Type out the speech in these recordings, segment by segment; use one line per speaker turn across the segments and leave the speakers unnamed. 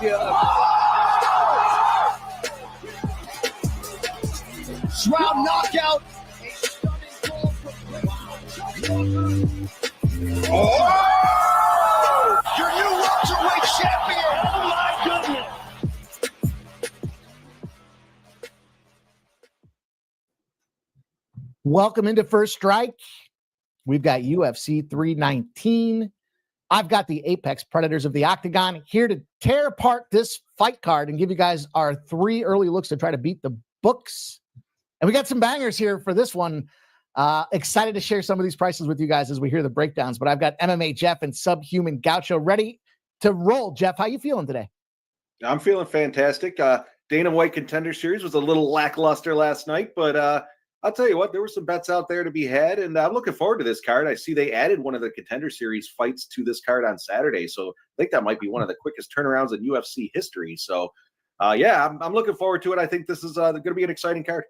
Shroud knockout. Oh! Your new welterweight champion. Oh my goodness.
Welcome into First Strike. We've got UFC 319. I've got the Apex Predators of the Octagon here to tear apart this fight card and give you guys our 3 early looks to try to beat the books. And we got some bangers here for this one. Excited to share some of these prices with you guys as we hear the breakdowns. But I've got MMA Geoff and Subhuman Gaucho ready to roll. Geoff, how you feeling today?
I'm feeling fantastic. Dana White Contender Series was a little lackluster last night, but I'll tell you what, there were some bets out there to be had, and I'm looking forward to this card. I see they added one of the Contender Series fights to this card on Saturday, so I think that might be one of the quickest turnarounds in UFC history. So, yeah, I'm looking forward to it. I think this is going to be an exciting card.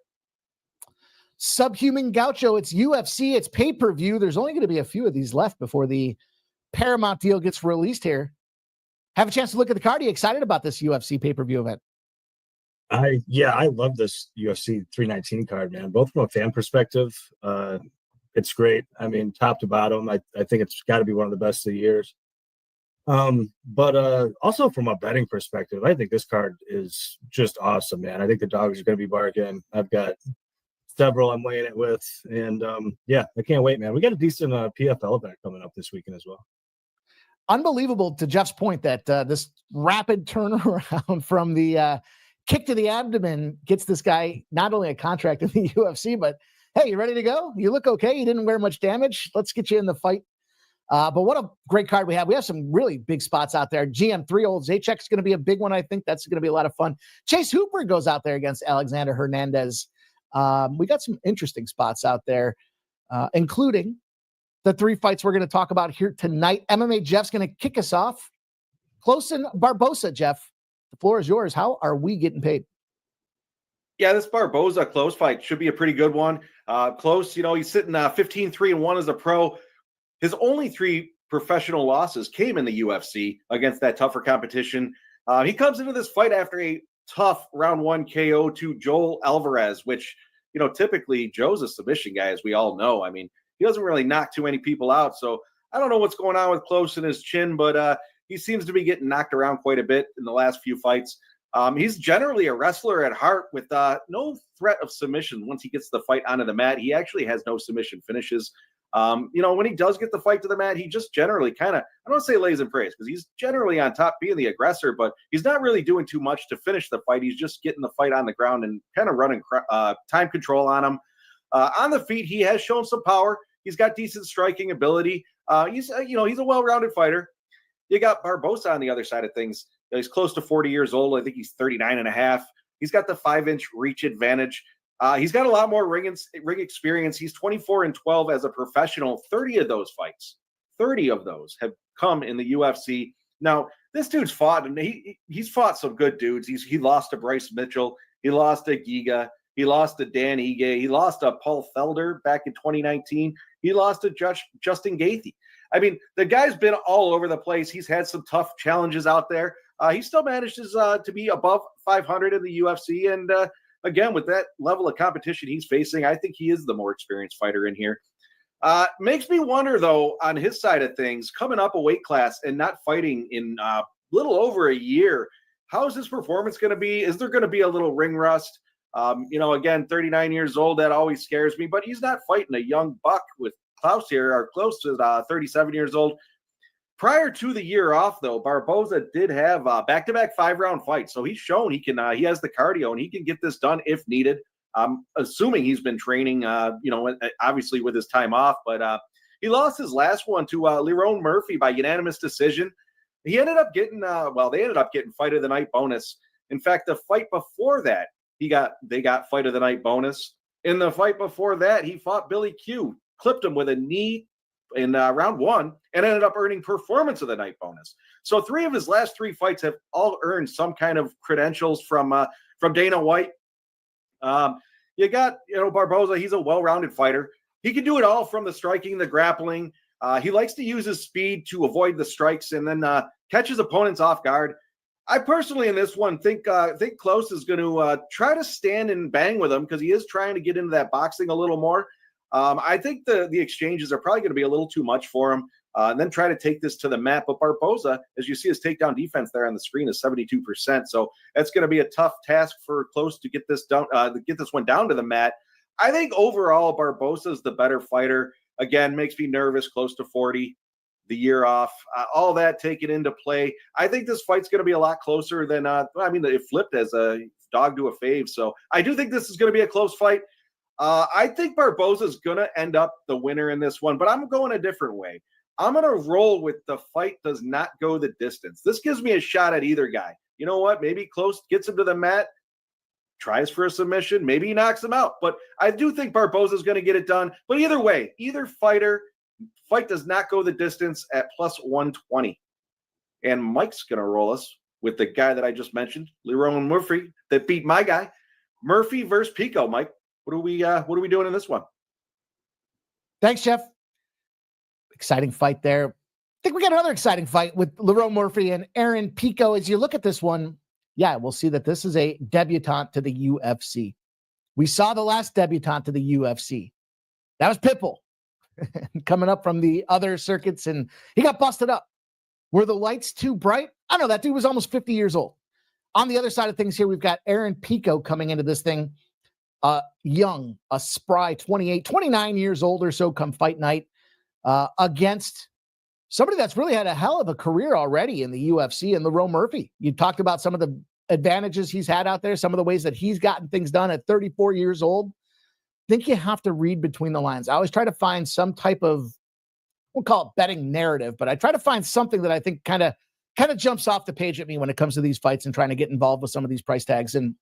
Subhuman Gaucho, it's UFC, it's pay-per-view. There's only going to be a few of these left before the Paramount deal gets released here. Have a chance to look at the card. Are you excited about this UFC pay-per-view event?
I love this UFC 319 card, man. Both from a fan perspective, it's great. I mean, top to bottom, I think it's got to be one of the best of the years. But also from a betting perspective, I think this card is just awesome, man. I think the dogs are going to be barking. I've got several I'm weighing it with, and yeah, I can't wait, man. We got a decent PFL event coming up this weekend as well.
Unbelievable, to Geoff's point, that this rapid turnaround from the kick to the abdomen gets this guy not only a contract in the UFC, but hey, you ready to go? You look okay. You didn't wear much damage. Let's get you in the fight. But what a great card we have. We have some really big spots out there. GM3 old Zaychek is going to be a big one. I think that's going to be a lot of fun. Chase Hooper goes out there against Alexander Hernandez. We got some interesting spots out there, including the 3 fights we're going to talk about here tonight. MMA Geoff's going to kick us off. Klose and Barbosa, Geoff. The floor is yours. How are we getting paid?
Yeah, this Barboza Klose fight should be a pretty good one. Klose, he's sitting 15-3-1 as a pro. His only 3 professional losses came in the UFC against that tougher competition. He comes into this fight after a tough round 1 KO to Joel Alvarez, which, typically Joe's a submission guy, as we all know. I mean, he doesn't really knock too many people out. So I don't know what's going on with Klose in his chin, but he seems to be getting knocked around quite a bit in the last few fights. He's generally a wrestler at heart with no threat of submission once he gets the fight onto the mat. He actually has no submission finishes. When he does get the fight to the mat, he just generally kind of, I don't say lays in praise, because he's generally on top being the aggressor, but he's not really doing too much to finish the fight. He's just getting the fight on the ground and kind of running time control on him. On the feet, he has shown some power. He's got decent striking ability. He's a well-rounded fighter. You got Barbosa on the other side of things. He's close to 40 years old. I think he's 39 and a half. He's got the 5-inch reach advantage. He's got a lot more ring experience. He's 24-12 as a professional. 30 of those fights, 30 of those have come in the UFC. Now, this dude's fought, and he's fought some good dudes. He lost to Bryce Mitchell. He lost to Giga. He lost to Dan Ige. He lost to Paul Felder back in 2019. He lost to Justin Gaethje. I mean, the guy's been all over the place. He's had some tough challenges out there. He still manages to be above 500 in the UFC. And again, with that level of competition he's facing, I think he is the more experienced fighter in here. Makes me wonder, though, on his side of things, coming up a weight class and not fighting in a little over a year, how is his performance going to be? Is there going to be a little ring rust? Again, 39 years old, that always scares me, but he's not fighting a young buck with Klose here, or close to 37 years old. Prior to the year off, though, Barboza did have back-to-back 5-round fights, so he's shown he can. He has the cardio, and he can get this done if needed. I'm assuming he's been training, obviously with his time off, but he lost his last one to Lerone Murphy by unanimous decision. He ended up getting, they ended up getting fight of the night bonus. In fact, the fight before that, they got fight of the night bonus. In the fight before that, he fought Billy Q, clipped him with a knee in round 1, and ended up earning performance of the night bonus. So 3 of his last 3 fights have all earned some kind of credentials from Dana White. You got, Barboza. He's a well-rounded fighter. He can do it all, from the striking, the grappling. He likes to use his speed to avoid the strikes and then catch his opponents off guard. I personally, in this one, think Klose is going to try to stand and bang with him because he is trying to get into that boxing a little more. I think the exchanges are probably going to be a little too much for him. And then try to take this to the mat. But Barboza, as you see his takedown defense there on the screen, is 72%. So that's going to be a tough task for Klose to get this down, get this one down to the mat. I think overall Barbosa is the better fighter. Again, makes me nervous, close to 40, the year off, all that taken into play. I think this fight's going to be a lot closer than, it flipped as a dog to a fave. So I do think this is going to be a close fight. I think Barboza is going to end up the winner in this one, but I'm going a different way. I'm going to roll with the fight does not go the distance. This gives me a shot at either guy. You know what? Maybe Klose gets him to the mat, tries for a submission. Maybe he knocks him out. But I do think Barboza is going to get it done. But either way, either fight does not go the distance at plus 120. And Mike's going to roll us with the guy that I just mentioned, Lerone Murphy, that beat my guy. Murphy versus Pico. Mike, what are we doing in this one?
Thanks, Geoff. Exciting fight there. I think we got another exciting fight with Lerone Murphy and Aaron Pico. As you look at this one, yeah, we'll see that this is a debutante to the UFC. We saw the last debutante to the UFC. That was Pitbull coming up from the other circuits, and he got busted up. Were the lights too bright? I don't know. That dude was almost 50 years old. On the other side of things here, we've got Aaron Pico coming into this thing. Young, a spry 28, 29 years old or so come fight night. Against somebody that's really had a hell of a career already in the UFC, and Lerone Murphy. You talked about some of the advantages he's had out there, some of the ways that he's gotten things done at 34 years old. I think you have to read between the lines. I always try to find some type of, we'll call it betting narrative, but I try to find something that I think kind of jumps off the page at me when it comes to these fights and trying to get involved with some of these price tags. And,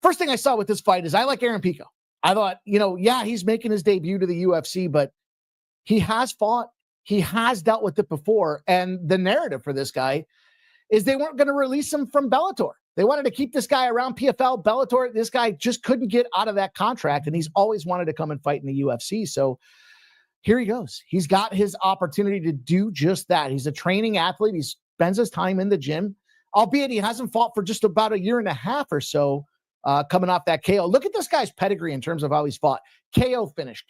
first thing I saw with this fight is I like Aaron Pico. I thought, he's making his debut to the UFC, but he has fought. He has dealt with it before. And the narrative for this guy is they weren't going to release him from Bellator. They wanted to keep this guy around PFL, Bellator. This guy just couldn't get out of that contract, and he's always wanted to come and fight in the UFC. So here he goes. He's got his opportunity to do just that. He's a training athlete. He spends his time in the gym, albeit he hasn't fought for just about a year and a half or so. Coming off that KO. Look at this guy's pedigree in terms of how he's fought. KO finish.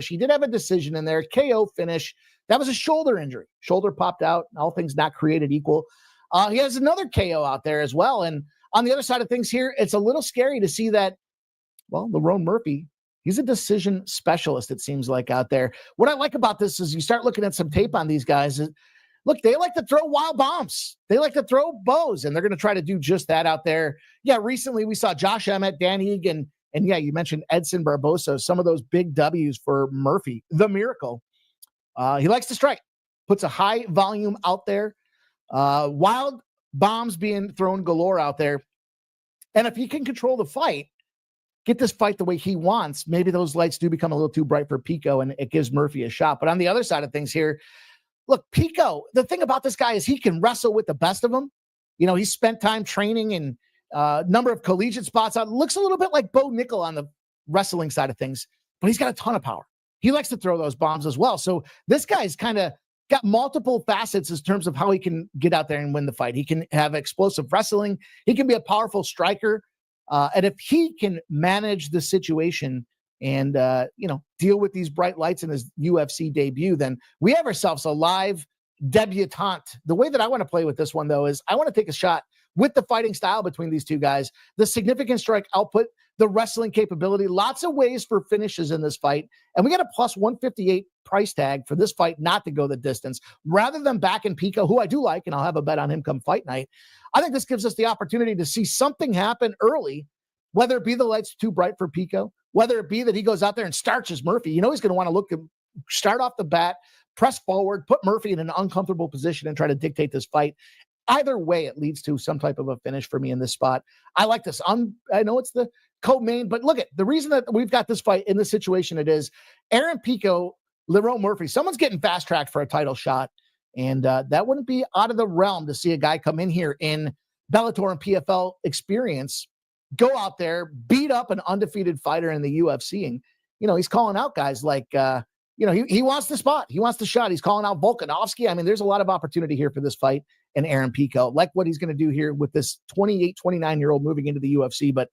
He did have a decision in there. KO finish. That was a shoulder injury. Shoulder popped out. All things not created equal. He has another KO out there as well. And on the other side of things here, it's a little scary to see that, Lerone Murphy, he's a decision specialist, it seems like, out there. What I like about this is you start looking at some tape on these guys. Look, they like to throw wild bombs. They like to throw bows, and they're going to try to do just that out there. Yeah, recently we saw Josh Emmett, Dan Egan, and yeah, you mentioned Edson Barbosa, some of those big W's for Murphy, the Miracle. He likes to strike, puts a high volume out there. Wild bombs being thrown galore out there. And if he can control the fight, get this fight the way he wants, maybe those lights do become a little too bright for Pico, and it gives Murphy a shot. But on the other side of things here, look, Pico, the thing about this guy is he can wrestle with the best of them. He's spent time training in a number of collegiate spots. Looks a little bit like Bo Nickel on the wrestling side of things, but he's got a ton of power. He likes to throw those bombs as well. So this guy's kind of got multiple facets in terms of how he can get out there and win the fight. He can have explosive wrestling. He can be a powerful striker. And if he can manage the situation and, deal with these bright lights in his UFC debut, then we have ourselves a live debutante. The way that I want to play with this one, though, is I want to take a shot with the fighting style between these two guys, the significant strike output, the wrestling capability, lots of ways for finishes in this fight. And we got a plus 158 price tag for this fight not to go the distance. Rather than backing Pico, who I do like, and I'll have a bet on him come fight night, I think this gives us the opportunity to see something happen early, whether it be the lights too bright for Pico, whether it be that he goes out there and starches Murphy. He's going to want to start off the bat, press forward, put Murphy in an uncomfortable position and try to dictate this fight. Either way, it leads to some type of a finish for me in this spot. I like this. I know it's the co-main, but look at the reason that we've got this fight in the situation it is. Aaron Pico, Lerone Murphy, someone's getting fast-tracked for a title shot, and that wouldn't be out of the realm to see a guy come in here in Bellator and PFL experience, go out there, beat up an undefeated fighter in the UFC, and he's calling out guys like he wants the spot. He wants the shot. He's calling out Volkanovski. I mean, there's a lot of opportunity here for this fight and Aaron Pico. Like what he's going to do here with this 28, 29-year-old moving into the UFC. But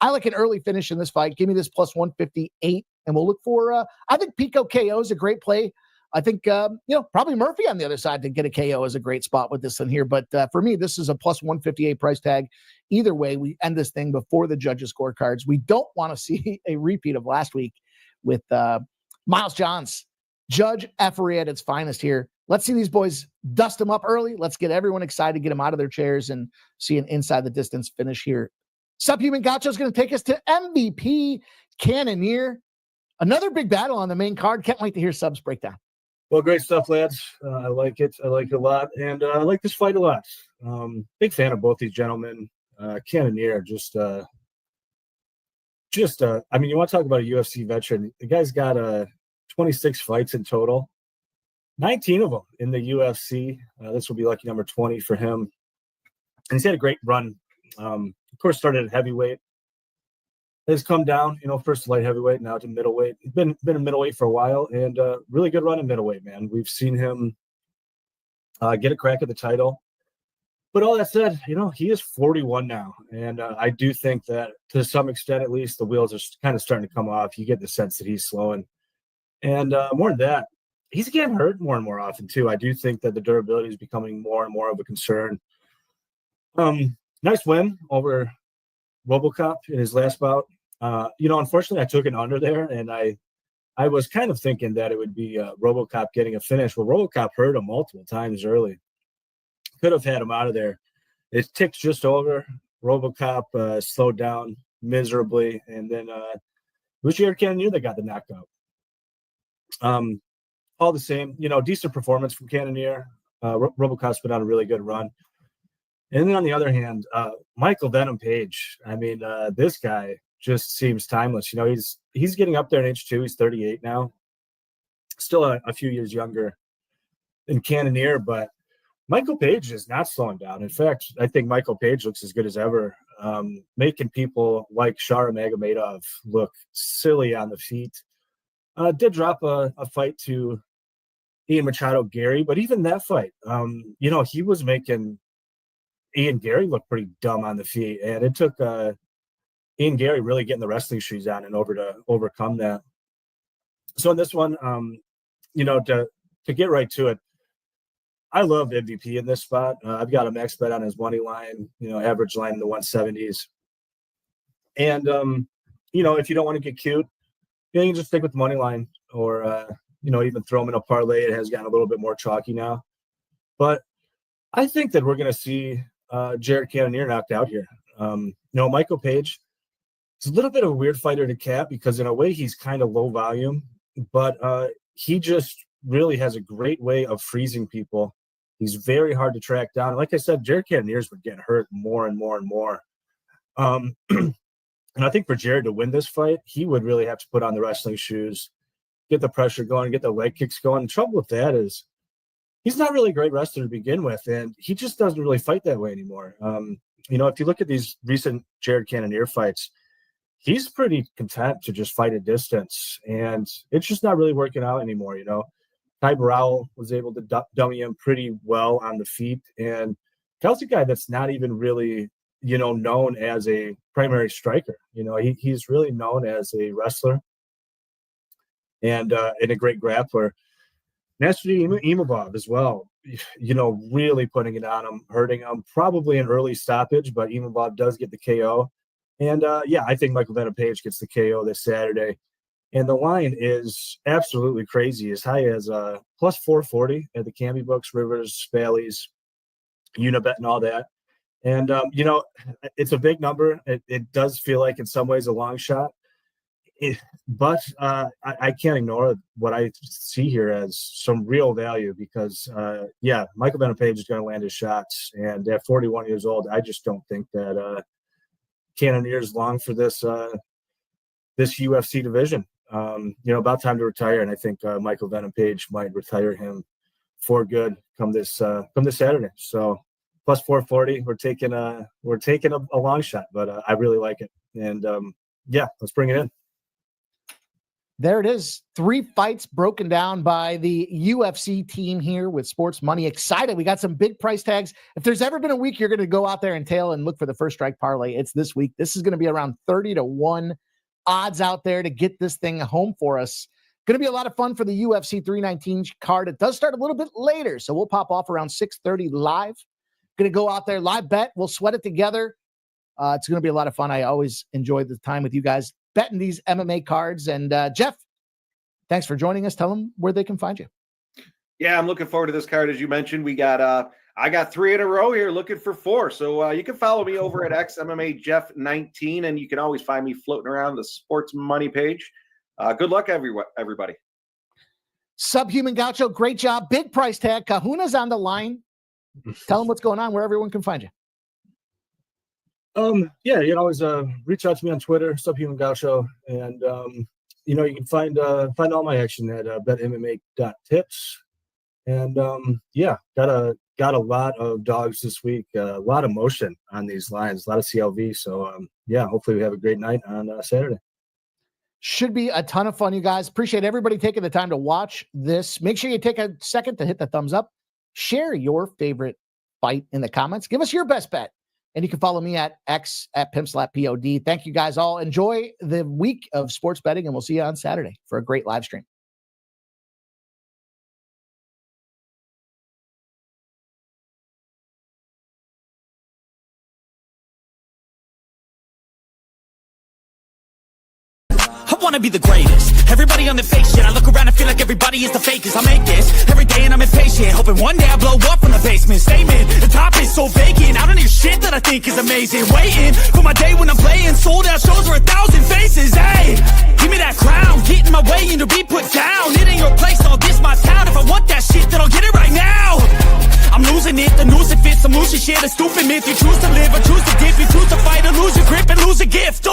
I like an early finish in this fight. Give me this plus 158, and we'll look for, I think Pico KO is a great play. I think, probably Murphy on the other side to get a KO is a great spot with this one here. But for me, this is a plus 158 price tag. Either way, we end this thing before the judges' scorecards. We don't want to see a repeat of last week with Miles Johns, judge effery at its finest here. Let's see these boys dust them up early. Let's get everyone excited, get them out of their chairs, and see an inside the distance finish here. Subhuman Gacho is going to take us to MVP Cannonier. Another big battle on the main card. Can't wait to hear Sub's breakdown.
Well, great stuff, lads. I like it. I like it a lot. And I like this fight a lot. Big fan of both these gentlemen. Cannonier, I mean, you want to talk about a UFC veteran. The guy's got 26 fights in total, 19 of them in the UFC. This will be lucky number 20 for him. And he's had a great run. Of course, started at heavyweight. Has come down, first light heavyweight, now to middleweight. He's been a middleweight for a while, and really good run in middleweight, man. We've seen him get a crack at the title. But all that said, he is 41 now, and I do think that to some extent, at least, the wheels are kind of starting to come off. You get the sense that he's slowing. And more than that, he's getting hurt more and more often, too. I do think that the durability is becoming more and more of a concern. Nice win over RoboCop in his last bout. Unfortunately, I took an under there, and I was kind of thinking that it would be RoboCop getting a finish. Well, RoboCop hurt him multiple times early. Could have had him out of there. It ticked just over. RoboCop slowed down miserably, and then it was Gerald Cannonier that got the knockout. All the same, decent performance from Cannonier. RoboCop's been on a really good run. And then on the other hand, Michael Venom Paige. I mean, this guy just seems timeless. He's getting up there in age too. He's 38 now. Still a few years younger than Cannonier, but Michael Paige is not slowing down. In fact, I think Michael Paige looks as good as ever, making people like Shara Magomedov look silly on the feet. Did drop a fight to Ian Machado Gary, but even that fight, he was making Ian Gary looked pretty dumb on the feet, and it took Ian Gary really getting the wrestling shoes on and over to overcome that. So in this one, to get right to it, I love MVP in this spot. I've got a max bet on his money line, average line in the 170s. And, if you don't want to get cute, you can just stick with the money line or, even throw him in a parlay. It has gotten a little bit more chalky now. But I think that we're going to see Gerald Cannonier knocked out here. Michael Paige is a little bit of a weird fighter to cap because in a way he's kind of low volume, but he just really has a great way of freezing people. He's very hard to track down. And like I said, Gerald Cannonier's been getting hurt more and more and more. And I think for Jared to win this fight, he would really have to put on the wrestling shoes, get the pressure going, get the leg kicks going. The trouble with that is he's not really a great wrestler to begin with, and he just doesn't really fight that way anymore. If you look at these recent Gerald Cannonier fights, he's pretty content to just fight at distance, and it's just not really working out anymore. Ty Burrell was able to dummy him pretty well on the feet, and Kyle's a guy that's not even really, known as a primary striker. He's really known as a wrestler and a great grappler. Nasruddin Imavov as well, really putting it on him, hurting him, probably an early stoppage, but Imavov does get the KO. And, I think Michael Venom Paige gets the KO this Saturday. And the line is absolutely crazy, as high as plus 440 at the Camby books, Rivers, Bally's, Unibet, and all that. And, it's a big number. It does feel like in some ways a long shot. But I can't ignore what I see here as some real value because, Michael Venom Paige is going to land his shots. And at 41 years old, I just don't think that Cannonier is long for this UFC division. About time to retire, and I think Michael Venom Paige might retire him for good come this Saturday. So plus 440, we're taking a long shot, but I really like it. And let's bring it in.
There it is. 3 fights broken down by the UFC team here with Sports Money. Excited. We got some big price tags. If there's ever been a week you're going to go out there and tail and look for the first strike parlay, it's this week. This is going to be around 30-1 odds out there to get this thing home for us. Going to be a lot of fun for the UFC 319 card. It does start a little bit later, so we'll pop off around 6:30 live. Going to go out there, live bet. We'll sweat it together. It's going to be a lot of fun. I always enjoy the time with you guys betting these MMA cards. And Geoff, thanks for joining us. Tell them where they can find you.
Yeah, I'm looking forward to this card. As you mentioned, we got I got 3 in a row here, looking for 4. So you can follow me over at XMMA Geoff 19, and you can always find me floating around the Sports Money page. Good luck, everybody.
Subhuman Gaucho, great job. Big price tag. Kahuna's on the line. Tell them what's going on, where everyone can find you.
Yeah, you can always reach out to me on Twitter, Subhuman Gaucho, and you can find all my action at betmma.tips. And yeah, got a lot of dogs this week, a lot of motion on these lines, a lot of CLV. So yeah, hopefully we have a great night on Saturday.
Should be a ton of fun, you guys. Appreciate everybody taking the time to watch this. Make sure you take a second to hit the thumbs up. Share your favorite fight in the comments. Give us your best bet. And you can follow me at X at PimpSlapPod. Thank you guys all. Enjoy the week of sports betting, and we'll see you on Saturday for a great live stream.
I wanna be the greatest. Everybody on the fake shit. I look around and feel like everybody is the fakest. I make this every day and I'm impatient, hoping one day I blow up from the basement. Statement, the top is so vacant. I don't hear shit that I think is amazing. Waiting for my day when I'm playing sold out shows for 1,000 faces. Hey, give me that crown, get in my way and to be put down. It ain't your place, all this my town. If I want that shit, then I'll get it right now. I'm losing it, the noose it fits. I'm losing shit, a stupid myth. You choose to live or choose to dip. You choose to fight or lose your grip and lose a gift.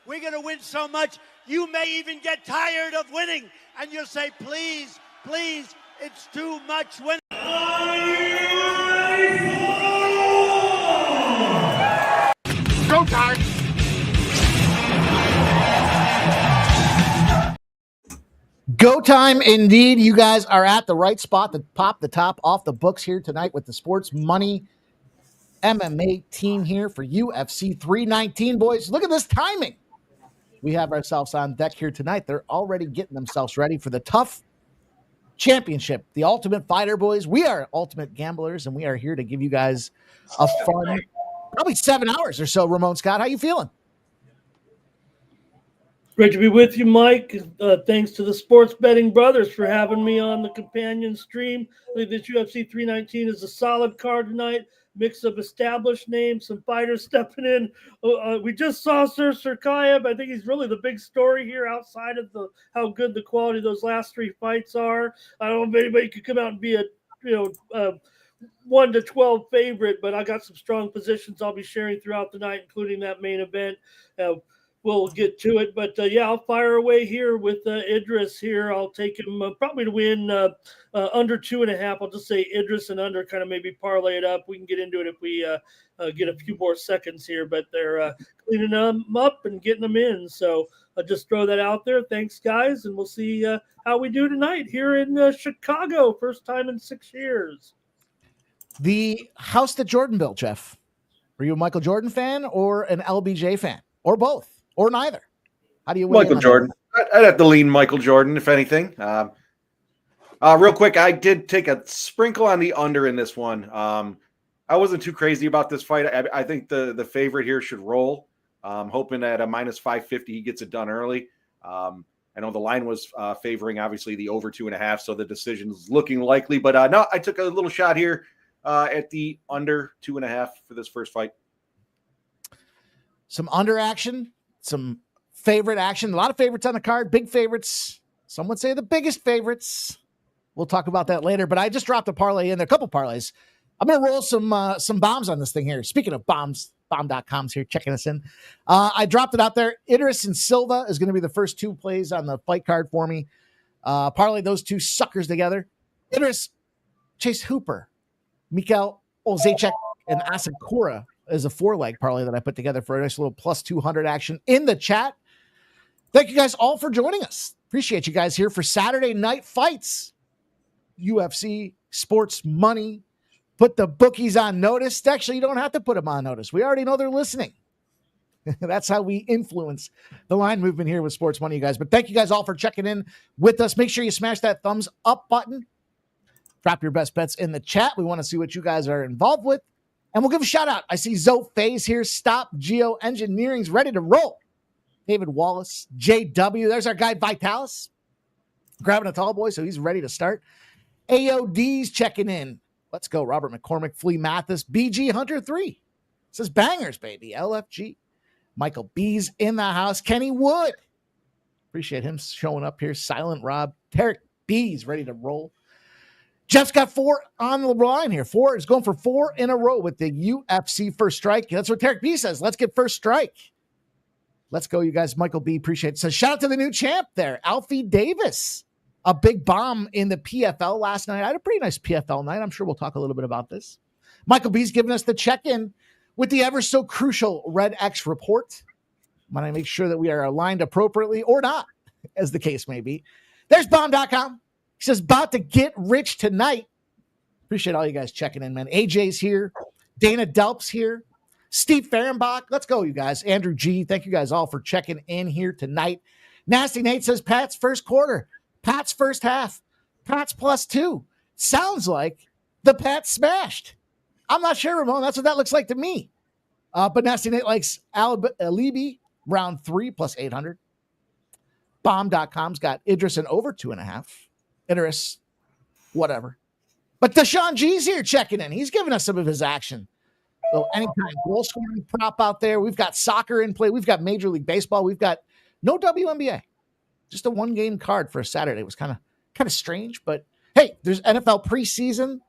We're going to win so much, you may even get tired of winning. And you'll say, please, please, it's too much winning.
Go time.
Go time indeed. You guys are at the right spot to pop the top off the books here tonight with the Sports Money MMA team here for UFC 319, boys. Look at this timing. We have ourselves on deck here tonight. They're already getting themselves ready for the tough championship, the Ultimate Fighter, boys. We are Ultimate Gamblers, and we are here to give you guys a fun, probably 7 hours or so. Ramon Scott, how you feeling?
Great to be with you, Mike. Thanks to the Sports Betting Brothers for having me on the companion stream. I think this UFC 319 is a solid card tonight. Mix of established names, some fighters stepping in. We just saw Sir Serkayev. I think he's really the big story here outside of how good the quality of those last 3 fights are. I don't know if anybody could come out and be a 1-12 favorite, but I got some strong positions I'll be sharing throughout the night, including that main event. We'll get to it, but yeah, I'll fire away here with Idris here. I'll take him probably to win under 2.5. I'll just say Idris and under, kind of maybe parlay it up. We can get into it if we get a few more seconds here, but they're cleaning them up and getting them in. So I'll just throw that out there. Thanks, guys, and we'll see how we do tonight here in Chicago. First time in 6 years.
The house that Jordan built, Geoff. Were you a Michael Jordan fan or an LBJ fan, or both? Or neither? How do you
Michael Jordan? I'd have to lean Michael Jordan, if anything. Real quick, I did take a sprinkle on the under in this one. I wasn't too crazy about this fight. I think the favorite here should roll. I'm hoping at a minus 550 he gets it done early. I know the line was favoring, obviously, the over 2.5, so the decision is looking likely. But no, I took a little shot here at the under 2.5 for this first fight.
Some under action. Some favorite action. A lot of favorites on the card. Big favorites. Some would say the biggest favorites. We'll talk about that later. But I just dropped a parlay in there, a couple parlays. I'm going to roll some bombs on this thing here. Speaking of bombs, bomb.com's here checking us in. I dropped it out there. Idris and Silva is going to be the first 2 plays on the fight card for me. Parlay those 2 suckers together. Idris, Chase Hooper, Michal, Oleksiejczuk, and Asakura is a 4-leg parlay that I put together for a nice little plus 200 action in the chat. Thank you guys all for joining us. Appreciate you guys here for Saturday Night Fights. UFC, sports money. Put the bookies on notice. Actually, you don't have to put them on notice. We already know they're listening. That's how we influence the line movement here with sports money, you guys. But thank you guys all for checking in with us. Make sure you smash that thumbs up button. Drop your best bets in the chat. We want to see what you guys are involved with. And we'll give a shout out. I see Zoe Faze here. Stop Geo Engineering's ready to roll. David Wallace, JW. There's our guy Vitalis. Grabbing a tall boy, so he's ready to start. AOD's checking in. Let's go. Robert McCormick, Flea Mathis, BG Hunter 3. Says bangers, baby. LFG. Michael B's in the house. Kenny Wood. Appreciate him showing up here. Silent Rob. Tarek B's ready to roll. Jeff's got 4 on the line here. 4 is going for 4 in a row with the UFC first strike. That's what Tarek B says. Let's get first strike. Let's go, you guys. Michael B, appreciate it. So shout out to the new champ there, Alfie Davis. A big bomb in the PFL last night. I had a pretty nice PFL night. I'm sure we'll talk a little bit about this. Michael B's giving us the check-in with the ever so crucial Red X report. I'm going to make sure that we are aligned appropriately or not, as the case may be. There's bomb.com. He says, about to get rich tonight. Appreciate all you guys checking in, man. AJ's here. Dana Delp's here. Steve Fehrenbach. Let's go, you guys. Andrew G. Thank you guys all for checking in here tonight. Nasty Nate says, Pat's first quarter. Pat's first half. Pat's +2. Sounds like the Pat smashed. I'm not sure, Ramon. That's what that looks like to me. But Nasty Nate likes Alibi, round 3 +800. Bomb.com's got Idris and over 2.5. Idris, whatever. But Deshaun G's here checking in. He's giving us some of his action. So anytime goal scoring prop out there. We've got soccer in play. We've got Major League Baseball. We've got no WNBA. Just a 1-game card for a Saturday. It was kind of strange, but hey, there's NFL preseason.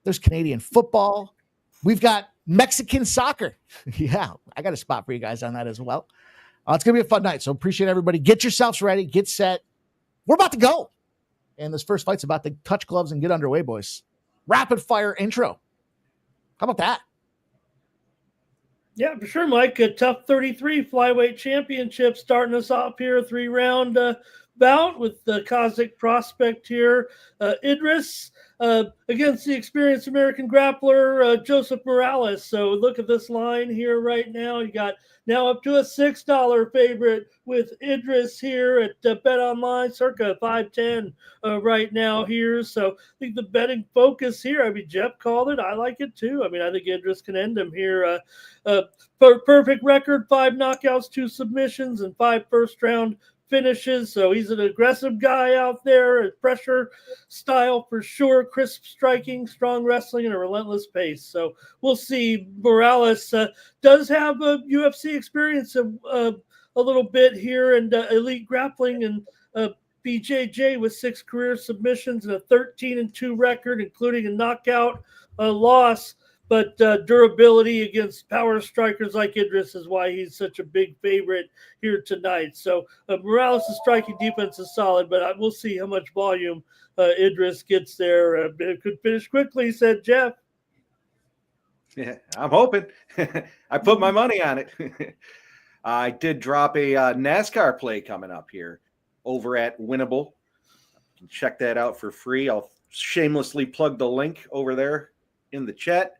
There's Canadian football. We've got Mexican soccer. Yeah, I got a spot for you guys on that as well. It's going to be a fun night, so appreciate everybody. Get yourselves ready. Get set. We're about to go. And this first fight's about to touch gloves and get underway, boys. Rapid fire intro. How about that?
Yeah, for sure, Mike. A tough 33 flyweight championship starting us off here. 3-round bout with the Kazakh prospect here. Idris against the experienced American grappler, Joseph Morales. So look at this line here right now. You got now up to a $6 favorite with Idris here at Bet Online, circa 510 right now here. So I think the betting focus here, I mean, Geoff called it. I like it too. I mean, I think Idris can end him here. Perfect record, 5 knockouts, 2 submissions, and 5 first-round finishes. So he's an aggressive guy out there, a pressure style for sure, crisp striking, strong wrestling, and a relentless pace. So we'll see. Morales does have a UFC experience a little bit here, and elite grappling, and BJJ with 6 career submissions and a 13-2 record, including a knockout loss. But durability against power strikers like Idris is why he's such a big favorite here tonight. So Morales' striking defense is solid, but we'll see how much volume Idris gets there. It could finish quickly, said Geoff.
Yeah, I'm hoping. I put my money on it. I did drop a NASCAR play coming up here over at Winnable. You can check that out for free. I'll shamelessly plug the link over there in the chat.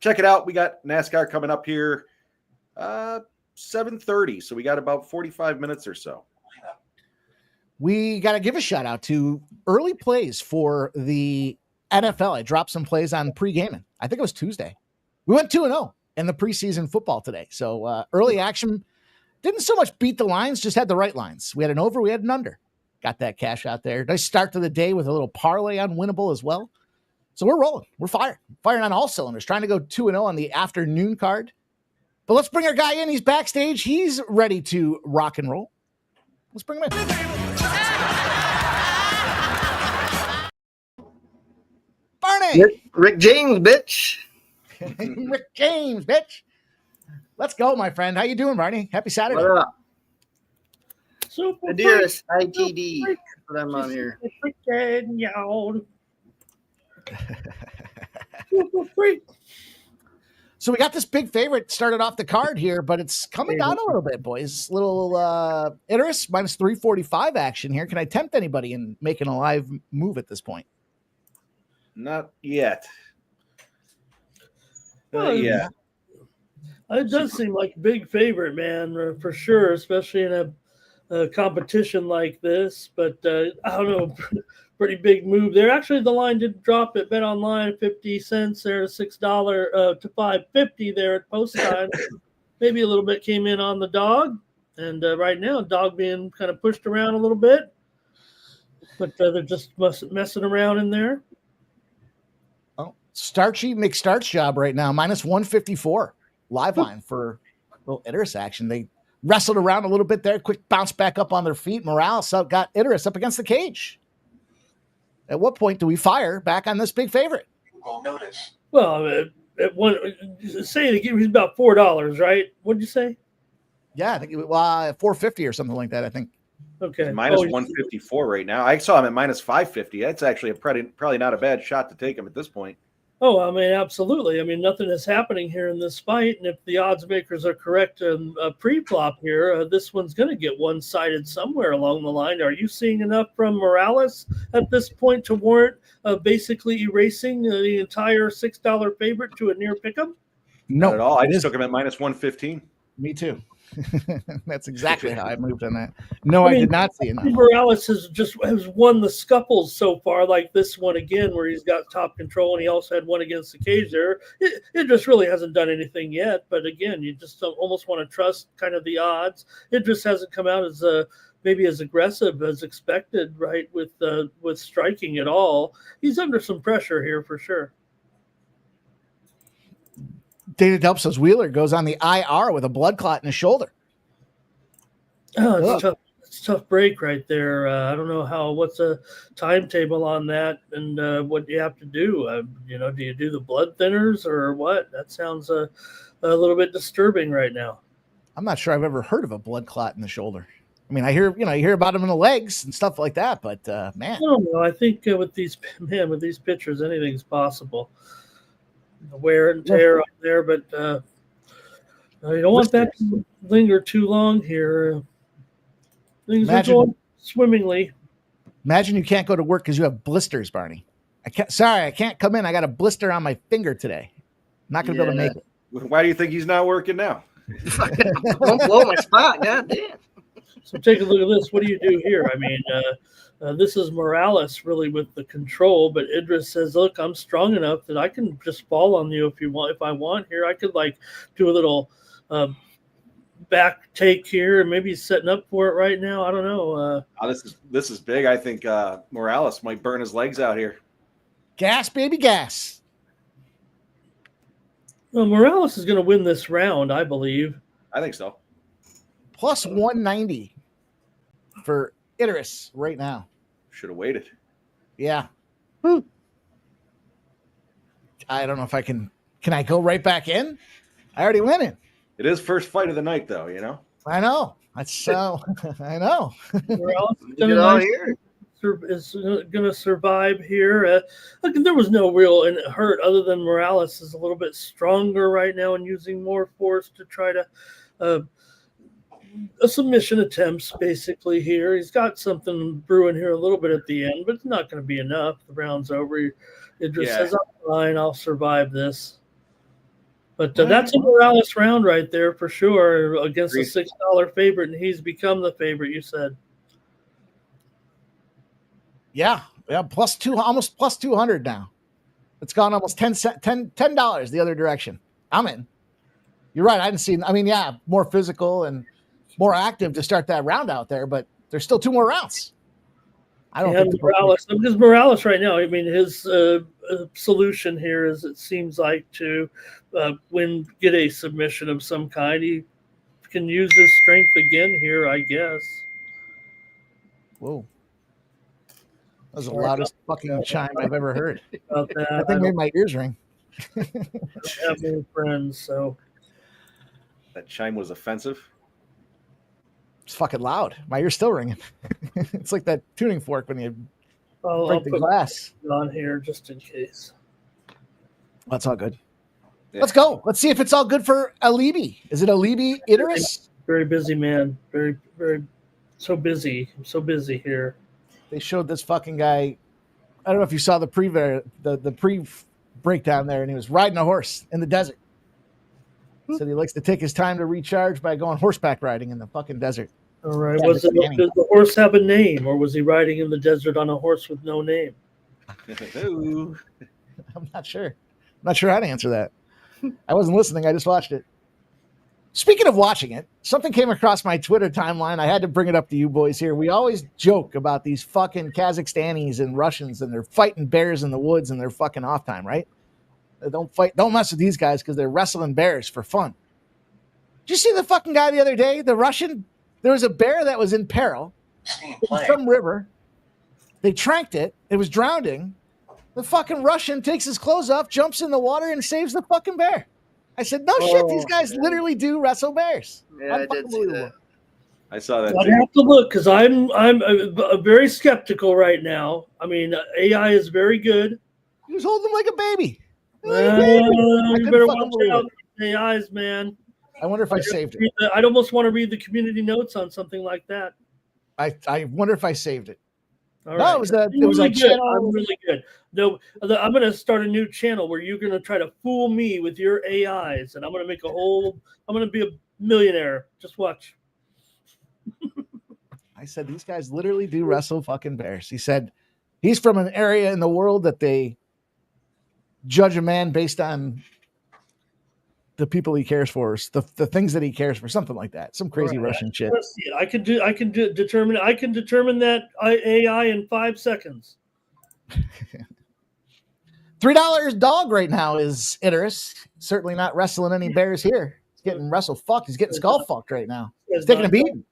Check it out. We got NASCAR coming up here 7:30. So we got about 45 minutes or so.
We got to give a shout out to early plays for the NFL. I dropped some plays on pre-gaming. I think it was Tuesday. We went 2-0 in the preseason football today. So early action didn't so much beat the lines, just had the right lines. We had an over, we had an under. Got that cash out there. Nice start to the day with a little parlay on Winnable as well. So we're rolling. We're firing on all cylinders, trying to go 2-0 on the afternoon card. But let's bring our guy in. He's backstage. He's ready to rock and roll. Let's bring him in. Barney!
Rick James, bitch.
Rick James, bitch. Let's go, my friend. How you doing, Barney? Happy Saturday.
What up?
Super
The dearest ITD. What I'm on here.
Super freak.
So we got this big favorite started off the card here, but it's coming down a little bit, boys. Little Idris minus 345 action here. Can I tempt anybody in making a live move at this point?
Not yet.
Yeah. It does seem like a big favorite, man, for sure, especially in a competition like this. But I don't know, pretty big move there. Actually, the line did drop at Bet Online 50 cents there, $6 to $5.50 there at post time. Maybe a little bit came in on the dog, and right now dog being kind of pushed around a little bit, but they're just messing around in there.
Oh, Starchy McStarch job right now, minus 154 live line for a little Idris action. They wrestled around a little bit there, quick bounce back up on their feet. Morales got Idris up against the cage. At what point do we fire back on this big favorite?
Well, at one, say he's about $4, right? What'd you say?
Yeah, I think $4.50 or something like that. I think.
Okay,
minus 154 right now. I saw him at minus 550. That's actually probably not a bad shot to take him at this point.
Oh, I mean, absolutely. I mean, nothing is happening here in this fight, and if the odds makers are correct in pre-flop here, this one's going to get one-sided somewhere along the line. Are you seeing enough from Morales at this point to warrant basically erasing the entire $6 favorite to a near pick'em?
No,
not at all. I just took him at minus 115.
Me too. That's exactly how I moved on that. No, I did not see enough.
Morales has won the scuffles so far, like this one again, where he's got top control, and he also had one against the cage there. It just really hasn't done anything yet. But again, you just almost want to trust kind of the odds. It just hasn't come out as maybe as aggressive as expected, right? With striking at all, he's under some pressure here for sure.
Data Delp says Wheeler goes on the IR with a blood clot in his shoulder.
Oh, it's a tough break right there. I don't know what's a timetable on that and what you have to do. Do you do the blood thinners or what? That sounds a little bit disturbing right now.
I'm not sure I've ever heard of a blood clot in the shoulder. I mean, you hear about them in the legs and stuff like that, but man.
No, I think with these pitchers, anything's possible. The wear and tear up there, but you don't want that to linger too long here. Things are going swimmingly.
Imagine you can't go to work because you have blisters, Barney. I can't come in. I got a blister on my finger today. I'm not going to be able to make it.
Why do you think he's not working now?
Don't blow my spot. God damn.
So take a look at this. What do you do here? I mean, this is Morales really with the control, but Idris says, look, I'm strong enough that I can just fall on you if I want here. I could do a little back take here, and maybe he's setting up for it right now. I don't know.
This is big. I think Morales might burn his legs out here.
Gas, baby, gas.
Well, Morales is going to win this round, I believe.
I think so.
Plus 190 for Idris right now.
Should have waited.
Yeah. I don't know if I can I go right back in? I already went in.
It is first fight of the night, though,
I know. That's so I know.
Is going to survive here. There was no real hurt other than Morales is a little bit stronger right now and using more force to try to a submission attempts basically here. He's got something brewing here a little bit at the end, but it's not going to be enough. The round's over. It just says, I'm fine. I'll survive this. But that's a Morales round right there for sure against a $6 favorite, and he's become the favorite, you said.
Yeah, almost plus 200 now. It's gone almost $10 the other direction. I'm in. You're right. I didn't see. I mean, yeah, more physical and more active to start that round out there, but there's still 2 more rounds. I don't think
because Morales right now, I mean, his solution here is it seems like to get a submission of some kind. He can use his strength again here, I guess.
Whoa. That was the loudest fucking chime I've ever heard. I think made my ears ring.
I have many friends, so.
That chime was offensive.
It's fucking loud. My ear's still ringing. It's like that tuning fork when you break the glass.
On here just in case.
That's all good. Let's go. Let's see if it's all good for Alibi. Is it Alibi Idris?
Very busy, man. Very, very, so busy. I'm so busy here.
They showed this fucking guy. I don't know if you saw the pre breakdown there, and he was riding a horse in the desert. Said he likes to take his time to recharge by going horseback riding in the fucking desert.
All right.
Yeah,
Does the horse have a name, or was he riding in the desert on a horse with no name?
I'm not sure. I'm not sure how to answer that. I wasn't listening. I just watched it. Speaking of watching it, something came across my Twitter timeline. I had to bring it up to you boys here. We always joke about these fucking Kazakhstanis and Russians, and they're fighting bears in the woods in their fucking off time, right? Don't mess with these guys because they're wrestling bears for fun. Did you see the fucking guy the other day? The Russian, there was a bear that was in peril in some river. They tranked it. It was drowning. The fucking Russian takes his clothes off, jumps in the water, and saves the fucking bear. I said, no shit, these guys literally do wrestle bears.
Yeah, I did see that.
I saw that.
I'd
Too.
have to look because I'm very skeptical right now. I mean, AI is very good.
He was holding him like a baby.
You better watch out, AIs, man.
I wonder if I saved it.
I'd almost want to read the community notes on something like that.
I wonder if I saved it.
All
no,
right.
it was a
really
channel.
I'm really good. No, I'm going to start a new channel where you're going to try to fool me with your AIs, and I'm going to make I'm going to be a millionaire. Just watch.
I said, these guys literally do wrestle fucking bears. He said he's from an area in the world that they judge a man based on the people he cares for, the things that he cares for, something like that. Some crazy Russian shit.
I can determine that AI in 5 seconds.
$3 dog right now is Idris. Certainly not wrestling any bears here. He's getting fucked. He's getting skull fucked right now. He's taking a beating.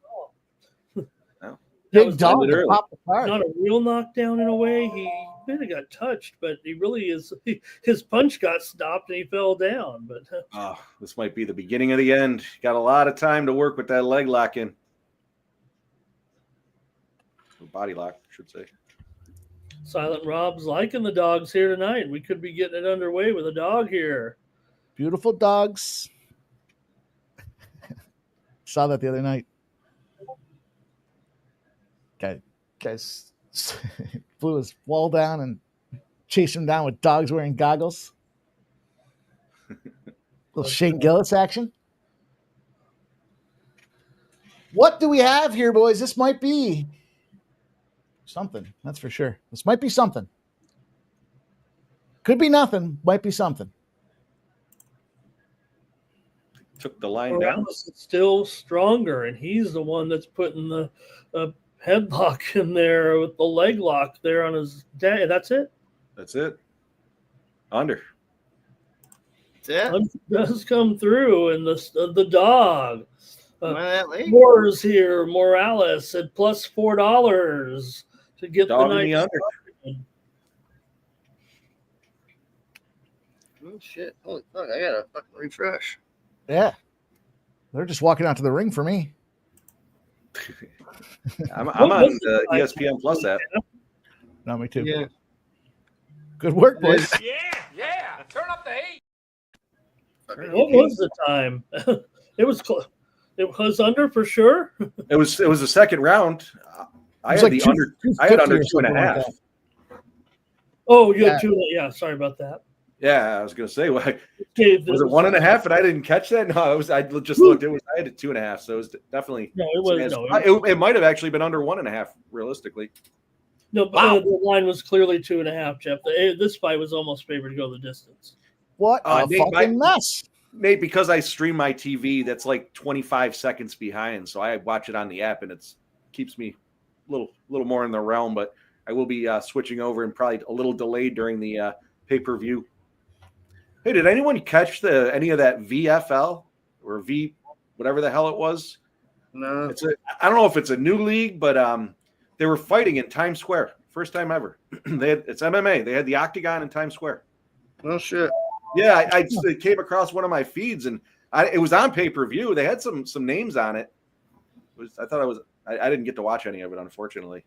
Big dog to pop the card.
Not a real knockdown in a way. He maybe got touched, but he really is. His punch got stopped and he fell down. But
this might be the beginning of the end. Got a lot of time to work with that leg lock in. Or body lock, I should say.
Silent Rob's liking the dogs here tonight. We could be getting it underway with a dog here.
Beautiful dogs. Saw that the other night. Guys blew his wall down and chased him down with dogs wearing goggles. Little Shane Gillis action. What do we have here, boys? This might be something. That's for sure. This might be something. Could be nothing. Might be something.
Took the line down.
Is still stronger, and he's the one that's putting the headlock in there with the leg lock there on his day. That's it.
That's it. Under.
Yeah.
Does come through, and the dog. Wars here. Morales at plus $4 to get
dog
the night.
in the under.
Oh shit! Holy fuck! I gotta fucking refresh.
Yeah, they're just walking out to the ring for me.
I'm on the ESPN Plus app.
No, me too.
Yeah.
Good work, boys.
Yeah. Turn up the heat.
What was the time? It was under for sure.
It was the second round. I had
like
under 2.5.
Like
Oh, you had 2. Yeah, sorry about that.
Yeah, I was gonna say, was it
Okay,
1.5? And I didn't catch that. No, it was. I just looked. I had 2.5, so it was definitely.
No, it was.
It might have actually been under 1.5, realistically.
No, but the line was clearly 2.5, Geoff. This fight was almost favored to go the distance.
What a fucking mess.
Nate, because I stream my TV, that's like 25 seconds behind, so I watch it on the app, and it keeps me a little more in the realm. But I will be switching over and probably a little delayed during the pay-per-view. Hey, did anyone catch any of that VFL or V, whatever the hell it was?
No.
I don't know if it's a new league, but they were fighting in Times Square, first time ever. It's MMA. They had the Octagon in Times Square.
Oh shit!
Yeah, I came across one of my feeds, and it was on pay-per-view. They had some names on it. I didn't get to watch any of it, unfortunately.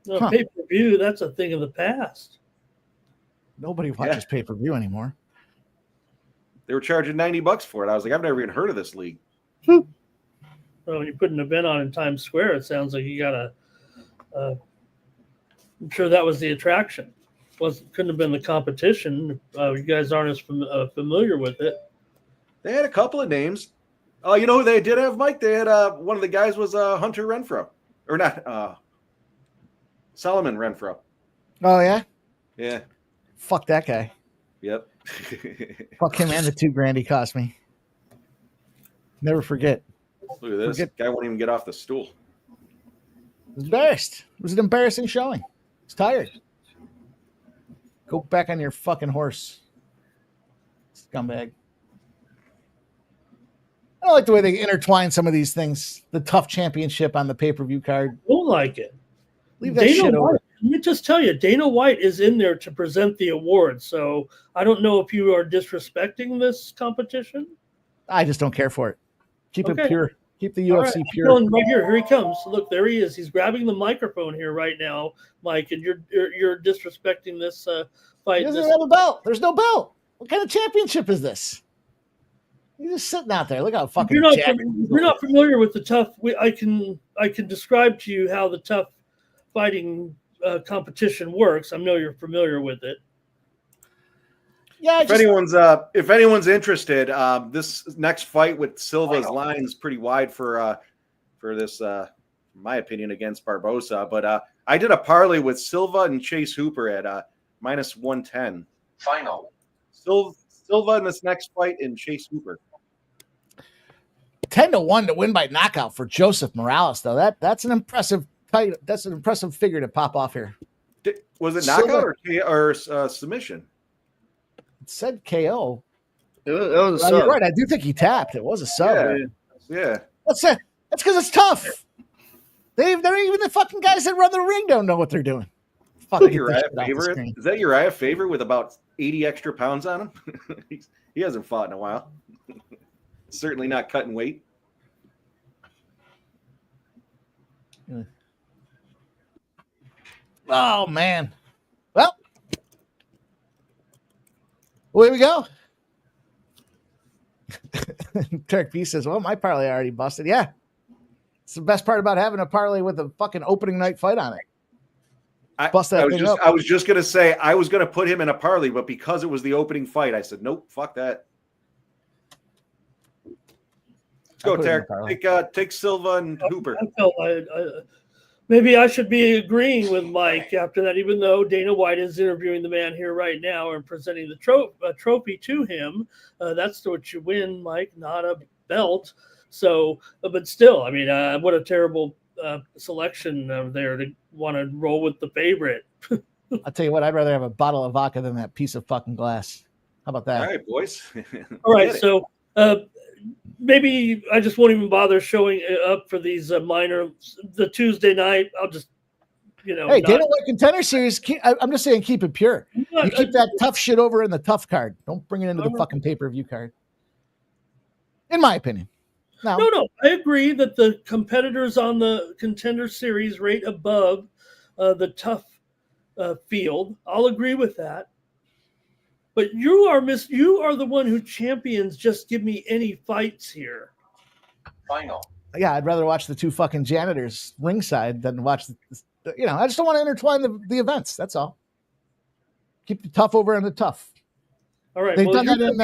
No, pay-per-view, that's a thing of the past.
Nobody watches pay-per-view anymore.
They were charging $90 for it. I was like, I've never even heard of this league.
Well, when you put an event on in Times Square, it sounds like you got a. I'm sure that was the attraction. Couldn't have been the competition. You guys aren't as familiar with it.
They had a couple of names. Oh, you know who they did have, Mike? They had one of the guys was Hunter Renfro, or not Solomon Renfro.
Oh yeah.
Yeah.
Fuck that guy.
Yep.
Fuck him and the $2,000 he cost me. Never forget.
Look at this. Guy won't even get off the stool.
I was embarrassed. It was an embarrassing showing. I was tired. Go back on your fucking horse, scumbag. I don't like the way they intertwine some of these things. The tough championship on the pay-per-view card.
Don't like it.
Leave that shit over.
Let me just tell you, Dana White is in there to present the award. So I don't know if you are disrespecting this competition.
I just don't care for it. Keep it pure. Keep the
All
UFC
right,
pure.
Right here he comes. Look, there he is. He's grabbing the microphone here right now, Mike, and you're disrespecting this fight.
He doesn't have a belt. There's no belt. What kind of championship is this? He's just sitting out there. Look how fucking.
You're not familiar with the tough. I can describe to you how the tough fighting competition works. I know you're familiar with it.
Yeah. If anyone's interested, this next fight with Silva's line is pretty wide for this, in my opinion, against Barbosa. But I did a parlay with Silva and Chase Hooper at -110.
Final.
Silva in this next fight and Chase Hooper.
10-1 to win by knockout for Joseph Morales, though. That's an impressive fight. That's an impressive figure to pop off here.
Was it knockout or submission?
It said KO.
It was a sub.
You're right. I do think he tapped. It was a sub.
Yeah.
That's it. That's because it's tough. They're even the fucking guys that run the ring don't know what they're doing.
Is that Uriah Favorite with about 80 extra pounds on him? He hasn't fought in a while. Certainly not cutting weight.
Oh, man. Well, here we go. Turk B says, well, my parlay already busted. Yeah. It's the best part about having a parlay with a fucking opening night fight on it.
I was just going to say I was going to put him in a parlay, but because it was the opening fight, I said, nope, fuck that. Let's go, Tarek. Take Silva and Hooper.
I felt maybe I should be agreeing with Mike after that, even though Dana White is interviewing the man here right now and presenting the trophy to him. That's what you win, Mike, not a belt. So, but still, I mean, what a terrible selection there to want to roll with the favorite.
I'll tell you what, I'd rather have a bottle of vodka than that piece of fucking glass. How about that?
All right, boys.
All right, so maybe I just won't even bother showing up for these the Tuesday night. I'll just,
Hey, Dana White Contender Series, I'm just saying keep it pure. You keep that tough shit over in the tough card. Don't bring it into the fucking pay-per-view card. In my opinion.
No, I agree that the competitors on the Contender Series rate above the tough field. I'll agree with that. But you are the one who champions just give me any fights here.
Final.
Yeah, I'd rather watch the two fucking janitors ringside than watch I just don't want to intertwine the events. That's all. Keep the tough over in the tough.
All right.
They've done that in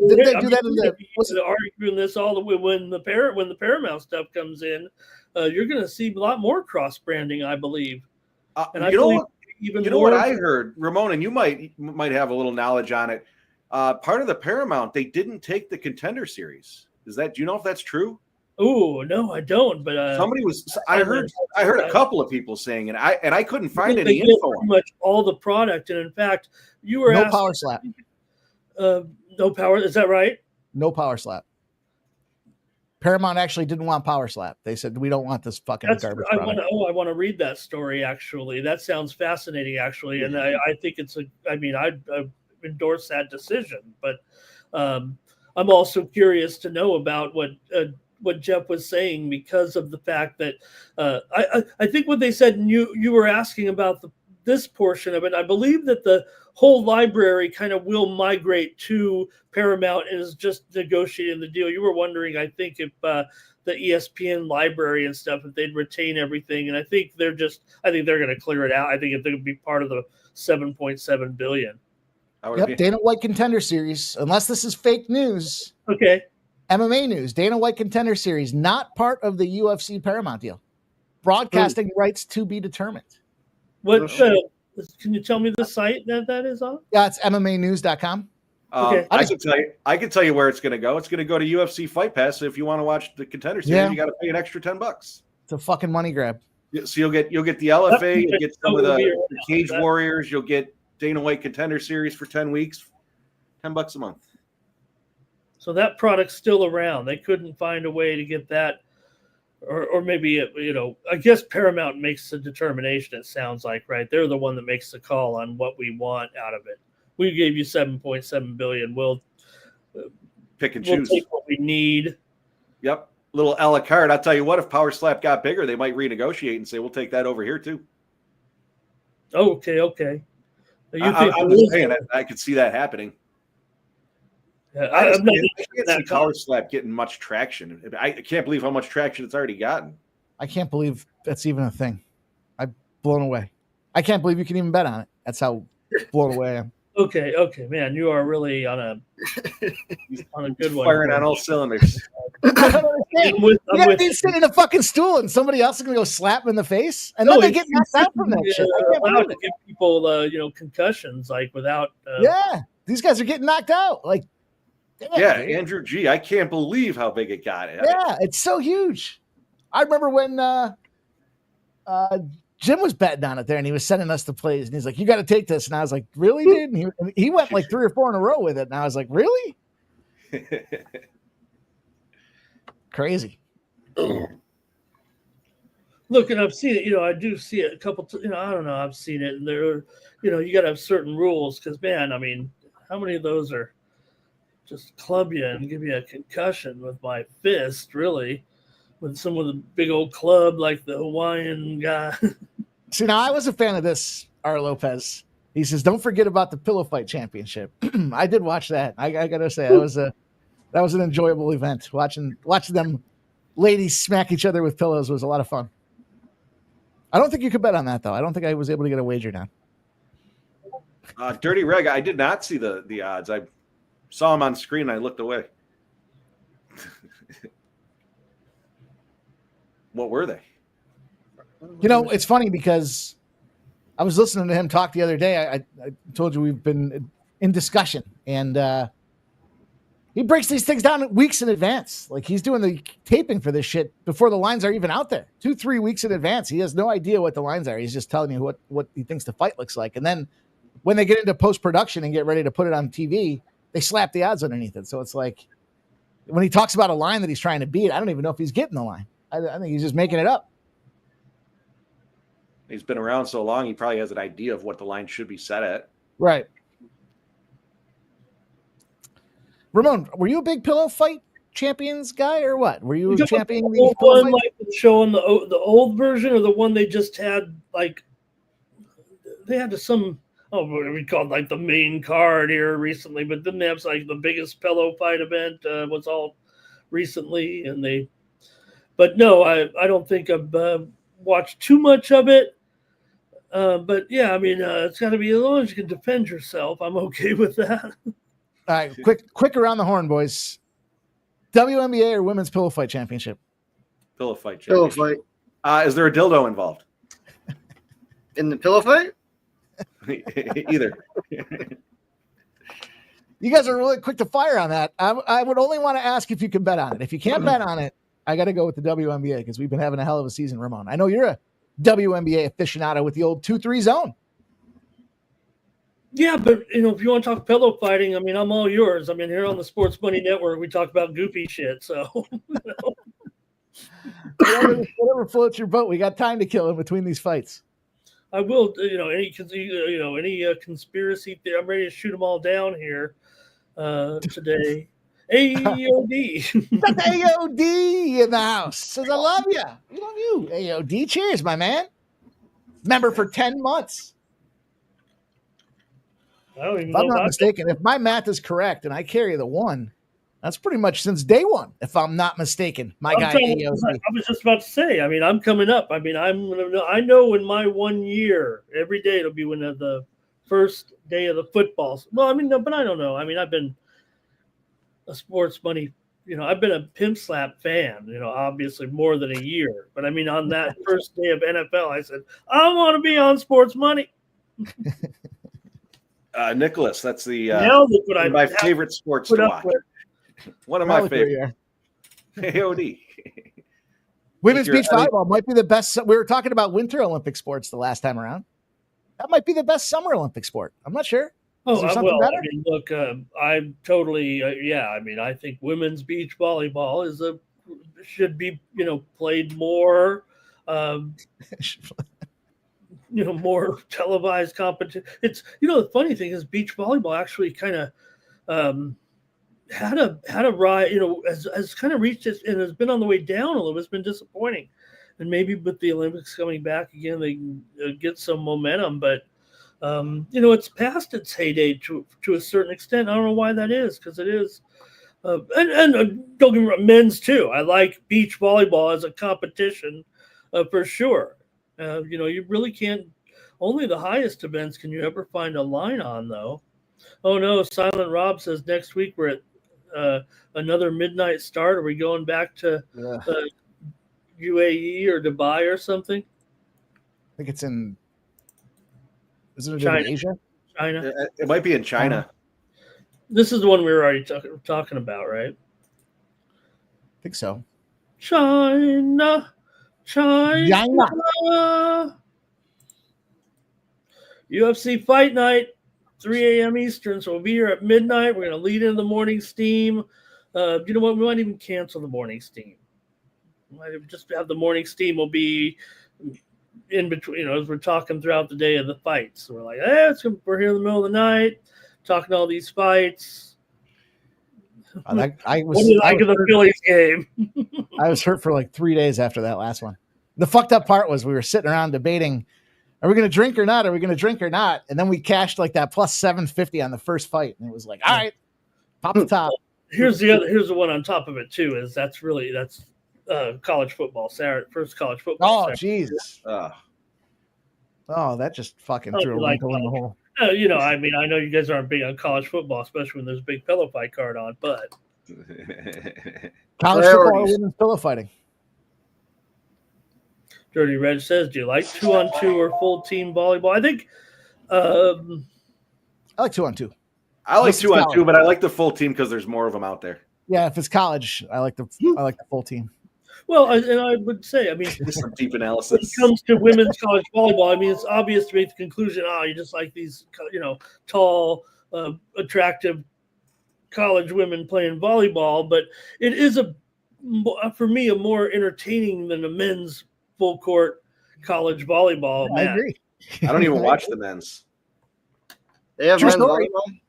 did they do that in the
arguing this all the way when the Paramount stuff comes in, you're gonna see a lot more cross branding, I believe. And I believe
you know what I heard, Ramon, and you might have a little knowledge on it. Part of the Paramount, they didn't take the Contender Series. Do you know if that's true?
Oh no, I don't. But
somebody was. I heard a couple of people saying it. I couldn't find any info.
Pretty much all the product, and in fact, you were
no
asked,
power slap.
No power. Is that right?
No power slap. Paramount actually didn't want power slap. They said we don't want this fucking garbage product.
I want to read that story. Actually, that sounds fascinating. Actually, and I think I'd endorse that decision. But I'm also curious to know about what Geoff was saying because of the fact that I think what they said. And you were asking about this portion of it. I believe that the whole library kind of will migrate to Paramount and is just negotiating the deal. You were wondering, I think, if the ESPN library and stuff, if they'd retain everything. And I think they're going to clear it out. I think it'll be part of the $7.7 billion.
Yep, Dana White Contender Series, unless this is fake news.
Okay.
MMA news, Dana White Contender Series, not part of the UFC Paramount deal. Broadcasting rights to be determined.
What? Can you tell me the site that is on?
Yeah, it's MMAnews.com.
Okay.
I can tell you where it's going to go. It's going to go to UFC Fight Pass. So if you want to watch the Contender Series, you got to pay an extra $10.
It's a fucking money grab.
So you'll get the LFA, you'll get some of the Cage Warriors, you'll get Dana White Contender Series for 10 weeks, $10 a month.
So that product's still around. They couldn't find a way to get that, or maybe I guess Paramount makes the determination. It sounds like, right? They're the one that makes the call on what we want out of it. We gave you $7.7 billion. We'll
pick and choose.
We'll take what we need.
Yep, little a la carte. I'll tell you what. If Power Slap got bigger, they might renegotiate and say we'll take that over here too.
Okay.
I'm just saying I could see that happening. I can't see Power Slap getting much traction. I can't believe how much traction it's already gotten.
I can't believe that's even a thing. I'm blown away. I can't believe you can even bet on it. That's how blown away I am.
Okay, man, you are really on a good one.
Firing on all cylinders.
You gotta be sitting in a fucking stool and somebody else is gonna go slap them in the face, and then they get knocked out from that shit.
Allowed to give people, concussions like without.
These guys are getting knocked out. Like, damn, dude.
Andrew G. I can't believe how big it got.
Yeah, it's so huge. I remember when Jim was betting on it there, and he was sending us the plays, and he's like, "You got to take this," and I was like, "Really, dude?" And he went like 3 or 4 in a row with it, and I was like, "Really?" Crazy.
Look, and I've seen it. I do see it a couple. I don't know. I've seen it, and there, you got to have certain rules because, man, I mean, how many of those are just club you and give you a concussion with my fist, really? With some of the big old club like the Hawaiian guy.
See, now I was a fan of this, R. Lopez. He says, "Don't forget about the Pillow Fight Championship." I did watch that. I gotta say, that was an enjoyable event. Watching them ladies smack each other with pillows was a lot of fun. I don't think you could bet on that though. I don't think I was able to get a wager down.
Dirty Reg, I did not see the odds. I saw them on screen and I looked away. What were they?
It's funny because I was listening to him talk the other day. I told you we've been in discussion, and he breaks these things down weeks in advance. Like he's doing the taping for this shit before the lines are even out there. 2-3 weeks in advance. He has no idea what the lines are. He's just telling you what he thinks the fight looks like. And then when they get into post-production and get ready to put it on TV, they slap the odds underneath it. So it's like when he talks about a line that he's trying to beat, I don't even know if he's getting the line. I think he's just making it up.
He's been around so long, he probably has an idea of what the line should be set at.
Right. Ramon, were you a big Pillow Fight Champions guy or what? Were you championing the
one like showing the old version or the one they just had like they had some what we called like the main card here recently, but didn't they have like the biggest Pillow Fight event was all recently but no, I don't think I've watched too much of it. But yeah, I mean, it's got to be as long as you can defend yourself. I'm okay with that.
All right, quick around the horn, boys. WNBA or Women's Pillow Fight Championship?
Pillow Fight
Pillow
Championship.
fight.
Is there a dildo involved?
In the pillow fight?
Either.
You guys are really quick to fire on that. I would only want to ask if you can bet on it. If you can't bet on it, I got to go with the WNBA because we've been having a hell of a season, Ramon. I know you're a WNBA aficionado with the old 2-3 zone.
Yeah, but if you want to talk pillow fighting, I mean, I'm all yours. I mean, here on the Sports Money Network, we talk about goofy shit. So
whatever floats your boat. We got time to kill in between these fights.
I will. Any conspiracy theory. I'm ready to shoot them all down here today. AOD.
Got the AOD in the house. Says, I love you. We love you. AOD. Cheers, my man. Member for 10 months.
I don't even
If
know
I'm not
about
mistaken, if my math is correct and I carry the 1, that's pretty much since day 1, if I'm not mistaken. My guy AOC.
I was just about to say. I mean, I'm coming up. I mean, I know in my 1 year, every day it'll be when the first day of the football. Well, I mean, no, but I don't know. I mean, I've been a sports money. I've been a pimp slap fan. Obviously more than a year. But I mean, on that first day of NFL, I said I want to be on sports money.
Nicholas, that's the
one
of my favorite sports to watch. One of my favorites. AOD.
Women's beach volleyball might be the best. We were talking about Winter Olympic sports the last time around. That might be the best Summer Olympic sport. I'm not sure.
Oh, well, I mean, look, I'm totally, I mean, I think women's beach volleyball should be, played more, more televised competition. It's, the funny thing is beach volleyball actually kind of had a ride, has kind of reached it and has been on the way down a little. It's been disappointing. And maybe with the Olympics coming back again, they can get some momentum, but it's past its heyday to a certain extent. I don't know why that is, because it is, and don't get me wrong, men's too. I like beach volleyball as a competition for sure. You really can't. Only the highest events can you ever find a line on, though. Oh no, Silent Rob says next week we're at another midnight start. Are we going back to UAE or Dubai or something?
I think it's in. Isn't it
China.
in Asia?
China. It might be in China.
This is the one we were already talking about, right?
I think so.
China. UFC Fight Night, 3 a.m. Eastern. So we'll be here at midnight. We're going to lead into the morning steam. You know what? We might even cancel the morning steam. We might just have the morning steam will be in between, as we're talking throughout the day of the fights. So we're like, we're here in the middle of the night, talking all these fights.
I was
the Phillies game.
I was hurt for like 3 days after that last one. The fucked up part was we were sitting around debating, are we going to drink or not? Are we going to drink or not? And then we cashed like that plus 750 on the first fight. And it was like, all right, pop the top.
Here's the one on top of it too, is that's college football Saturday, first college football.
Oh, Jesus. Oh, that just fucking threw a wrinkle in the hole.
I mean, I know you guys aren't big on college football, especially when there's a big pillow fight card on, but
college football or women's pillow fighting.
Dirty Red says, do you like 2-on-2 or full team volleyball? I think
I like 2-on-2.
I like 2-on-2, but I like the full team because there's more of them out there.
Yeah, if it's college, I like the full team.
Well, and I would say, I mean,
some deep analysis.
When it comes to women's college volleyball, I mean, it's obvious to make the conclusion, you just like these, tall, attractive college women playing volleyball. But it is for me, a more entertaining than a men's full court college volleyball match.
I agree.
I don't even watch the men's.
They have men's volleyball.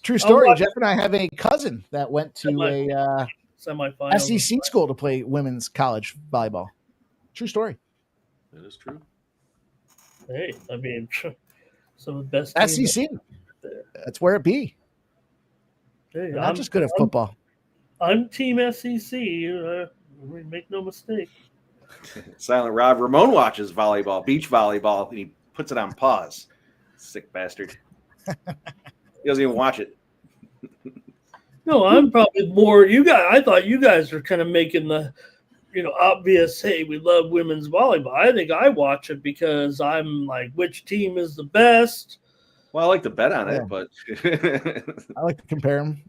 True story. Jeff and I have a cousin that went to a
semifinal
SEC school to play women's college volleyball. True story.
That is true.
Hey, I mean, some of the best
SEC. That's where it be.
Hey,
They're not just good at football.
I'm Team SEC. Make no mistake.
Silent Rob. Ramon watches volleyball, beach volleyball, and he puts it on pause. Sick bastard. He doesn't even watch it.
No, I'm probably more you guys. I thought you guys were kind of making the, obvious, hey, we love women's volleyball. I think I watch it because I'm like, which team is the best?
Well, I like to bet on it, but
I like to compare them.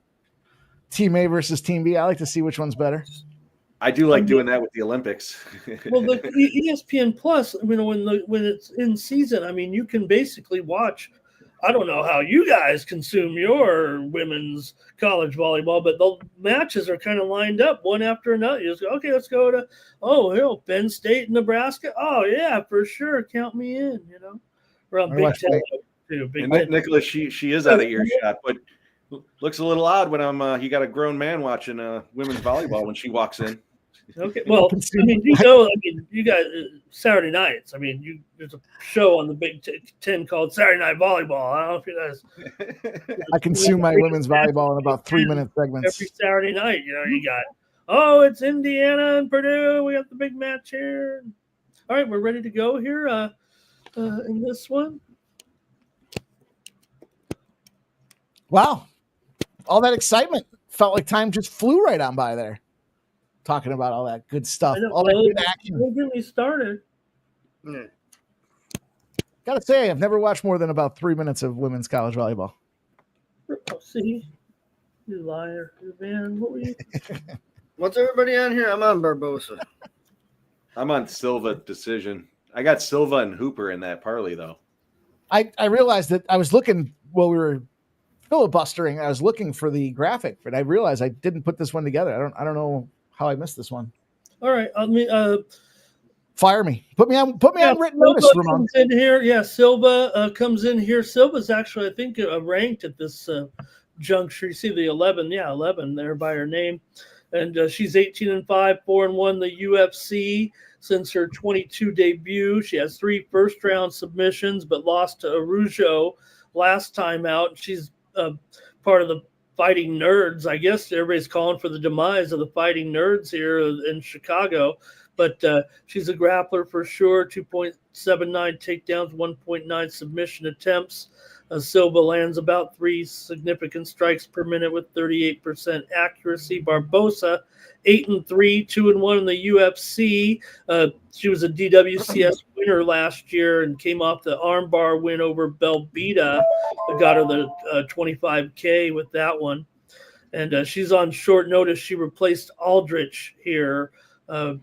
Team A versus Team B. I like to see which one's better.
I do like doing that with the Olympics.
Well, the ESPN Plus, when it's in season, I mean, you can basically watch. I don't know how you guys consume your women's college volleyball, but the matches are kind of lined up one after another. You just go, okay, let's go to, Penn State, Nebraska. Oh, yeah, for sure. Count me in, We're on Big Ten, too.
Nicholas, she is out of earshot, but looks a little odd when you got a grown man watching women's volleyball when she walks in.
Okay. Well, I mean, you guys Saturday nights. I mean, there's a show on the Big Ten called Saturday Night Volleyball. I don't know if you guys.
I consume my women's volleyball in about 3-minute segments.
Every Saturday night, you got. It's Indiana and Purdue. We got the big match here. All right, we're ready to go here in this one.
Wow. All that excitement. Felt like time just flew right on by there. Talking about all that good stuff. All that good action.
Don't get me started.
Gotta say, I've never watched more than about 3 minutes of women's college volleyball.
Oh, see? You liar. Man, what were you?
What's everybody on here? I'm on Barbosa.
I'm on Silva decision. I got Silva and Hooper in that parlay, though.
I realized that I was looking while we were filibustering. I was looking for the graphic, but I realized I didn't put this one together. I don't know how I missed this one.
All right.
Fire me. Put me on written notice, Ramon.
Comes in here. Yeah, Silva comes in here. Silva's actually, I think, ranked at this juncture. You see the 11. Yeah, 11 there by her name. And she's 18-5, 4-1 the UFC since her 22 debut. She has 3 first-round submissions, but lost to Araujo last time out. She's part of the Fighting Nerds. I guess everybody's calling for the demise of the Fighting Nerds here in Chicago. But she's a grappler for sure. 2.79 takedowns, 1.9 submission attempts. Silva lands about 3 significant strikes per minute with 38% accuracy. Barbosa, 8-3, 2-1 in the UFC. She was a DWCS winner last year and came off the armbar win over Belbita. Got her the 25K with that one. And she's on short notice. She replaced Aldrich here. So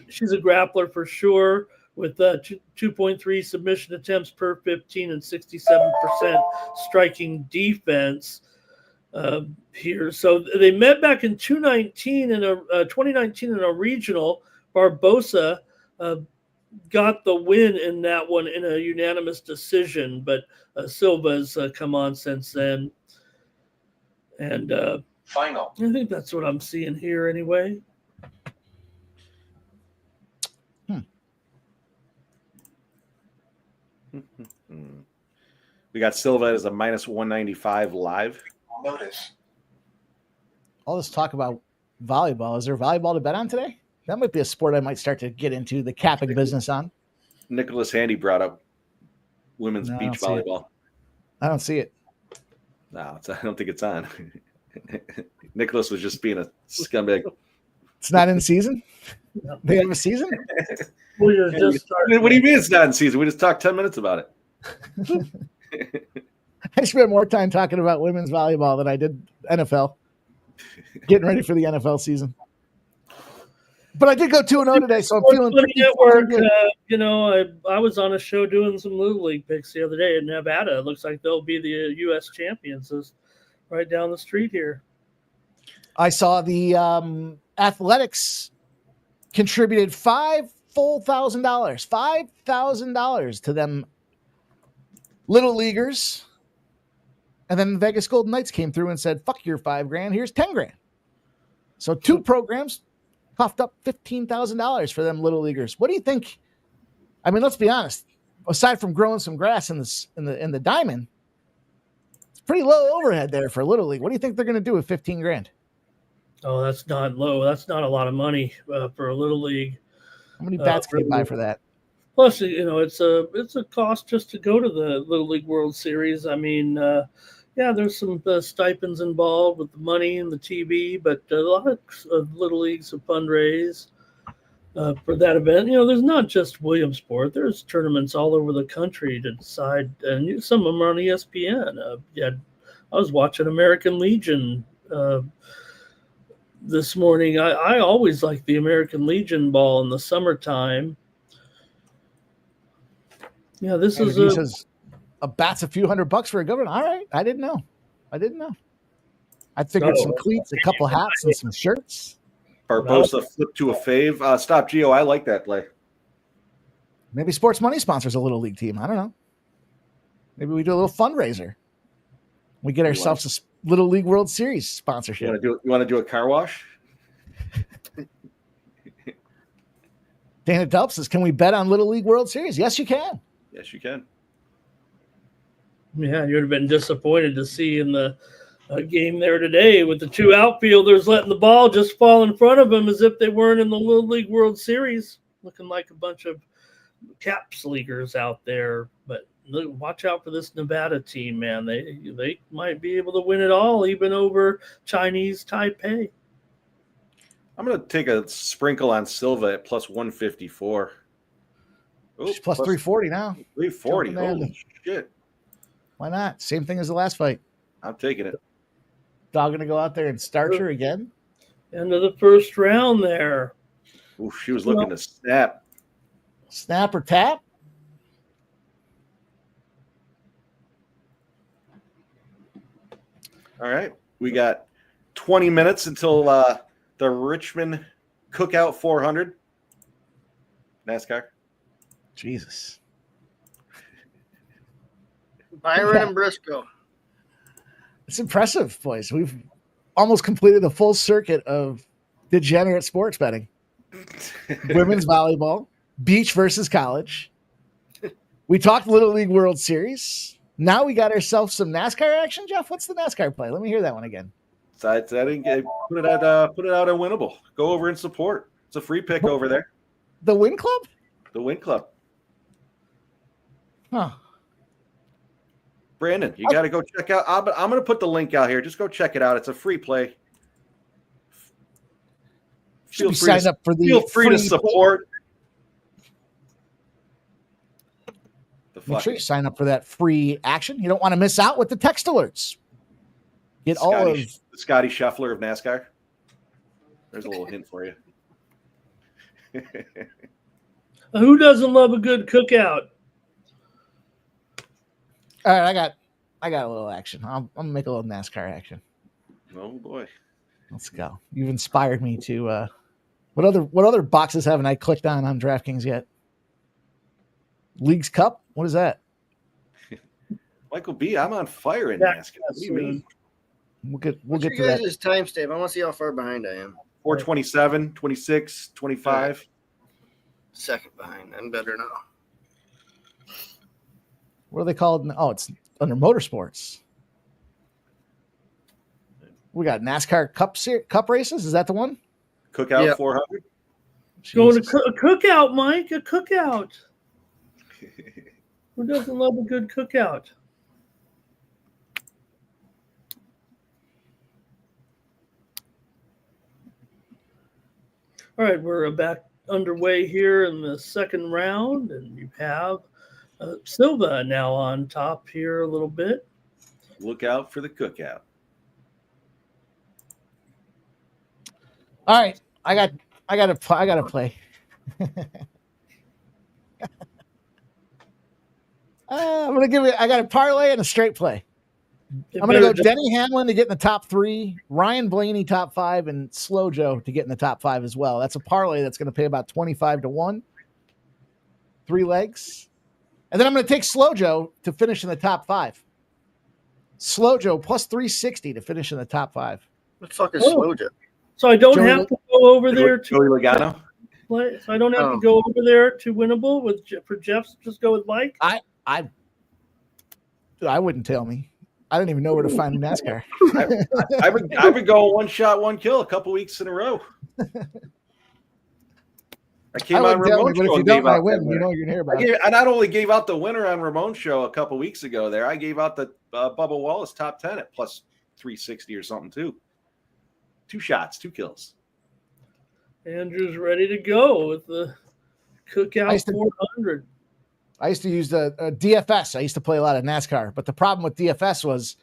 she's a grappler for sure, with 2.3 submission attempts per 15 and 67% striking defense here. So they met back in 2019 in a regional. Barbosa got the win in that one in a unanimous decision, but Silva's come on since then. And
Final.
I think that's what I'm seeing here anyway.
We got Silva as a minus 195 live.
Notice.
All this talk about volleyball. Is there volleyball to bet on today? That might be a sport I might start to get into the capping business on.
Nicholas Handy brought up women's beach volleyball.
I don't see it.
No, I don't think it's on. Nicholas was just being a scumbag.
It's not in season? They have a season?
We just started.
What do you mean it's not in season? We just talked 10 minutes about it.
I spent more time talking about women's volleyball than I did NFL. Getting ready for the NFL season. But I did go 2-0 today, so I'm feeling pretty
good. I was on a show doing some Little League picks the other day in Nevada. It looks like they'll be the U.S. champions right down the street here.
I saw the athletics contributed $5,000 $5,000 to them little leaguers. And then the Vegas Golden Knights came through and said, fuck your $5,000. Here's $10,000. So 2 programs puffed up $15,000 for them little leaguers. What do you think? I mean, let's be honest. Aside from growing some grass in the diamond, it's pretty low overhead there for little league. What do you think they're going to do with $15,000?
Oh, that's not low. That's not a lot of money for a little league.
How many bats can you buy for that?
Plus, it's a cost just to go to the Little League World Series. I mean, there's some stipends involved with the money and the TV, but a lot of little leagues have fundraise for that event. There's not just Williamsport. There's tournaments all over the country to decide, and some of them are on ESPN. I was watching American Legion this morning. I always like the American Legion ball in the summertime. Yeah, this is a bat's a few $100 for a government. All right, I didn't know. I figured some cleats, a couple hats, and some shirts.
Barbosa flip to a fave. Stop, Gio. I like that play.
Maybe Sports Money sponsors a little league team. I don't know. Maybe we do a little fundraiser. We get ourselves a Little League World Series sponsorship.
You want to do a car wash?
Dana Delp says, can we bet on Little League World Series? Yes, you can.
Yes, you can.
Yeah, you'd have been disappointed to see in the game there today with the two outfielders letting the ball just fall in front of them as if they weren't in the Little League World Series, looking like a bunch of caps leaguers out there. But look, watch out for this Nevada team, man. They might be able to win it all, even over Chinese Taipei.
I'm going to take a sprinkle on Silva at plus 154.
She's plus 340 now.
340.
Jumping down.
Holy shit.
Why not? Same thing as the last fight.
I'm taking it.
Dog going to go out there and start her again?
End of the first round there.
Oof, she was looking to snap.
Snap or tap?
All right. We got 20 minutes until the Richmond Cookout 400. NASCAR.
Jesus.
Byron and Briscoe.
It's impressive, boys. We've almost completed the full circuit of degenerate sports betting. Women's volleyball, beach versus college. We talked Little League World Series. Now we got ourselves some NASCAR action, Geoff. What's the NASCAR play? Let me hear that one again.
So I didn't put it out at Winnable. Go over and support. It's a free pick over there.
The Win Club?
The Win Club.
Huh.
Brandon, you got to go check out. I'm going to put the link out here. Just go check it out. It's a free play.
Feel free
to support.
Make sure you sign up for that free action. You don't want to miss out with the text alerts. Get
the Scotty Scheffler of NASCAR. There's a little hint for you.
Who doesn't love a good cookout?
All right, I got a little action. I'm gonna make a little NASCAR action.
Oh boy,
let's go. You've inspired me to. What other boxes haven't I clicked on DraftKings yet? Leagues Cup. What is that?
Michael B. I'm on fire in NASCAR. What do you mean?
We'll get to
that.
that.
Timestamp. I want to see how far behind I am.
427, 26, 25.
Second behind. I'm better now.
What are they called? Oh, it's under motorsports. We got NASCAR Cup races. Is that the one?
Cookout 400.
Going to a cookout, Mike. A cookout. Who doesn't love a good cookout? All right, we're back underway here in the second round, and you have Silva now on top here a little bit.
Look out for the cookout.
All right, I got to play. I'm gonna give it. I got a parlay and a straight play. I'm gonna go Denny Hamlin to get in the top 3, Ryan Blaney top 5, and Slow Joe to get in the top 5 as well. That's a parlay that's gonna pay about 25-1, 3 legs, and then I'm gonna take Slow Joe to finish in the top 5. Slow Joe plus 360 to finish in the top 5.
What the fuck is Slow Joe?
So I don't have to go over there to
Joey Logano.
play. So I don't have to go over there to Winnable for Geoff. Just go with Mike.
I wouldn't tell me. I didn't even know where to find NASCAR.
I've been going 1 shot, 1 kill a couple weeks in a row. I came on Ramon show.
If you don't win, you know you're gonna hear about it.
I not only gave out the winner on Ramon's show a couple weeks ago. There, I gave out the Bubba Wallace top 10 at plus 360 or something too. 2 shots, 2 kills.
Andrew's ready to go with the Cookout 400.
I used to use the DFS. I used to play a lot of NASCAR, but the problem with DFS was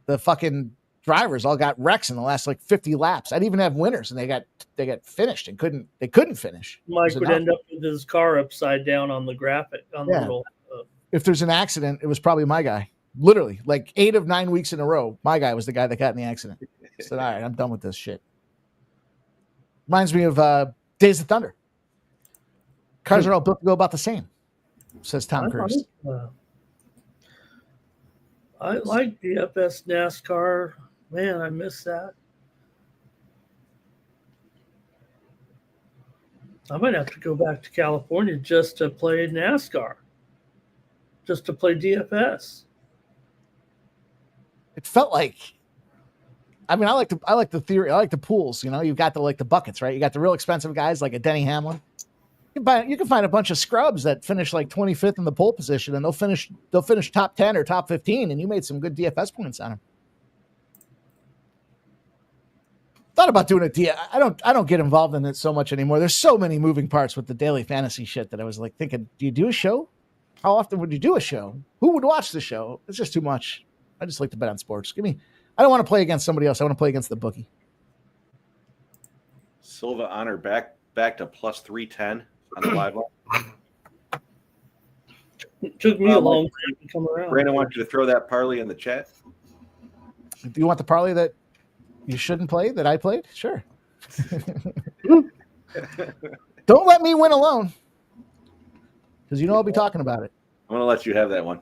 the fucking drivers all got wrecks in the last 50 laps. I'd even have winners, and they got finished and couldn't finish.
Mike would end up with his car upside down on the graphic on the little.
If there's an accident, it was probably my guy. Literally, 8 of 9 weeks in a row, my guy was the guy that got in the accident. I said, all right, I'm done with this shit. Reminds me of Days of Thunder. Cars are all built to go about the same, says Tom Cruise.
I like DFS NASCAR. Man, I miss that. I might have to go back to California just to play NASCAR, just to play DFS.
It felt like, I mean, I like the theory. I like the pools. You know, you've got the buckets, right? You got the real expensive guys like a Denny Hamlin. You can find a bunch of scrubs that finish like 25th in the pole position, and they'll finish top 10 or top 15, and you made some good DFS points on them. Thought about doing I don't get involved in it so much anymore. There's so many moving parts with the daily fantasy shit that I was like thinking, do you do a show? How often would you do a show? Who would watch the show? It's just too much. I just like to bet on sports. I don't want to play against somebody else. I want to play against the bookie.
Silva on her back to plus 310 on the live line.
It took me a long time to come around.
Brandon wants you to throw that parlay in the chat.
Do you want the parlay that you shouldn't play that I played? Sure. Don't let me win alone, because you know I'll be talking about it.
I'm going to let you have that one.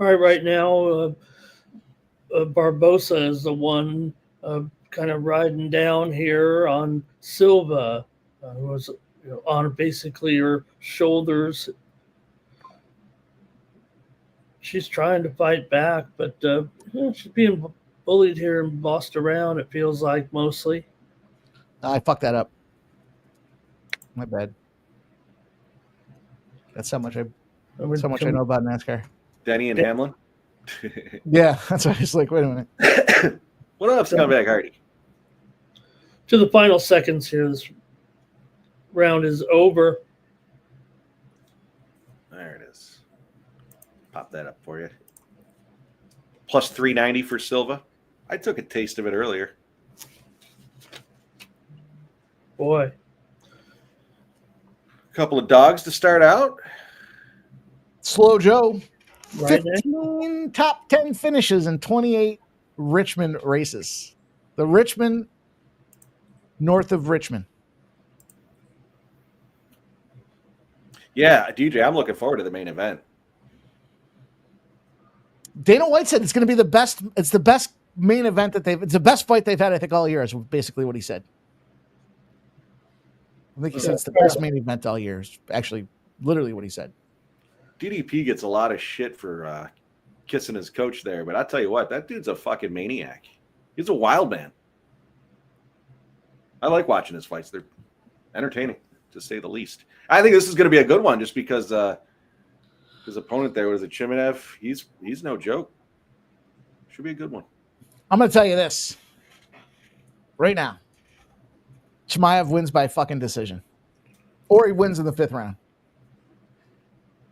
All right now, Barbosa is the one kind of riding down here on Silva, who was on basically her shoulders. She's trying to fight back, but she's being bullied here and bossed around, it feels like, mostly.
I fucked that up. My bad. That's how much I know about NASCAR.
Denny and Hamlin.
Yeah, that's why I was like, wait a minute.
What up, Scumbag Hardy?
To the final seconds here. This round is over.
There it is. Pop that up for you. Plus 390 for Silva. I took a taste of it earlier.
Boy.
A couple of dogs to start out.
Slow Joe.
Right
15 top 10 finishes in 28 Richmond races. The Richmond, north of Richmond.
Yeah, DJ, I'm looking forward to the main event.
Dana White said it's going to be the best. It's the best main event it's the best fight they've had, I think, all year, is basically what he said. I think he said it's the best main event all year. Is actually literally what he said.
DDP gets a lot of shit for kissing his coach there, but I tell you what, that dude's a fucking maniac. He's a wild man. I like watching his fights. They're entertaining, to say the least. I think this is going to be a good one just because his opponent there was a Chimaev. He's no joke. Should be a good one.
I'm going to tell you this right now. Chimaev wins by fucking decision, or he wins in the 5th round.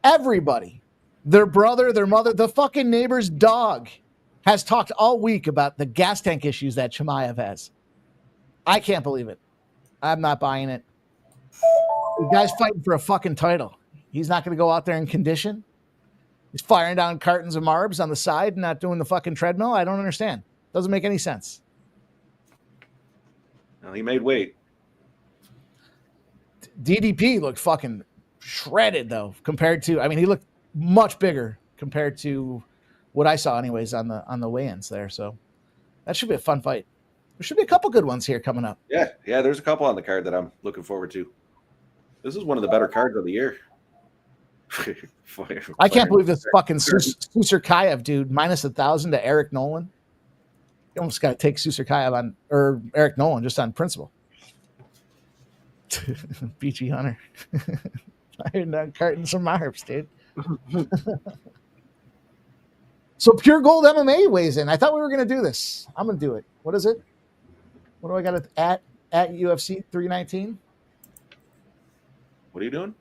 Everybody, their brother, their mother, the fucking neighbor's dog has talked all week about the gas tank issues that Chimaev has. I can't believe it. I'm not buying it. The guy's fighting for a fucking title. He's not going to go out there and condition. He's firing down cartons of marbs on the side and not doing the fucking treadmill. I don't understand. Doesn't make any sense.
Well, he made weight.
DDP looked fucking shredded, though, compared to, I mean, he looked much bigger compared to what I saw anyways on the weigh-ins there. So that should be a fun fight. There should be a couple good ones here coming up.
Yeah, there's a couple on the card that I'm looking forward to. This is one of the better cards of the year.
I can't believe this fucking Susurkayev dude minus 1,000 to Eric Nolan. You almost got to take Susurkayev or Eric Nolan just on principle. Beachy Hunter. Firing down cartons of marbs, dude. So Pure Gold MMA weighs in. I thought we were going to do this. I'm going to do it. What is it? What do I got at UFC 319?
What are you doing?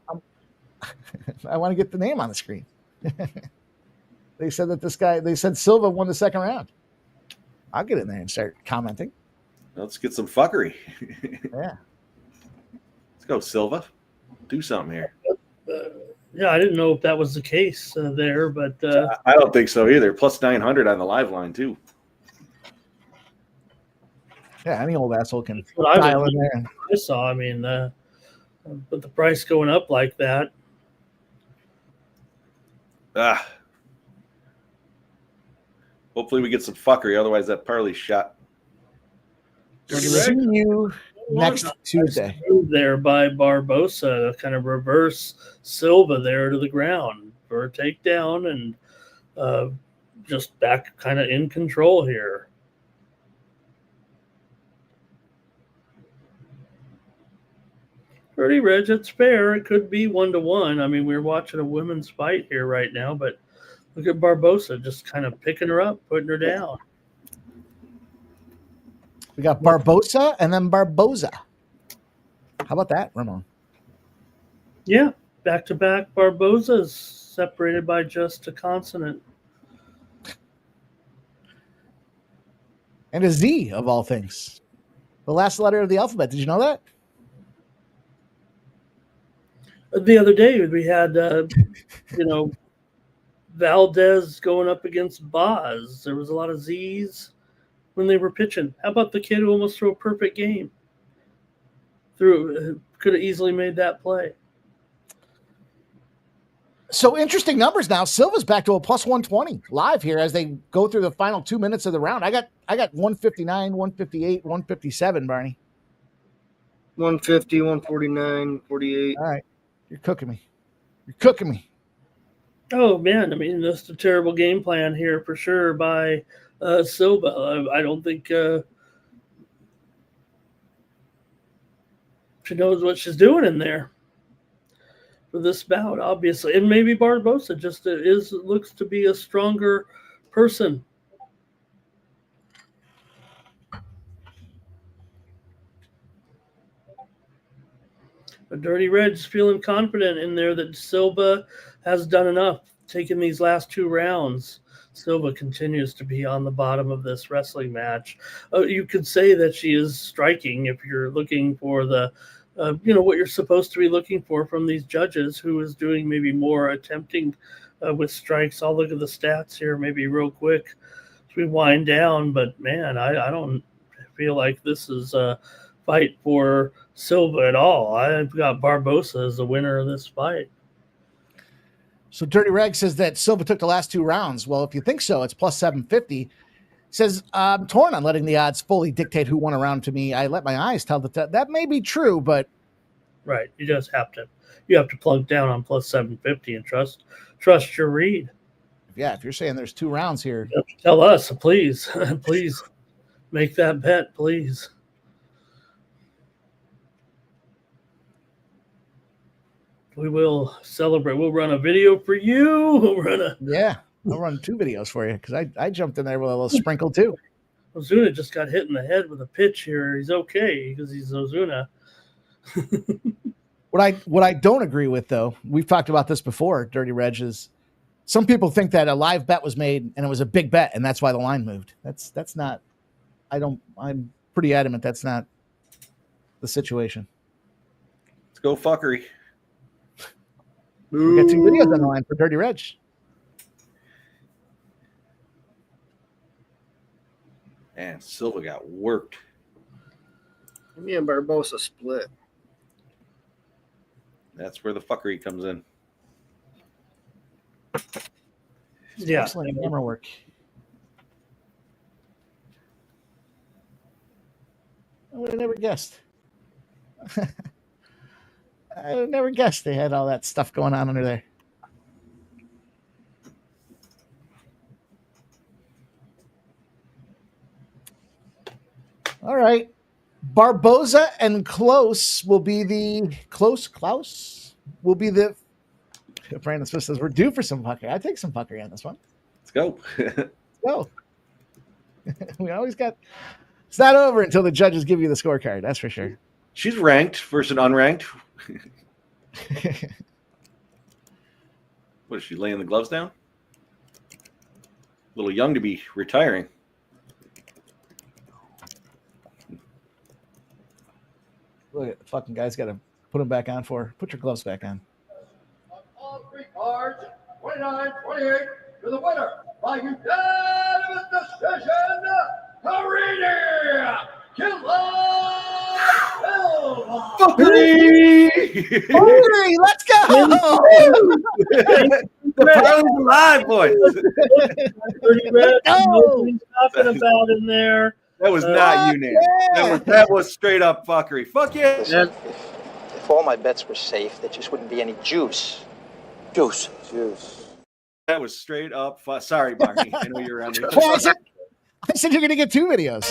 I want to get the name on the screen. They said that they said Silva won the 2nd round. I'll get in there and start commenting.
Let's get some fuckery.
Yeah.
Let's go, Silva. Do something here.
Yeah, I didn't know if that was the case there, but
I don't think so either. Plus 900 on the live line too.
Yeah, any old asshole can
what
dial in there.
I saw. I mean, with the price going up like that,
Hopefully we get some fuckery. Otherwise, that parlay shot.
See you next Tuesday.
Move there by Barbosa, kind of reverse Silva there to the ground for a takedown and just back kind of in control here. Pretty Reg, it's fair. It could be 1-1. I mean, we're watching a women's fight here right now, but look at Barbosa just kind of picking her up, putting her down.
We got Barbosa and then Barboza. How about that, Ramon?
Yeah, back-to-back Barbosas separated by just a consonant.
And a Z, of all things. The last letter of the alphabet. Did you know that?
The other day we had, Valdez going up against Boz. There was a lot of Z's when they were pitching. How about the kid who almost threw a perfect game? Could have easily made that play.
So interesting numbers now. Silva's back to a plus 120 live here as they go through the final 2 minutes of the round. I got 159, 158, 157, Barney.
150, 149, 48.
All right. You're cooking me. You're cooking me.
Oh, man. I mean, that's a terrible game plan here for sure by Silva. I don't think she knows what she's doing in there for this bout, obviously. And maybe Barbosa just looks to be a stronger person. But Dirty Red's feeling confident in there that Silva has done enough, taking these last 2 rounds. Silva continues to be on the bottom of this wrestling match. You could say that she is striking if you're looking for the, what you're supposed to be looking for from these judges, who is doing maybe more attempting with strikes. I'll look at the stats here maybe real quick as we wind down. But, man, I don't feel like this is a fight for Silva at all. I've got Barbosa as the winner of this fight.
So Dirty Reg says that Silva took the last 2 rounds. Well, if you think so, it's plus 750. Says, I'm torn on letting the odds fully dictate who won a round to me. I let my eyes tell that may be true, but.
Right. You just have to plug down on plus 750 and trust your read.
Yeah. If you're saying there's 2 rounds here.
You have to tell us, please, please make that bet, please. We will celebrate. We'll run a video for you.
I'll run 2 videos for you because I jumped in there with a little sprinkle too.
Ozuna just got hit in the head with a pitch here. He's okay because he's Ozuna.
What I don't agree with, though, we've talked about this before, Dirty Reg, is some people think that a live bet was made and it was a big bet and that's why the line moved. That's not. I'm pretty adamant that's not the situation.
Let's go fuckery.
We got 2 videos on the line for Dirty Reg.
Man, Silva got worked.
Me and Barbosa split.
That's where the fuckery comes in.
Yeah.
Excellent camera work. I would have never guessed. I would have never guessed they had all that stuff going on under there. All right. Barboza and Klose will be the Klaus will be the Brandon Smith says we're due for some fuckery. I take some fuckery on this one.
Let's go.
Let's go. We always got it's not over until the judges give you the scorecard, that's for sure.
She's ranked versus unranked. What is she laying the gloves down? A little young to be retiring.
Look at the fucking guy's got to put them back on for. Put your gloves back on.
All 3 cards, 29-28 to the winner by unanimous decision, Cannonier,
Fuckery! Let's go!
parlays alive, boys.
Dirty Red, I know
No.
what he's talking about in there.
That was not you, Nan.
yeah.
That was straight up fuckery. Fuck yeah.
Listen, if all my bets were safe, there just wouldn't be any juice. Juice.
That was straight up. Sorry, Barney. I know you're around me.
Well, I said you're going to get 2 videos.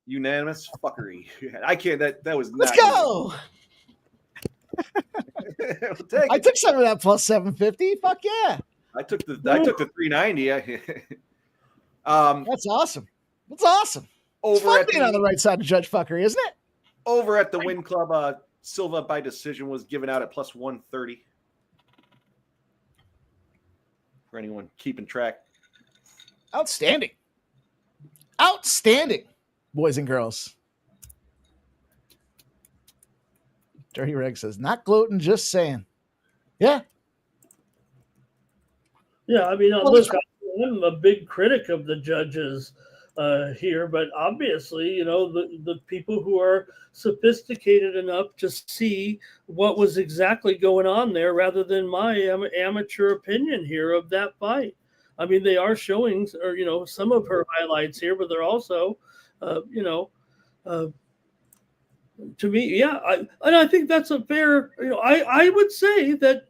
Unanimous fuckery. I can't. That was not.
Let's go.
We'll take
I
it.
took some of that plus 750. Fuck yeah.
I took the 390.
That's awesome. That's awesome. It's
Over
fun
at
being on the right side of Judge Fuckery, isn't it?
over at the Win Club, Silva by decision was given out at plus 130. For anyone keeping track.
Outstanding. Outstanding, boys and girls. Dirty Reg says, not gloating, just saying. Yeah.
Yeah, I mean, look, I'm a big critic of the judges here, but obviously, you know, the people who are sophisticated enough to see what was exactly going on there rather than my amateur opinion here of that fight. I mean, they are showing, or, you know, some of her highlights here, but they're also, you know, to me, yeah. I think that's a fair, you know, I would say that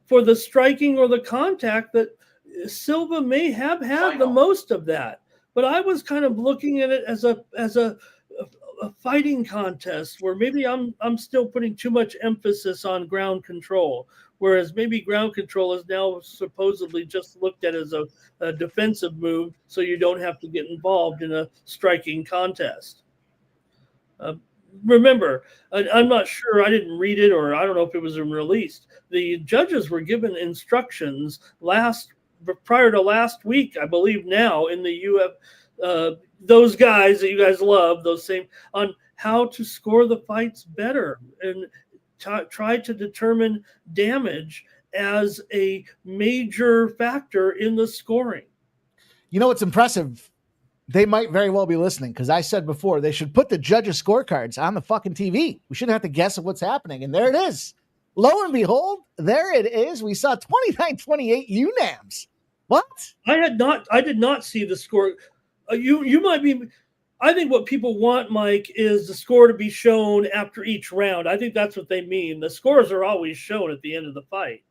for the striking or the contact that Silva may have had the most of that. But I was kind of looking at it as a fighting contest where maybe I'm still putting too much emphasis on ground control, whereas maybe ground control is now supposedly just looked at as a defensive move, so you don't have to get involved in a striking contest. Remember, I'm not sure, I didn't read it, or I don't know if it was released. The judges were given instructions prior to last week, I believe now, in the those guys that you guys love, those same, on how to score the fights better and try to determine damage as a major factor in the scoring.
You know what's impressive? They might very well be listening, because I said before they should put the judges' scorecards on the fucking TV. We shouldn't have to guess at what's happening. And there it is. Lo and behold, there it is. We saw 29-28 UNAMs. What?
I did not see the score. You might be. I think what people want, Mike, is the score to be shown after each round. I think that's what they mean. The scores are always shown at the end of the fight.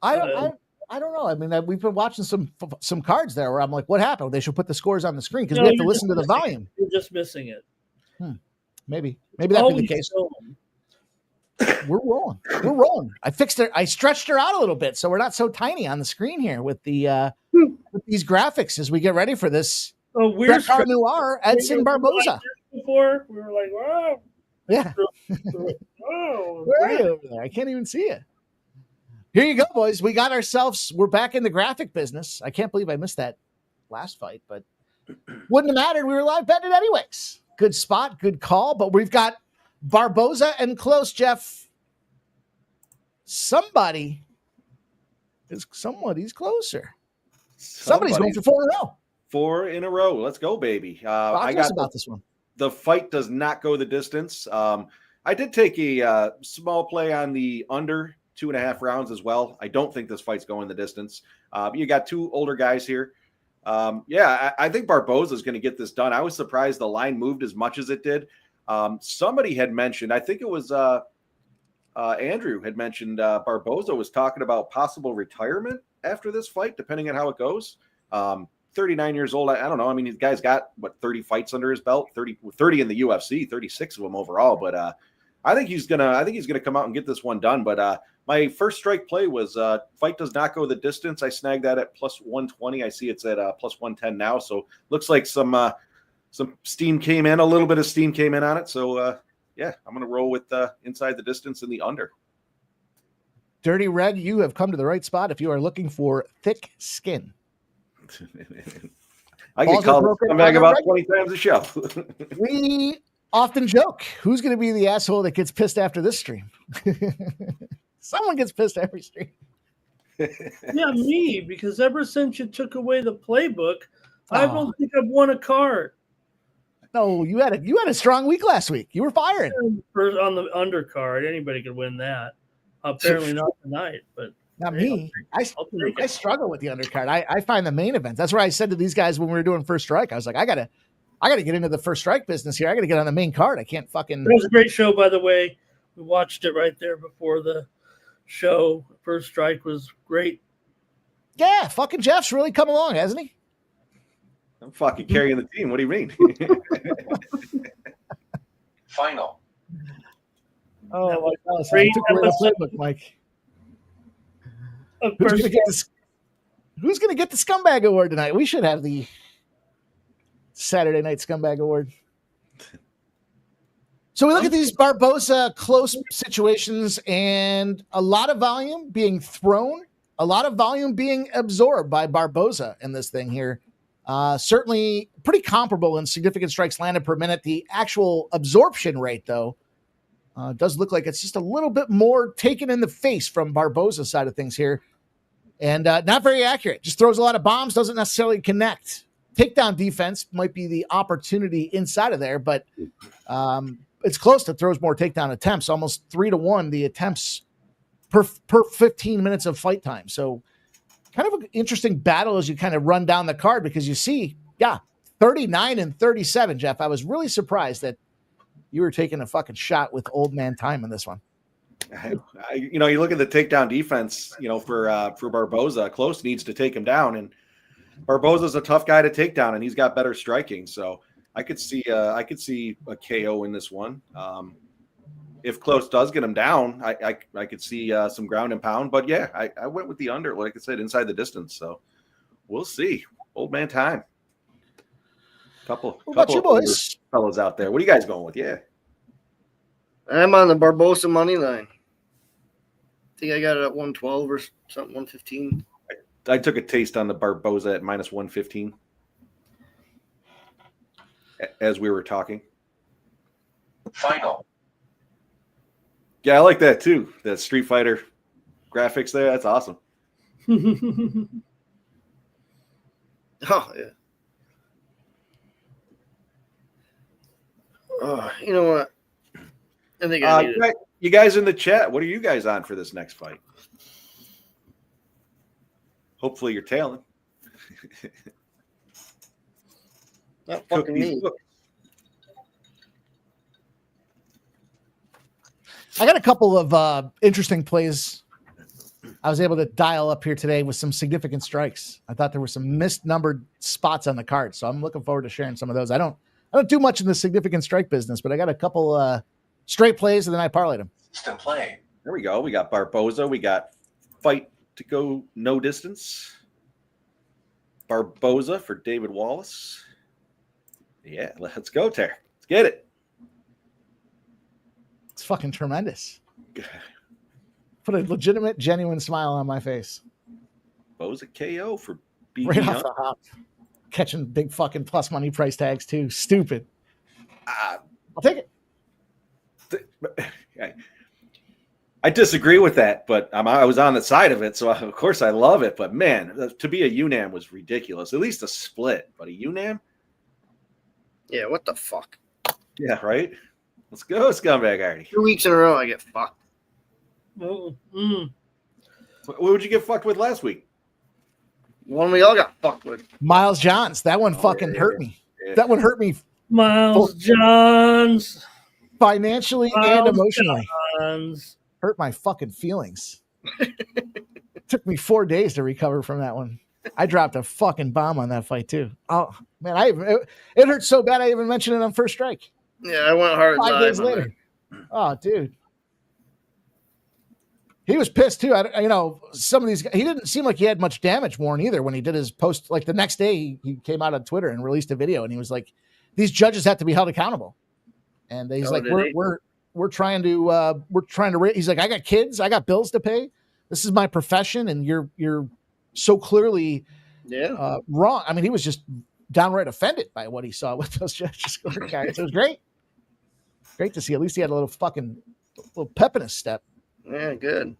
I don't know. I mean, we've been watching some cards there where I'm like, what happened? They should put the scores on the screen because we have to listen to the volume.
You're just missing it.
Maybe that'd be the case. We're rolling. I fixed it. I stretched her out a little bit so we're not so tiny on the screen here with the with these graphics as we get ready for this.
Oh, weird.
Noir, Edson Barboza.
Before we were like, wow.
Yeah.
Oh,
where are you over there? I can't even see you. Here you go, boys. We got ourselves. We're back in the graphic business. I can't believe I missed that last fight, but wouldn't have mattered. We were live betting anyways. Good spot, good call. But we've got Barboza and Klose, Geoff. Somebody's closer. Somebody's going for 4 in a row.
4 in a row. Let's go, baby.
Talk to us about this one.
The fight does not go the distance. I did take a small play on the under 2.5 rounds as well. I don't think this fight's going the distance. You got 2 older guys here. I think Barboza is going to get this done. I was surprised the line moved as much as it did. Somebody had mentioned, I think it was Andrew had mentioned Barboza was talking about possible retirement after this fight, depending on how it goes. 39 years old. I don't know. I mean, the guy's got 30 fights under his belt, 30 in the UFC, 36 of them overall. But I think he's gonna come out and get this one done. But my first strike play was fight does not go the distance. I snagged that at plus 120. I see it's at plus 110 now. So looks like some steam came in, a little bit of steam came in on it. So I'm gonna roll with inside the distance and the under.
Dirty Red, you have come to the right spot if you are looking for thick skin.
I get called this comeback about 20 times a show.
We often joke, who's going to be the asshole that gets pissed after this stream? Someone gets pissed every stream.
Yeah, me, because ever since you took away the playbook, I don't think I've won a card.
No, you had a strong week last week. You were firing.
First on the undercard, anybody could win that. Apparently not tonight, but
not me. I struggle with the undercard. I find the main events. That's where I said to these guys when we were doing First Strike, I was like, I gotta get into the First Strike business here. I gotta get on the main card. I can't fucking.
It was a great show, by the way. We watched it right there before the show. First Strike was great.
Yeah, fucking Geoff's really come along, hasn't he?
I'm fucking carrying the team. What do you mean?
Final.
Oh, my God. So took away the playbook, Mike. Who's going to get the Scumbag Award tonight? We should have the Saturday Night Scumbag Award. So we look at these Barbosa close situations and a lot of volume being thrown, a lot of volume being absorbed by Barbosa in this thing here. Certainly pretty comparable in significant strikes landed per minute. The actual absorption rate, though, does look like it's just a little bit more taken in the face from Barbosa's side of things here. And not very accurate. Just throws a lot of bombs, doesn't necessarily connect. Takedown defense might be the opportunity inside of there, but it's close to throws more takedown attempts, almost 3-1 the attempts per 15 minutes of fight time. So kind of an interesting battle as you kind of run down the card because you see, 39 and 37, Geoff. I was really surprised that you were taking a fucking shot with old man time in this one.
You look at the takedown defense, for Barboza, Klose needs to take him down, and Barboza's a tough guy to take down, and he's got better striking. So I could see a KO in this one. If Klose does get him down, I could see some ground and pound. But yeah, I went with the under, like I said, inside the distance. So we'll see. Old man time. Couple
about you boys,
fellas out there. What are you guys going with? Yeah,
I'm on the Barbosa money line. I think I got it at 112 or something, 115.
I took a taste on the Barboza at minus 115 as we were talking.
Final.
Yeah, I like that too. The Street Fighter graphics there. That's awesome.
Oh, yeah. Oh, you know what? I think I need it.
You guys in the chat, what are you guys on for this next fight? Hopefully you're tailing.
Not fucking me.
I got a couple of interesting plays I was able to dial up here today with some significant strikes. I thought there were some misnumbered spots on the card, so I'm looking forward to sharing some of those. I don't do much in the significant strike business, but I got a couple straight plays, and then I parlayed them.
Still playing.
There we go. We got Barboza. We got fight to go no distance. Barboza for David Wallace. Yeah, let's go, Ter. Let's get it.
It's fucking tremendous. Put a legitimate, genuine smile on my face.
Boza KO for BG.
Right off the hop. Catching big fucking plus money price tags too. Stupid. I'll take it.
I disagree with that, but I was on the side of it, so of course I love it. But man, to be a UNAM was ridiculous. At least a split, but a UNAM?
Yeah, what the fuck?
Yeah, right? Let's go, scumbag Artie.
2 weeks in a row I get fucked.
What would you get fucked with last week?
One we all got fucked with.
Miles Johns. That one fucking hurt me. Yeah. That one hurt me.
Miles Johns.
Financially and emotionally.
Johns.
Hurt my fucking feelings. Took me 4 days to recover from that one. I dropped a fucking bomb on that fight too. Oh man, it hurt so bad I even mentioned it on First Strike.
Yeah, I went hard
5 days later. Oh, dude. He was pissed too. Some of these guys, he didn't seem like he had much damage worn either when he did his post. Like the next day, he came out on Twitter and released a video, and he was like, "These judges have to be held accountable." And he's like, "We're trying to." He's like, "I got kids, I got bills to pay. This is my profession, and you're so clearly wrong." I mean, he was just downright offended by what he saw with those judges. Guys, it was great to see. At least he had a little pep in his step.
Yeah, good.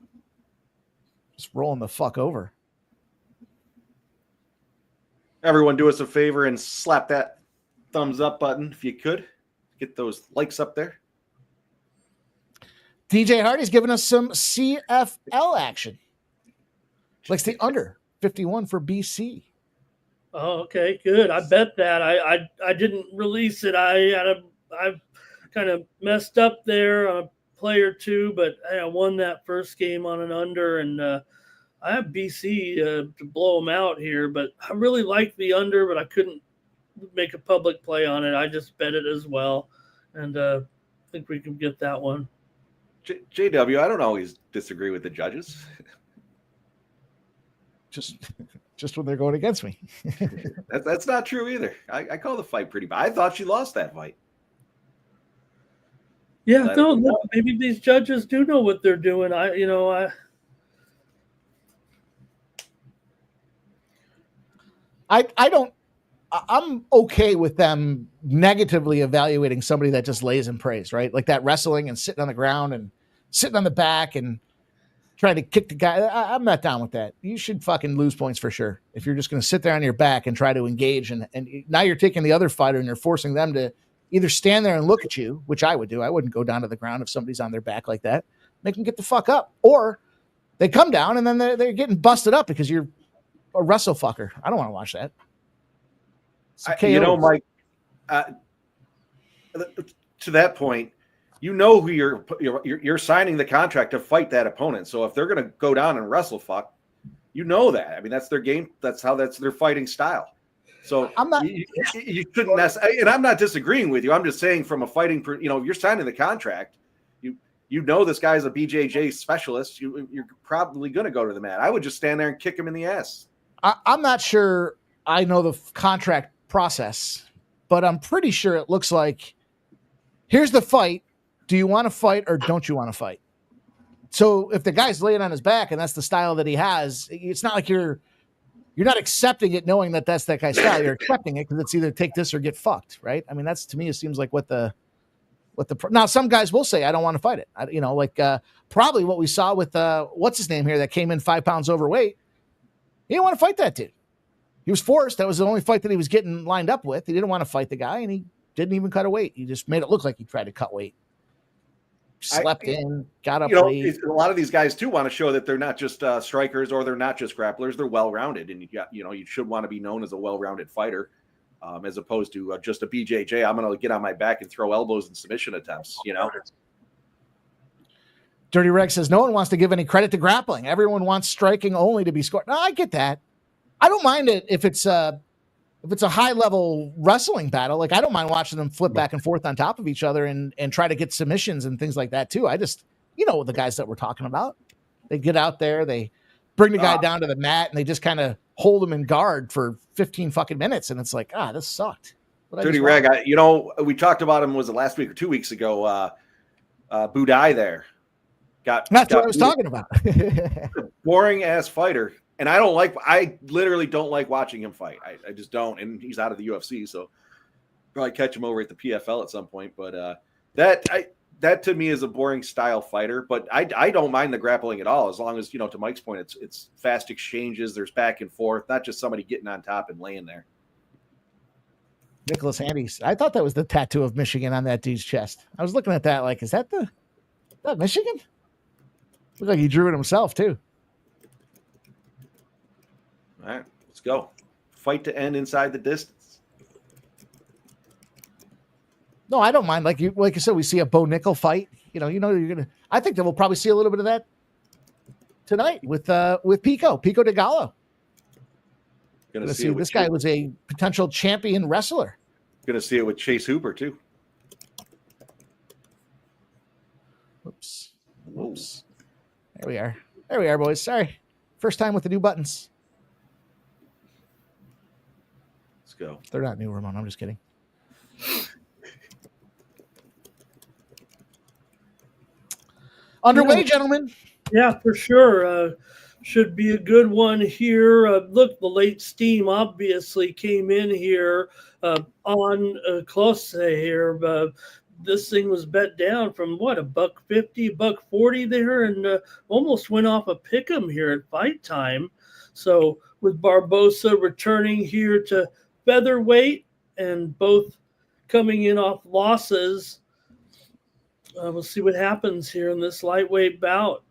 Just rolling the fuck over.
Everyone do us a favor and slap that thumbs up button if you could. Get those likes up there.
DJ Hardy's giving us some CFL action. Likes the under 51 for BC.
Oh, okay, good. I bet that. I didn't release it. I kind of messed up there on a play or two, but I won that first game on an under, and I have BC to blow them out here. But I really like the under, but I couldn't make a public play on it. I just bet it as well, and I think we can get that one.
JW, I don't always disagree with the judges.
Just when they're going against me.
That's not true either. I call the fight pretty bad. I thought she lost that fight.
Yeah, no, maybe these judges do know what they're doing.
I'm okay with them negatively evaluating somebody that just lays in praise, right? Like that wrestling and sitting on the ground and sitting on the back and trying to kick the guy. I'm not down with that. You should fucking lose points for sure. If you're just going to sit there on your back and try to engage, and now you're taking the other fighter and you're forcing them to either stand there and look at you, which I would do. I wouldn't go down to the ground if somebody's on their back like that. Make them get the fuck up. Or they come down and then they're getting busted up because you're a wrestle fucker. I don't want to watch that.
Mike, to that point, you know who you're signing the contract to fight that opponent. So if they're going to go down and wrestle fuck, you know that. I mean, that's their game. That's their fighting style. So
I'm not.
You shouldn't. And I'm not disagreeing with you. I'm just saying from a fighting. You're signing the contract. You know this guy's a BJJ specialist. You're probably going to go to the mat. I would just stand there and kick him in the ass.
I'm not sure I know the contract process, but I'm pretty sure it looks like, here's the fight. Do you want to fight or don't you want to fight? So if the guy's laying on his back and that's the style that he has, it's not like you're not accepting it knowing that that's that guy's style. You're accepting it because it's either take this or get fucked, right? I mean, that's, to me, it seems like now some guys will say, I don't want to fight it. Probably what we saw with what's his name here that came in 5 pounds overweight. He didn't want to fight that dude. He was forced. That was the only fight that he was getting lined up with. He didn't want to fight the guy, and he didn't even cut a weight. He just made it look like he tried to cut weight. Slept in, got up late.
A lot of these guys too want to show that they're not just strikers or they're not just grapplers. They're well-rounded, and you should want to be known as a well-rounded fighter, as opposed to just a BJJ. I'm going to get on my back and throw elbows and submission attempts.
Dirty Reg says no one wants to give any credit to grappling. Everyone wants striking only to be scored. No, I get that. I don't mind it if it's a high level wrestling battle. Like, I don't mind watching them flip back and forth on top of each other and try to get submissions and things like that too. I just, the guys that we're talking about, they get out there, they bring the guy down to the mat and they just kind of hold him in guard for 15 fucking minutes. And it's like, this sucked.
Dirty Reg, we talked about him, was it last week or 2 weeks ago? Budai there.
That's what I was talking about.
Boring ass fighter. And I literally don't like watching him fight. I just don't. And he's out of the UFC, so probably catch him over at the PFL at some point. But that to me is a boring style fighter. But I don't mind the grappling at all, as long as, to Mike's point, it's fast exchanges. There's back and forth, not just somebody getting on top and laying there.
Nicholas Handy's. I thought that was the tattoo of Michigan on that dude's chest. I was looking at that like, is that Michigan? Looks like he drew it himself too.
All right, let's go. Fight to end inside the distance.
No, I don't mind. Like you said, we see a Bo Nickel fight. You're gonna. I think that we'll probably see a little bit of that tonight with Pico de Gallo. Gonna see this guy was a potential champion wrestler.
Gonna see it with Chase Hooper too.
Whoops. There we are, boys. Sorry, first time with the new buttons.
Go.
They're not new, Ramon. I'm just kidding. Underway, gentlemen.
Yeah, for sure. Should be a good one here. Look, the late steam obviously came in here on Klose here. This thing was bet down from $1.50, $1.40 there, and almost went off a pick'em here at fight time. So with Barbosa returning here to featherweight and both coming in off losses. We'll see what happens here in this lightweight bout.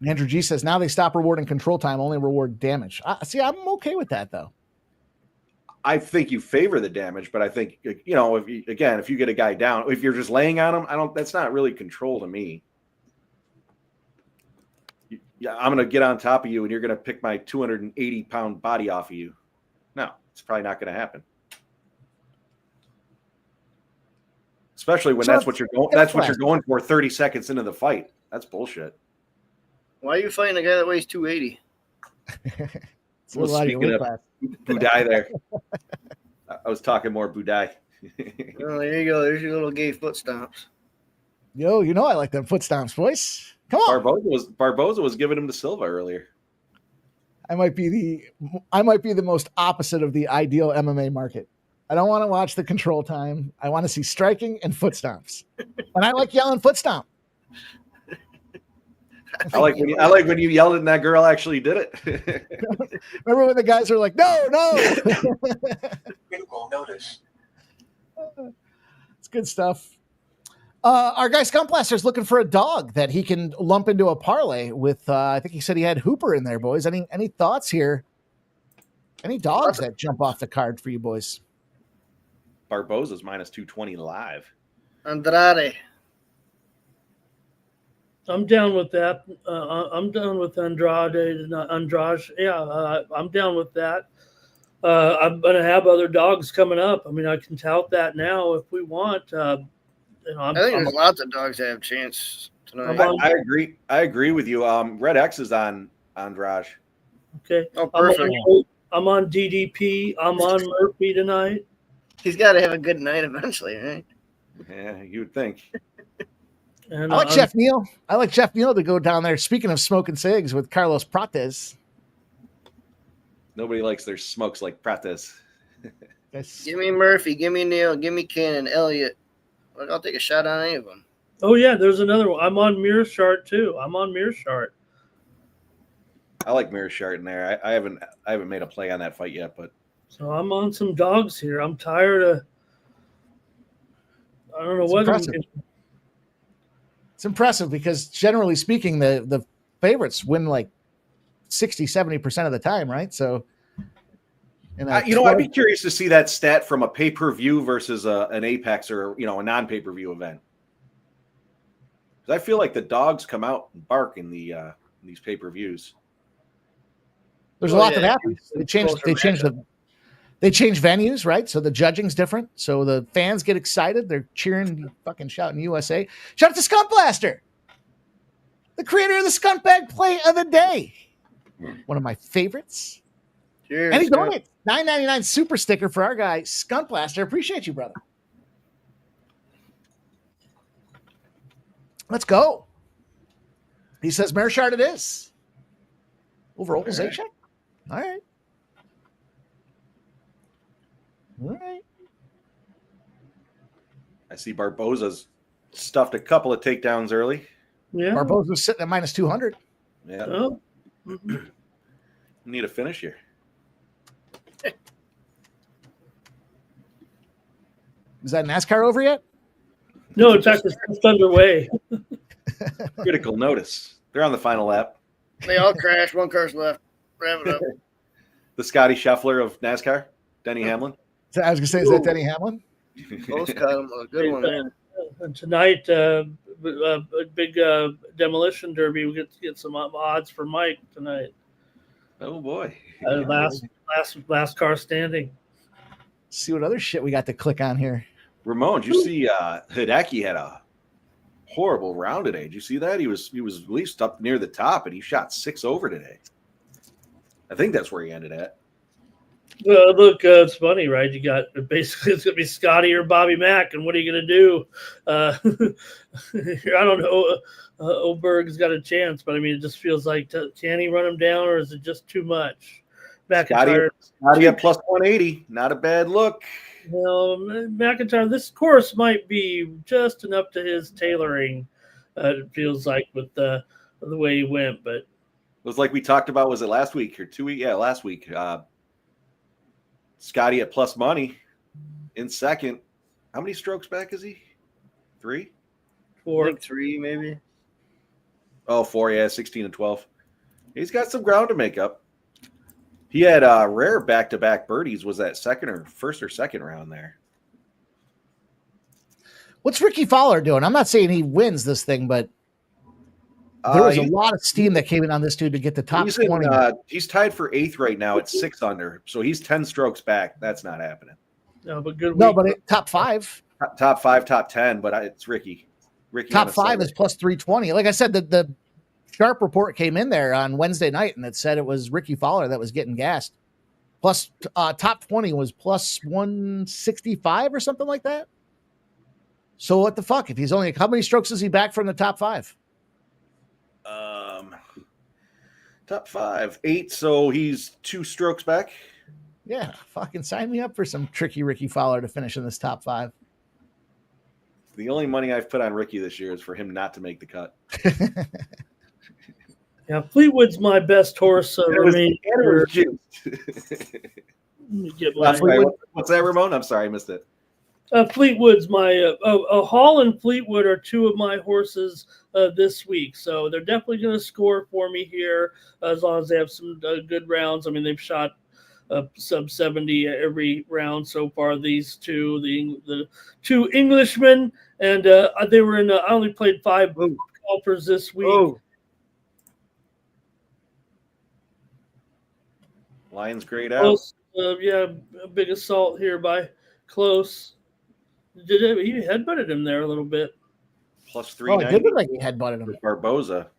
Andrew G says now they stop rewarding control time, only reward damage. See, I'm okay with that though.
I think you favor the damage, but I think, you know, if you get a guy down, if you're just laying on him, that's not really control to me. Yeah, I'm going to get on top of you and you're going to pick my 280-pound body off of you. No, it's probably not going to happen. Especially when that's what you're going. That's what you're going for 30 seconds into the fight. That's bullshit.
Why are you fighting a guy that weighs 280?
Well, speaking of Budai there, I was talking more Budai.
Oh, there you go. There's your little gay foot stomps.
Yo, you know I like them foot stomps, boys. Come on.
Barboza was giving him to Silva earlier.
I might be the most opposite of the ideal MMA market. I don't want to watch the control time. I want to see striking and foot stomps. And I like yelling foot stomp.
I like when you yelled and that girl actually did it.
Remember when the guys were like, no.
Critical notice.
It's good stuff. Our guy Skumpblaster is looking for a dog that he can lump into a parlay with. I think he said he had Hooper in there, boys. Any thoughts here? Any dogs that jump off the card for you boys?
Barboza's minus 220 live.
Andrade.
I'm down with that. I'm down with Andrade. Yeah, I'm down with that. I'm going to have other dogs coming up. I mean, I can tout that now if we want.
I think there's lots of dogs that have a chance tonight.
I agree with you. Red X is on Andrade.
Okay.
Oh, perfect.
I'm on DDP. I'm on Murphy tonight.
He's got to have a good night eventually, right?
Yeah, you would think.
And,
I like Geoff Neal. I like Geoff Neal to go down there. Speaking of smoking cigs with Carlos Prates.
Nobody likes their smokes like Prates.
Give me Murphy. Give me Neal. Give me Cannon. Elliott. I'll take a shot on any of them.
Oh, yeah, there's another one. I'm on Meerschaert, too. I'm on Meerschaert.
I like Meerschaert in there. I haven't made a play on that fight yet, but
so I'm on some dogs here. I'm tired of I don't know what
it's impressive because generally speaking, the favorites win like 60-70% of the time, right? So
I'd be curious to see that stat from a pay-per-view versus an Apex or a non-pay-per-view event. Because I feel like the dogs come out and bark in these pay-per-views.
There's a lot that happens. They change venues, right? So the judging's different. So the fans get excited. They're cheering, fucking shouting USA. Shout out to Skuntblaster, the creator of the Skuntbag Play of the Day. One of my favorites.
Cheers,
and he donates $9.99 super sticker for our guy Skuntblaster. Appreciate you, brother. Let's go. He says Meerschaert it is. Over Oleksiejczuk. All right. All right.
I see Barboza's stuffed a couple of takedowns early.
Yeah.
Barbosa's sitting at minus 200.
Yeah.
Oh.
Need a finish here.
Is that NASCAR over yet?
No, in fact, it's just underway.
Critical notice. They're on the final lap.
They all crashed. One car's left. Wrap it up.
The Scotty Scheffler of NASCAR, Denny Hamlin.
So I was going to say, is that Denny Hamlin?
Both caught him. A good one, man.
And tonight, a big demolition derby. We get some odds for Mike tonight.
Oh boy!
Last car standing.
See what other shit we got to click on here.
Ramon, did you see Hideki had a horrible round today? Did you see that? He was at least up near the top, and he shot 6 over today. I think that's where he ended at.
Well, look, it's funny, right? You got basically it's going to be Scotty or Bobby Mack, and what are you going to do? I don't know. Oberg's got a chance, but I mean, it just feels like can he run him down, or is it just too much?
McIntyre at plus 180, not a bad look.
Well, McIntyre, this course might be just enough to his tailoring. It feels like with the way he went, but
it was like we talked about. Was it last week or 2 weeks? Yeah, last week. Scotty at plus money in second. How many strokes back is he? 3?
4.
I think 3 maybe.
Oh, 4, yeah, 16 and 12. He's got some ground to make up. He had rare back-to-back birdies. Was that first or second round there?
What's Ricky Fowler doing? I'm not saying he wins this thing, but there was a lot of steam that came in on this dude to get the top 20.
He's tied for 8th right now at 6 under, so he's 10 strokes back. That's not happening.
No, but good.
No, but top 5.
Top 5, top 10, but it's Ricky.
Top 5 is plus 320. Like I said, the Sharp report came in there on Wednesday night, and it said it was Ricky Fowler that was getting gassed. Plus, top 20 was plus 165 or something like that. So what the fuck? If he's only, how many strokes is he back from the top 5?
Top 5, 8. So he's 2 strokes back.
Yeah, fucking sign me up for some tricky Ricky Fowler to finish in this top 5.
The only money I've put on Ricky this year is for him not to make the cut.
Yeah, Fleetwood's my best horse.
What's that, Ramon? I'm sorry, I missed it.
Fleetwood's my Hall and Fleetwood are 2 of my horses this week, so they're definitely going to score for me here as long as they have some good rounds. I mean, they've shot sub 70 every round so far. These 2, the 2 Englishmen, and they were in. I only played 5 golfers this week.
Oh.
Lions grayed out.
Close, a big assault here by Klose. He headbutted him there a little bit.
Plus
Oh, it
390.
did look like he headbutted him.
Barboza.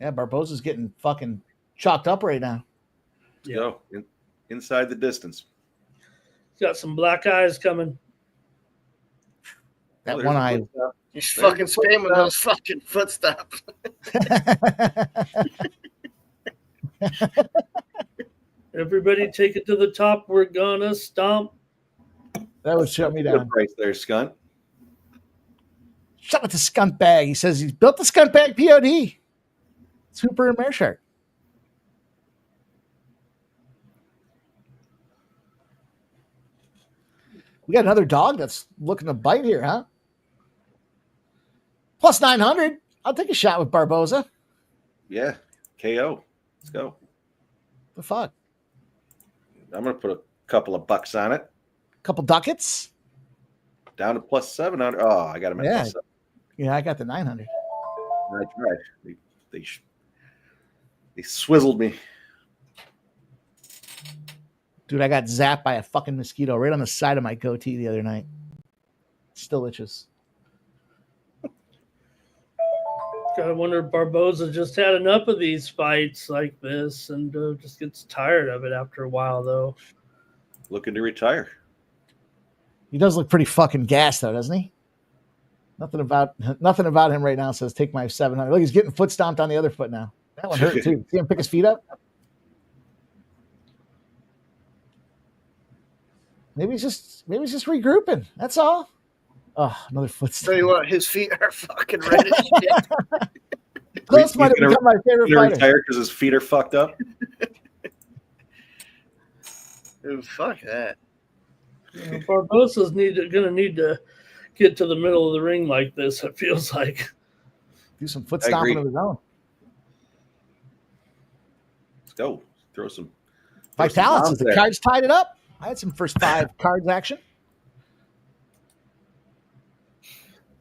Yeah, Barbosa's getting fucking chalked up right now.
Go inside the distance.
He's got some black eyes coming.
That one eye.
He's fucking spamming those fucking foot stops.
Everybody take it to the top. We're gonna stomp.
That would shut me
Good
down.
price there, Skunt.
Shut up the skunk bag. He says he's built the skunk bag POD. Super and Meerschaert. We got another dog that's looking to bite here, huh? Plus 900. I'll take a shot with Barboza.
Yeah, KO. Let's go.
The fuck?
I'm going to put a couple of bucks on it.
Couple ducats.
Down to plus 700. Oh, I got him at
Yeah.
plus 7.
Yeah, I got the 900.
I tried. They swizzled me.
Dude, I got zapped by a fucking mosquito right on the side of my goatee the other night. Still itches.
I wonder if Barboza just had enough of these fights like this and just gets tired of it after a while, though.
Looking to retire.
He does look pretty fucking gassed, though, doesn't he? Nothing about him right now says take my 700. Look, he's getting foot stomped on the other foot now. That one hurt too. See him pick his feet up? Maybe he's just regrouping. That's all. Oh, another foot stomp.
Tell you what, his feet are fucking red as shit.
Klose might have become my favorite fighter.
Retire because his feet are fucked up.
Dude, fuck that.
Barbosa's gonna need to get to the middle of the ring like this. It feels like
Do some foot stomping of his own.
Let's go. Throw some.
Vitalis, the cards tied it up. I had some first 5 cards action.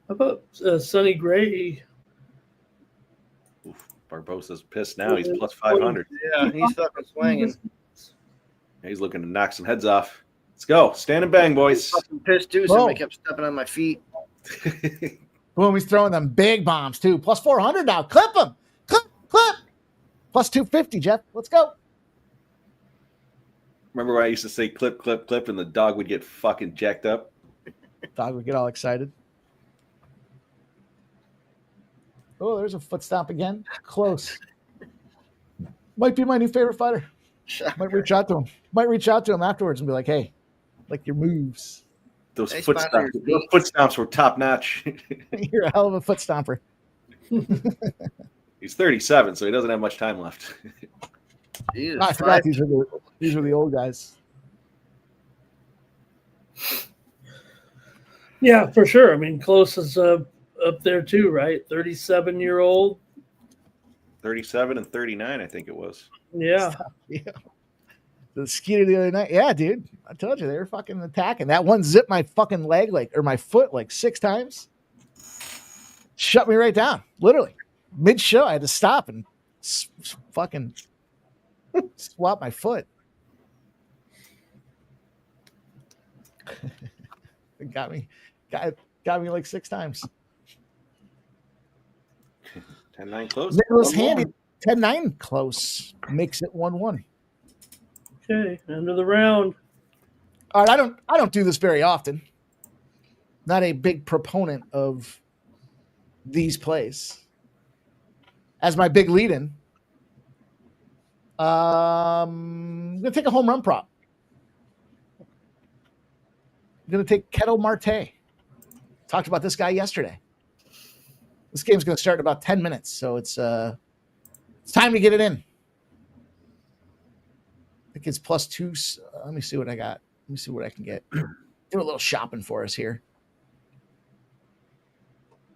how about Sonny Gray?
Oof, Barbosa's pissed now. He's plus 500.
Yeah, he's fucking swinging.
He's looking to knock some heads off. Let's go. Stand and bang, boys.
Fucking pissed too. Somebody kept stepping on my feet.
Boom, he's throwing them big bombs too. Plus 400 now. Clip him. Clip. Plus 250, Geoff. Let's go.
Remember when I used to say clip, clip, clip, and the dog would get fucking jacked up?
Dog would get all excited. Oh, there's a foot stomp again. Close. Might be my new favorite fighter. Might reach out to him afterwards and be like, hey, like your moves.
Those foot stomps were top notch.
You're a hell of a foot stomper.
He's 37, so he doesn't have much time left.
Jesus,
I forgot these were the old guys.
Yeah, for sure. I mean, Klose is up there too, right? 37-year-old.
37 and 39, I think it was.
Yeah.
Yeah. The skeeter the other night. Yeah, dude. I told you they were fucking attacking. That one zipped my fucking leg or my foot 6 times. Shut me right down. Literally. Mid-show, I had to stop and fucking swap my foot. It got me 6 times.
10-9 close.
Nicholas Handy, 10-9 close. Makes it 1-1.
Okay, end of the round.
All right, I don't do this very often. Not a big proponent of these plays. As my big lead-in, I'm going to take a home run prop. I'm going to take Ketel Marte. Talked about this guy yesterday. This game's going to start in about 10 minutes, so it's time to get it in. I think it's +2. Let me see what I got. Let me see what I can get. Do a little shopping for us here.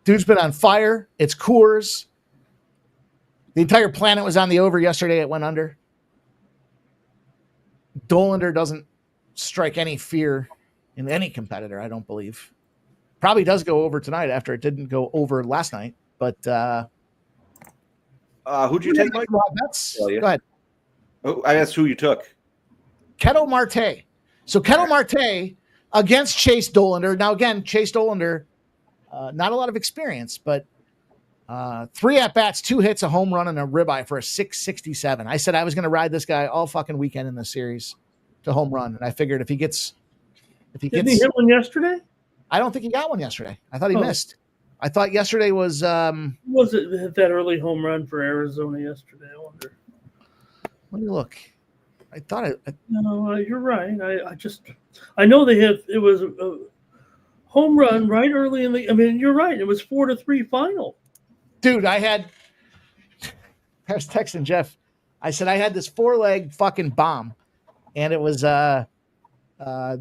Dude's been on fire. It's Coors. The entire planet was on the over yesterday. It went under. Dollander doesn't strike any fear in any competitor, I don't believe. Probably does go over tonight after it didn't go over last night. But
who'd you take, Mike?
Bets?
Oh, yeah.
Go ahead.
Oh, I asked who you took.
Ketel Marte. So Ketel Marte against Chase Dollander. Now, again, Chase Dollander, not a lot of experience, but 3 at-bats, 2 hits, a home run, and a ribeye for a 667. I said I was going to ride this guy all fucking weekend in this series to home run, and I figured if he gets...
Did he hit one yesterday?
I don't think he got one yesterday. I thought he missed. I thought yesterday was...
Was it that early home run for Arizona yesterday? I wonder.
Let me look. I thought it...
No, you're right. I know they had... It was a home run right early in the... I mean, you're right. It was 4-3 final.
Dude, I was texting Geoff. I said I had this 4-leg fucking bomb, and it was the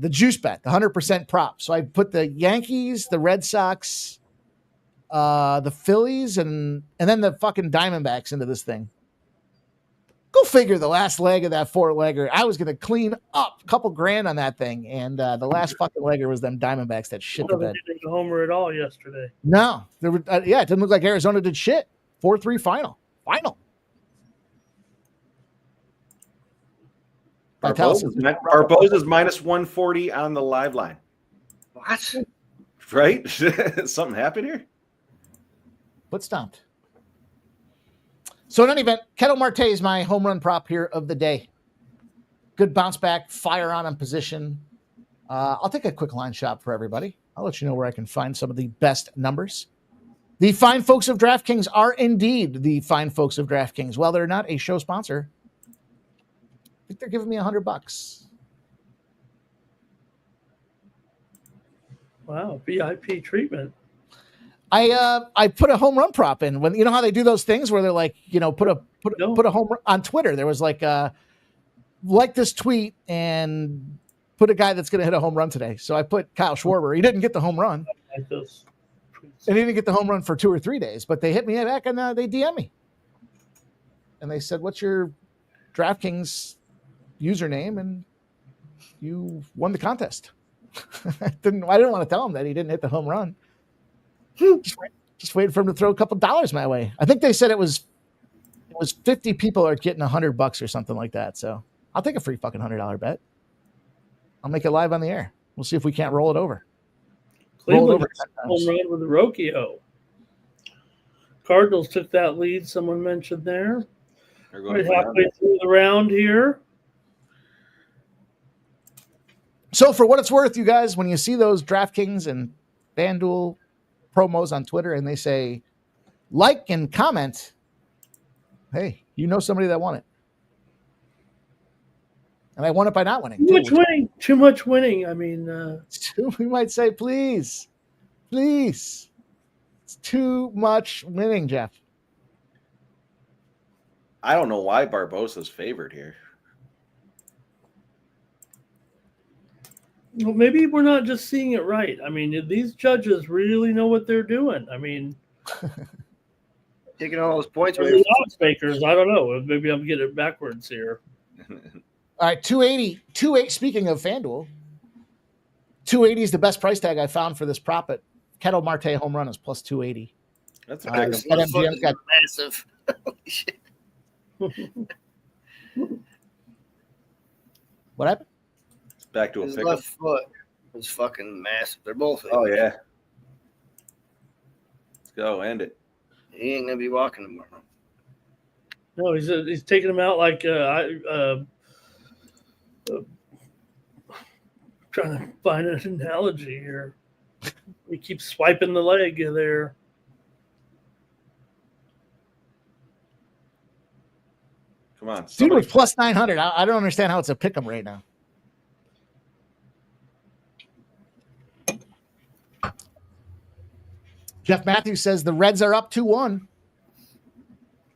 juice bet, the 100% prop. So I put the Yankees, the Red Sox, the Phillies, and then the fucking Diamondbacks into this thing. Go figure, the last leg of that 4-legger. I was going to clean up a couple grand on that thing, and the last fucking legger was them Diamondbacks that shit the bed.
They didn't homer at all yesterday.
No, there were, it didn't look like Arizona did shit. 4-3 final.
Barbosa's -140 on the live line.
What?
Right? Something happened here?
Foot stomped. So in any event, Ketel Marte is my home run prop here of the day. Good bounce back, fire on position. I'll take a quick line shop for everybody. I'll let you know where I can find some of the best numbers. The fine folks of DraftKings are indeed the fine folks of DraftKings. While they're not a show sponsor, I think they're giving me $100.
Wow, VIP treatment.
I put a home run prop in when, you know how they do those things where they're like, put a home run on Twitter. There was like this tweet and put a guy that's going to hit a home run today. So I put Kyle Schwarber. He didn't get the home run. And he didn't get the home run for 2 or 3 days, but they hit me back and they DM me. And they said, what's your DraftKings username? And you won the contest. I didn't want to tell him that he didn't hit the home run. Just waited for him to throw a couple dollars my way. I think they said it was 50 people are getting $100 or something like that. So I'll take a free fucking $100 bet. I'll make it live on the air. We'll see if we can't roll it over.
Cleveland home run with Rocchio. Cardinals took that lead. Someone mentioned there. Right halfway through the round here.
So for what it's worth, you guys, when you see those DraftKings and FanDuel promos on Twitter and they say like and comment, hey, you know somebody that won it. And I won it by not winning.
Too much winning. I mean,
we might say, please. It's too much winning, Geoff.
I don't know why Barbosa's favored here.
Well, maybe we're not just seeing it right. I mean, these judges really know what they're doing. I mean,
taking all those points
the
away.
odds makers, I don't know. Maybe I'm getting it backwards here.
All right, 280. 280. Speaking of FanDuel, 280 is the best price tag I found for this prop at Kettle Marte home run is plus 280.
That's a pick.
MGM's got
massive. Holy shit.
What happened?
Back to a
His
pick.
left foot was fucking massive. They're both.
Oh yeah. Let's go. End it.
He ain't gonna be walking tomorrow.
No, he's taking him out like trying to find an analogy here. He keeps swiping the leg there.
Come on.
Dude
Somebody.
with plus 900. I don't understand how it's a pick 'em right now. Jeff Matthews says the Reds are up 2-1.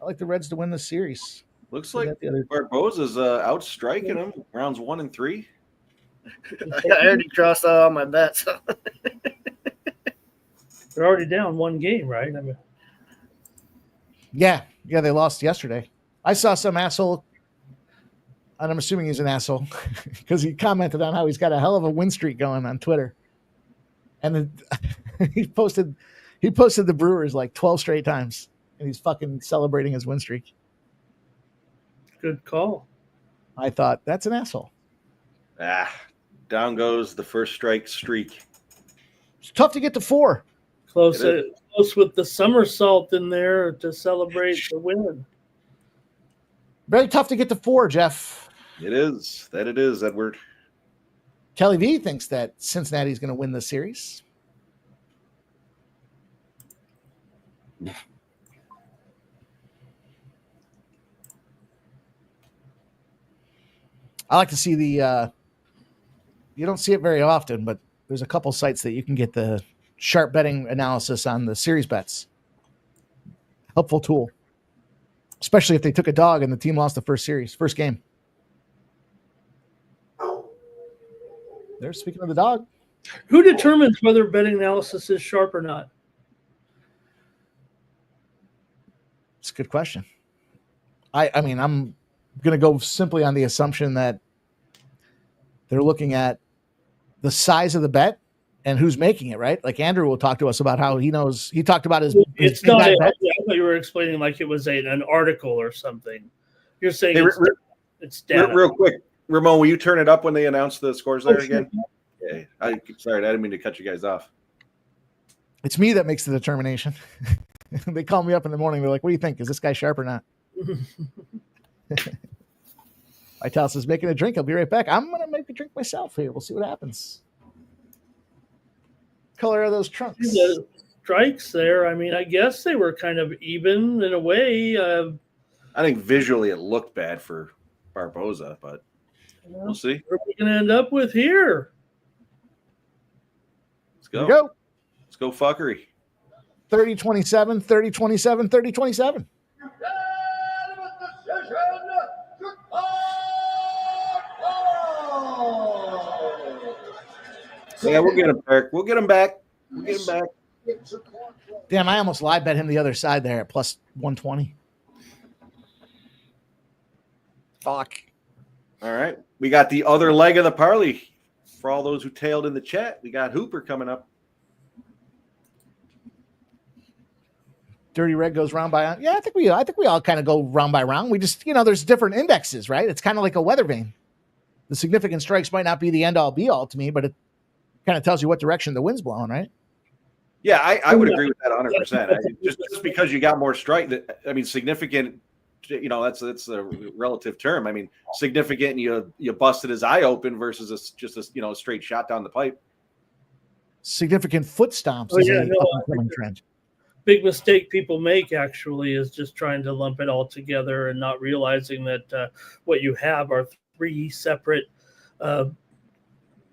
I like the Reds to win the series.
Looks like Barboza's outstriking him rounds 1 and 3.
I already crossed out all my bets.
They're already down one game, right? I mean,
Yeah, they lost yesterday. I saw some asshole, and I'm assuming he's an asshole because he commented on how he's got a hell of a win streak going on Twitter, and then he posted the Brewers like 12 straight times, and he's fucking celebrating his win streak.
good call.
I thought that's an asshole.
Down goes the first strike streak.
It's tough to get to 4.
Close with the somersault in there to celebrate the win.
Very tough to get to 4, Jeff.
It is, Edward.
Kelly V thinks that Cincinnati's going to win the series. I like to see the you don't see it very often, but there's a couple sites that you can get the sharp betting analysis on the series bets. Helpful tool, especially if they took a dog and the team lost the first game. They're speaking of the dog.
Who determines whether betting analysis is sharp or not?
It's a good question. I mean, I'm going to go simply on the assumption that they're looking at the size of the bet and who's making it, right? Like Andrew will talk to us about how he knows. He talked about his
It's
big
not.
guy
I
bet.
thought you were explaining like it was an article or something. You're saying
Hey,
it's data.
Real quick, Ramon, will you turn it up when they announce the scores there
sure.
again? Okay. Sorry, I didn't mean to cut you guys off.
It's me that makes the determination. They call me up in the morning. They're like, "What do you think? Is this guy sharp or not?" Vital says, "Making a drink. I'll be right back." I'm going to make a drink myself here. We'll see what happens. Color of those trunks.
The strikes there. I mean, I guess they were kind of even in a way.
I think visually it looked bad for Barboza, but we'll see.
What are we going to end up with here?
Let's go.
Here we go.
Let's go fuckery.
30-27, 30-27, 30-27.
Yeah, we'll get him back. We'll get him back.
Damn, I almost live bet him the other side there at plus 120. Fuck.
All right. We got the other leg of the parlay. For all those who tailed in the chat, we got Hooper coming up.
Dirty Red goes round by round. Yeah, I think we all kind of go round by round. We just, there's different indexes, right? It's kind of like a weather vane. The significant strikes might not be the end all be all to me, but it kind of tells you what direction the wind's blowing, right?
Yeah, I would agree with that 100%. Just because you got more strike, significant. That's a relative term. I mean, significant, and you busted his eye open versus just a straight shot down the pipe.
Significant foot stomps is a up-and-coming trend.
Big mistake people make actually is just trying to lump it all together and not realizing that what you have are 3 separate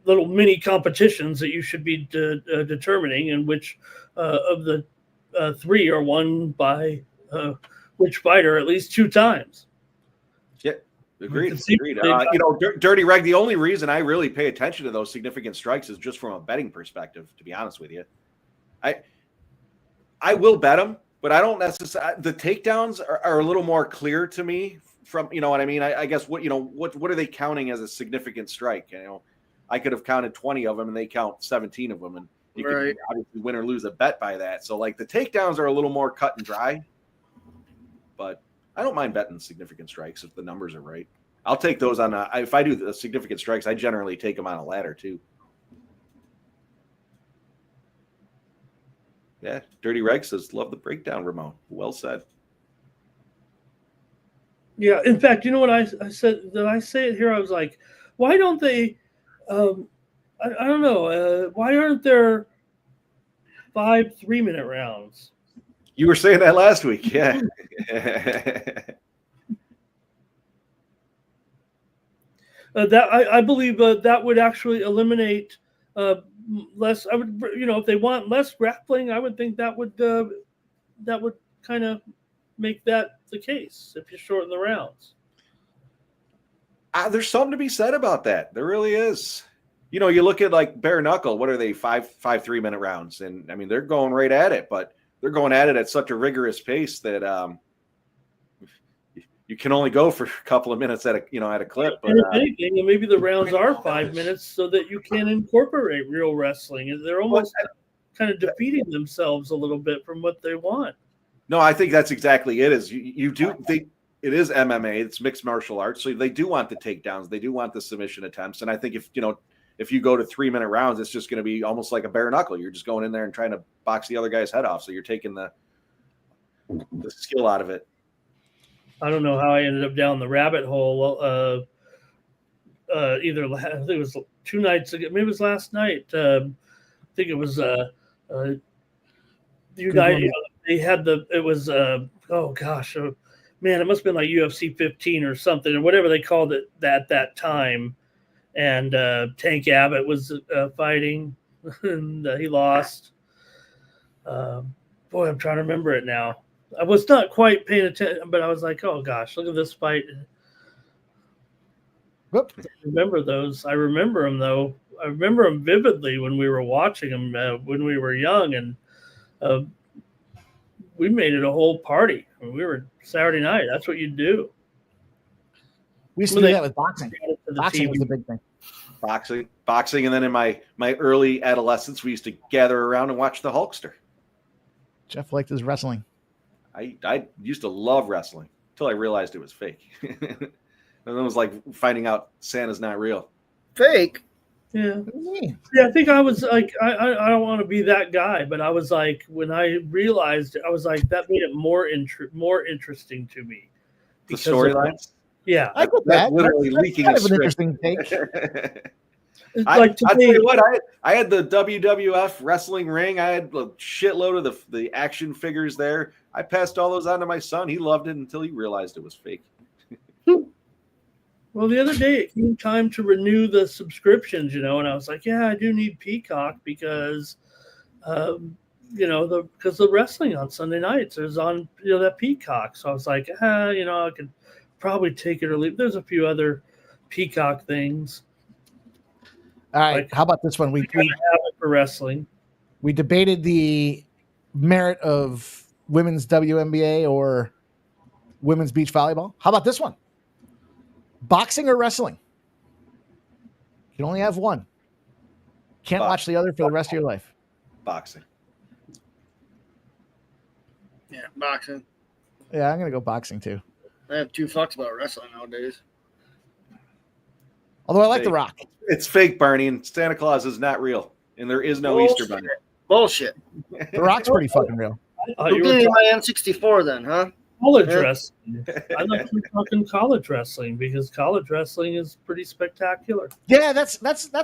little mini competitions that you should be determining, and which of the 3 are won by which fighter at least 2 times.
Yeah, Agreed. Dirty Reg, the only reason I really pay attention to those significant strikes is just from a betting perspective, to be honest with you. I will bet them, but I don't necessarily. The takedowns are a little more clear to me from, you know what I mean? I guess what are they counting as a significant strike? I could have counted 20 of them and they count 17 of them, and you could obviously win or lose a bet by that. So like the takedowns are a little more cut and dry, but I don't mind betting significant strikes if the numbers are right. I'll take those on if I do the significant strikes, I generally take them on a ladder too. Yeah, Dirty Reg says, love the breakdown, Ramon. Well said.
Yeah, in fact, you know what I said? Did I say it here? I was like, why don't they I don't know. Why aren't there 5 3-minute rounds?
You were saying that last week, yeah.
I believe that would actually eliminate less. I would, if they want less grappling, I would think that would kind of make that the case if you shorten the rounds.
There's something to be said about that. There really is. You look at like bare knuckle. What are they? 5 3-minute rounds, and I mean they're going right at it, but they're going at it at such a rigorous pace that you can only go for a couple of minutes at a clip. But
if anything, maybe the rounds are 5 minutes so that you can incorporate real wrestling, and they're almost kind of defeating themselves a little bit from what they want.
No, I think that's exactly it. It is MMA. It's mixed martial arts, so they do want the takedowns. They do want the submission attempts, and I think if you go to 3-minute rounds, it's just going to be almost like a bare knuckle. You're just going in there and trying to box the other guy's head off. So you're taking the skill out of it.
I don't know how I ended up down the rabbit hole. Either I think it was 2 nights ago, maybe it was last night. I think it was you guys. They had it was oh gosh, man, it must have been like UFC 15 or something, or whatever they called it at that time. And Tank Abbott was fighting, and he lost. Boy, I'm trying to remember it now. I was not quite paying attention, but I was like, oh, gosh, look at this fight.
Whoop.
I remember those. I remember them, though. I remember them vividly when we were watching them when we were young, and we made it a whole party. We were Saturday night. That's what you do.
We used to do that with boxing. Boxing was the big thing.
Boxing, and then in my early adolescence, we used to gather around and watch the Hulkster.
Geoff liked his wrestling.
I used to love wrestling until I realized it was fake. And then it was like finding out Santa's not real.
Fake?
Yeah. Yeah, I think I was like, I don't want to be that guy, but I was like, when I realized, I was like, that made it more interesting to me.
The storylines?
Yeah.
I get that.
Literally
that's
leaking
kind
a
of an
script.
interesting take.
I'll tell you what, I had the WWF wrestling ring. I had a shitload of the action figures there. I passed all those on to my son. He loved it until he realized it was fake.
Well, the other day it came time to renew the subscriptions, and I was like, yeah, I do need Peacock because, because the wrestling on Sunday nights is on, that Peacock. So I was like, I could probably take it or leave. There's a few other Peacock things.
All right, how about this one? We
have it for wrestling.
We debated the merit of women's WNBA or women's beach volleyball. How about this one? Boxing or wrestling? You can only have one. Can't watch the other for the rest of your life.
Boxing.
Yeah, boxing.
Yeah, I'm going to go boxing too.
I have 2 fucks about wrestling nowadays.
Although I like The Rock.
It's fake, Barney, and Santa Claus is not real. And there is no Easter Bunny.
Bullshit.
The Rock's pretty fucking real.
Who gave me my N64 then, huh?
College wrestling. I like to be talking college wrestling because college wrestling is pretty spectacular.
Yeah, that's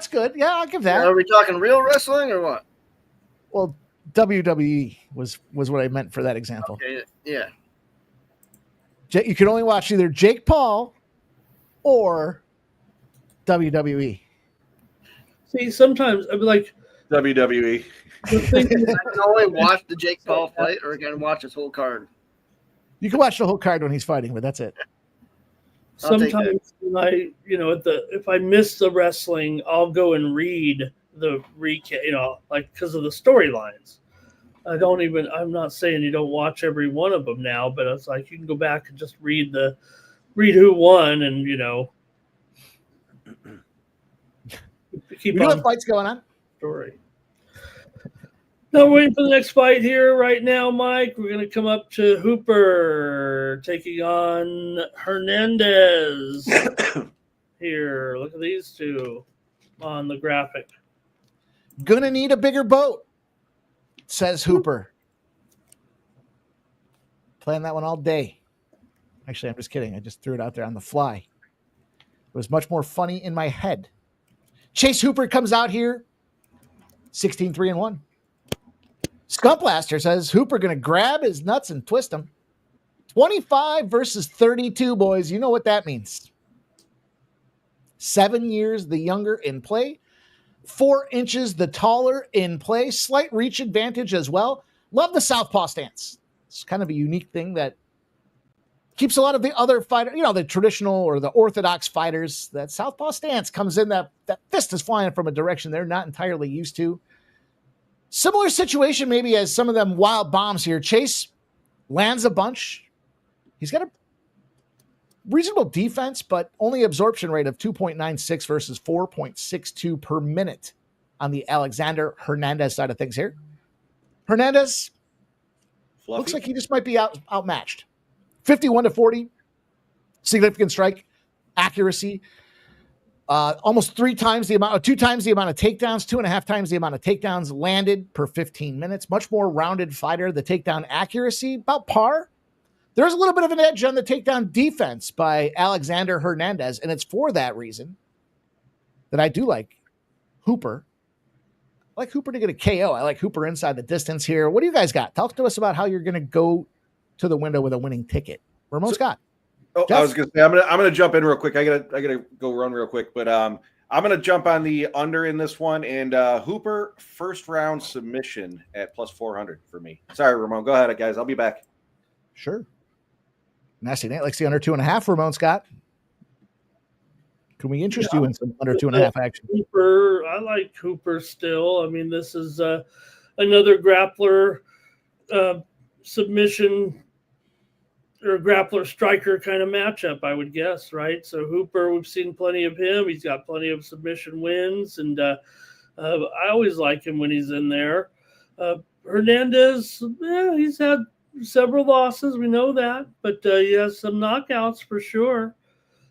good. Yeah, I'll give that.
Are we talking real wrestling or what?
Well, WWE was what I meant for that example.
Okay, yeah.
You can only watch either Jake Paul or WWE.
See, sometimes I'd be like
WWE.
I can only watch the Jake Paul fight, or I can watch his whole card.
You can watch the whole card when he's fighting, but that's it.
Sometimes when if I miss the wrestling, I'll go and read the recap, like because of the storylines. I'm not saying you don't watch every one of them now, but it's like you can go back and just read who won and, keep
we do
on
have fights going on.
Story. Now we're waiting for the next fight here right now, Mike. We're going to come up to Hooper taking on Hernandez here. Look at these two on the graphic.
Gonna need a bigger boat, says Hooper. Playing that one all day. Actually, I'm just kidding. I just threw it out there on the fly. It was much more funny in my head. Chase Hooper comes out here 16-3-1. Scump Blaster says Hooper going to grab his nuts and twist them. 25 versus 32, boys. You know what that means. 7 years the younger in play. 4 inches the taller in play. Slight reach advantage as well. Love the southpaw stance. It's kind of a unique thing that keeps a lot of the other fighters, the traditional or the orthodox fighters, that southpaw stance comes in, that fist is flying from a direction they're not entirely used to. Similar situation maybe as some of them wild bombs here. Chase lands a bunch. He's got a reasonable defense, but only absorption rate of 2.96 versus 4.62 per minute on the Alexander Hernandez side of things here. Hernandez looks like he just might be outmatched. 51-40, significant strike accuracy. Almost 2 times the amount of takedowns, 2.5 times the amount of takedowns landed per 15 minutes. Much more rounded fighter. The takedown accuracy, about par. There's a little bit of an edge on the takedown defense by Alexander Hernandez, and it's for that reason that I do like Hooper. I like Hooper to get a KO. I like Hooper inside the distance here. What do you guys got? Talk to us about how you're going to go to the window with a winning ticket. Ramon Scott.
Geoff? I was going to say I'm going to jump in real quick. I got to go run real quick, but I'm going to jump on the under in this one, and Hooper first round submission at plus 400 for me. Sorry, Ramon. Go ahead, guys. I'll be back.
Sure. Nasty Nate likes the under 2.5. Ramon Scott. Can we interest you in some under 2.5 action?
Hooper, I like Hooper still. I mean, this is another grappler submission or grappler striker kind of matchup, I would guess, right? So Hooper, we've seen plenty of him. He's got plenty of submission wins, and I always like him when he's in there. Hernandez, he's had several losses, we know that, but he has some knockouts for sure.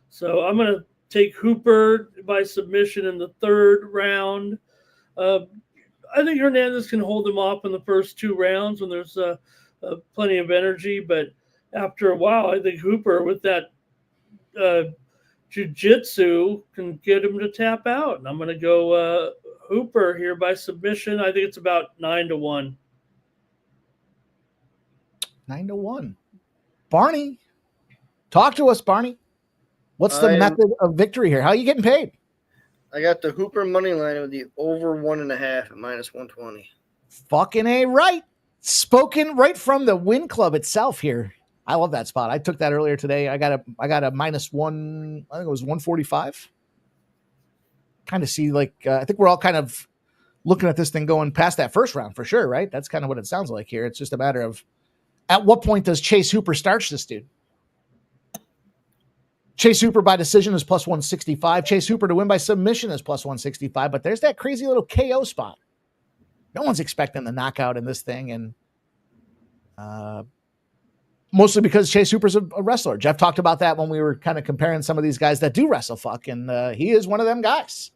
So I'm going to take Hooper by submission in the 3rd round. I think Hernandez can hold him off in the first 2 rounds when there's plenty of energy, but after a while, I think Hooper with that jiu-jitsu can get him to tap out. And I'm going to go Hooper here by submission. I think it's about 9-1.
9-1. Barney, talk to us, Barney. What's the method of victory here? How are you getting paid?
I got the Hooper money line with the over 1.5 at -120.
Fucking A right. Spoken right from the Win Club itself here. I love that spot. I took that earlier today. I got a -1, I think it was 145. Kind of see I think we're all kind of looking at this thing going past that first round for sure, right? That's kind of what it sounds like here. It's just a matter of at what point does Chase Hooper starch this dude? Chase Hooper by decision is plus 165. Chase Hooper to win by submission is plus 165. But there's that crazy little KO spot. No one's expecting the knockout in this thing. And mostly because Chase Hooper's a wrestler. Geoff talked about that when we were kind of comparing some of these guys that do wrestle fuck. And he is one of them guys.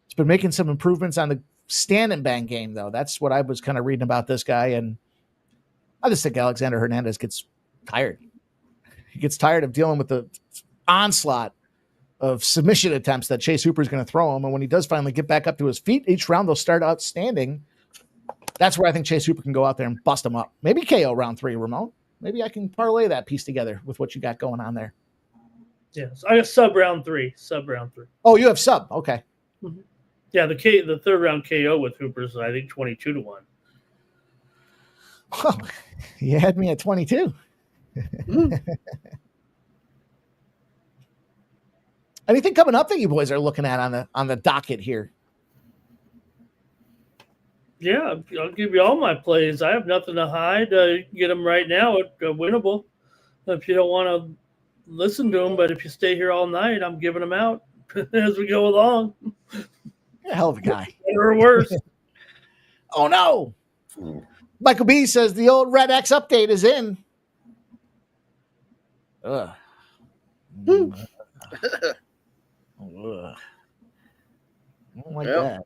He's been making some improvements on the stand and bang game, though. That's what I was kind of reading about this guy. And I just think Alexander Hernandez gets tired. He gets tired of dealing with the onslaught of submission attempts that Chase Hooper is going to throw him. And when he does finally get back up to his feet, each round they'll start outstanding. That's where I think Chase Hooper can go out there and bust him up. Maybe KO round 3, Ramon. Maybe I can parlay that piece together with what you got going on there.
Yes, I got sub round 3.
Oh, you have sub. Okay.
Mm-hmm. Yeah, the 3rd round KO with Hooper is I think 22-1.
Oh, you had me at 22. Anything coming up that you boys are looking at on the docket here?
Yeah, I'll give you all my plays. I have nothing to hide. You can get them right now at Winnable. If you don't want to listen to them, but if you stay here all night, I'm giving them out as we go along.
You're a hell of a guy.
Better or worse.
Oh, no. Michael B says the old Red X update is in. Ugh. Ugh. I don't like that.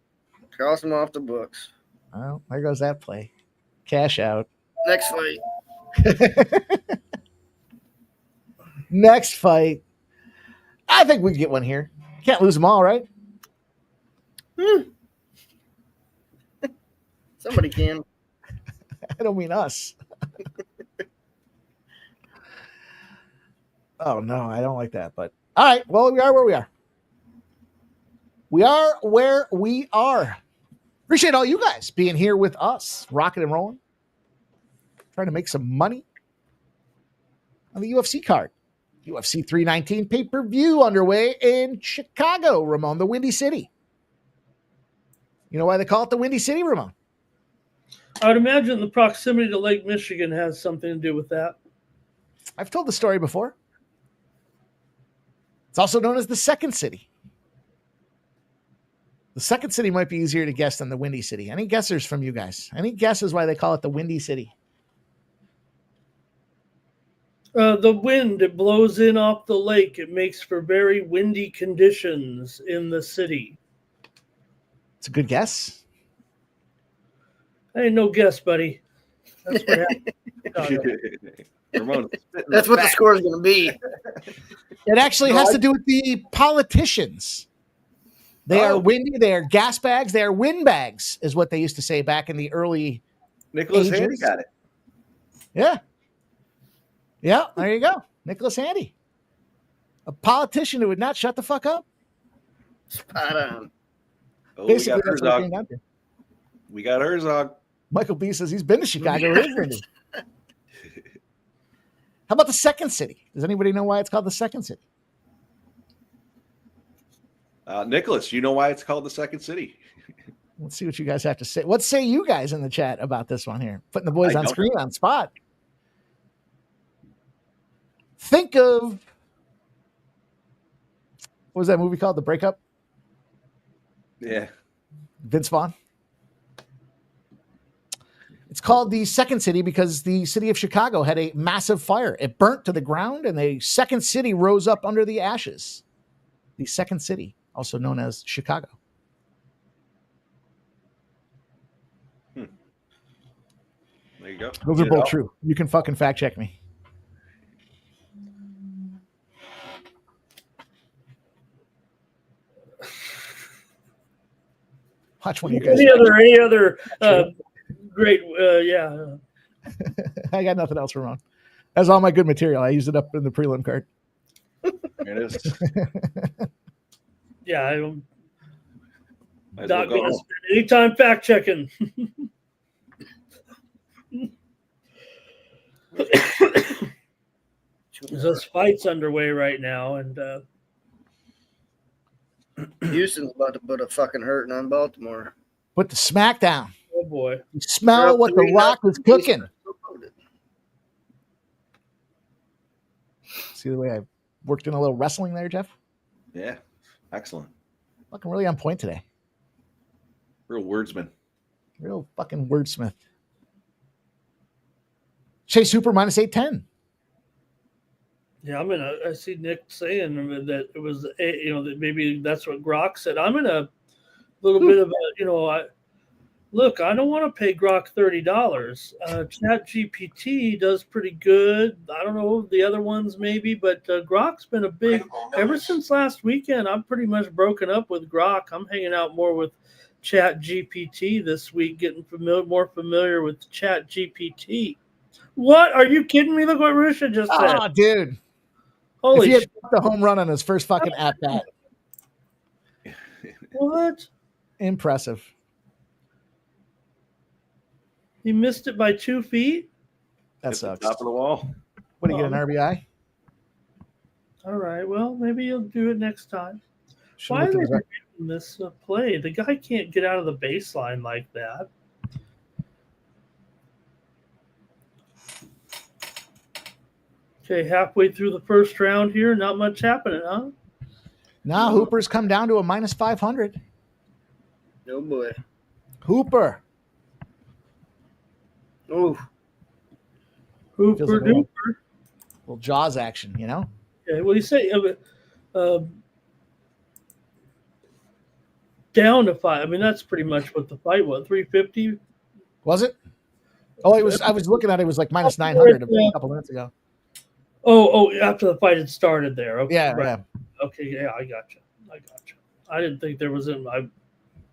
Cross them off the books.
Well, there goes that play. Cash out.
Next fight.
Next fight. I think we can get one here. Can't lose them all, right?
Somebody can.
I don't mean us. Oh, no, I don't like that. But all right. Well, we are where we are. We are where we are. Appreciate all you guys being here with us, rocking and rolling, trying to make some money on the UFC card. UFC 319 pay-per-view underway in Chicago, Ramon, the Windy City. You know why they call it the Windy City, Ramon?
I would imagine the proximity to Lake Michigan has something to do with that.
I've told the story before. It's also known as the Second City. The Second City might be easier to guess than the Windy City. Any guessers from you guys? Any guesses why they call it the Windy City?
The wind, it blows in off the lake. It makes for very windy conditions in the city.
It's a good guess.
Hey, no guess, buddy. That's what happened.
That's what the score is going to be.
It actually has to do with the politicians. They are windy. They are gas bags. They are windbags, is what they used to say back in the early
Nicholas
ages.
Handy got it.
Yeah. Yeah, there you go. Nicholas Handy. A politician who would not shut the fuck up.
Spot on.
Oh,
Basically,
we
that's
got
what it came down to.
We got Herzog.
Michael B says he's been to Chicago. It is windy. How about the Second City? Does anybody know why it's called the Second City?
Nicholas, you know why it's called the Second City?
Let's see what you guys have to say. What say you guys in the chat about this one here? Putting the boys on screen on spot. Think of, what was that movie called? The Breakup?
Yeah.
Vince Vaughn. It's called the Second City because the city of Chicago had a massive fire. It burnt to the ground and the Second City rose up under the ashes. The Second City, also known as Chicago.
There you go.
Those are both true. You can fucking fact check me. Watch one of you guys.
Any other great, yeah.
I got nothing else, Ramon. That's all my good material. I used it up in the prelim card.
There it is.
Yeah, I don't.
Might as
Not
well
going to
go.
spend any time fact checking. There's fights underway right now, and
Houston's about to put a fucking hurting on Baltimore.
Put the smack down.
oh boy,
You smell what the Rock was cooking. See the way I worked in a little wrestling there, Geoff?
Yeah. Excellent.
Fucking really on point today.
Real wordsman.
Real fucking wordsmith. Chase Hooper minus 810.
yeah. I see Nick saying that it was, that maybe that's what Grok said. I'm in a little bit of a, look, I don't want to pay Grok $30. Chat GPT does pretty good. I don't know the other ones maybe, but Grok's been a big, ever since last weekend, I'm pretty much broken up with Grok. I'm hanging out more with Chat GPT this week, getting more familiar with Chat GPT. What? Are you kidding me? Look what Rusha just said.
Oh, dude.
Holy
if he had
shit.
the home run on his first fucking at-bat.
What?
Impressive.
He missed it by 2 feet?
That
Hit the
sucks.
top of the wall.
What do you get, an RBI?
All right. Well, maybe you'll do it next time.
Should
Why
look
are
at
they
his-
making this play? The guy can't get out of the baseline like that. Okay, halfway through the first round here, not much happening, huh?
Nah, Hooper's come down to a minus 500.
Oh boy.
Hooper.
Oh,
Hooper
Feels like a little-
duper.
Little Jaws action, you know?
Okay, well, you say down to 5. I mean, that's pretty much what the fight was. 350.
Was it? Oh, it was. I was looking at it. It was like minus 900 a couple minutes ago.
Oh, after the fight had started there. Okay,
Yeah,
right.
yeah.
Okay, yeah, I got you. I didn't think there was I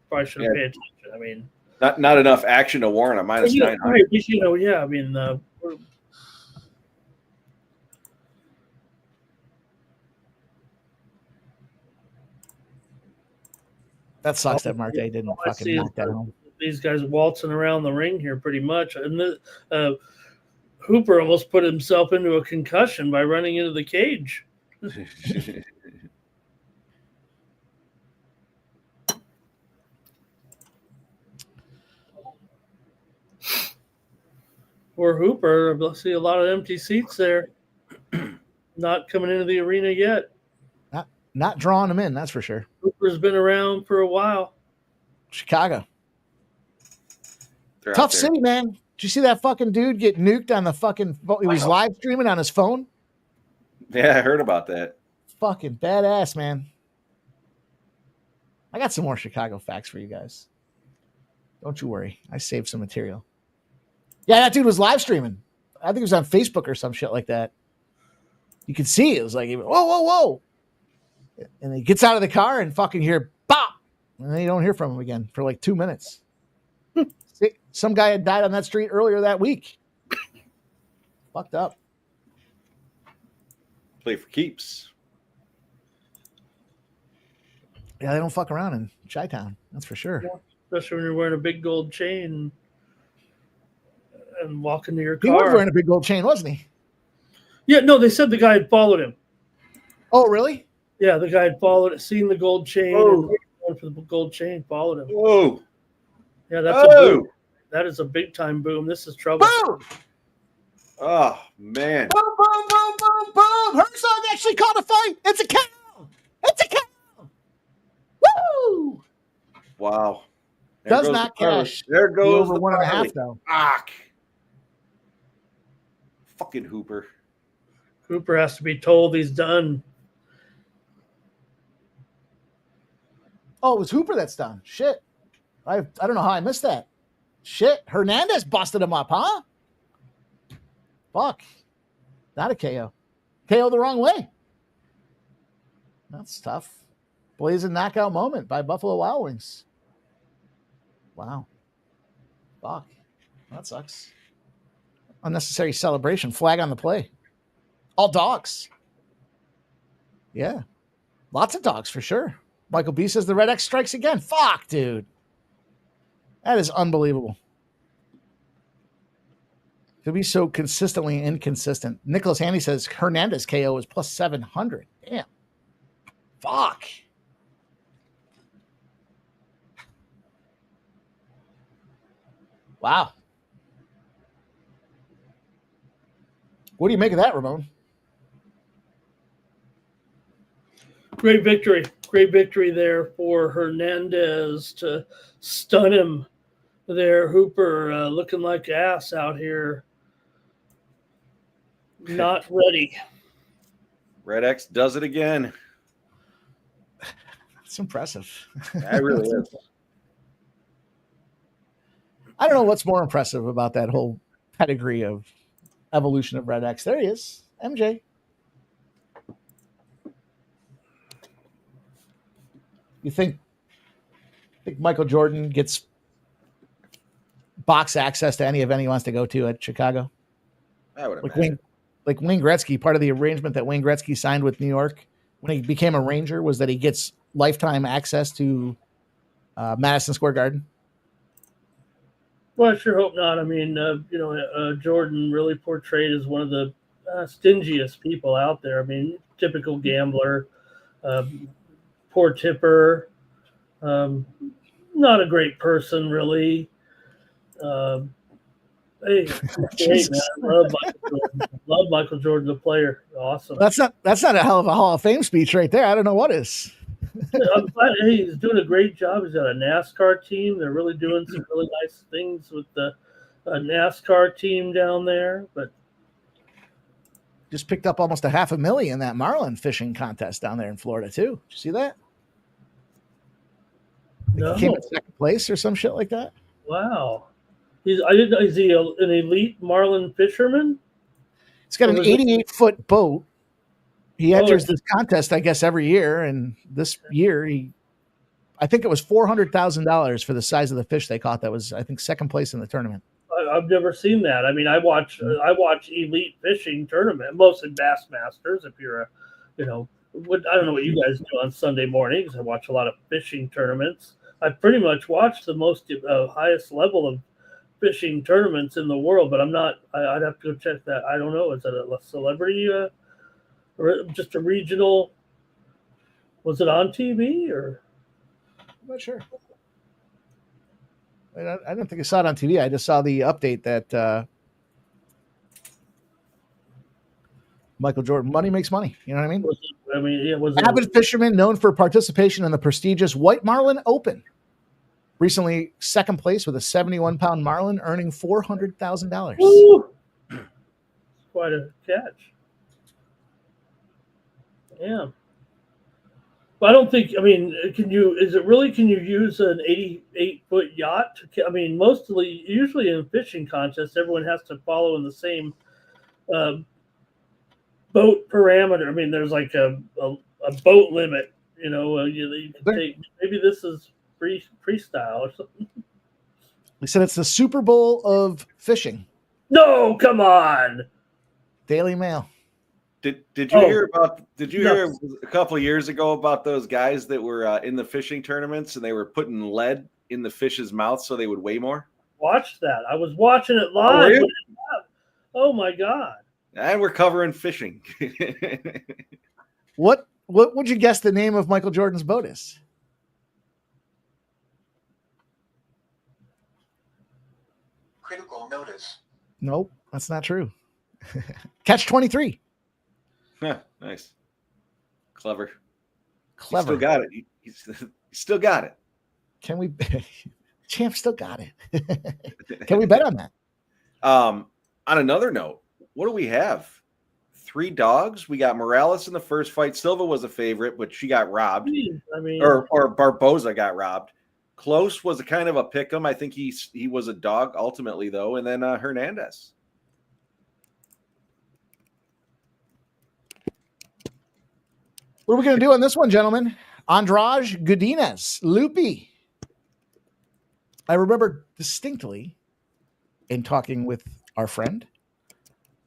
probably should have paid attention. I mean,
Not enough action to warrant a minus 900.
right, yeah. I mean,
That sucks that Marte didn't
all I
fucking
see is
knock that home.
these guys waltzing around the ring here pretty much. And Hooper almost put himself into a concussion by running into the cage. Or Hooper, I see a lot of empty seats there. Not coming into the arena yet.
Not drawing him in, that's for sure.
Hooper's been around for a while.
Chicago.
They're out
Tough
there.
city, man. Did you see that fucking dude get nuked on the fucking he was live streaming on his phone?
Yeah, I heard about that.
Fucking badass, man. I got some more Chicago facts for you guys. Don't you worry. I saved some material. Yeah, that dude was live streaming. I think it was on Facebook or some shit like that. You could see it was like, whoa, whoa, whoa. And he gets out of the car and fucking hear bop. And then you don't hear from him again for like 2 minutes. See, some guy had died on that street earlier that week. Fucked up.
Play for keeps.
Yeah, they don't fuck around in Chi-Town. That's for sure.
Especially when you're wearing a big gold chain and walking to your
He
car.
was wearing a big gold chain, wasn't he?
Yeah, no, they said the guy had followed him.
Oh, really?
Yeah, the guy had followed, seen the gold chain, and going for the gold chain, followed him.
Whoa.
Yeah, that's a boom. That is a big time boom. This is trouble.
Boom!
Oh, man.
Boom, boom, boom, boom, boom. Herzog actually caught a fight. It's a cow. It's a cow. Woo!
Wow. There
Does
goes
not
the parlay.
cash.
There
The
goes
over
the
1.5
parlay.
though.
Fuck. Fucking Hooper.
Cooper has to be told he's done.
Oh, it was Hooper that's done. Shit. I don't know how I missed that. Shit. Hernandez busted him up, huh? Fuck. Not a KO. KO the wrong way. That's tough. Blazing knockout moment by Buffalo Wild Wings. Wow. Fuck. That sucks. Unnecessary celebration. Flag on the play. All dogs. Yeah. Lots of dogs for sure. Michael B says the Red X strikes again. Fuck, dude. That is unbelievable. To be so consistently inconsistent. Nicholas Handy says Hernandez KO is plus 700. Damn. Fuck. Wow. What do you make of that, Ramon?
Great victory. Great victory there for Hernandez to stun him there. Hooper looking like ass out here. Not ready.
Red X does it again.
That's impressive.
That really is.
I don't know what's more impressive about that whole pedigree of evolution of Red X. There he is. MJ. You think Michael Jordan gets box access to any event he wants to go to at Chicago?
I would
Like
imagine.
Wayne Gretzky, part of the arrangement that Wayne Gretzky signed with New York when he became a Ranger was that he gets lifetime access to Madison Square Garden.
Well, I sure hope not. I mean, Jordan really portrayed as one of the stingiest people out there. I mean, typical gambler, poor tipper, not a great person, really. Hey, great, man. I love Michael Jordan. Love Michael Jordan, the player. Awesome.
That's not a hell of a Hall of Fame speech right there. I don't know what is.
I'm glad, hey, he's doing a great job. He's got a NASCAR team. They're really doing some really nice things with the NASCAR team down there. But
just picked up almost $500,000 in that marlin fishing contest down there in Florida too. Did you see that?
no,
He came in second place or some shit like that.
wow. I didn't know. Is he an elite marlin fisherman?
He's got an
What was it?
88-foot boat. He enters this contest, I guess, every year. And this year, I think it was $400,000 for the size of the fish they caught. That was, I think, second place in the tournament.
I've never seen that. I mean, I watch elite fishing tournament, mostly Bassmasters. If you're a, I don't know what you guys do on Sunday mornings. I watch a lot of fishing tournaments. I pretty much watch the most highest level of fishing tournaments in the world, but I'm not. I'd have to go check that. I don't know. Is it a celebrity or just a regional? Was it on TV or?
I'm not sure. I don't think I saw it on TV. I just saw the update that Michael Jordan, money makes money. You know what I mean?
Was it
Avid fisherman known for participation in the prestigious White Marlin Open. Recently, second place with a 71-pound marlin, earning $400,000.
Woo! Quite a catch. Yeah. But I don't think. I mean, can you use an 88-foot yacht? Usually in fishing contests, everyone has to follow in the same boat parameter. I mean, there's like a boat limit. You can take. Maybe this is freestyle or something.
He said it's the Super Bowl of fishing.
No, come on.
Daily Mail.
Did you hear about? Did you hear a couple of years ago about those guys that were in the fishing tournaments and they were putting lead in the fish's mouth so they would weigh more?
Watch that. I was watching it live. Oh my god.
And we're covering fishing.
What would you guess the name of Michael Jordan's boat is?
Critical notice.
Nope, that's not true. Catch 23.
Nice. Clever.
Clever.
He still got it. He still got it.
Can we? Champ still got it. Can we bet on that?
On another note, what do we have? 3 dogs. We got Morales in the first fight. Silva was a favorite, but she got robbed.
I mean,
or Barboza got robbed. Klose was a kind of a pick 'em. I think he was a dog ultimately, though. And then Hernandez.
What are we going to do on this one, gentlemen? Andrade Godinez, Loopy. I remember distinctly in talking with our friend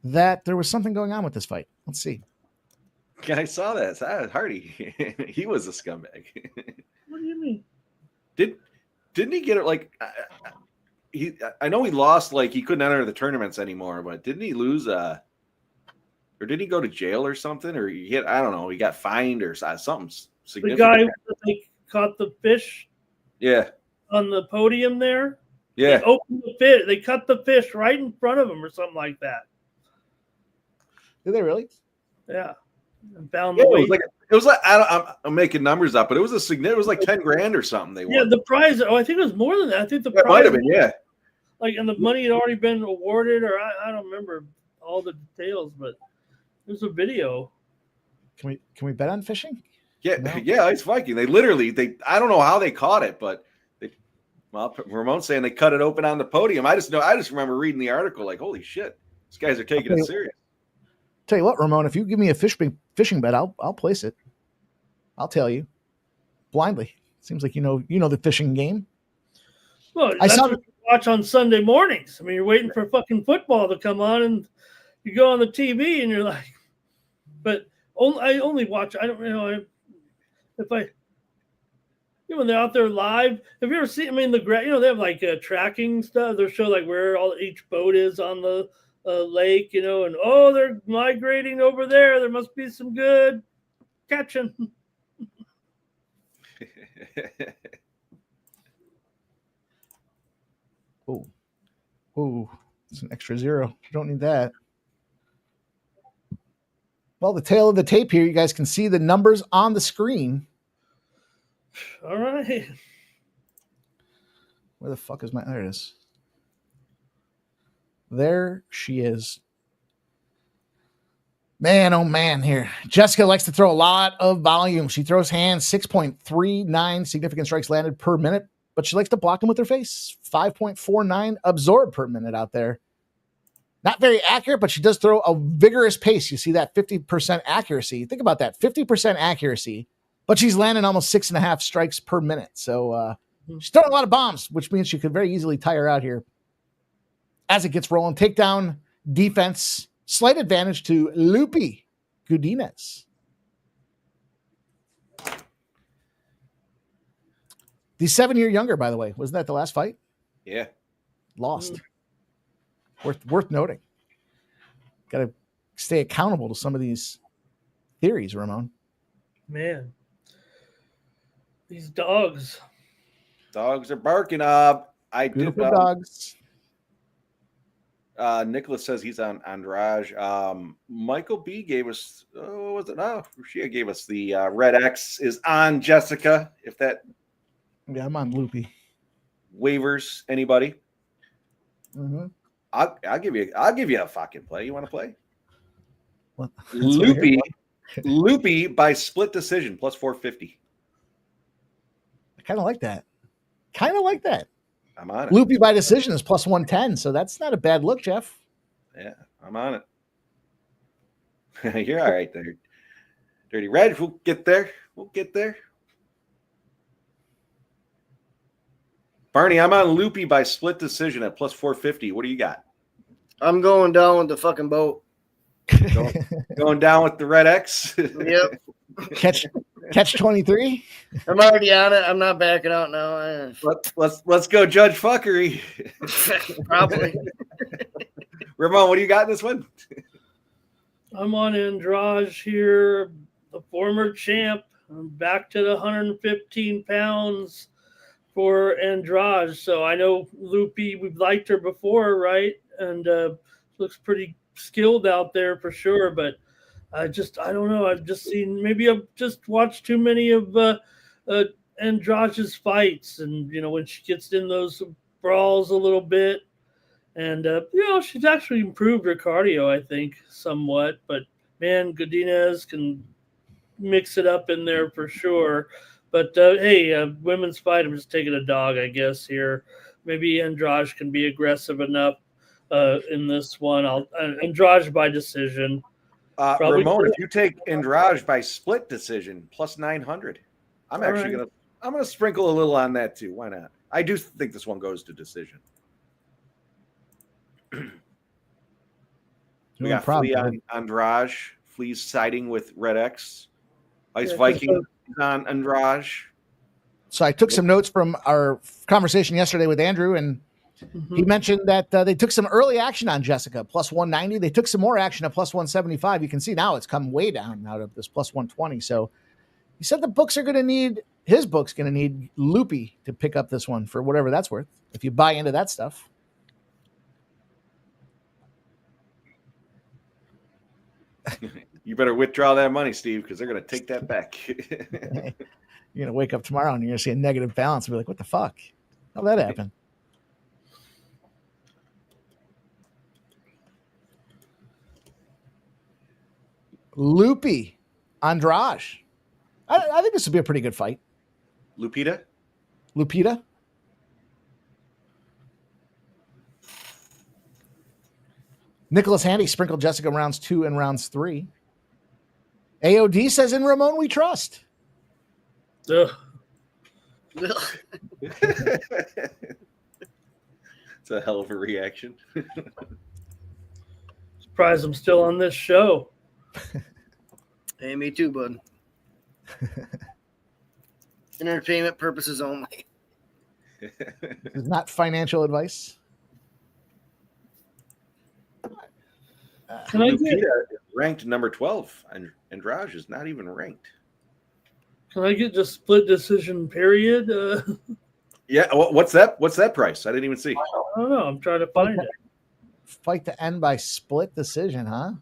that there was something going on with this fight. Let's see.
I saw that. Hardy. He was a scumbag.
What do you mean?
Didn't he get it like I know he lost, like he couldn't enter the tournaments anymore, but didn't he lose or did he go to jail or something? Or he I don't know, he got fined or something significant.
The guy that caught the fish on the podium there.
Yeah.
They opened the fish. They cut the fish right in front of him or something like that.
Did they really?
Yeah. And found the weight.
It was like I'm making numbers up, but it was it was like 10 grand or something they won.
Yeah, the prize. Oh, I think it was more than that. I think the prize
might have been, yeah.
And the money had already been awarded, or I don't remember all the details, but there's a video.
Can we bet on fishing?
Yeah, no. Yeah, Ice Viking. They I don't know how they caught it, but Ramon's saying they cut it open on the podium. I just remember reading the article like, holy shit, these guys are taking it serious.
Tell you what, Ramon, if you give me a fishing bet, I'll place it. I'll tell you blindly. Seems like you know the fishing game.
Well, that's what you watch on Sunday mornings. I mean, you're waiting for fucking football to come on, and you go on the TV, and you're like, but I only watch. I don't know when they're out there live. Have you ever seen? I mean, they have like tracking stuff. They show like where each boat is on the lake, and oh, they're migrating over there. There must be some good catching.
Oh, it's an extra 0. You don't need that. Well, the tail of the tape here, you guys can see the numbers on the screen.
All right.
Where the fuck is my? There it is. There she is. Man, oh man, here. Jessica likes to throw a lot of volume. She throws hands 6.39 significant strikes landed per minute, but she likes to block them with her face. 5.49 absorbed per minute out there. Not very accurate, but she does throw a vigorous pace. You see that 50% accuracy. Think about that, 50% accuracy, but she's landing almost 6.5 strikes per minute. So she's throwing a lot of bombs, which means she could very easily tire out here as it gets rolling. Takedown defense, slight advantage to Lupi Godinez. The 7-year younger, by the way. Wasn't that the last fight?
Yeah.
Lost. Worth noting. Got to stay accountable to some of these theories, Ramon.
Man, these dogs.
Dogs are barking.
Beautiful dogs.
Nicholas says he's on Andrade. Michael B gave us. Oh, was it? No, Rushia gave us the red X is on Jessica. If that.
Yeah, I'm on Loopy.
Waivers, anybody?
Mm-hmm.
I'll give you a fucking play. You want to play?
What?
Loopy by split decision plus 450.
I kind of like that.
I'm on it.
Loopy by decision is plus 110, so that's not a bad look, Geoff.
Yeah, I'm on it. You're all right there. Dirty Red, we'll get there. Barney, I'm on Loopy by split decision at plus 450. What do you got?
I'm going down with the fucking boat.
Going down with the red X.
Yep.
Catch 23.
I'm already on it. I'm not backing out now.
Let's go, Judge Fuckery.
Probably.
Ramon, what do you got in this one?
I'm on Andrade here, the former champ. I'm back to the 115 pounds for Andrade. So I know Loopy, we've liked her before, right? And looks pretty skilled out there for sure. But I don't know. I've just watched too many of Andrade's fights. And, when she gets in those brawls a little bit. And, she's actually improved her cardio, I think, somewhat. But, man, Godinez can mix it up in there for sure. But, hey, women's fight, I'm just taking a dog, I guess, here. Maybe Andrade can be aggressive enough in this one. Andrade by decision.
Ramon, if you take Andrade by split decision, plus 900. I'm actually going to sprinkle a little on that, too. Why not? I do think this one goes to decision. We got Flea on Andrade. Flea's siding with Red X. Ice Viking on Andrade.
So I took some notes from our conversation yesterday with Andrew, and he mentioned that they took some early action on Jessica, plus 190. They took some more action at plus 175. You can see now it's come way down out of this plus 120. So he said his book's going to need Loopy to pick up this one for whatever that's worth, if you buy into that stuff.
You better withdraw that money, Steve, because they're going to take that back.
You're going to wake up tomorrow and you're going to see a negative balance and be like, what the fuck? How'd that happen? Loopy, Andrade. I think this would be a pretty good fight.
Lupita?
Nicholas Handy sprinkled Jessica rounds 2 and rounds 3. AOD says, in Ramon we trust.
Ugh.
It's a hell of a reaction.
Surprised I'm still on this show.
Hey, me too, bud. Entertainment purposes only.
This is not financial advice.
Can I get
Lupita is ranked number 12, and Andrade is not even ranked.
just split decision period?
Yeah, what's that? What's that price? I didn't even see.
I don't know. I'm trying to find it.
Fight to end by split decision, huh?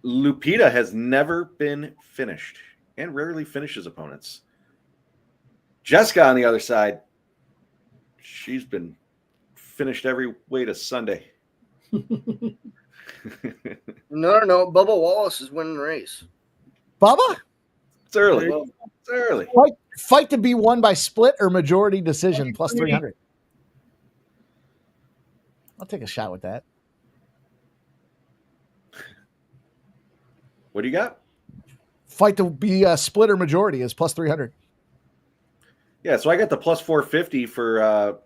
Lupita has never been finished and rarely finishes opponents. Jessica, on the other side, she's been finished every way to Sunday.
No. Bubba Wallace is winning the race.
Bubba?
It's early. It's early.
Fight to be won by split or majority decision plus 300. I'll take a shot with that.
What do you got?
Fight to be a split or majority is plus 300.
Yeah, so I got the plus 450 for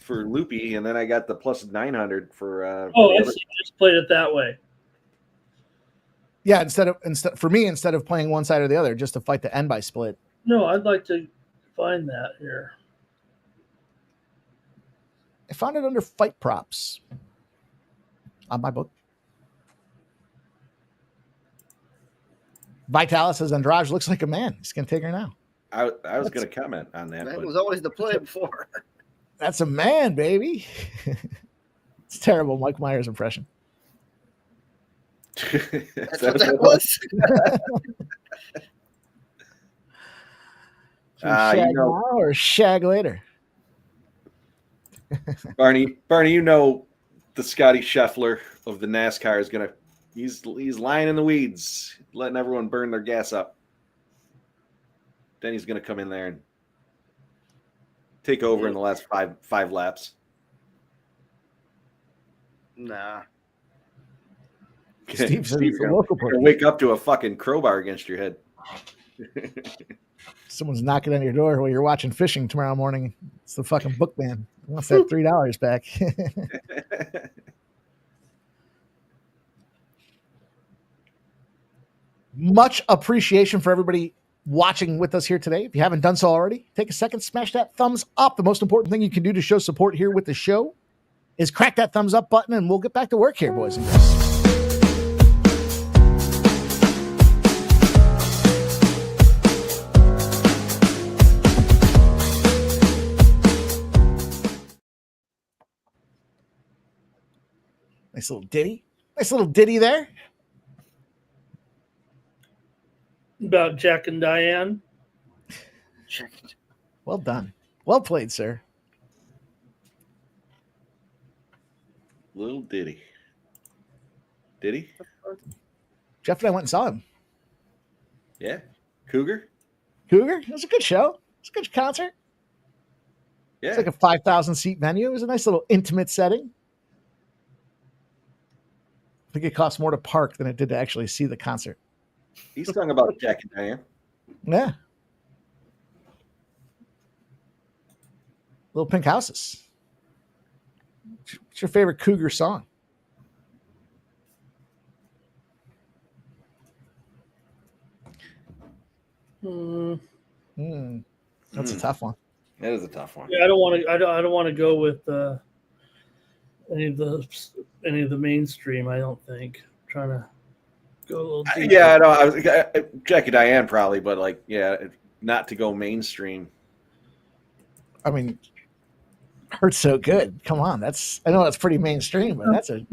Loopy, and then I got the plus 900 for.
I see. Just played it that way.
Yeah, instead of playing one side or the other, just to fight to end by split.
No, I'd like to find that here.
I found it under fight props on my book. Vitalis says Andrade looks like a man. He's going to take her now.
I was going to comment on that.
That
but
was always the play before.
That's a man, baby. It's terrible. Mike Myers impression.
That's what that was.
Shag now or shag later?
Barney, you know the Scotty Scheffler of the NASCAR is gonna. He's lying in the weeds, letting everyone burn their gas up. Then he's gonna come in there and take over in the last five laps.
Nah.
Steve says
You're gonna wake up to a fucking crowbar against your head.
Someone's knocking on your door while you're watching fishing tomorrow morning. It's the fucking bookman. He wants that $3 back. Much appreciation for everybody watching with us here today. If you haven't done so already, take a second, smash that thumbs up. The most important thing you can do to show support here with the show is crack that thumbs up button, and we'll get back to work here, boys and girls. Nice little ditty. Nice little ditty there.
About Jack and Diane.
Well done. Well played, sir.
Little ditty. Did he?
Geoff and I went and saw him.
Yeah. Cougar?
It was a good show. It's a good concert.
Yeah.
It's like a 5,000 seat venue. It was a nice little intimate setting. I think it cost more to park than it did to actually see the concert.
He's talking about Jack and Diane.
Yeah. Little Pink Houses. What's your favorite Cougar song? That's a tough one.
That is a tough one.
Yeah, I don't want to go with any of the mainstream. I don't think. I'm trying to go a little deeper.
Yeah, I know. I was Jackie Diane probably, but like, yeah, not to go mainstream.
I mean, Hurts So Good. Come on, I know that's pretty mainstream, but that's a.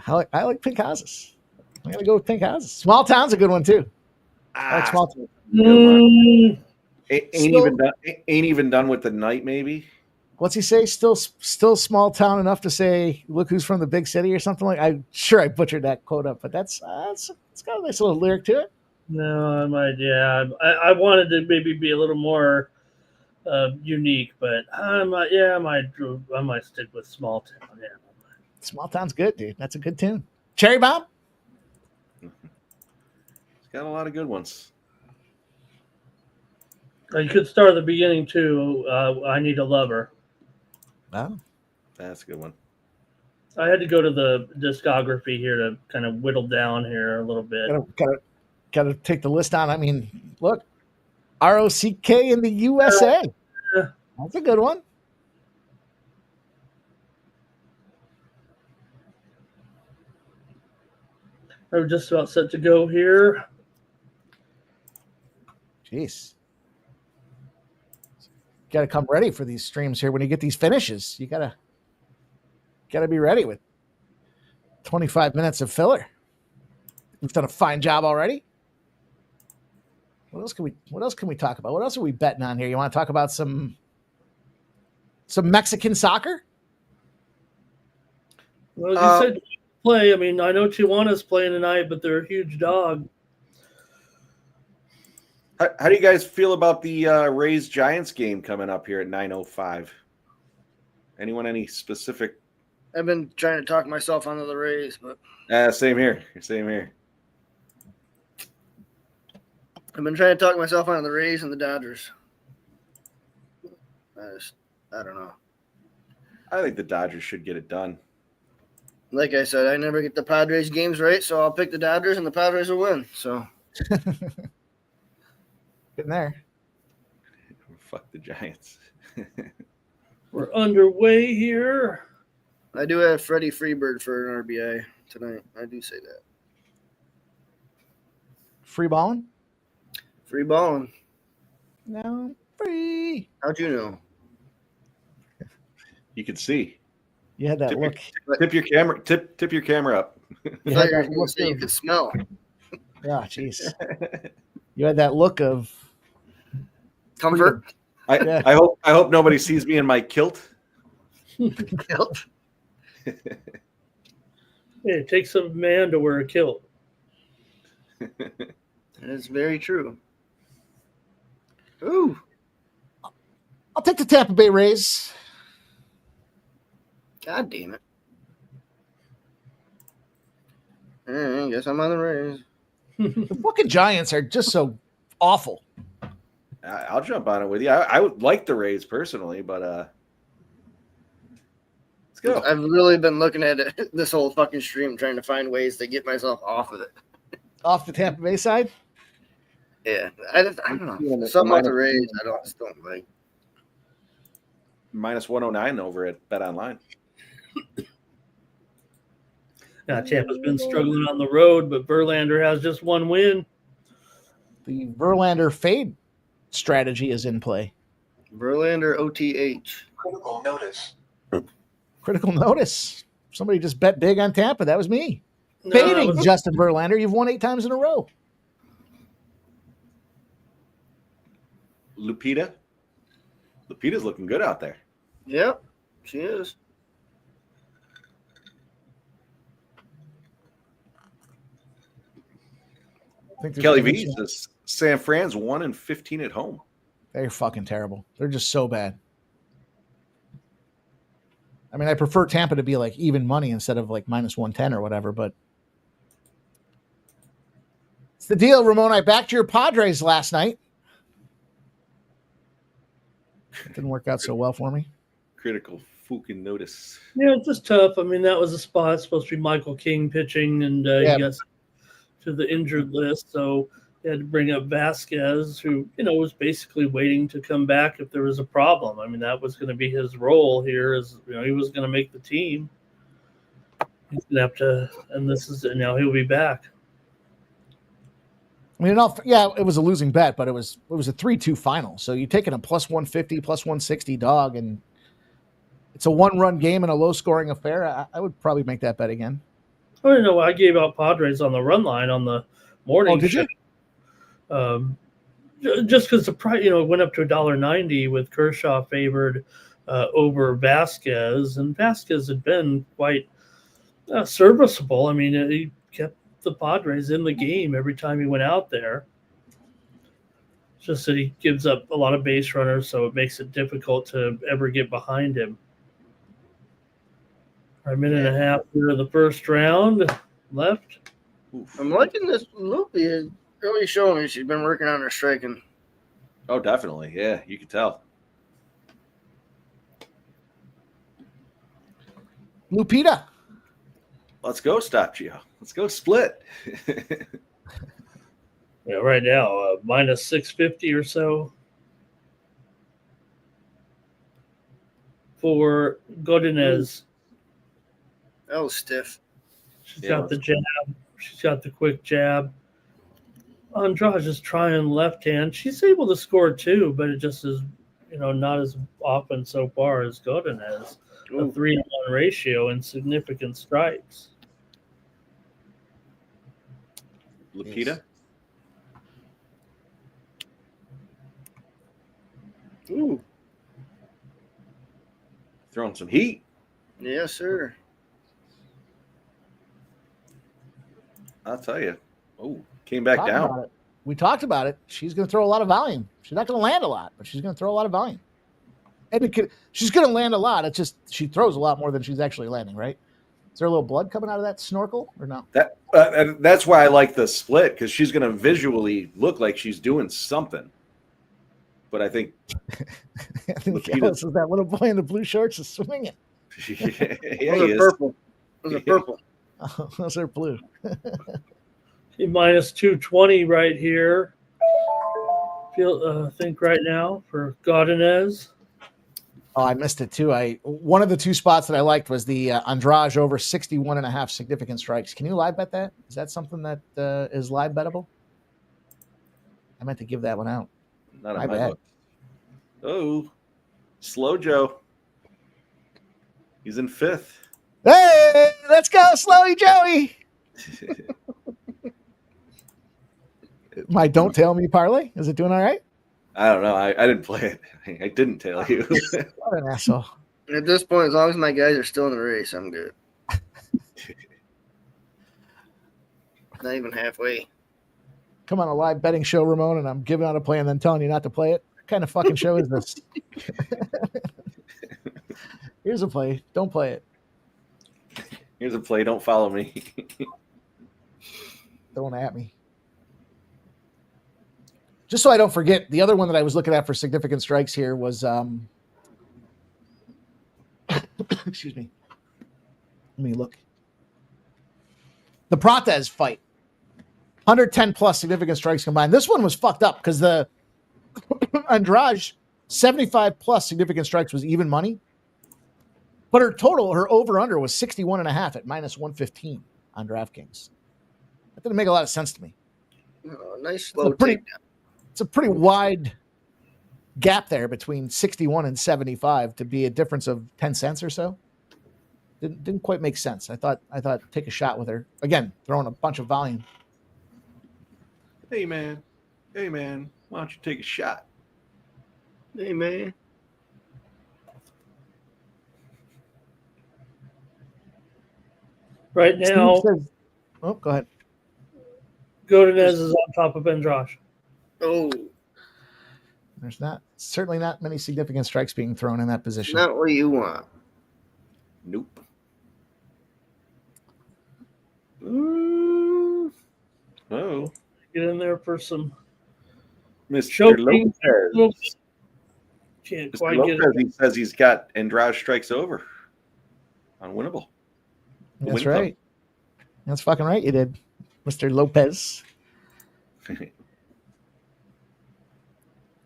I like Pink Houses. I'm gonna go with Pink Houses. Small Town's a good one too. I like Small Town.
Ain't even done with the night. Maybe.
What's he say? Still small town enough to say, "Look who's from the big city" or something like. I'm sure I butchered that quote up, but it's got a nice little lyric to it.
No, I might. Yeah, I wanted to maybe be a little more unique, but I might stick with Small Town. Yeah,
Small Town's good, dude. That's a good tune. Cherry Bomb.
It's got a lot of good ones.
You could start at the beginning too. I Need a Lover.
Oh,
that's a good one.
I had to go to the discography here to kind of whittle down here a little bit.
Gotta take the list on. I mean, look, ROCK in the USA.
Yeah.
That's a good one.
We're just about set to go here.
Jeez. Got to come ready for these streams here. When you get these finishes, you gotta be ready with 25 minutes of filler. We've done a fine job already. What else can we talk about? What else are we betting on here? You want to talk about some Mexican soccer?
Well, you said play. I mean, I know Tijuana's playing tonight, but they're a huge dog.
How do you guys feel about the Rays Giants game coming up here at 9:05? Anyone any specific?
I've been trying to talk myself onto the Rays, but
Same here. Same here.
I've been trying to talk myself onto the Rays and the Dodgers. I don't know.
I think the Dodgers should get it done.
Like I said, I never get the Padres games right, so I'll pick the Dodgers and the Padres will win. So
Getting there.
Fuck the Giants.
We're underway here.
I do have Freddie Freebird for an RBI tonight. I do say that.
Free balling?
Free balling.
No, free.
How'd you know?
You can see.
You had that look.
Tip your camera. Tip your camera up.
I thought you were going to say you could smell.
Yeah, jeez. You had that look of
Comfort.
I hope nobody sees me in my kilt.
Kilt.
Hey, it takes a man to wear a kilt.
That is very true. Ooh.
I'll take the Tampa Bay Rays.
God damn it. All right, guess I'm on the Rays.
The fucking Giants are just so awful.
I'll jump on it with you. I would like the Rays personally, but let's go.
I've really been looking at it this whole fucking stream trying to find ways to get myself off of it.
Off the Tampa Bay side?
Yeah. I don't know. Something with the Rays I just don't like.
Minus 109 over at Bet Online.
Yeah, Tampa's been struggling on the road, but Verlander has just one win.
The Verlander fade strategy is in play.
Verlander OTH.
Critical notice.
Critical notice. Somebody just bet big on Tampa. That was me.
No,
Fading
that was-
Justin Verlander. You've won 8 times in a row.
Lupita's looking good out there.
Yep, she is.
I think there's
Kelly
gonna be
V
a chance.
says San Fran's 1-15 at home.
They're fucking terrible. They're just so bad. I mean, I prefer Tampa to be like even money instead of like minus 110 or whatever, but it's the deal, Ramon. I backed your Padres last night. Didn't work out so well for me.
Critical fucking notice.
Yeah, it's just tough. I mean, that was a spot. It's supposed to be Michael King pitching, and he got to the injured list. So they had to bring up Vasquez, who, was basically waiting to come back if there was a problem. I mean, that was going to be his role here, as he was going to make the team. He's going to have to, and this is, he'll be back.
I mean, it was a losing bet, but it was a 3-2 final. So you're taking a plus 150, plus 160 dog, and it's a 1-run game and a low-scoring affair. I would probably make that bet again.
I don't know. I gave out Padres on the run line on the morning.
Oh, did
show. Just because the price, it went up to $1.90 with Kershaw favored over Vasquez, and Vasquez had been quite serviceable. I mean, he kept the Padres in the game every time he went out there. It's just that he gives up a lot of base runners, so it makes it difficult to ever get behind him. A minute and a half here in the first round left.
I'm liking this Loopy is really showing me she's been working on her striking.
Oh, definitely. Yeah, you can tell.
Lupita.
Let's go, Stop Geo. Let's go split.
Yeah, right now, minus 650 or so for Godinez.
That was stiff.
She's got the jab. She's got the quick jab. Andrade is trying left hand. She's able to score too, but it just is, not as often so far as Godinez. A 3-to-1 ratio and significant strikes.
Lupita.
Ooh.
Throwing some heat.
Yes, sir.
I'll tell you. Oh, came back down.
We talked about it. She's going to throw a lot of volume. She's not going to land a lot, but she's going to throw a lot of volume. And she's going to land a lot. It's just she throws a lot more than she's actually landing, right? Is there a little blood coming out of that snorkel or no?
That's why I like the split, because she's going to visually look like she's doing something. But I think
Lupita's is that little boy in the blue shorts is swinging.
Those are purple. Those are purple.
Oh, those are blue.
Minus 220 right here. Think right now for Godinez.
Oh, I missed it too. One of the two spots that I liked was the Andrade over 61.5 significant strikes. Can you live bet that? Is that something that is live bettable? I meant to give that one out.
Not on my book. Oh, slow Joe. He's in 5th.
Hey, let's go, Slowy Joey. My don't tell me parlay, is it doing all right?
I don't know. I didn't play it. I didn't tell you.
What an asshole.
At this point, as long as my guys are still in the race, I'm good. Not even halfway.
Come on a live betting show, Ramon, and I'm giving out a play and then telling you not to play it. What kind of fucking show is this? Here's a play. Don't play it.
Here's a play. Don't follow me.
Throwing at me. Just so I don't forget, the other one that I was looking at for significant strikes here was excuse me. Let me look. The Prates fight. 110 plus significant strikes combined. This one was fucked up because the Andrade 75 plus significant strikes was even money. But her over-under was 61.5 at minus 115 on DraftKings. That didn't make a lot of sense to me.
Oh, nice slow
takedown. It's a pretty wide gap there between 61 and 75 to be a difference of 10 cents or so. Didn't quite make sense. I thought take a shot with her. Again, throwing a bunch of volume.
Hey man, why don't you take a shot?
Hey man.
Right now,
oh, go ahead.
Godinez is on top of Andrade.
Oh,
there's certainly not many significant strikes being thrown in that position.
Not what you want.
Nope. Oh,
get in there for some
Mr. Lopez.
Can't
Mr.
quite
Lopez,
get it.
he says he's got Andrade strikes over on winnable.
That's right. That's fucking right. You did, Mr. Lopez.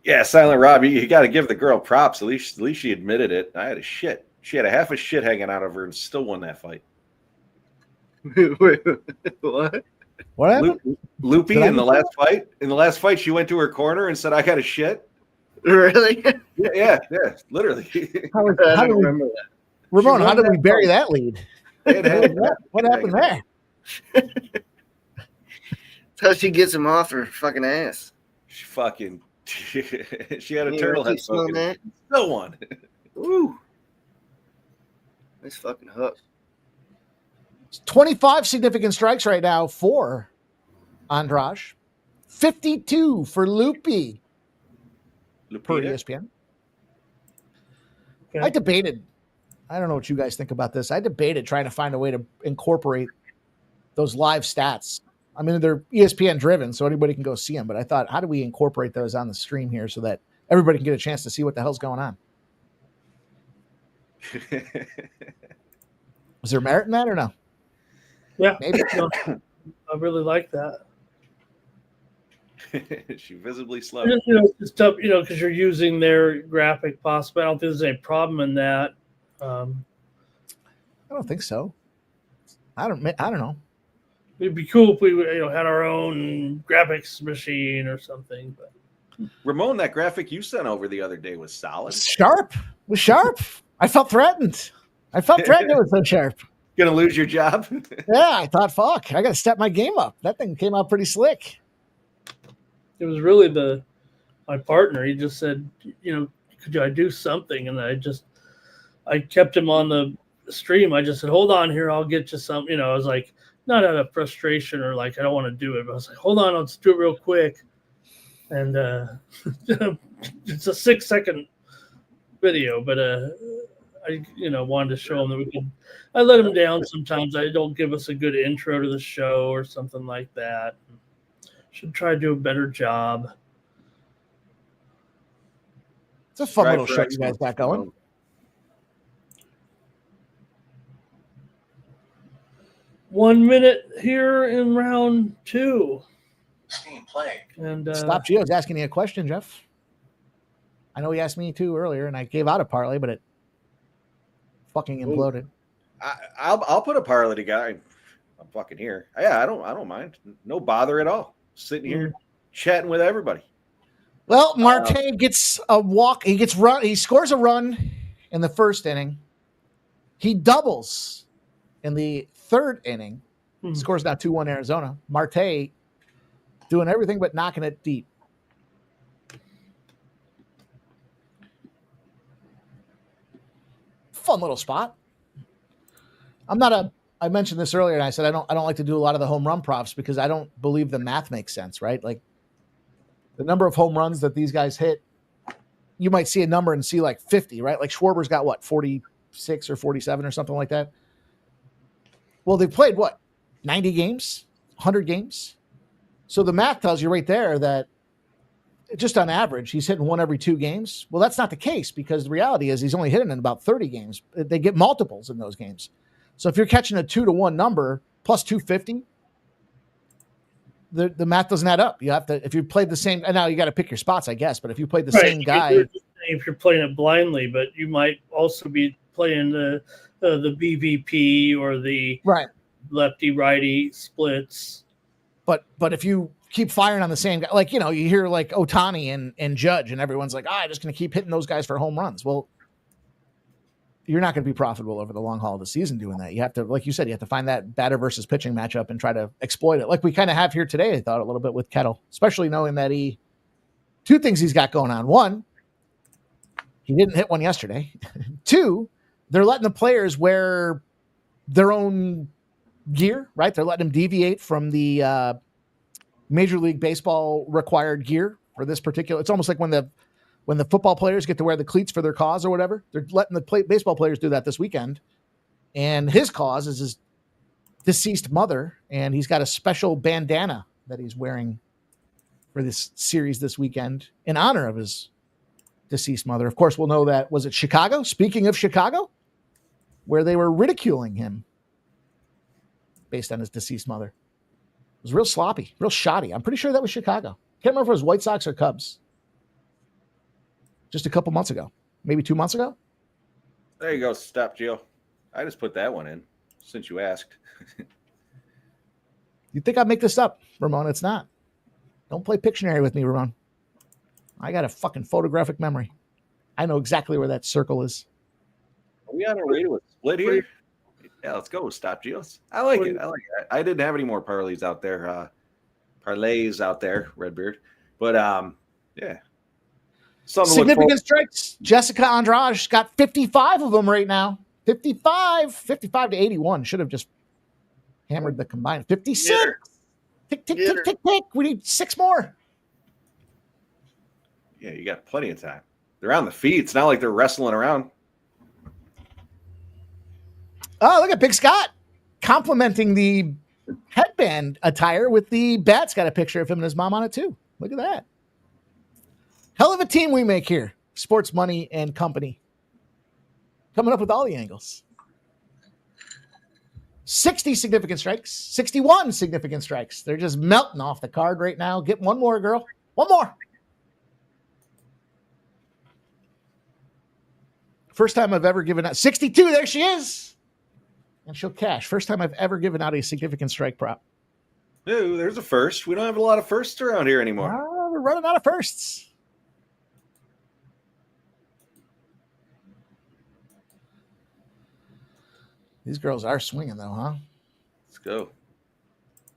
Yeah, Silent Rob, you got to give the girl props. At least she admitted it. I had a shit. She had a half a shit hanging out of her and still won that fight.
Wait, what?
What happened?
Loopy in the last fight. In the last fight, she went to her corner and said, "I got a shit."
Really?
Yeah, literally.
I don't remember that.
Ramon, how did we bury that lead? What happened there?
That's how she gets him off her fucking ass.
She fucking she had a turtle head fucking
that?
still won.
Woo. Nice fucking hook.
25 significant strikes right now for Andrade. 52 for Loopy per ESPN.
Okay.
I debated. I don't know what you guys think about this. I debated trying to find a way to incorporate those live stats. I mean, they're ESPN driven, so anybody can go see them. But I thought, how do we incorporate those on the stream here so that everybody can get a chance to see what the hell's going on? Was there merit in that or no?
Yeah,
Maybe.
no, I really like that.
She visibly slow.
It's tough, because you're using their graphic possibly. I don't think there's any problem in that.
I don't think so. I don't know.
It'd be cool if we had our own graphics machine or something. But
Ramon, that graphic you sent over the other day was solid.
Sharp. It was sharp. I felt threatened. It was so sharp.
Gonna lose your job?
Yeah, I thought, fuck, I got to step my game up. That thing came out pretty slick.
it was really my partner. He just said, could I do something? And I kept him on the stream. I just said, hold on here, I'll get you something. I was like, not out of frustration or like I don't want to do it, but I was like, hold on, let's do it real quick. And it's a 6-second video, but I wanted to show him that we could. I let him down sometimes. I don't give us a good intro to the show or something like that. Should try to do a better job.
It's a fun little show you guys got going.
One minute here in round 2.
Team playing.
And
Stop Geo's asking you a question, Geoff. I know he asked me too earlier, and I gave out a parlay, but it fucking imploded.
I'll put a parlay together. I'm fucking here. Yeah, I don't mind. No bother at all. Sitting here chatting with everybody.
Well, Marte gets a walk. He gets run. He scores a run in the first inning. He doubles in the third inning. Scores now 2-1 Arizona. Marte doing everything but knocking it deep. Fun little spot. I mentioned this earlier, and I said I don't like to do a lot of the home run props because I don't believe the math makes sense, right? Like the number of home runs that these guys hit, you might see a number and see like 50, right? Like Schwarber's got what, 46 or 47 or something like that. Well, they played what, 90 games, 100 games. So the math tells you right there that just on average, he's hitting 1 every 2 games. Well, that's not the case because the reality is he's only hitting in about 30 games. They get multiples in those games. So if you're catching a 2-to-1 number plus 250, the math doesn't add up. You have to, if you played the same, and now you got to pick your spots, I guess, but if you played the same guy.
If you're playing it blindly, but you might also be playing the BVP or the lefty righty splits.
But if you keep firing on the same guy, like, you hear like Ohtani and Judge, and everyone's like, I'm just going to keep hitting those guys for home runs. Well, you're not going to be profitable over the long haul of the season doing that. You have to, like you said, you have to find that batter versus pitching matchup and try to exploit it. Like we kind of have here today, I thought a little bit with Kettle, especially knowing that 2 things he's got going on. 1, he didn't hit one yesterday. 2, they're letting the players wear their own gear, right? They're letting them deviate from the Major League Baseball required gear for this particular. It's almost like when the football players get to wear the cleats for their cause or whatever. They're letting the baseball players do that this weekend. And his cause is his deceased mother, and he's got a special bandana that he's wearing for this series this weekend in honor of his deceased mother. Of course, we'll know that. Was it Chicago? Speaking of Chicago, where they were ridiculing him based on his deceased mother. It was real sloppy, real shoddy. I'm pretty sure that was Chicago. Can't remember if it was White Sox or Cubs. Just a couple months ago, maybe 2 months ago.
There you go. Stop, Gio. I just put that one in since you asked.
You think I'd make this up, Ramon? It's not. Don't play Pictionary with me, Ramon. I got a fucking photographic memory. I know exactly where that circle is.
Are we on our way to a split here? Yeah, let's go. Stop, Gios. I like it. I didn't have any more parlays out there. Redbeard. But yeah.
Significant strikes. Jessica Andrade got 55 of them right now. 55 to 81. Should have just hammered the combined. 56. Tick, tick, tick, tick, tick. We need 6 more.
Yeah, you got plenty of time. They're on the feet. It's not like they're wrestling around.
Oh, look at Big Scott complimenting the headband attire with the bat's got a picture of him and his mom on it too. Look at that. Hell of a team we make here. Sports Money and Company. Coming up with all the angles. 60 significant strikes. 61 significant strikes. They're just melting off the card right now. Get one more, girl. One more. First time I've ever given out. 62. There she is. And she'll cash. First time I've ever given out a significant strike prop.
Ooh, there's a first. We don't have a lot of firsts around here anymore.
We're running out of firsts. These girls are swinging, though, huh?
Let's go.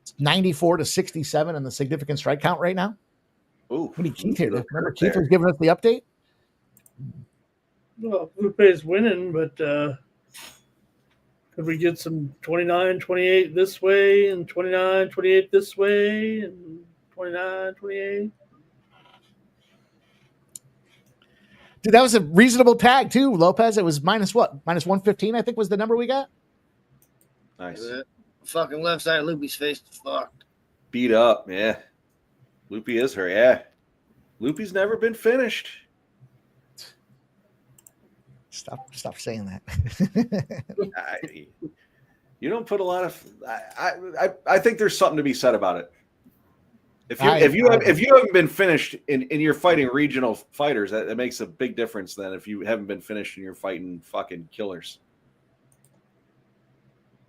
It's 94 to 67 in the significant strike count right now.
Ooh,
What do you Keith here? Remember,
there.
Keith was giving us the update.
Well, Lupe's winning, but could we get some 29-28 this way and 29-28 this way and 29-28?
Dude, that was a reasonable tag too, Lopez. It was minus what? Minus 115, I think was the number we got.
Nice.
Fucking left side of Loopy's face is fucked.
Beat up, yeah. Loopy is her, yeah. Loopy's never been finished.
Stop saying that.
You don't put a lot of. I think there's something to be said about it. If you haven't been finished in your fighting regional fighters, that makes a big difference than if you haven't been finished and you're fighting fucking killers.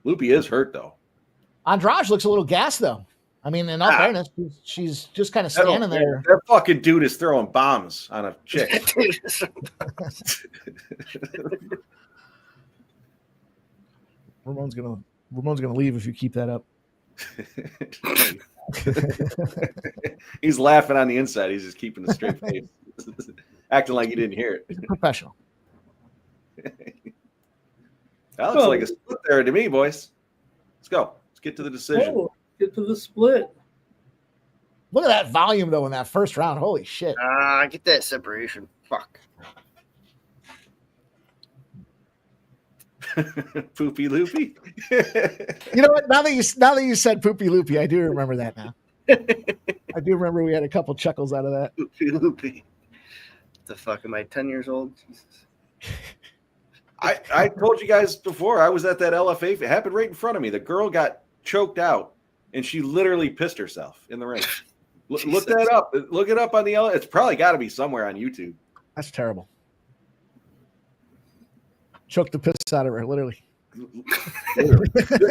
Loopy is hurt though.
Andrade looks a little gassed though. I mean, in all fairness, she's just kind of standing there.
That fucking dude is throwing bombs on a chick.
Ramon's gonna leave if you keep that up.
He's laughing on the inside. He's just keeping a straight face, acting like he didn't hear it.
He's a professional.
That looks like a split there to me, boys. Let's go. Let's get to the decision.
Oh, get to the split.
Look at that volume though in that first round. Holy shit!
Get that separation. Fuck.
Poopy loopy.
You know what? Now that you said poopy loopy, I do remember that now. I do remember we had a couple chuckles out of that.
Poopy loopy. The fuck am I 10 years old? Jesus.
I told you guys before. I was at that LFA. It happened right in front of me. The girl got choked out, and she literally pissed herself in the ring. Look that up. Look it up on the. It's probably got to be somewhere on YouTube.
That's terrible. Choked the piss out of her, literally.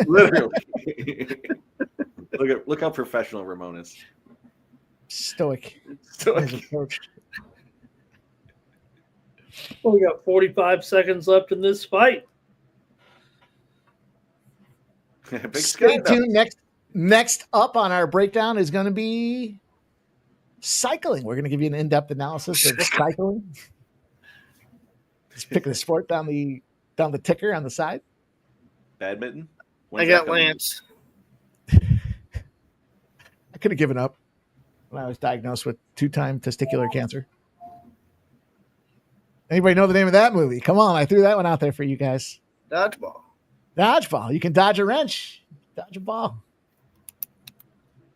Literally. Look how professional Ramon is.
Stoic.
Well, we got 45 seconds left in this fight.
Stay tuned. Next up on our breakdown is going to be cycling. We're going to give you an in-depth analysis of cycling. Just picking the sport down the ticker on the side.
Badminton.
I got Lance.
I could have given up when I was diagnosed with 2-time testicular cancer. Anybody know the name of that movie? Come on, I threw that one out there for you guys.
Dodgeball.
Dodgeball. You can dodge a wrench, dodge a ball.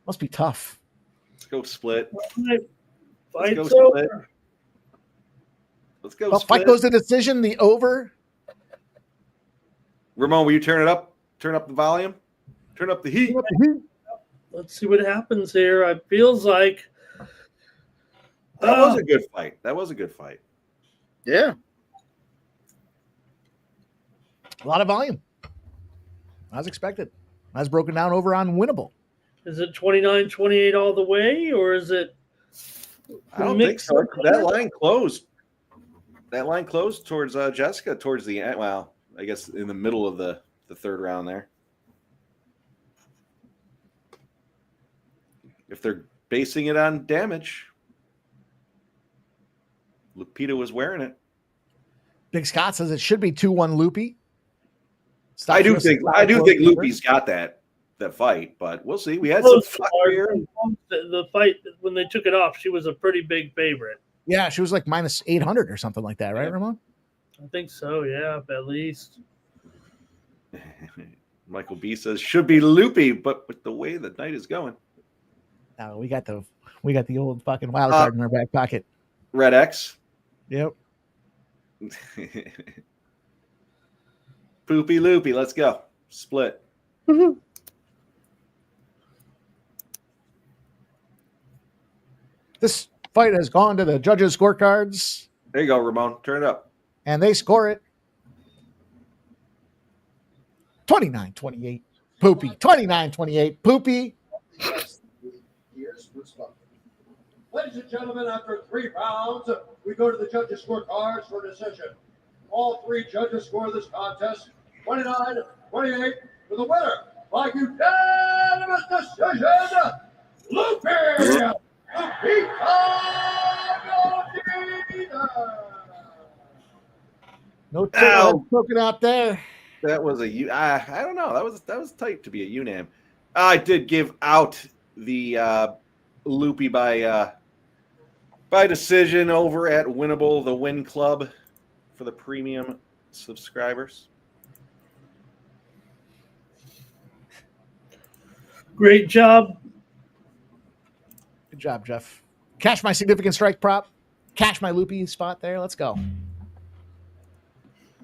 Must be tough.
Let's go split.
Fight's
Let's go split.
over.
Let's go
Well,
split.
fight goes to decision. The over.
Ramon, will you turn it up? Turn up the volume. Turn up the heat.
Let's see what happens here. It feels like
That was a good fight. That was a good fight.
Yeah.
A lot of volume. As expected. As broken down over on winnable.
Is it 29-28 all the way, or is it?
I don't think so. That line closed. That line closed towards Jessica towards the end. Well, I guess in the middle of the third round there. If they're basing it on damage, Lupita was wearing it.
Big Scott says it should be 2-1 Loopy.
I do think Loopy's got that fight, but we'll see. We had some fun here.
The fight when they took it off, she was a pretty big favorite.
Yeah, she was like minus 800 or something like that, right,
Yeah.
Ramon?
I think so. Yeah, at least.
Michael B says should be Loopy, but with the way the night is going,
No, we got the old fucking wild card in our back pocket.
Red X.
Yep.
Poopy Loopy, let's go. Split.
This fight has gone to the judges' scorecards,
There you go, Ramon. Turn it up.
and they score it 29-28. Poopy. 29-28. Poopy.
Ladies and gentlemen, after 3 rounds, we go to the judges' scorecards for decision. All 3 judges score this contest 29-28 for the winner by unanimous decision, Loughnane.
No turtle poking out there.
That was I don't know. That was tight to be a UNAM. I did give out the loopy by decision over at Winnable, the Win Club, for the premium subscribers.
Great job.
Good job, Geoff. Cash my significant strike prop. Cash my loopy spot there. Let's go.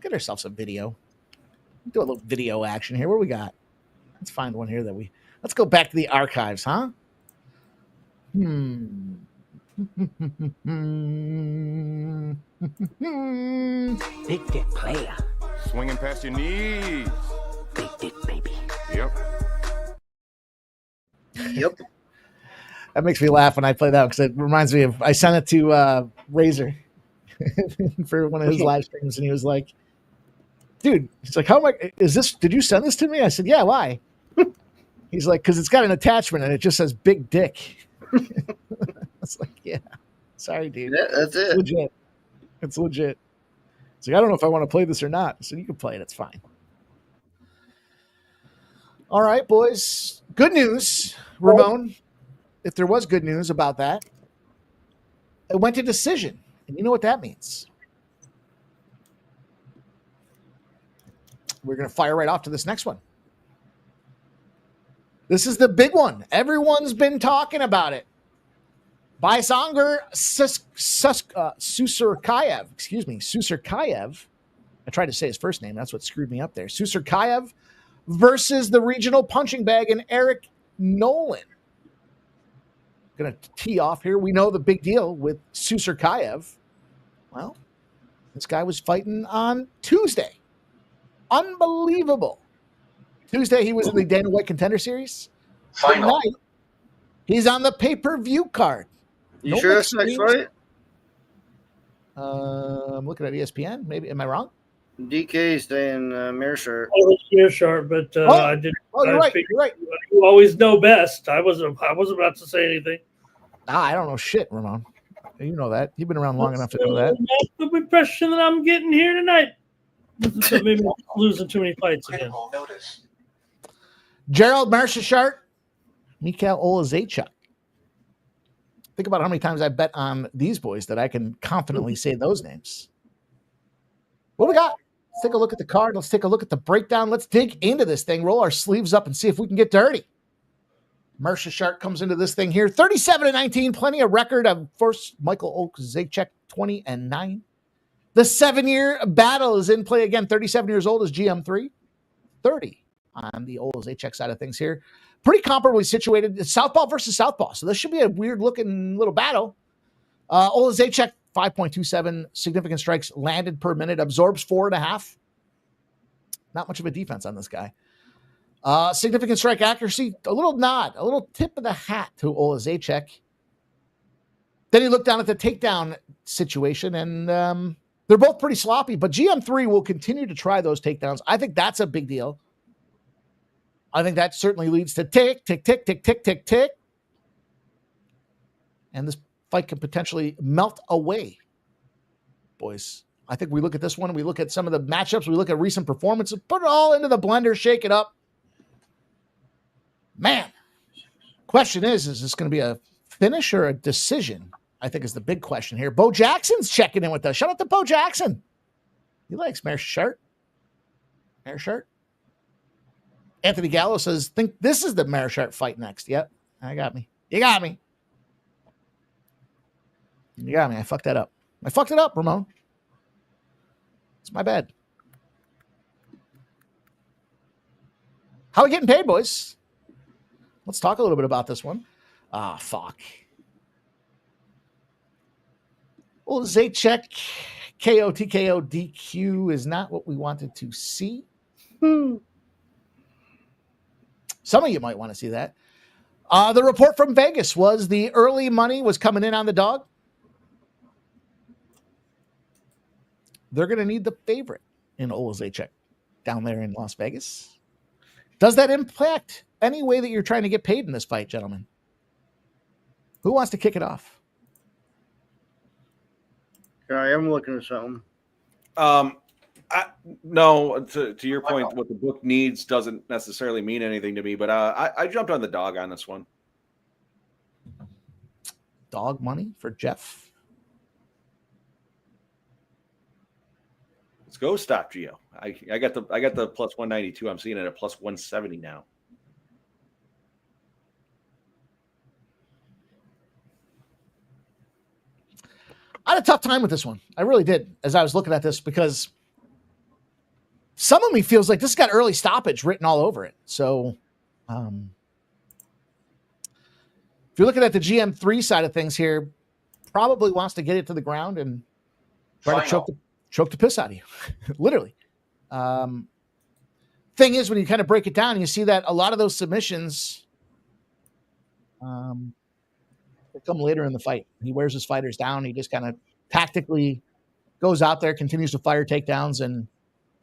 Get ourselves a video. Do a little video action here. What do we got? Let's find one here let's go back to the archives, huh? Big dick player.
Swinging past your knees.
Big dick, baby.
Yep.
Yep.
That makes me laugh when I play that because it reminds me of I sent it to Razor for one of his live streams, and he was like, "Dude," he's like, "How am I? Is this? Did you send this to me?" I said, "Yeah, why?" He's like, "Because it's got an attachment and it just says big dick." I was like, "Yeah, sorry, dude.
Yeah, that's it.
It's legit. It's legit." It's like, I don't know if I want to play this or not. I said, "You can play it. It's fine." All right, boys. Good news, Ramon. If there was good news about that, it went to decision. And you know what that means. We're going to fire right off to this next one. This is the big one. Everyone's been talking about it. Baisanger Susurkayev. Excuse me, Susurkayev. I tried to say his first name. That's what screwed me up there. Susurkayev versus the regional punching bag and Eric Nolan. Going to tee off here. We know the big deal with Susurkayev. Well, this guy was fighting on Tuesday. Unbelievable. Tuesday, he was in the Dana White Contender Series.
Final.
Tonight, he's on the pay-per-view card.
You sure that's next fight?
I'm looking at ESPN. Maybe. Am I wrong?
DK staying Meerschaert.
Oh, it's Meerschaert, but I did.
Oh, you're right. You're right.
You always know best. I wasn't about to say anything.
I don't know shit, Ramon. You know that. You've been around long enough to know that.
That's the impression that I'm getting here tonight. Maybe I'm losing too many fights again.
Gerald, Meerschaert, Michal, Oleksiejczuk. Think about how many times I bet on these boys that I can confidently say those names. What do we got? Let's take a look at the card. Let's take a look at the breakdown. Let's dig into this thing, roll our sleeves up, and see if we can get dirty. Meerschaert comes into this thing here. 37-19, plenty of record of first Michal Octagon, 20-9. The 7-year battle is in play again. 37 years old is GM3. 30 on the Octagon side of things here. Pretty comparably situated. It's Southpaw versus Southpaw. So this should be a weird looking little battle. Octagon, 5.27 significant strikes landed per minute, absorbs 4.5. Not much of a defense on this guy. Significant strike accuracy, a little nod, a little tip of the hat to Octagon. Then he looked down at the takedown situation, and they're both pretty sloppy, but GM3 will continue to try those takedowns. I think that's a big deal. I think that certainly leads to tick, tick, tick, tick, tick, tick, tick. And this fight could potentially melt away, boys. I think we look at this one, we look at some of the matchups, we look at recent performances, put it all into the blender, shake it up. Man, question is this going to be a finish or a decision? I think is the big question here. Bo Jackson's checking in with us. Shout out to Bo Jackson. He likes Meerschaert. Meerschaert. Anthony Gallo says, think this is the Meerschaert fight next. Yep, I got me. You got me. You got me. I fucked that up. I fucked it up, Ramon. It's my bad. How are we getting paid, boys? Let's talk a little bit about this one. Fuck. Well, Zacheck, KO, TKO, DQ is not what we wanted to see. Some of you might want to see that. The report from Vegas was the early money was coming in on the dog. They're going to need the favorite in Oleksiejczuk down there in Las Vegas. Does that impact any way that you're trying to get paid in this fight, gentlemen? Who wants to kick it off?
I am looking at something.
No, to your point, what the book needs doesn't necessarily mean anything to me, but I jumped on the dog on this one.
Dog money for Geoff.
Let's go, stop Geo. I got the plus 192. I'm seeing it at plus 170 now.
I had a tough time with this one. I really did as I was looking at this because some of me feels like this got early stoppage written all over it. So if you're looking at the GM3 side of things here, probably wants to get it to the ground and try to choke the piss out of you, literally. Thing is, when you kind of break it down, you see that a lot of those submissions they come later in the fight. He wears his fighters down. He just kind of tactically goes out there, continues to fire takedowns, and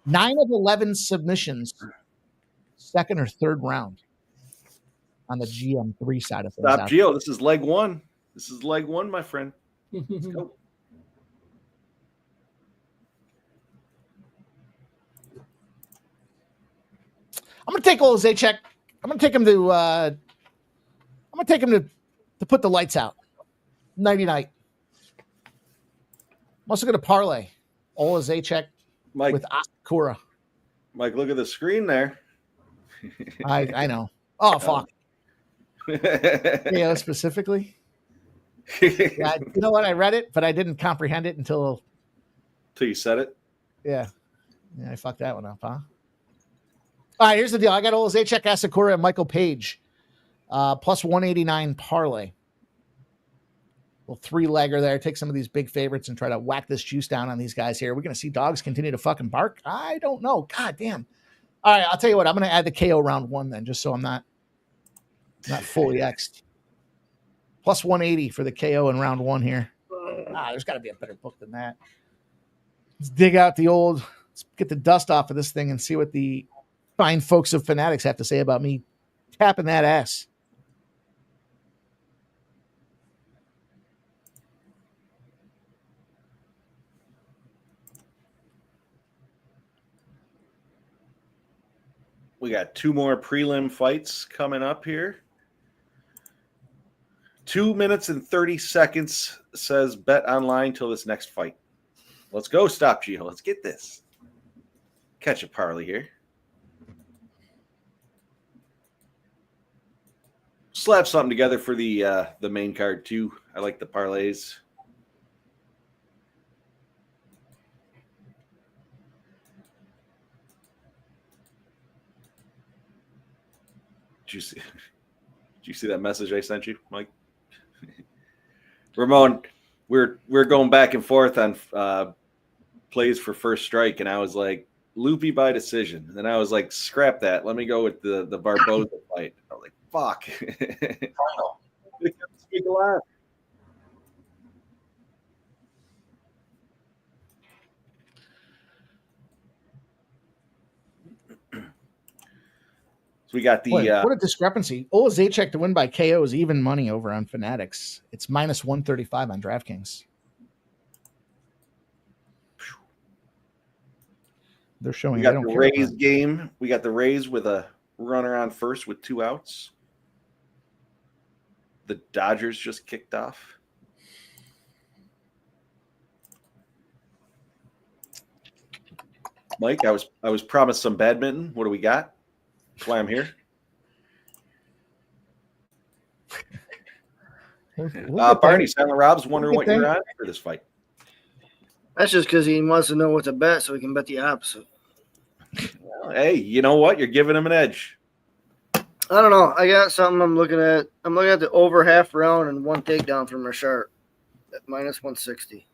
9 of 11 submissions, second or third round on the GM3 side of things.
Stop Geo. This is leg one. This is leg one, my friend. Let's go.
I'm going to take Oleksiejczuk. I'm going to take him to put the lights out. Nighty night. I'm also going to parlay Oleksiejczuk with Asakura.
Mike, look at the screen there.
I know. Oh, fuck. Yeah, specifically. Yeah, you know what? I read it, but I didn't comprehend it until
you said it.
Yeah, I fucked that one up, huh? All right, here's the deal. I got Oleksiejczuk, Asakura, and Michael Paige. Plus 189 parlay. Little 3-legger there. Take some of these big favorites and try to whack this juice down on these guys here. We're going to see dogs continue to fucking bark. I don't know. God damn. All right, I'll tell you what. I'm going to add the KO round 1 then, just so I'm not fully X'd. Plus 180 for the KO in round 1 here. There's got to be a better book than that. Let's dig out let's get the dust off of this thing and see what the fine folks of Fanatics have to say about me tapping that ass.
We got 2 more prelim fights coming up here. 2 minutes and 30 seconds says bet online till this next fight. Let's go, stop Geo. Let's get this. Catch a parlay here. Slap something together for the main card too. I like the parlays. Did you see that message I sent you, Mike? Ramon, we're going back and forth on plays for first strike, and I was like, loopy by decision. And then I was like, scrap that. Let me go with the Barboza fight. I was like, fuck. Speak alive. So we got the
what a discrepancy. Oleksiejczuk to win by KO is even money over on Fanatics. It's minus 135 on DraftKings. They're showing.
We got the Rays game. We got the Rays with a runner on first with 2 outs. The Dodgers just kicked off. Mike, I was promised some badminton. What do we got? That's why I'm here. Barney, Silent Rob's wondering what you're on for this fight.
That's just because he wants to know what to bet so he can bet the opposite.
Well, hey, you know what? You're giving him an edge.
I don't know. I got something I'm looking at. I'm looking at the over half round and 1 takedown from Meerschaert at minus 160.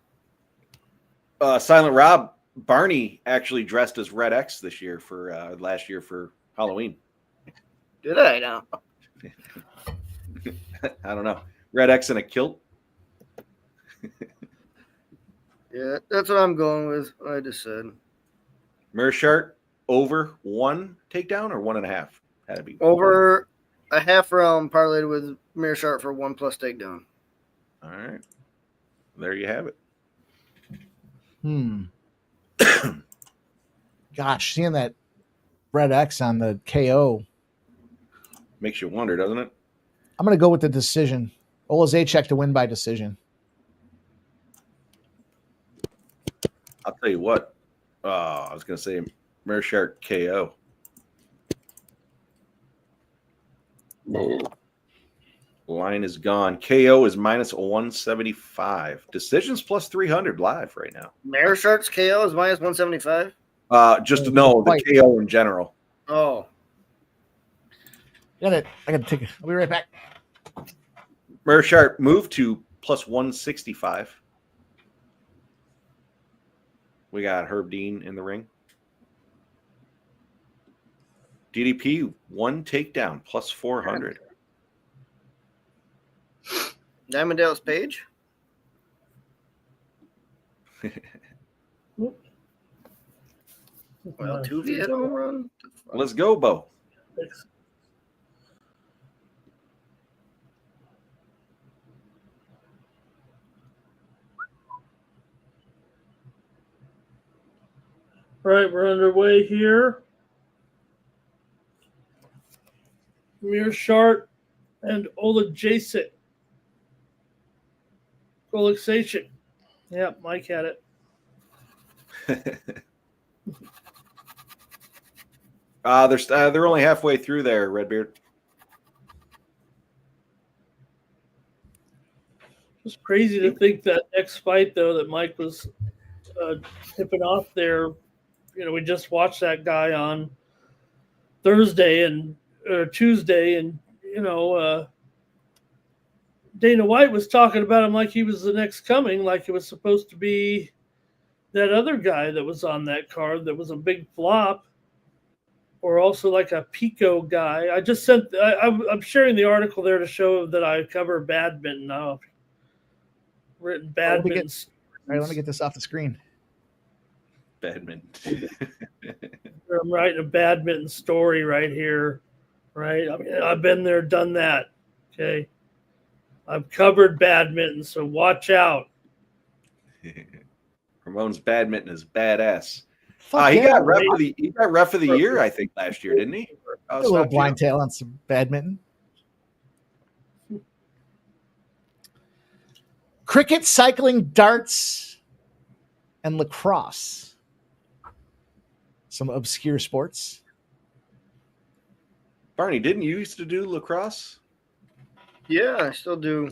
Silent Rob, Barney actually dressed as Red X this year last year for Halloween.
Did I now?
I don't know. Red X in a kilt.
Yeah, that's what I'm going with. I just said.
Meerschaert over 1 takedown or 1.5? Had to be
over a half round parlayed with Meerschaert for 1+ takedown.
All right. There you have it.
Gosh, seeing that Red X on the KO
makes you wonder, doesn't it?
I'm going to go with the decision. Oleksiejczuk to win by decision.
I'll tell you what. I was going to say Meerschaert KO. Line is gone. KO is minus 175. Decisions plus 300 live right now.
Meerschaert's KO is minus 175.
Just no, the KO in general.
Oh,
I got to take it. I'll be right back.
Meerschaert moved to plus 165. We got Herb Dean in the ring. DDP 1 takedown plus 400.
Diamond Dallas Paige. Well, Tuvi had a home run.
Let's go, Bo.
All right, we're underway here. Meerschaert and Oleksiejczuk. Oleksiejczuk. Yeah, Mike had it.
They're only halfway through there, Redbeard.
It's crazy to think that next fight, though, that Mike was tipping off there. You know, we just watched that guy on Thursday or Tuesday, and you know, Dana White was talking about him like he was the next coming, like it was supposed to be that other guy that was on that card that was a big flop, or also like a Pico guy. I just sent. I'm sharing the article there to show that I cover badminton. I've written badminton.
All right, let me get this off the screen.
Badminton.
I'm writing a badminton story right here, right? I mean, I've been there, done that. Okay, I've covered badminton, so watch out.
Ramon's badminton is badass. He
yeah,
got ref of the year, I think, last year, didn't he?
A little blind tail on some badminton. Cricket, cycling, darts, and lacrosse. Some obscure sports.
Barney, didn't you used to do lacrosse?
Yeah, I still do.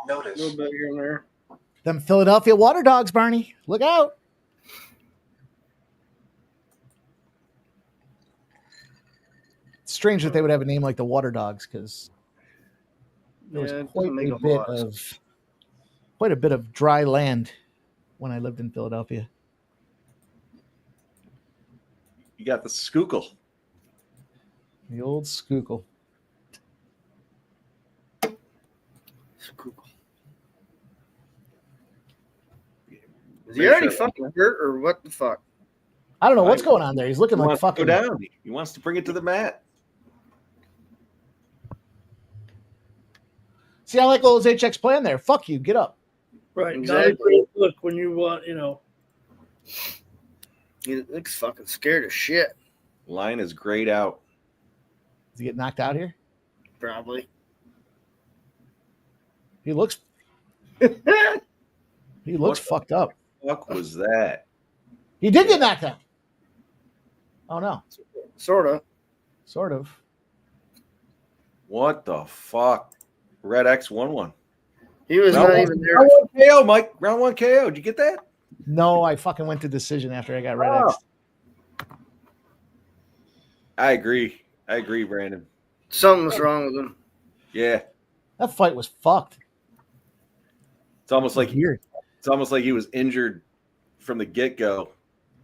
Notice.
A little bit here and there.
Them Philadelphia Water Dogs, Barney. Look out. It's strange that they would have a name like the Water Dogs because there was quite a bit of dry land when I lived in Philadelphia.
You got the Schuylkill.
The old Schuylkill.
Is he already fucking hurt or what the fuck?
I don't know what's going on there. He's looking like fucking
down. He wants to bring it to the mat.
See, I like Oleksiejczuk's plan there. Fuck you. Get up.
Right.
Exactly.
Look, when you want, you know.
He looks fucking scared as shit.
Line is grayed out.
Does he get knocked out here?
Probably.
He looks fucked up.
What was that?
He did get knocked out. Oh no.
Sort of.
What the fuck? Red X 1-1.
He was
round
not
one,
even there.
Round 1 KO, Mike. Round 1 KO. Did you get that?
No, I fucking went to decision after I got Red X.
I agree, Brandon.
Something's wrong with him.
Yeah.
That fight was fucked.
It's almost like
weird.
It's almost like he was injured from the get-go.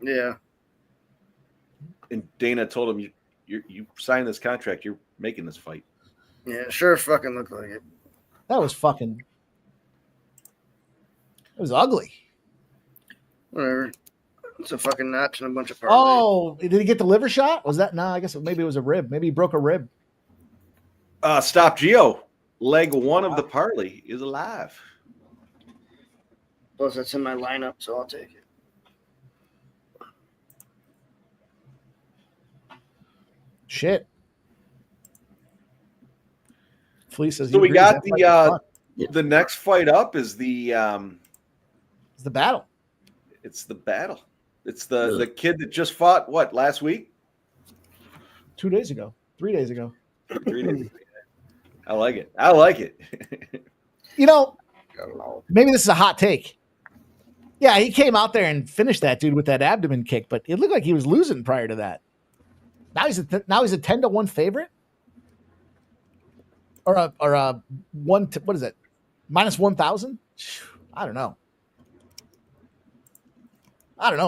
Yeah.
And Dana told him, you signed this contract. You're making this fight.
Yeah, sure fucking looked like it.
That was fucking. It was ugly.
Whatever. It's a fucking notch and a bunch of parlays.
Oh, did he get the liver shot? Was that? No, I guess maybe it was a rib. Maybe he broke a rib.
Stop Geo. Leg one of the parlay is alive.
Plus, that's in my lineup, so I'll take it.
Shit. Flea says.
So we got the next fight up is the
It's the battle.
It's the battle. It's the kid that just fought what last week?
2 days ago. 3 days ago.
3 days ago. I like it. I like it.
You know, maybe this is a hot take. Yeah, he came out there and finished that dude with that abdomen kick, but it looked like he was losing prior to that. Now he's a 10-1 favorite, or a what is it? -1,000? I don't know.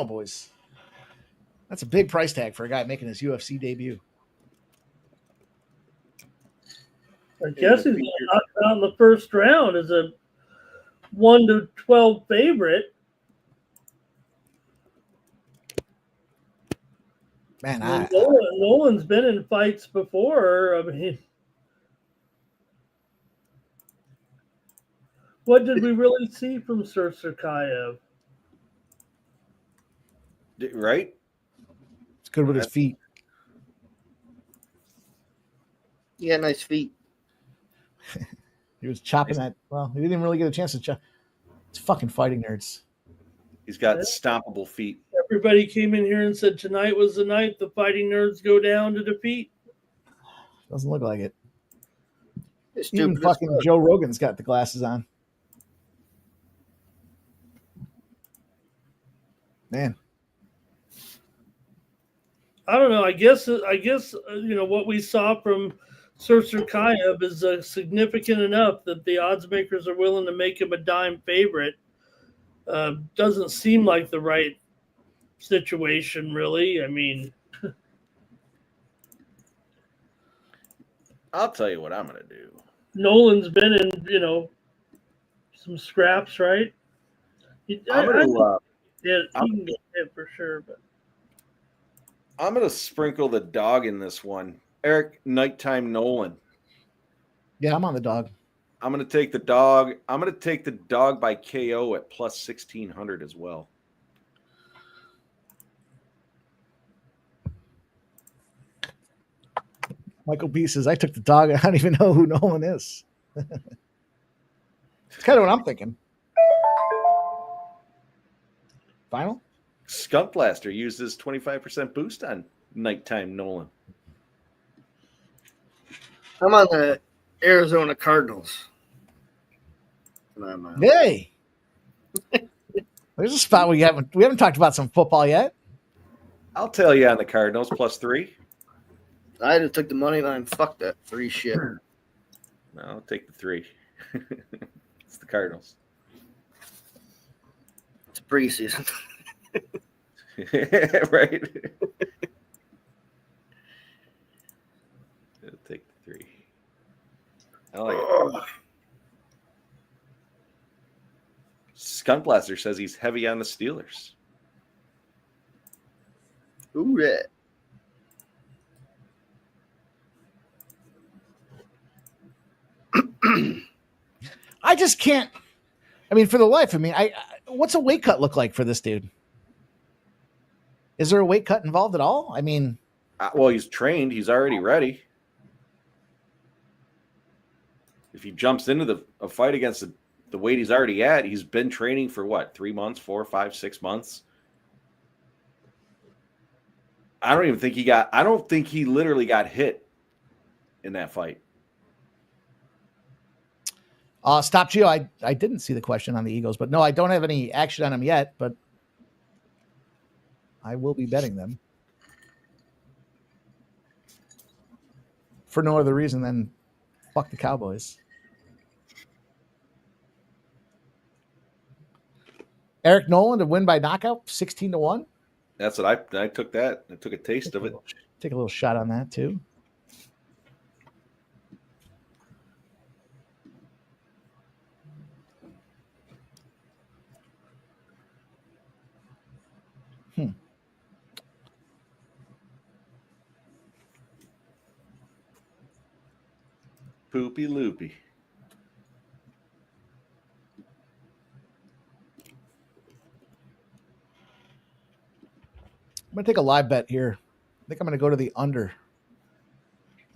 Boys. That's a big price tag for a guy making his UFC debut.
I guess he's knocked out in the first round as a 1-12 favorite.
Man,
Nolan's been in fights before. I mean, what did we really see from Sursurkayev?
Right?
It's good with his feet.
Yeah, nice feet.
He was chopping that. Well, he didn't really get a chance to chop. It's fucking fighting nerds.
He's got stompable feet.
Everybody came in here and said tonight was the night the fighting nerds go down to defeat.
Doesn't look like it.
It's
Even fucking Joe Rogan's got the glasses on. Man.
I don't know. I guess you know what we saw from Sursurkayev is significant enough that the odds makers are willing to make him a dime favorite. Doesn't seem like the right situation, really. I mean,
I'll tell you what I'm going to do.
Nolan's been in, some scraps, right? He can get hit for sure, but
I'm going to sprinkle the dog in this one. Eric, nighttime Nolan.
Yeah, I'm on the dog.
I'm going to take the dog. I'm going to take the dog by KO at plus 1,600 as well.
Michael B says, I took the dog. I don't even know who Nolan is. It's kind of what I'm thinking. Final?
Skunk Blaster uses 25% boost on nighttime Nolan.
I'm on the Arizona Cardinals.
Hey, there's a spot we haven't talked about some football yet.
I'll tell you on the Cardinals plus 3.
I just took the money line. Fuck that 3 shit.
No, I'll take the 3. It's the Cardinals.
It's preseason.
Right. I'll take the 3. I like it. Skunk Blaster says he's heavy on the Steelers.
Ooh, yeah.
I just can't. I mean, for the life of me, what's a weight cut look like for this dude? Is there a weight cut involved at all? I mean,
well, he's trained. He's already ready. If he jumps into a fight against the weight he's already at, he's been training for what, 3 months, 4, 5, 6 months. I don't think he literally got hit in that fight.
Stop Geo. I didn't see the question on the Eagles, but no, I don't have any action on them yet, but I will be betting them for no other reason than fuck the Cowboys. Eric Nolan to win by knockout, 16-1.
That's what I took that. I took a taste of it.
Take a little shot on that too.
Poopy loopy.
I'm going to take a live bet here. I think I'm going to go to the under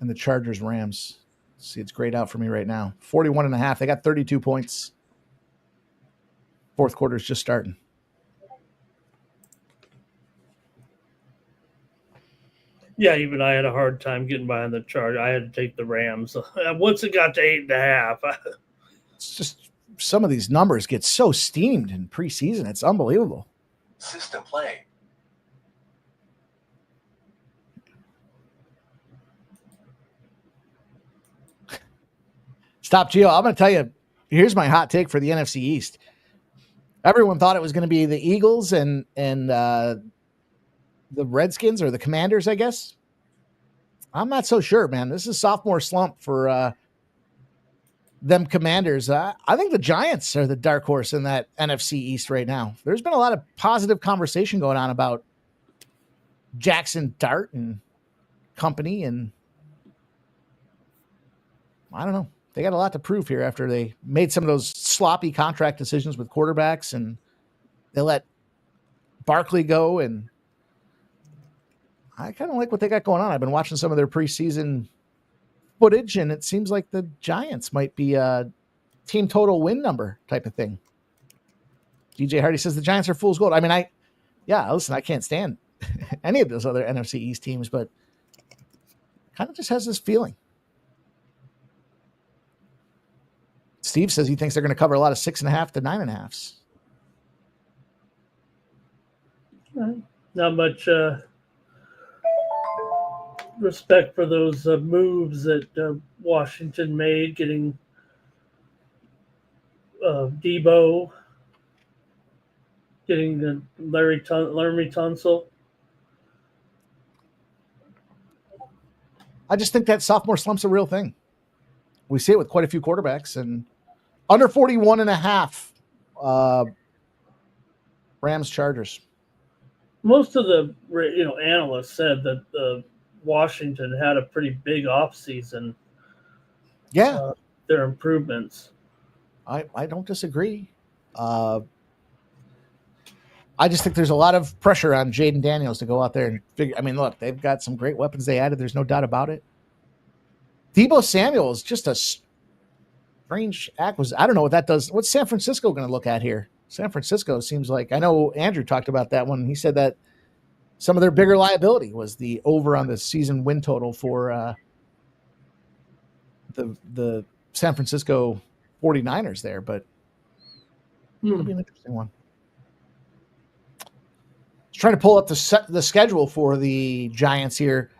in the Chargers Rams. See, it's grayed out for me right now. 41.5. They got 32 points. Fourth quarter is just starting.
Yeah, even I had a hard time getting behind the Chargers. I had to take the Rams. Once it got to 8.5.
It's just some of these numbers get so steamed in preseason. It's unbelievable.
System play.
Stop, Gio. I'm going to tell you, here's my hot take for the NFC East. Everyone thought it was going to be the Eagles and the Redskins or the Commanders, I guess. I'm not so sure, man. This is sophomore slump for them Commanders. I think the Giants are the dark horse in that NFC East right now. There's been a lot of positive conversation going on about Jackson Dart and company, and I don't know. They got a lot to prove here after they made some of those sloppy contract decisions with quarterbacks, and they let Barkley go, and I kind of like what they got going on. I've been watching some of their preseason footage, and it seems like the Giants might be a team total win number type of thing. DJ Hardy says the Giants are fool's gold. I mean, listen, I can't stand any of those other NFC East teams, but kind of just has this feeling. Steve says he thinks they're going to cover a lot of 6.5 to 9.5s.
Not much respect for those moves that Washington made, getting Debo, getting the Larry Tunsil.
I just think that sophomore slump's a real thing. We see it with quite a few quarterbacks, and under 41.5 Rams Chargers.
Most of the analysts said that Washington had a pretty big offseason.
Yeah.
Their improvements.
I don't disagree. I just think there's a lot of pressure on Jaden Daniels to go out there and figure. I mean, look, they've got some great weapons they added. There's no doubt about it. Debo Samuel is just a strange acquisition. I don't know what that does. What's San Francisco going to look at here? San Francisco seems like, I know Andrew talked about that one. He said that some of their bigger liability was the over on the season win total for the San Francisco 49ers there, but it'll be an interesting one. Just trying to pull up the schedule for the Giants here.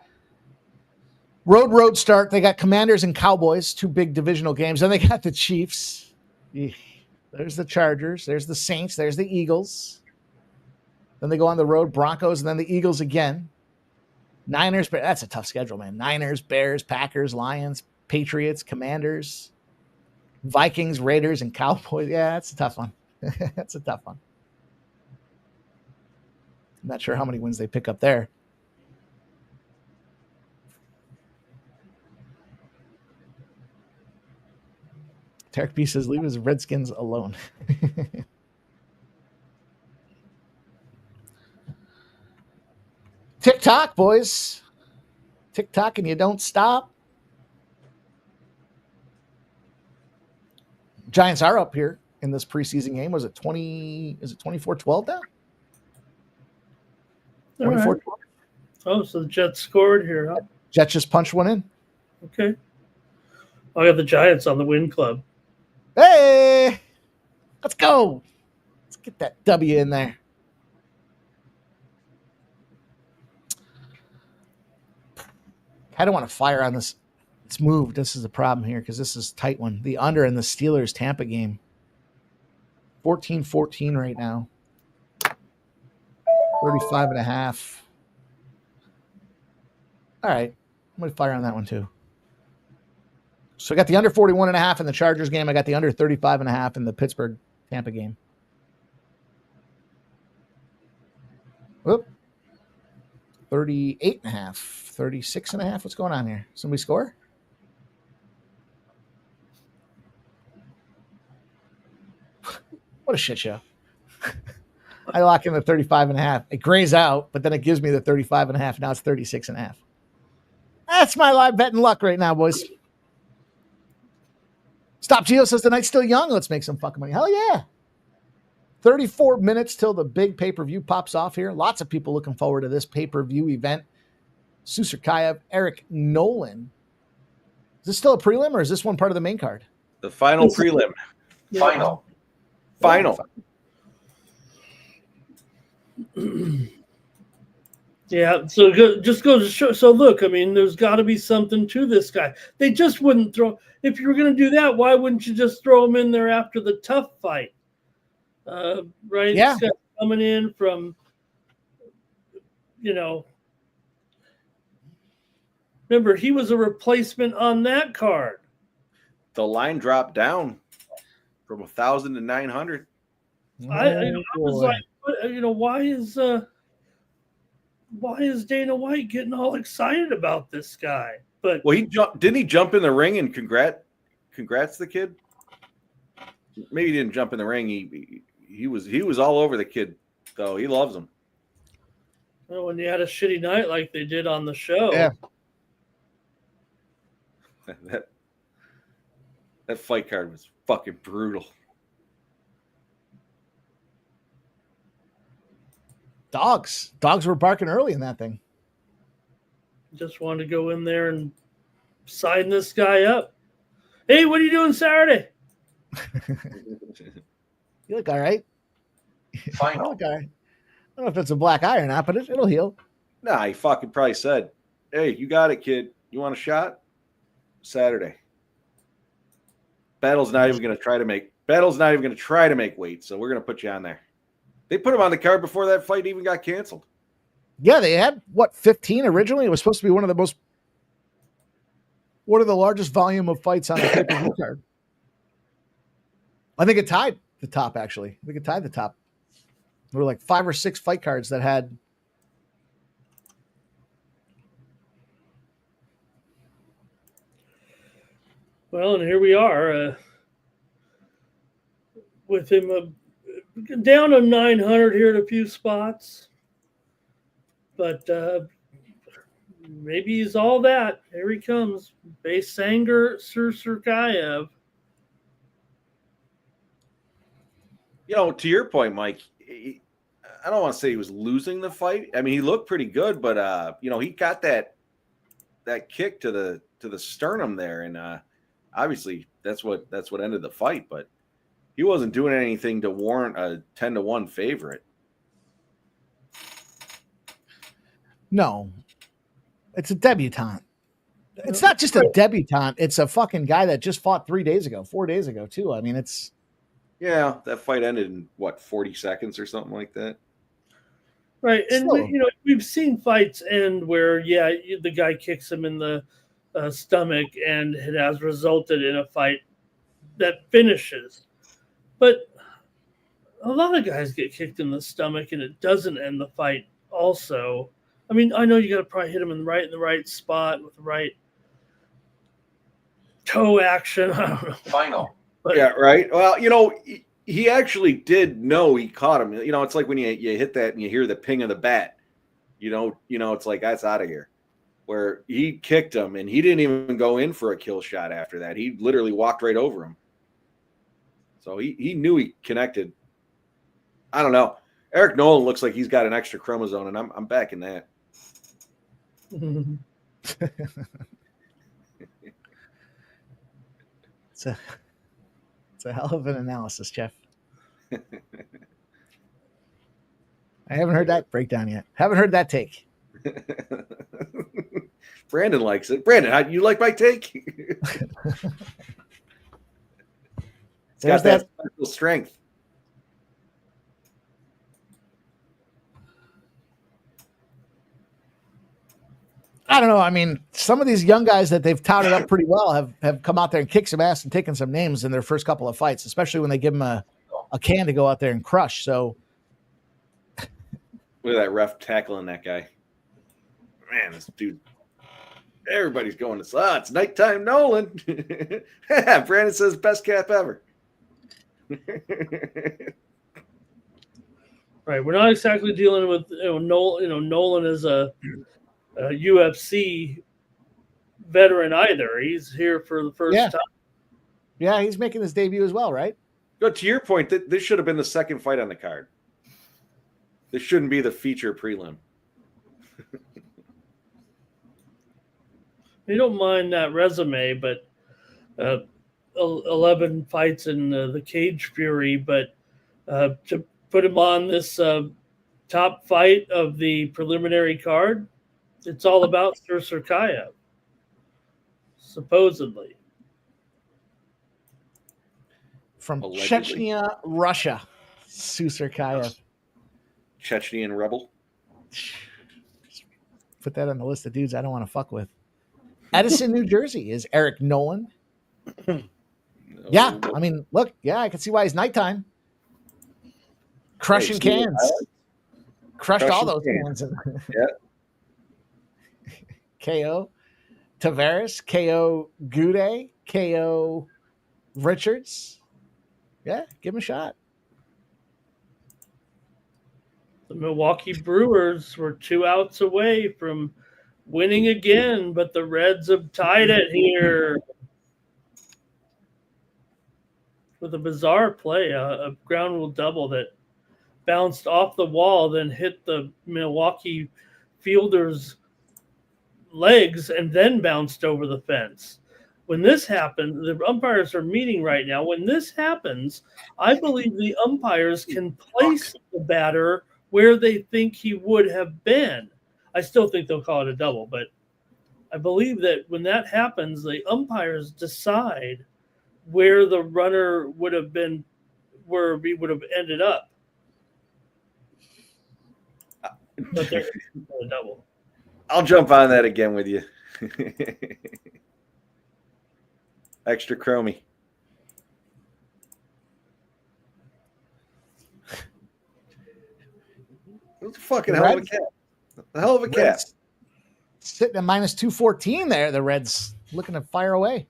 Road start. They got Commanders and Cowboys, two big divisional games. Then they got the Chiefs. There's the Chargers. There's the Saints. There's the Eagles. Then they go on the road, Broncos, and then the Eagles again. Niners, but that's a tough schedule, man. Niners, Bears, Packers, Lions, Patriots, Commanders, Vikings, Raiders, and Cowboys. Yeah, that's a tough one. That's a tough one. I'm not sure how many wins they pick up there. Tarek B says, leave his Redskins alone. TikTok, boys. TikTok and you don't stop. Giants are up here in this preseason game. Was it 20? Is it 24-12 now? 24-12.
Right. Oh, so the Jets scored here, huh?
Jets just punched one in.
Okay. I got the Giants on the win club.
Hey, let's go. Let's get that W in there. I don't want to fire on this. It's moved. This is the problem here because this is a tight one. The under in the Steelers Tampa game. 14-14 right now. 35.5. All right. I'm going to fire on that one too. So I got the under 41.5 in the Chargers game. I got the under 35.5 in the Pittsburgh Tampa game. Whoop. 38.5. 36.5. What's going on here? Somebody score? What a shit show. I lock in the 35.5. It grays out, but then it gives me the 35.5. Now it's 36.5. That's my live betting luck right now, boys. Stop Geo says the night's still young. Let's make some fucking money. Hell yeah. 34 minutes till the big pay-per-view pops off here. Lots of people looking forward to this pay-per-view event. Susurkayev, Eric Nolan. Is this still a prelim or is this one part of the main card?
The final prelim.
Final.
Yeah, so just goes to show. So look, I mean, there's got to be something to this guy. They just wouldn't throw. If you were going to do that, why wouldn't you just throw him in there after the tough fight? Right?
Yeah.
This guy coming in from, remember he was a replacement on that card.
The line dropped down from 1,000 to 900.
I was like, why is Dana White getting all excited about this guy? But
Well, didn't he jump in the ring and congrats the kid? Maybe he didn't jump in the ring. He was all over the kid, though. He loves him.
well, when you had a shitty night like they did on the show,
Yeah.
That fight card was fucking brutal.
Dogs were barking early in that thing.
just wanted to go in there and sign this guy up. Hey, what are you doing Saturday?
You look all right.
Final.
You look all right. I don't know if it's a black eye or not, but it'll heal.
Nah, he fucking probably said, "Hey, you got it, kid. You want a shot? Saturday." Battle's not even going to try to make weight, so we're going to put you on there. They put him on the card before that fight even got canceled.
Yeah, they had 15 originally. It was supposed to be one of the largest volume of fights on the pay-per-view card. I think it tied the top, actually. I think it tied the top. There were like 5 or 6 fight cards that had.
Well, and here we are with him down to 900 here at a few spots. But maybe he's all that. Here he comes. Baysanger Sursurkayev.
To your point, Mike, I don't want to say he was losing the fight. I mean, he looked pretty good, but he got that kick to the sternum there, and obviously that's what ended the fight. But he wasn't doing anything to warrant a 10-1 favorite.
No, it's a debutante. It's not just a debutante. It's a fucking guy that just fought 4 days ago, too. I mean, it's.
Yeah, that fight ended in 40 seconds or something like that.
Right, and we've seen fights end where the guy kicks him in the stomach, and it has resulted in a fight that finishes. But a lot of guys get kicked in the stomach, and it doesn't end the fight. Also, I mean, I know you got to probably hit him in the right spot with the right toe action. I don't know.
Final.
But,
yeah, right. Well, he actually did know he caught him. It's like when you hit that and you hear the ping of the bat. It's like that's out of here. Where he kicked him and he didn't even go in for a kill shot after that. He literally walked right over him. So he knew he connected. I don't know. Eric Nolan looks like he's got an extra chromosome, and I'm backing that.
It's a hell of an analysis, Geoff. I haven't heard that breakdown yet. Haven't heard that take.
Brandon likes it. Brandon, how you like my take? It's got that special strength.
I don't know. I mean, some of these young guys that they've touted up pretty well have come out there and kicked some ass and taken some names in their first couple of fights, especially when they give them a can to go out there and crush. So
look at that ref tackling that guy. Man, this dude. Everybody's going to it's nighttime Nolan. Brandon says best cap ever.
Right, we're not exactly dealing with Nolan is a UFC veteran either. He's here for the first time.
Yeah, he's making his debut as well, right?
But to your point, this should have been the second fight on the card. This shouldn't be the feature prelim.
You don't mind that resume, but 11 fights in the Cage Fury, but to put him on this top fight of the preliminary card, it's all about Sursurkaya, supposedly.
From
Allegedly.
Chechnya, Russia, Sursurkaya.
Chechnyan rebel.
Put that on the list of dudes I don't want to fuck with. Edison, New Jersey is Eric Nolan. Yeah, I mean, look, yeah, I can see why he's nighttime. Crushing cans. Crushed all those cans.
Yeah.
KO Tavares, KO Goudet, KO Richards. Yeah, give him a shot.
The Milwaukee Brewers were 2 outs away from winning again, but the Reds have tied it here with a bizarre play, a ground rule double that bounced off the wall, then hit the Milwaukee fielder's legs, and then bounced over the fence. When this happened, the umpires are meeting right now. When this happens, I believe the umpires can place the batter where they think he would have been. I still think they'll call it a double, but I believe that when that happens, the umpires decide where the runner would have been, where he would have ended up. But they're a double.
I'll jump on that again with you. Extra chromie. It's a fucking hell of a cat. A hell of a cat.
Sitting at minus 214 there. The Reds looking to fire away.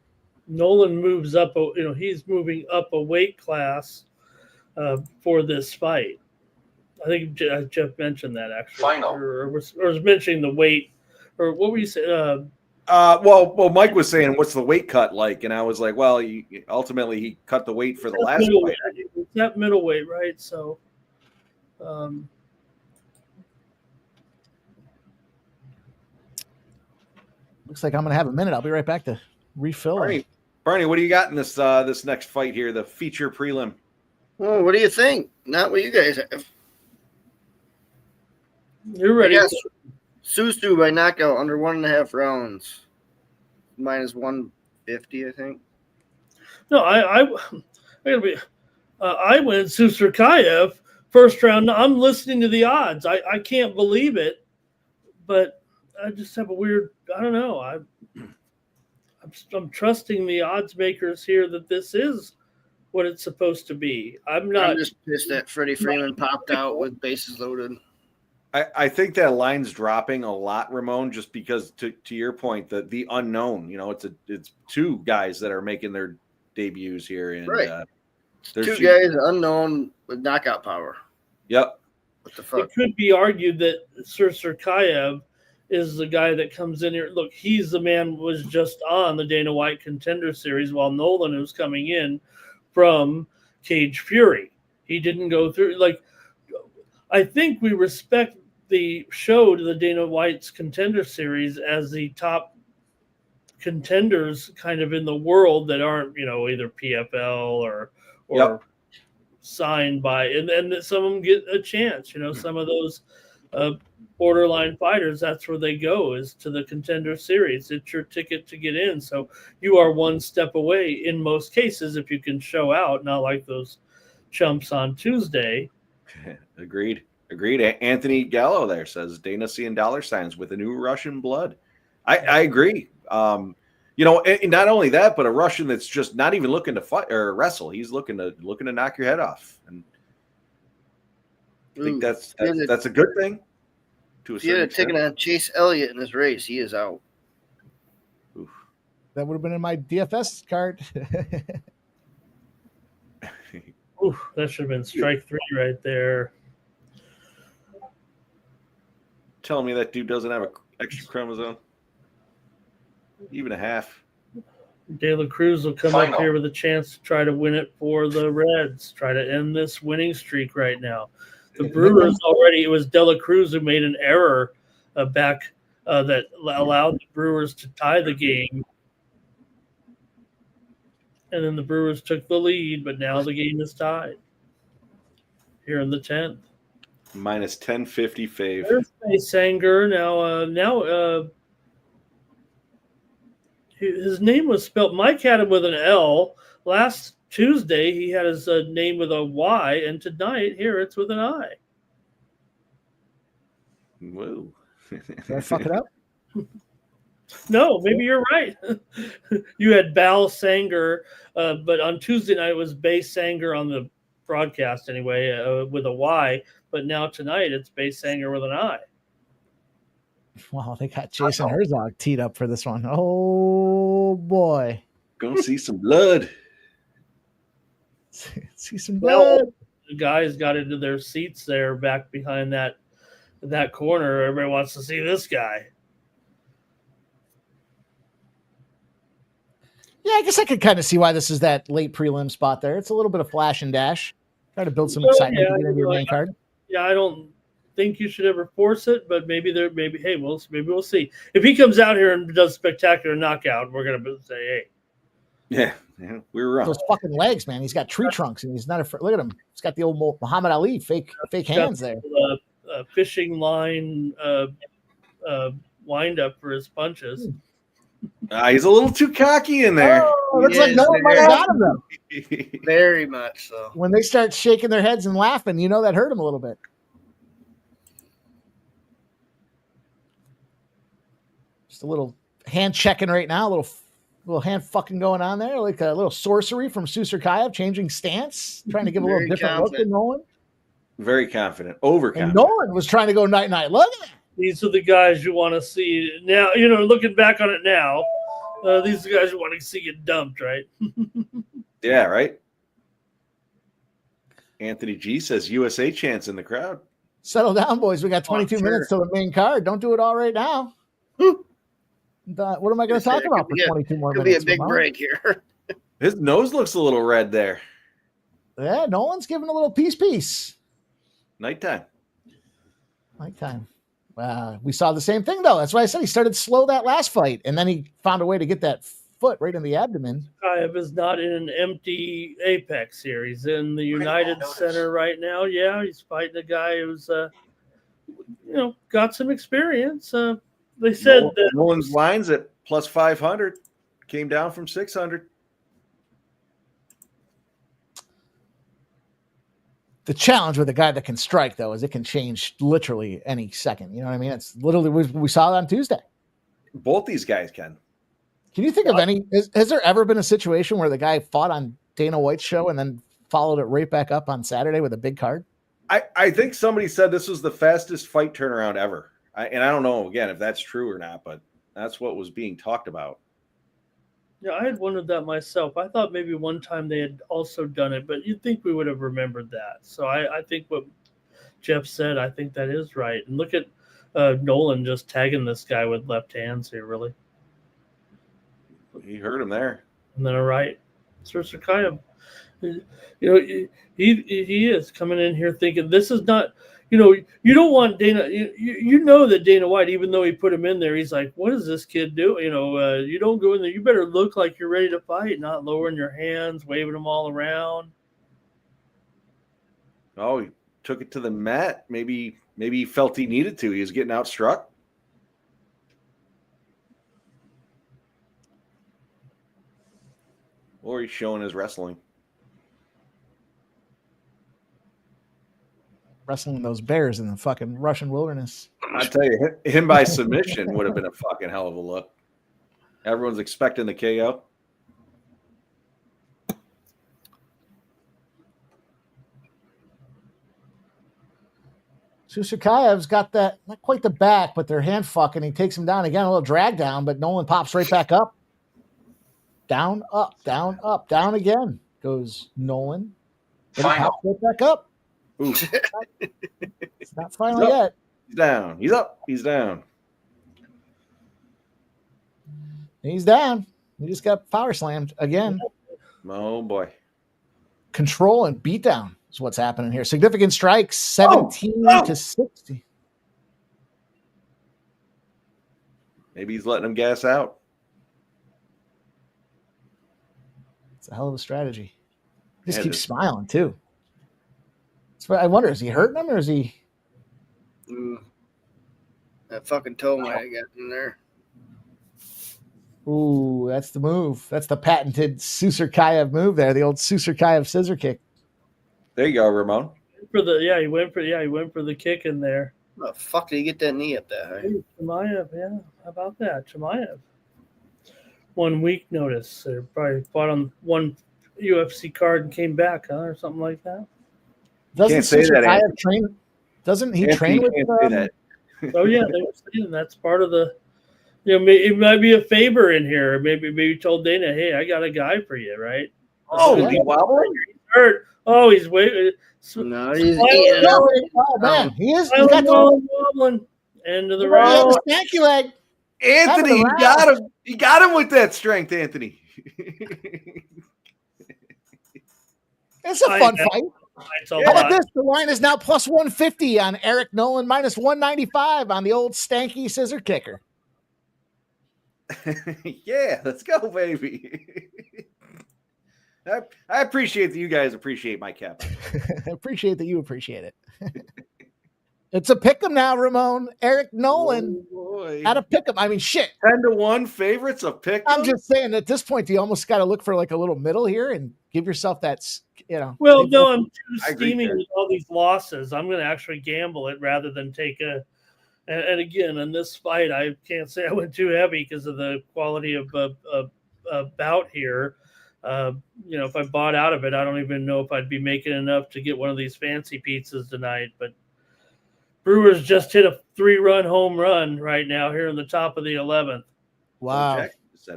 Nolan moves up, he's moving up a weight class for this fight. I think Geoff mentioned that actually.
Final.
Or was mentioning the weight, or what were you saying?
Well, Mike was saying, what's the weight cut like? And I was like, well, ultimately he cut the weight for the last fight.
It's that middleweight, right? So,
looks like I'm going to have a minute. I'll be right back to refill.
Barney, what do you got in this this next fight here, the feature prelim?
Oh, what do you think? Not what you guys have.
You're ready.
Susu by knockout under 1.5 rounds. Minus 150, I think.
No, I went Sursurkaya first round. I'm listening to the odds. I can't believe it, but I just have a weird. I don't know. I'm trusting the odds makers here that this is what it's supposed to be. I'm
just pissed that Freddie Freeman popped out with bases loaded.
I think that line's dropping a lot, Ramon, just because to your point, the unknown, it's 2 guys that are making their debuts here. And
right. There's 2 guys unknown with knockout power.
Yep.
What the fuck?
It could be argued that Sursurkaya is the guy that comes in here. Look, he's the man who was just on the Dana White Contender Series while Nolan was coming in from Cage Fury. He didn't go through, I think we respect the show to the Dana White's Contender Series as the top contenders kind of in the world that aren't, either PFL or
yep.
signed by, and then some of them get a chance, some of those borderline fighters, that's where they go, is to the Contender Series. It's your ticket to get in. So you are one step away in most cases if you can show out, not like those chumps on Tuesday.
Agreed. Anthony Gallo there says Dana seeing dollar signs with a new Russian blood. I agree. And not only that, but a Russian that's just not even looking to fight or wrestle. He's looking to knock your head off. And I think that's a good thing.
If he had taken on Chase Elliott in this race, he is out.
Oof. That would have been in my DFS card.
Ooh, that should have been strike 3 right there.
Telling me that dude doesn't have an extra chromosome? Even a half.
De La Cruz will come up here with a chance to try to win it for the Reds, try to end this winning streak right now. The Brewers already, it was De La Cruz who made an error back that allowed the Brewers to tie the game. And then the Brewers took the lead, but now the game is tied here in the 10th.
Minus 1050 fave.
There's Sanger. Now, his name was spelled. Mike had him with an L. Last Tuesday, he had his name with a Y, and tonight, here, it's with an I.
Whoa.
Did I fuck it up?
No, maybe you're right. You had Bal Sanger, but on Tuesday night it was Bay Sanger on the broadcast anyway, with a Y. But now tonight it's Bay Sanger with an I.
Wow, they got Jason Herzog teed up for this one. Oh boy,
gonna see some blood.
See some blood.
The guys got into their seats there back behind that corner. Everybody wants to see this guy.
Yeah, I guess I could kind of see why this is that late prelim spot there. It's a little bit of flash and dash. Try to build some excitement to get into your main card.
Yeah, I don't think you should ever force it, but maybe we'll see. If he comes out here and does spectacular knockout, we're gonna say, hey.
Yeah, we were wrong.
Those fucking legs, man. He's got tree trunks, and he's not afraid. Look at him. He's got the old Muhammad Ali fake hands there.
Fishing line wind up for his punches.
He's a little too cocky in there.
Oh, looks like no one might have got him though.
Very much so.
When they start shaking their heads and laughing, you know that hurt him a little bit. Just a little hand checking right now, a little hand fucking going on there, like a little sorcery from Susurkayev, changing stance, trying to give a little different look than Nolan.
Very confident, overconfident.
And Nolan was trying to go night-night. Look at that.
These are the guys you want to see now. You know, looking back on it now, these are the guys you want to see get dumped, right?
Yeah, right. Anthony G says USA chants in the crowd.
Settle down, boys. We got 22 minutes till the main card. Don't do it all right now. What am I going to talk about for 22 more minutes?
It'll be a big break here.
His nose looks a little red there.
Yeah, Nolan's giving a little peace.
Nighttime.
We saw the same thing, though. That's why I said he started slow that last fight, and then he found a way to get that foot right in the abdomen.
Kayev is not in an empty Apex here. He's in the United Center right now. Yeah, he's fighting a guy who's, got some experience. They said that
Nolan's lines at plus 500 came down from 600.
The challenge with a guy that can strike, though, is it can change literally any second. You know what I mean? It's literally we saw it on Tuesday.
Both these guys can.
Can you think of any? Has there ever been a situation where the guy fought on Dana White's show and then followed it right back up on Saturday with a big card?
I think somebody said this was the fastest fight turnaround ever. I don't know, again, if that's true or not, but that's what was being talked about.
Yeah, I had wondered that myself. I thought maybe one time they had also done it, but you'd think we would have remembered that. So I think what Geoff said, I think that is right. And look at Nolan just tagging this guy with left hands here, really.
He hurt him there.
And then a right. Susurkayev, he is coming in here thinking this is not, you don't want Dana, you know that Dana White, even though he put him in there, he's like, what does this kid do? You don't go in there. You better look like you're ready to fight, not lowering your hands, waving them all around.
Oh, he took it to the mat. Maybe he felt he needed to. He was getting outstruck. Or he's showing his wrestling.
Wrestling those bears in the fucking Russian wilderness.
I tell you, him by submission would have been a fucking hell of a look. Everyone's expecting the KO.
Susurkayev's got that, not quite the back, but their hand fucking. He takes him down again, a little drag down, but Nolan pops right back up. Down, up, down, up, down again goes Nolan. Final. Right back up. It's not final yet.
He's down. He's up. He's down.
He's down. He just got power slammed again.
Oh boy.
Control and beatdown is what's happening here. Significant strikes, 17 to 60.
Maybe he's letting him gas out.
It's a hell of a strategy. He just keeps smiling too. I wonder, is he hurting him or is he?
That fucking toe might have got in there.
Ooh, that's the move. That's the patented Susurkayev move there. The old Susurkayev scissor kick.
There you go, Ramon.
He went for the kick in there.
How the fuck did he get that knee up that high?
Chimaev, yeah. How about that? Chimaev. 1 week notice. They probably fought on one UFC card and came back, or something like that.
Doesn't Susurkayev train? Doesn't he train with
that?
Oh yeah, they were saying that's part of the. It might be a favor in here. Maybe told Dana, hey, I got a guy for you, right?
Oh, he wobbling?
He's hurt. Oh, he's waiting.
No, he's
oh man, he is. He's got the
wobbling. End of the round.
Stanky leg.
Anthony, you got him. You got him with that strength, Anthony.
It's a fun fight. How about this? The line is now plus 150 on Eric Nolan, minus 195 on the old stanky scissor kicker.
Yeah, let's go, baby. I appreciate that you guys appreciate my cap.
I appreciate that you appreciate it. It's a pick'em now, Ramon. Eric Nolan at a pick'em. I mean, shit.
10-1 favorites of pick'em.
I'm just saying, at this point, you almost got to look for like a little middle here and give yourself that,
Well, no, I'm too steaming with all these losses. I'm going to actually gamble it rather than take a. And again, in this fight, I can't say I went too heavy because of the quality of bout here. If I bought out of it, I don't even know if I'd be making enough to get one of these fancy pizzas tonight. But Brewers just hit a 3-run home run right now here in the top of the 11th.
Wow.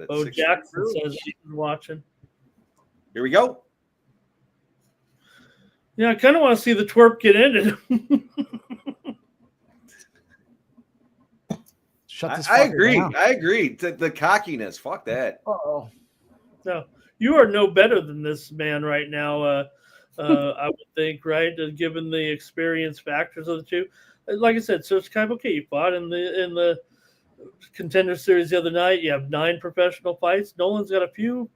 Bo Jackson says she's watching.
Here we go.
Yeah, I kind of want to see the twerp get ended.
Shut this
I agree.
down.
I agree. The cockiness. Fuck that.
Uh-oh.
No, you are no better than this man right now. I would think, right? Given the experience factors of the two, like I said, so it's kind of okay. You fought in the Contender Series the other night. You have 9 professional fights. Nolan's got a few,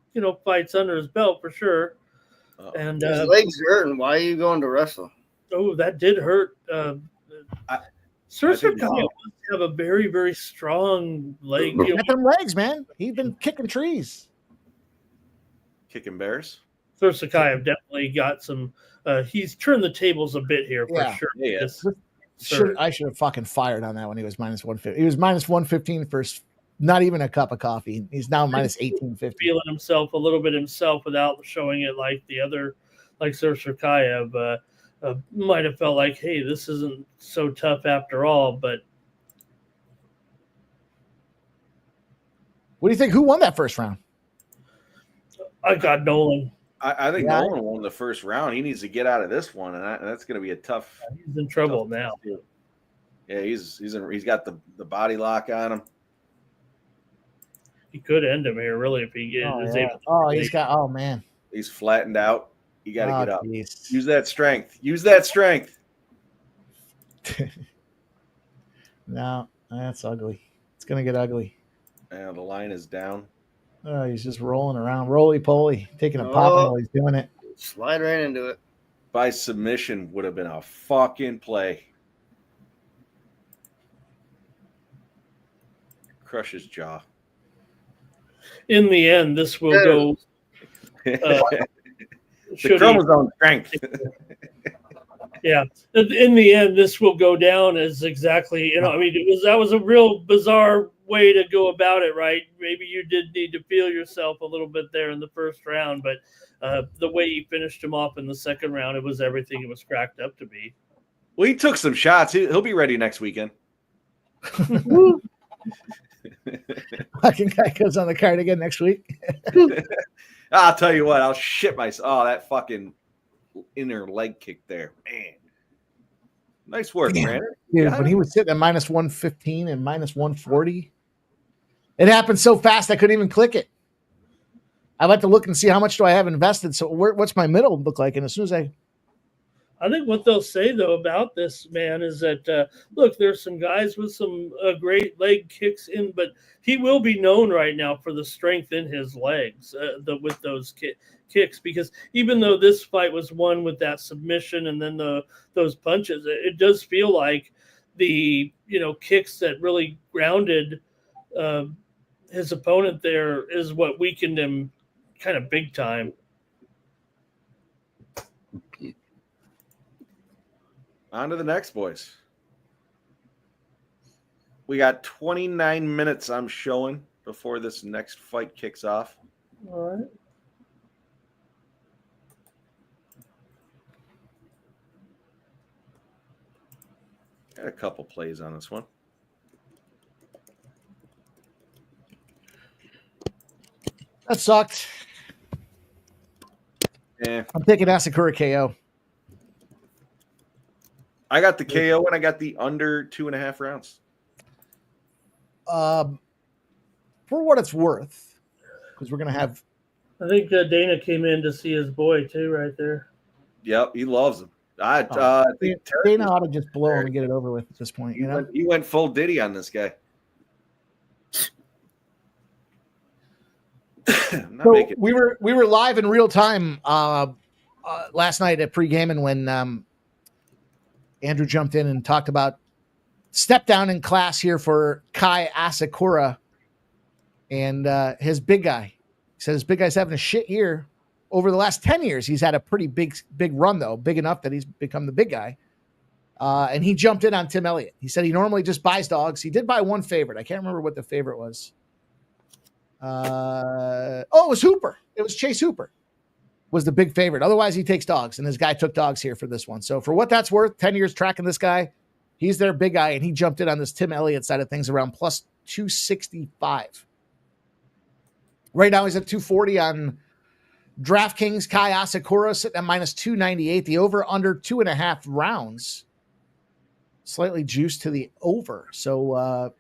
fights under his belt for sure. And
his legs hurting. Why are you going to wrestle?
Oh, that did hurt. Saoirse Kyle have a very, very strong leg.
Got them legs, man. He's been kicking trees.
Kicking bears.
Saoirse Kyle definitely got some. He's turned the tables a bit here for sure.
Yeah.
I should have fucking fired on that when he was minus 150. He was minus 115 for not even a cup of coffee. He's now minus 1850.
Feeling himself a little bit himself without showing it like the other, like Saoirse Kyle. Might have felt like, hey, this isn't so tough after all. But
what do you think? Who won that first round?
I got Nolan.
I think Nolan won the first round. He needs to get out of this one, and that's going to be a tough.
He's in trouble now.
Yeah, he's got the body lock on him.
He could end him here, really, if he is able.
Oh man,
he's flattened out. You got to get up.
Geez.
Use that strength. Use that strength.
No, that's ugly. It's gonna get ugly.
Yeah, the line is down.
Oh, he's just rolling around, roly-poly, taking a pop while he's doing it.
Slide right into it.
By submission would have been a fucking play. Crush his jaw.
In the end, this will go.
The chromosome strength.
Yeah. In the end, this will go down as exactly, that was a real bizarre way to go about it, right? Maybe you did need to feel yourself a little bit there in the first round, but the way he finished him off in the second round, it was everything it was cracked up to be.
Well, he took some shots. He'll be ready next weekend.
Fucking guy goes on the card again next week.
I'll tell you what, I'll shit myself. Oh, that fucking inner leg kick there. Man. Nice work,
Damn.
Brandon.
Dude, when he was sitting at minus 115 and minus 140, it happened so fast I couldn't even click it. I like to look and see how much do I have invested. So what's my middle look like? And as soon as I
think what they'll say, though, about this, man, is that, look, there's some guys with some great leg kicks in, but he will be known right now for the strength in his legs with those kicks, because even though this fight was won with that submission and then those punches, it does feel like the kicks that really grounded his opponent there is what weakened him kind of big time.
On to the next, boys. We got 29 minutes I'm showing before this next fight kicks off.
All right.
Got a couple plays on this one.
that sucked.
Yeah.
I'm taking Asakura KO.
I got the KO and I got the under 2.5 rounds.
For what it's worth, because we're gonna have.
I think Dana came in to see his boy too, right there.
Yep, he loves him. I think
Dana ought to just blow him and get it over with at this point.
He went full Diddy on this guy.
So we were live in real time last night at pre-gaming when Andrew jumped in and talked about step down in class here for Kai Asakura and his big guy. He said his big guy's having a shit year. Over the last 10 years, he's had a pretty big run, though, big enough that he's become the big guy. And he jumped in on Tim Elliott. He said he normally just buys dogs. He did buy one favorite. I can't remember what the favorite was. It was Hooper. It was Chase Hooper was the big favorite. Otherwise, he takes dogs, and this guy took dogs here for this one. So for what that's worth, 10 years tracking this guy, he's their big guy, and he jumped in on this Tim Elliott side of things around plus 265. Right now, he's at 240 on DraftKings. Kai Asakura sitting at minus 298. The over under 2.5 rounds. Slightly juiced to the over. So,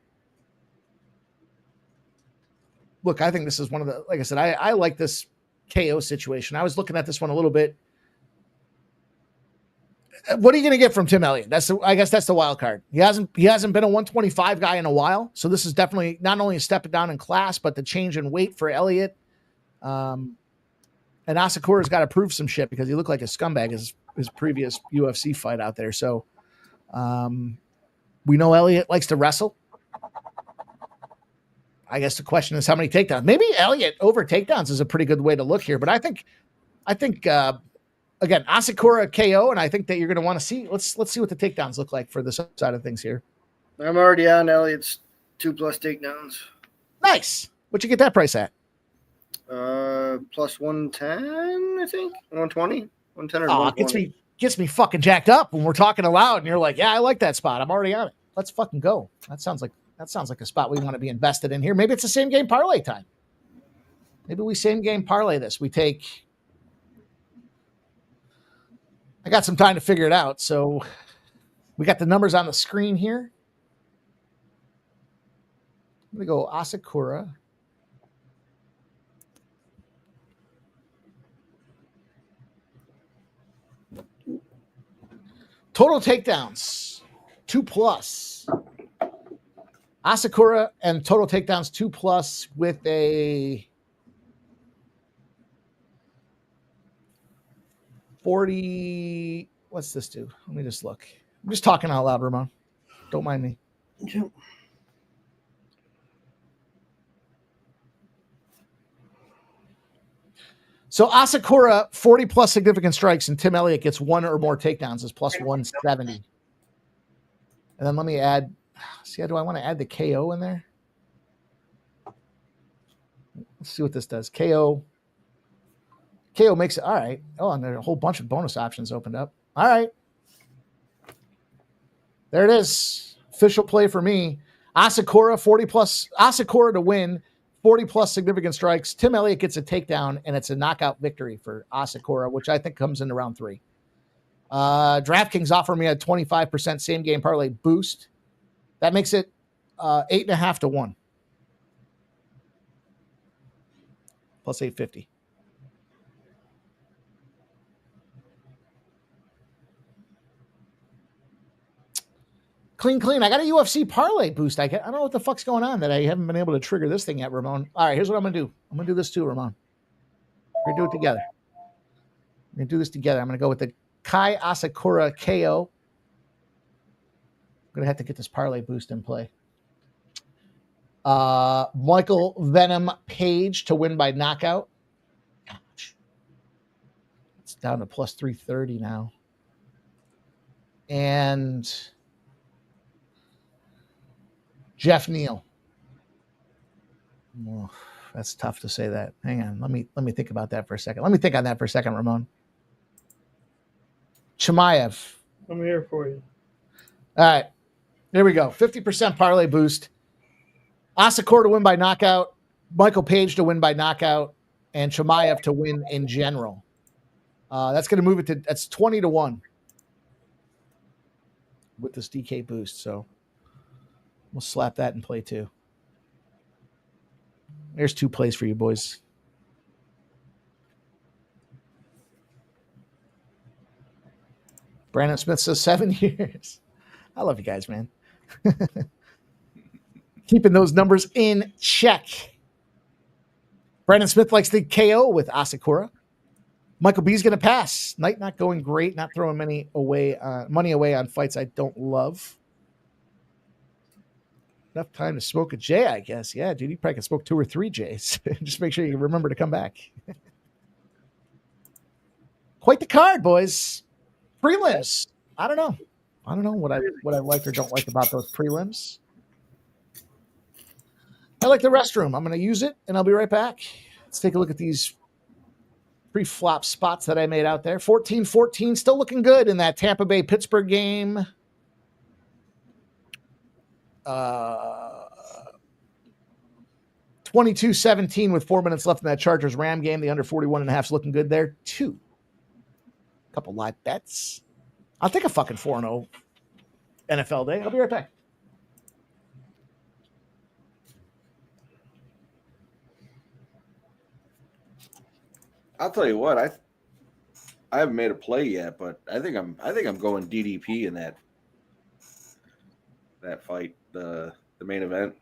look, I think this is one of the, like I said, I like this KO situation. I was looking at this one a little bit. What are you going to get from Tim Elliott? I guess that's the wild card. He hasn't been a 125 guy in a while. So this is definitely not only a step down in class, but the change in weight for Elliott. And Asakura's got to prove some shit because he looked like a scumbag his previous UFC fight out there. So we know Elliott likes to wrestle. I guess the question is how many takedowns. Maybe Elliott over takedowns is a pretty good way to look here. But I think again, Asakura KO, and I think that you're going to want to see. Let's see what the takedowns look like for this side of things here.
I'm already on Elliott's 2+ takedowns.
Nice. What'd you get that price at?
Plus 110, I think. 120, 110 or 120.
Gets me fucking jacked up when we're talking aloud, and you're like, yeah, I like that spot. I'm already on it. Let's fucking go. That sounds like a spot we want to be invested in here. Maybe it's the same game parlay time. Maybe we same game parlay this. I got some time to figure it out. So we got the numbers on the screen here. I'm going to go Asakura. Total takedowns, 2+. Asakura and total takedowns 2+ with a 40. What's this do? Let me just look. I'm just talking out loud, Ramon. Don't mind me.
Yeah.
So Asakura, 40+ significant strikes, and Tim Elliott gets 1 or more takedowns is plus 170. And then let me add. See, do I want to add the KO in there? Let's see what this does. KO makes it all right. Oh, and there are a whole bunch of bonus options opened up. All right. There it is. Official play for me. Asakura, 40+. Asakura to win, 40-plus significant strikes. Tim Elliott gets a takedown, and it's a knockout victory for Asakura, which I think comes into round 3. DraftKings offer me a 25% same-game parlay boost. That makes it 8.5 to 1. Plus 850. Clean. I got a UFC parlay boost. I don't know what the fuck's going on that I haven't been able to trigger this thing yet, Ramon. All right, here's what I'm going to do. I'm going to do this too, Ramon. We're going to do it together. We're going to do this together. I'm going to go with the Kai Asakura KO. I'm going to have to get this parlay boost in play. Michael Venom Paige to win by knockout. It's down to plus 330 now. And Geoff Neal. Oh, that's tough to say that. Hang on. Let me think about that for a second. Let me think on that for a second, Ramon. Chimaev.
I'm here for you.
All right. There we go. 50% parlay boost. Asakura to win by knockout. Michael Paige to win by knockout. And Chimaev to win in general. That's going to move it to, that's 20 to 1 with this DK boost. So we'll slap that in play too. There's 2 plays for you boys. Brandon Smith says 7 years. I love you guys, man. Keeping those numbers in check. Brandon Smith likes the KO with Asakura. Michael B's going to pass. Night not going great. Not throwing money away on fights I don't love. Enough time to smoke a J, I guess. Yeah, dude, you probably can smoke 2 or 3 J's. Just make sure you remember to come back. Quite the card, boys. Prelims. I don't know what I like or don't like about those prelims. I like the restroom. I'm going to use it, and I'll be right back. Let's take a look at these pre-flop spots that I made out there. 14-14, still looking good in that Tampa Bay-Pittsburgh game. 22-17 with 4 minutes left in that Chargers-Ram game. The under 41.5 is looking good there, too. Couple live bets. I'll take a fucking 4-0 NFL day. I'll be right back.
I'll tell you what, I haven't made a play yet, but I think I'm going DDP in that fight, the main event.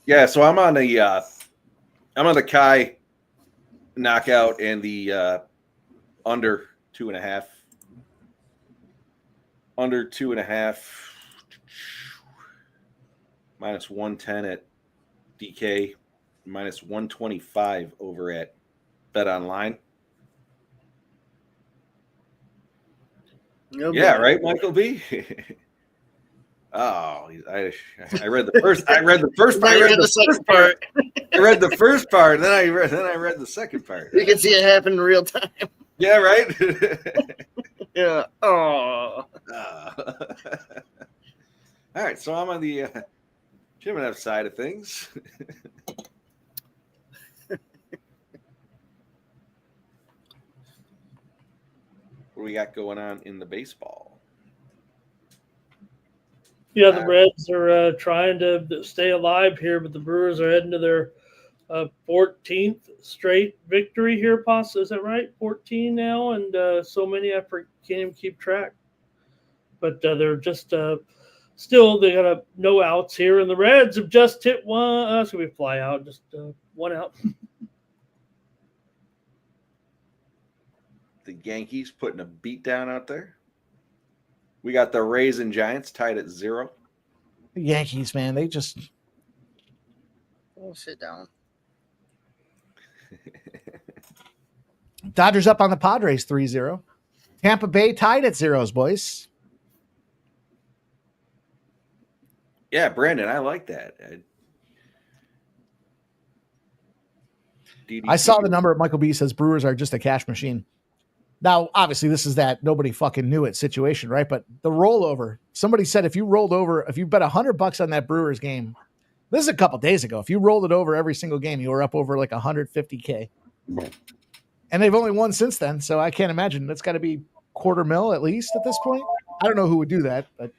Yeah, so I'm on the Kai knockout and the under 2.5. Under 2.5. Minus 110 at DK, minus 125 over at Bet Online. Yeah, right, Michael B. Oh, I read the first. I read the first part. I read the second part. I read the first part, and then I read the second part.
You can see it happen in real time.
Yeah, right.
Yeah. Oh.
All right, so I'm on the Jimenez side of things. What do we got going on in the baseball?
Yeah, the Reds are trying to stay alive here, but the Brewers are heading to their 14th straight victory here, possibly. Is that right? 14 now, and so many I can't even keep track. But they're just still, they got no outs here, and the Reds have just hit one. Should we fly out? Just 1 out.
The Yankees putting a beat down out there. We got the Rays and Giants tied at 0.
The Yankees, man, they just.
Oh, sit down.
Dodgers up on the Padres 3-0. Tampa Bay tied at 0s, boys.
Yeah, Brandon, I like that.
I saw the number. Michael B says Brewers are just a cash machine. Now, obviously, this is that nobody fucking knew it situation, right? But the rollover, somebody said if you bet $100 on that Brewers game, this is a couple days ago. If you rolled it over every single game, you were up over like 150K. And they've only won since then, so I can't imagine. That's got to be $250,000 at least at this point. I don't know who would do that, but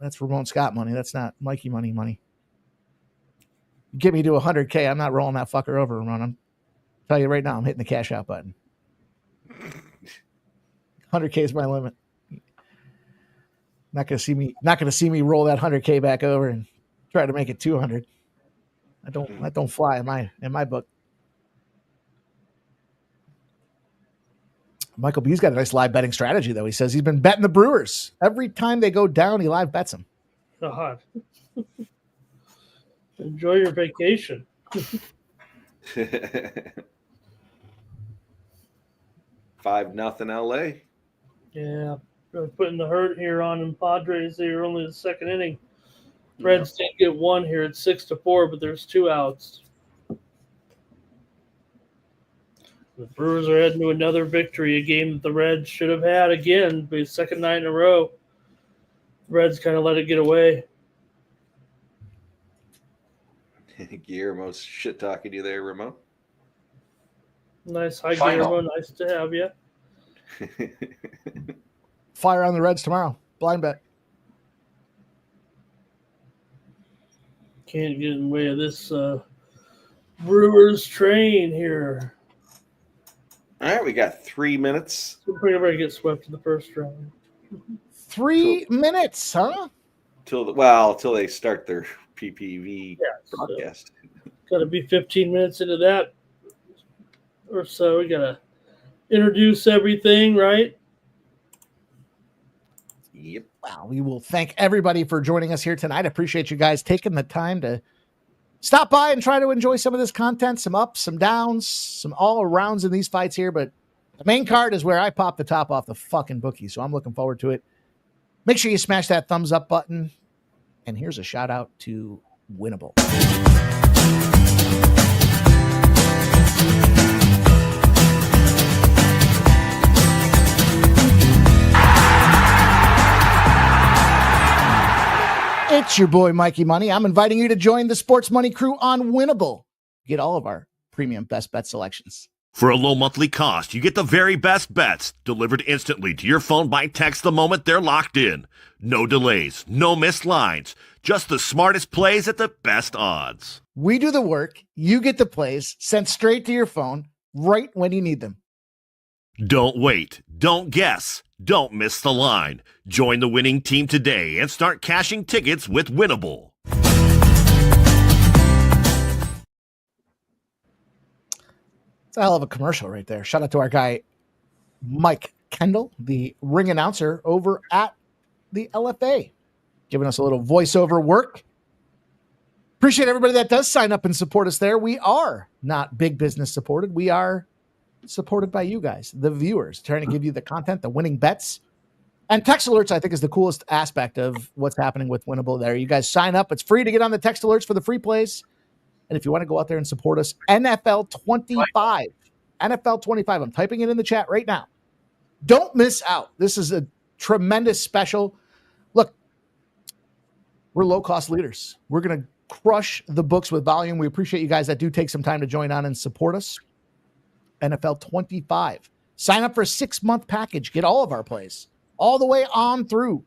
that's Ramon Scott money. That's not Mikey money. You get me to 100K, I'm not rolling that fucker over, Ramon. I'm tell you right now, I'm hitting the cash out button. 100K is my limit. Not gonna see me roll that 100K back over and try to make it 200. That don't fly in my book. Michael B's got a nice live betting strategy, though. He says he's been betting the Brewers. Every time they go down, he live bets them.
God. Enjoy your vacation.
5-0 LA.
Yeah. Really putting the hurt here on them. Padres, they were only the second inning. Reds did get one here at 6-4, but there's 2 outs. The Brewers are heading to another victory, a game that the Reds should have had again, but second night in a row. The Reds kind of let it get away.
Guillermo's shit talking you there, Ramon.
Nice. Hi, Guillermo. Nice to have you.
Fire on the Reds tomorrow. Blind bet.
Can't get in the way of this Brewers train here.
All right, we got 3 minutes.
Everybody gets swept in the first round.
3 minutes, huh?
Till they start their PPV broadcast.
Got to be 15 minutes into that or so. We got to introduce everything, right?
Yep.
Wow, we will thank everybody for joining us here tonight. I appreciate you guys taking the time to stop by and try to enjoy some of this content, some ups, some downs, some all arounds in these fights here. But the main card is where I pop the top off the fucking bookie. So I'm looking forward to it. Make sure you smash that thumbs up button. And here's a shout out to Winnable. It's your boy, Mikey Money. I'm inviting you to join the Sports Money crew on Winnable. Get all of our premium best bet selections.
For a low monthly cost, you get the very best bets delivered instantly to your phone by text the moment they're locked in. No delays, no missed lines, just the smartest plays at the best odds.
We do the work, you get the plays sent straight to your phone right when you need them.
Don't wait, don't guess, don't miss the line. Join the winning team today and start cashing tickets with Winnable.
It's a hell of a commercial right there. Shout out to our guy, Mike Kendall, the ring announcer over at the LFA, giving us a little voiceover work. Appreciate everybody that does sign up and support us there. We are not big business supported. We are supported by you guys, the viewers, trying to give you the content, the winning bets. And text alerts, I think, is the coolest aspect of what's happening with Winnable there. You guys sign up. It's free to get on the text alerts for the free plays. And if you want to go out there and support us, NFL 25. NFL 25. I'm typing it in the chat right now. Don't miss out. This is a tremendous special. Look, we're low-cost leaders. We're going to crush the books with volume. We appreciate you guys that do take some time to join on and support us. NFL 25. Sign up for a 6-month package. Get all of our plays all the way on through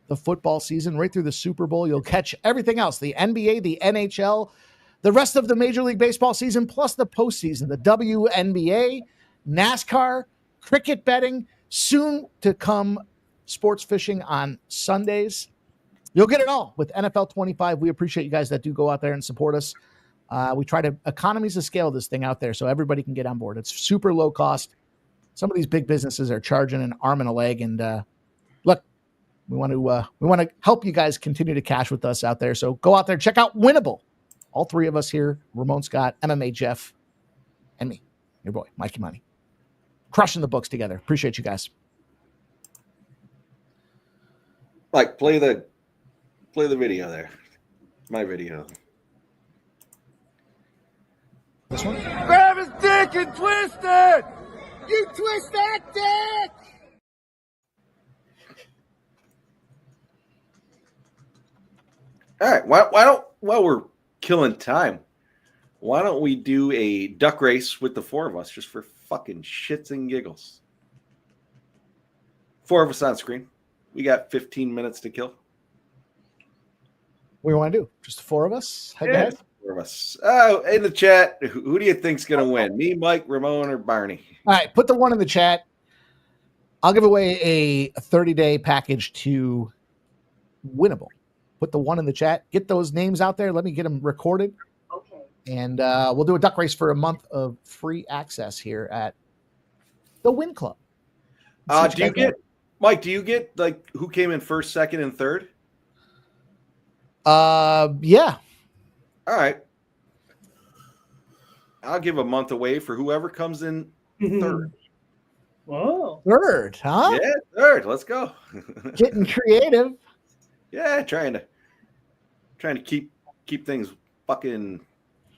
the football season, right through the Super Bowl. You'll catch everything else, the NBA, the NHL, the rest of the Major League Baseball season, plus the postseason, the WNBA, NASCAR, cricket betting, soon to come sports fishing on Sundays. You'll get it all with NFL 25. We appreciate you guys that do go out there and support us. We try to economies of scale this thing out there so everybody can get on board. It's super low cost. Some of these big businesses are charging an arm and a leg. And look, we want to help you guys continue to cash with us out there. So go out there, check out Winnable. All three of us here, Ramon Scott, MMA Geoff, and me, your boy, Mikey Money. Crushing the books together. Appreciate you guys.
Like, play the video there. My video.
This one?
Grab his dick and twist it! You twist that dick!
All right. While we're killing time, why don't we do a duck race with the four of us just for fucking shits and giggles? Four of us on screen. We got 15 minutes to kill.
What do you want to do? Just the four of us? Head to head?
Four of us. Oh, in the chat, who do you think's going to win? Me, Mike, Ramon, or Barney?
All right, put the one in the chat. I'll give away a 30-day package to Winnable. Put the one in the chat. Get those names out there. Let me get them recorded. Okay. And we'll do a duck race for a month of free access here at the Win Club.
Do you get, Mike, do you get like who came in first, second, and third?
Yeah.
All right. I'll give a month away for whoever comes in third.
Whoa.
Third, huh?
Yeah, third. Let's go.
Getting creative.
Yeah, trying to keep things fucking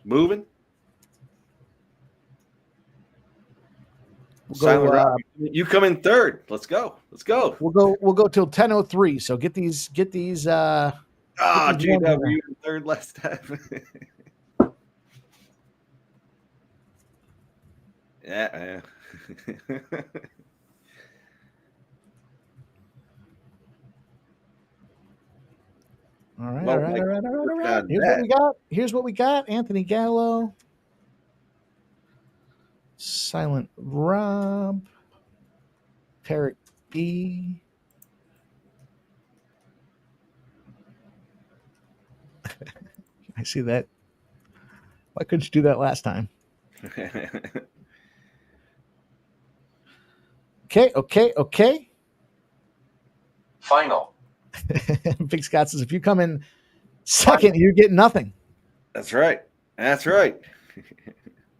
moving.
We'll go,
you come in third. Let's go.
We'll go till 10:03. So get these
GW, you in third last time. Yeah.
All right. Here's what we got. Anthony Gallo. Silent Rob. Tarek B. I see that. Why couldn't you do that last time? Okay.
Final.
Big Scott says, if you come in second, you get nothing.
That's right.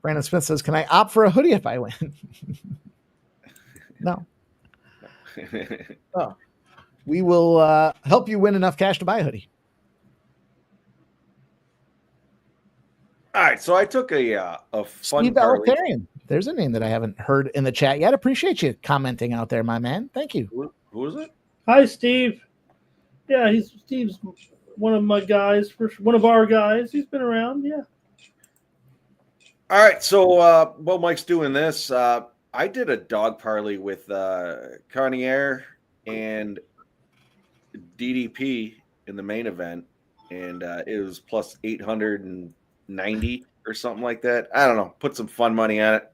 Brandon Smith says, can I opt for a hoodie if I win? No. Oh, we will help you win enough cash to buy a hoodie.
All right, so I took a fun
Steve Eleftherian. There's a name that I haven't heard in the chat yet. Appreciate you commenting out there, my man. Thank you.
Who is it?
Hi, Steve. Yeah, Steve's one of my guys, one of our guys. He's been around, yeah.
All right, so while Mike's doing this, I did a dog parlay with Cannonier and DDP in the main event, and it was plus 890 or something like that. I don't know. Put some fun money on it.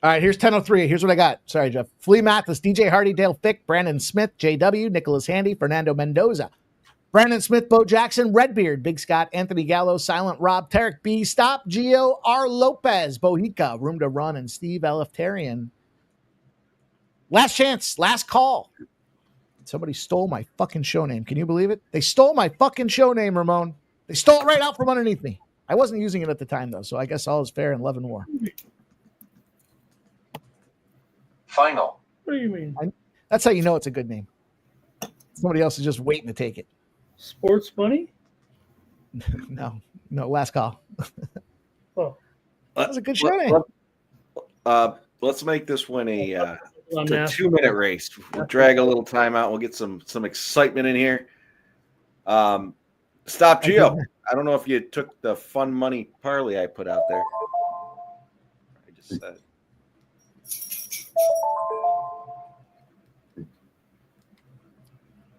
All right, here's 10:03. Here's what I got. Sorry, Geoff. Flea Mathis, DJ Hardy, Dale Fick, Brandon Smith, JW, Nicholas Handy, Fernando Mendoza, Brandon Smith, Bo Jackson, Redbeard, Big Scott, Anthony Gallo, Silent Rob, Tarek B, Stop, Gio, R. Lopez, Bohica, Room to Run, and Steve Eleftherian. Last chance, last call. Somebody stole my fucking show name. Can you believe it? They stole my fucking show name, Ramon. They stole it right out from underneath me. I wasn't using it at the time, though, so I guess all is fair in love and war.
Final.
What do you mean?
That's how you know it's a good name. Somebody else is just waiting to take it.
Sports Bunny?
No, last call.
Oh.
That was a good show name.
Let's make this one a 2-minute race. We'll drag a little time out. We'll get some excitement in here. Stop, Gio. I don't know if you took the fun money parlay I put out there. I just said.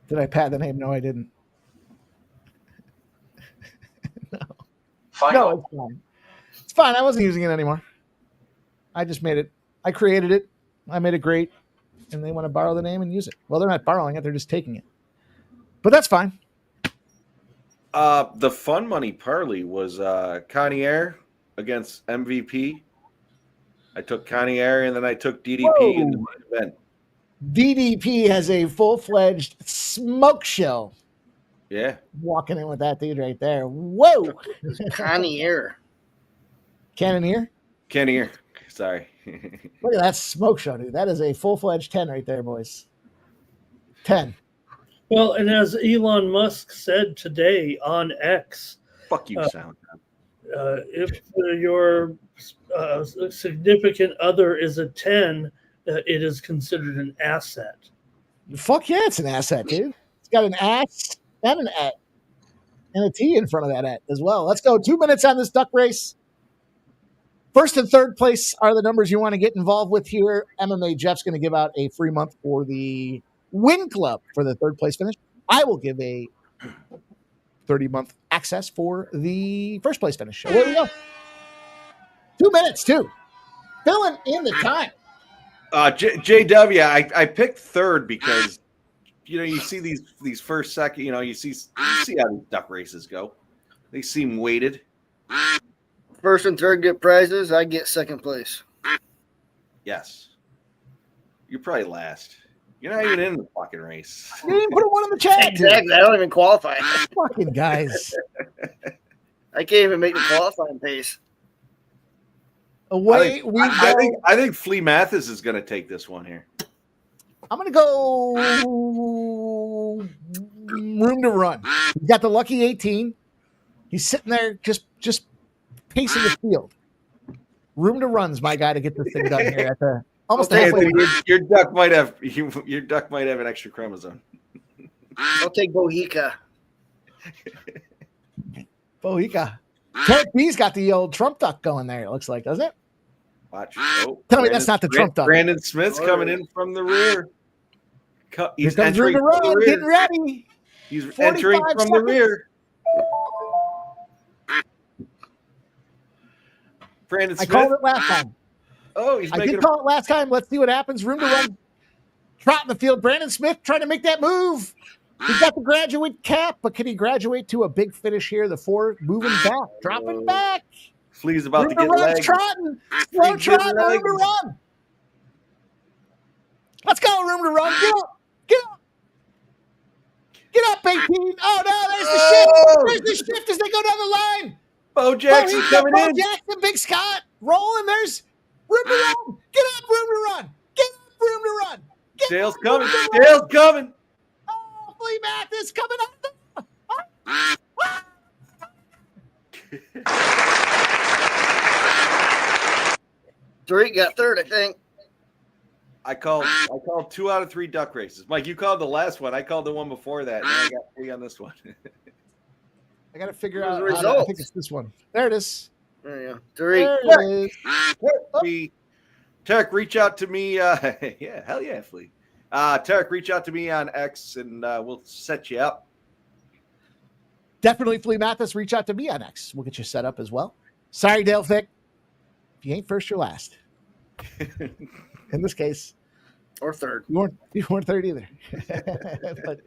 Did I pad the name? No, I didn't. No.
Final.
No, it's fine. It's fine. I wasn't using it anymore. I just made it. I created it. I made it great. And they want to borrow the name and use it. Well, they're not borrowing it. They're just taking it. But that's fine.
The fun money parlay was Cannonier against MVP. I took Cannonier and then I took DDP in the main event.
DDP has a full-fledged smoke show.
Yeah.
Walking in with that dude right there. Whoa.
Cannonier.
Cannonier?
Cannonier. Sorry.
Look at that smoke show, dude. That is a full-fledged 10 right there, boys. 10.
Well, and as Elon Musk said today on X.
Fuck you, Sound.
if your significant other is a 10, it is considered an asset.
Fuck yeah, it's an asset, dude. It's got an ass and an at and a T in front of that at as well. Let's go. 2 minutes on this duck race. First and third place are the numbers you want to get involved with here. MMA Geoff's going to give out a free month for the Win Club for the third place finish. I will give a 30-month access for the first place finish. So there we go. 2 minutes, too. Filling in the time.
JW, I picked third because you see these first second, you see how these duck races go. They seem weighted.
First and third get prizes. I get second place.
Yes. You're probably last. You're not even in the fucking race.
You didn't put one in the chat.
Exactly. I don't even qualify.
Fucking guys.
I can't even make the qualifying pace.
Away we go.
I think Flea Mathis is going to take this one here.
I'm going to go room to run. He's got the lucky 18. He's sitting there just pacing the field. Room to run's my guy to get this thing done here at the almost halfway.
Your duck might have an extra chromosome.
I'll take Bohica.
Bohica. Tarek B's got the old Trump duck going there, it looks like, doesn't it?
Watch.
Tell me that's not the Trump duck.
Brandon Smith's coming in from the rear. He's
Here comes room to run, getting ready.
He's entering from the rear. Brandon Smith.
I called it last time.
Oh,
I did call it last time. Let's see what happens. Room to run. Trot in the field. Brandon Smith trying to make that move. He's got the graduate cap, but can he graduate to a big finish here? The 4 moving back, dropping back.
Flea's about to get
legs.
legs.
Trotting. Slow trotting. Room to run. Let's go. Room to run. Get up. Get up. Get up, 18. Oh, no. There's the shift. There's the shift as they go down the line.
Bo Jackson coming in.
Bo Jackson, Big Scott rolling. There's room to run. Get up, room to run. Get up, room to run.
Dale's coming. Dale's coming.
Oh, Flea Mathis coming up.
Tariq got third, I think.
I called 2 out of 3 duck races. Mike, you called the last one. I called the one before that, and I got 3 on this one.
I got to figure out
the results.
I think it's this one. There it is.
There you go. Tariq.
There it is.
Tarek, reach out to me. Yeah, hell yeah, Flea. Tarek, reach out to me on X, and we'll set you up.
Definitely, Flea Mathis, reach out to me on X. We'll get you set up as well. Sorry, Dale Thick. If you ain't first, you're last. In this case.
Or third.
You weren't third either. But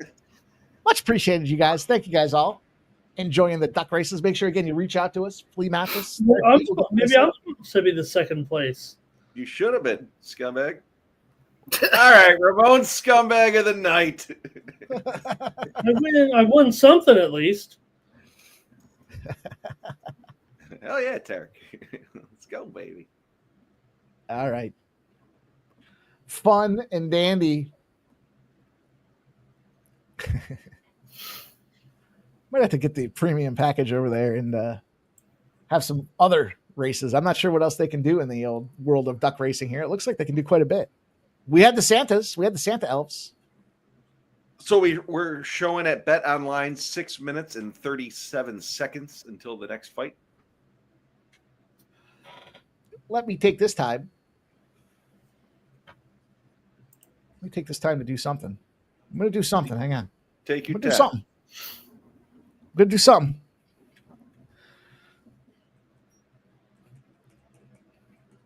much appreciated, you guys. Thank you guys all. Enjoying the duck races. Make sure, again, you reach out to us. Flea Mathis.
Maybe I'm supposed to be the second place.
You should have been, scumbag. All right, Ramon, scumbag of the night.
I won something at least.
Hell yeah, Tarek. Let's go, baby.
All right. Fun and dandy. Might have to get the premium package over there and have some other races. I'm not sure what else they can do in the old world of duck racing here. It looks like they can do quite a bit. We had the Santas. We had the Santa elves.
So we're showing at Bet Online 6 minutes and 37 seconds until the next fight.
Let me take this time. Let me take this time to do something. I'm going to do something. Hang on.
Take your
time.
time.
I'm going to do something.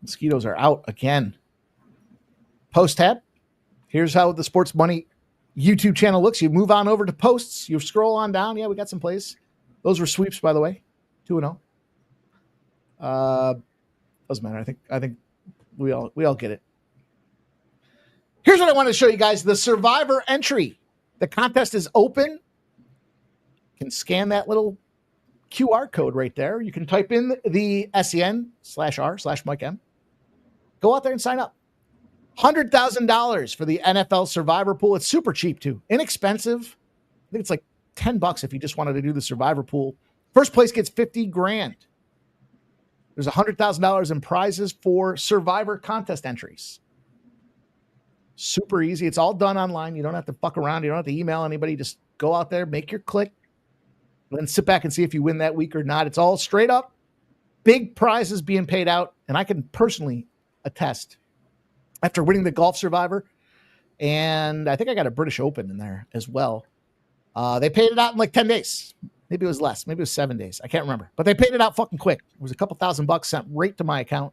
Mosquitoes are out again. Post tab. Here's how the Sports Money YouTube channel looks. You move on over to posts. You scroll on down. Yeah, we got some plays. Those were sweeps, by the way. 2-0. Doesn't matter. I think we all get it. Here's what I want to show you guys. The Survivor entry. The contest is open. You can scan that little QR code right there. You can type in the SEN/R/Mike M. Go out there and sign up. $100,000 for the NFL Survivor Pool. It's super cheap too. Inexpensive. I think it's like $10 if you just wanted to do the Survivor Pool. First place gets $50,000. There's $100,000 in prizes for Survivor contest entries. Super easy. It's all done online. You don't have to fuck around. You don't have to email anybody. Just go out there, make your click, then sit back and see if you win that week or not. It's all straight up. Big prizes being paid out. And I can personally attest, after winning the Golf Survivor, and I think I got a British Open in there as well. They paid it out in like 10 days. Maybe it was less. Maybe it was 7 days. I can't remember. But they paid it out fucking quick. It was a couple $1,000 sent right to my account.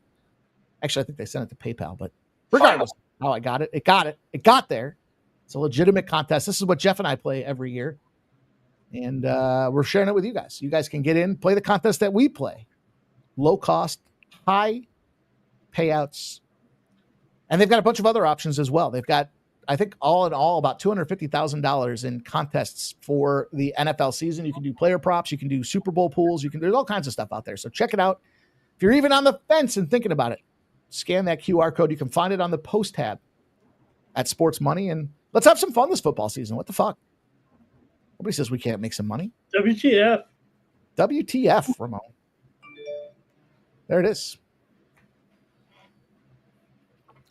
Actually, I think they sent it to PayPal. But regardless of how I got it, it got it. It got there. It's a legitimate contest. This is what Geoff and I play every year. And we're sharing it with you guys. You guys can get in, play the contest that we play. Low cost, high payouts. And they've got a bunch of other options as well. They've got, I think, all in all, about $250,000 in contests for the NFL season. You can do player props. You can do Super Bowl pools. There's all kinds of stuff out there. So check it out. If you're even on the fence and thinking about it, scan that QR code. You can find it on the post tab at Sports Money. And let's have some fun this football season. What the fuck? Nobody says we can't make some money.
WTF.
WTF, Ramon. There it is.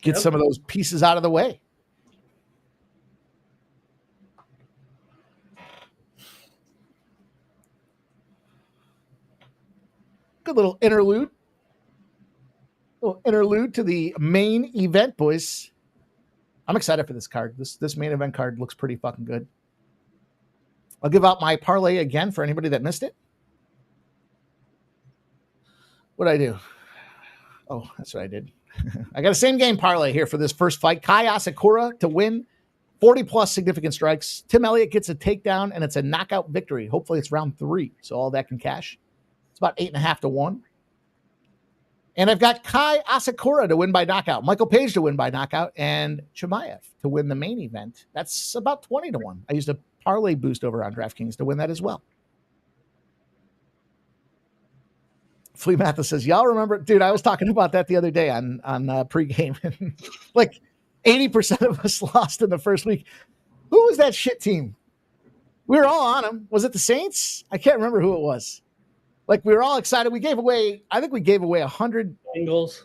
Get some of those pieces out of the way. Good little interlude. Little interlude to the main event, boys. I'm excited for this card. This main event card looks pretty fucking good. I'll give out my parlay again for anybody that missed it. What'd I do? Oh, that's what I did. I got a same game parlay here for this first fight. Kai Asakura to win, 40-plus significant strikes. Tim Elliott gets a takedown, and it's a knockout victory. Hopefully it's round 3, so all that can cash. It's about 8.5 to 1. And I've got Kai Asakura to win by knockout, Michael Paige to win by knockout, and Chimaev to win the main event. That's about 20 to 1. I used a parlay boost over on DraftKings to win that as well. Flea Mathis says, y'all remember, dude, I was talking about that the other day on pregame. Like 80% of us lost in the first week. Who was that shit team? We were all on them. Was it the Saints? I can't remember who it was. Like, we were all excited. We gave away 100
Bengals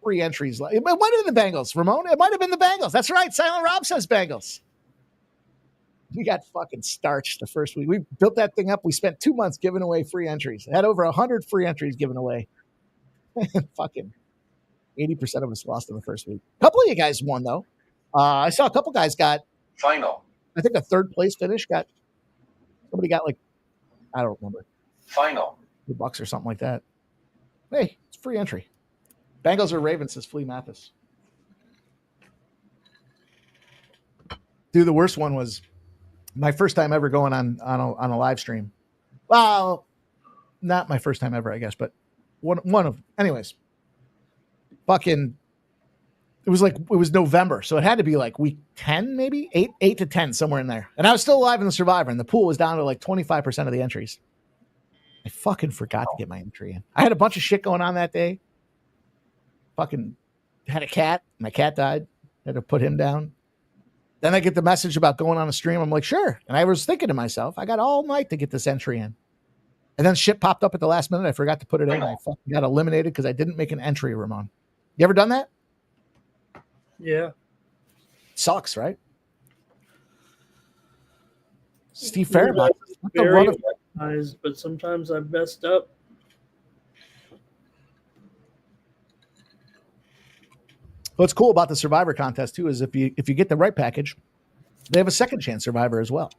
free entries. It might have been the Bengals, Ramon. It might have been the Bengals. That's right. Silent Rob says Bengals. We got fucking starched the first week. We built that thing up. We spent 2 months giving away free entries. Had over 100 free entries given away. Fucking 80% of us lost in the first week. A couple of you guys won, though. I saw a couple guys got
Final.
I think a third place finish. Somebody got like, I don't remember.
Final.
$2 or something like that. Hey, it's free entry. Bengals or Ravens, says Flea Mathis. Dude, the worst one was my first time ever going on a live stream. Well, not my first time ever, I guess, but one of, anyways. Fucking, it was November, so it had to be like week 10, maybe 8 to 10, somewhere in there. And I was still alive in the Survivor, and the pool was down to like 25% of the entries. I fucking forgot to get my entry in. I had a bunch of shit going on that day. Fucking had a cat. My cat died. Had to put him down. Then I get the message about going on a stream. I'm like, sure. And I was thinking to myself, I got all night to get this entry in. And then shit popped up at the last minute. I forgot to put it in. I fucking got eliminated because I didn't make an entry, Ramon. You ever done that?
Yeah.
Sucks, right? Steve Fairbank.
But sometimes I've messed up.
What's cool about the Survivor contest too is if you get the right package, they have a second chance Survivor as well.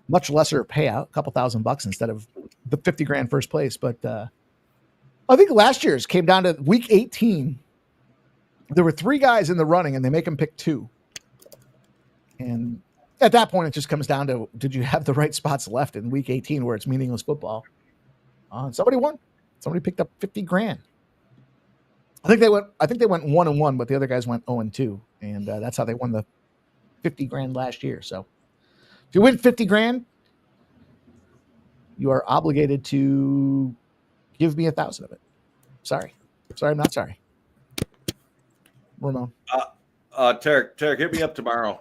Much lesser payout, a couple $1,000 instead of the 50 grand first place. But I think last year's came down to week 18. There were 3 guys in the running, and they make them pick 2. And at that point, it just comes down to, did you have the right spots left in week 18 where it's meaningless football? Somebody won. Somebody picked up 50 grand. I think they went 1-1, but the other guys went 0-2. And that's how they won the 50 grand last year. So if you win 50 grand, you are obligated to give me 1,000 of it. Sorry, I'm not sorry. Ramon.
Tarek, hit me up tomorrow.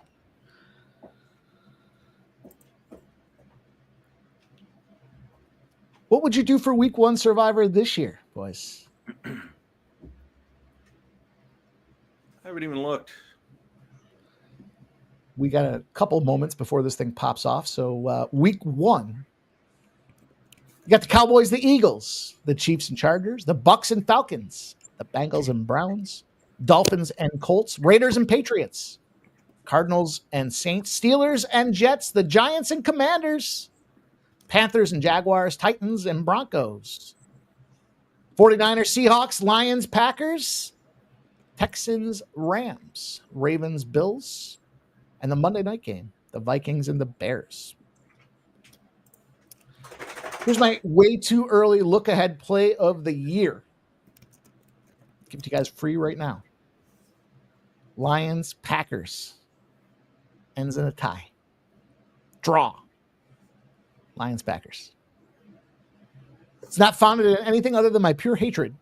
What would you do for week 1 Survivor this year, boys? boys?
I haven't even looked.
We got a couple moments before this thing pops off. So week 1, you got the Cowboys, the Eagles, the Chiefs and Chargers, the Bucks and Falcons, the Bengals and Browns, Dolphins and Colts, Raiders and Patriots, Cardinals and Saints, Steelers and Jets, the Giants and Commanders, Panthers and Jaguars, Titans and Broncos, 49ers, Seahawks, Lions, Packers, Texans, Rams, Ravens, Bills, and the Monday night game, the Vikings and the Bears. Here's my way too early look ahead play of the year. Give it to you guys free right now. Lions, Packers. Ends in a tie. Draw. Lions, Packers. It's not founded in anything other than my pure hatred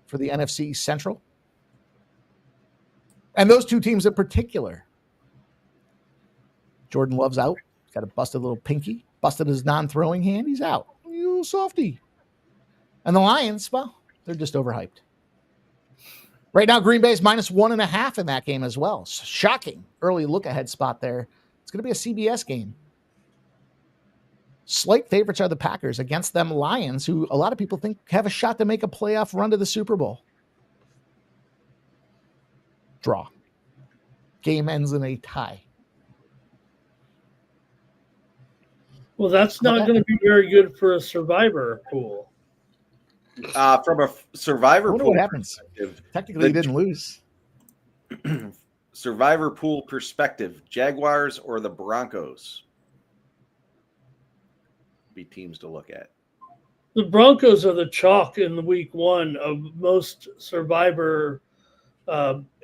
for the NFC Central. And those two teams in particular. Jordan Love's out. He's got a busted little pinky. Busted his non-throwing hand. He's out. You little softy. And the Lions, well, they're just overhyped. Right now, Green Bay's -1.5 in that game as well. Shocking early look-ahead spot there. It's going to be a CBS game. Slight favorites are the Packers against them Lions, who a lot of people think have a shot to make a playoff run to the Super Bowl. Draw. Game ends in a tie.
Well, that's not going to be very good for a survivor pool.
From a survivor pool,
what happens? Technically, he didn't lose.
Survivor pool perspective: Jaguars or the Broncos be teams to look at.
The Broncos are the chalk in the week 1 of most survivor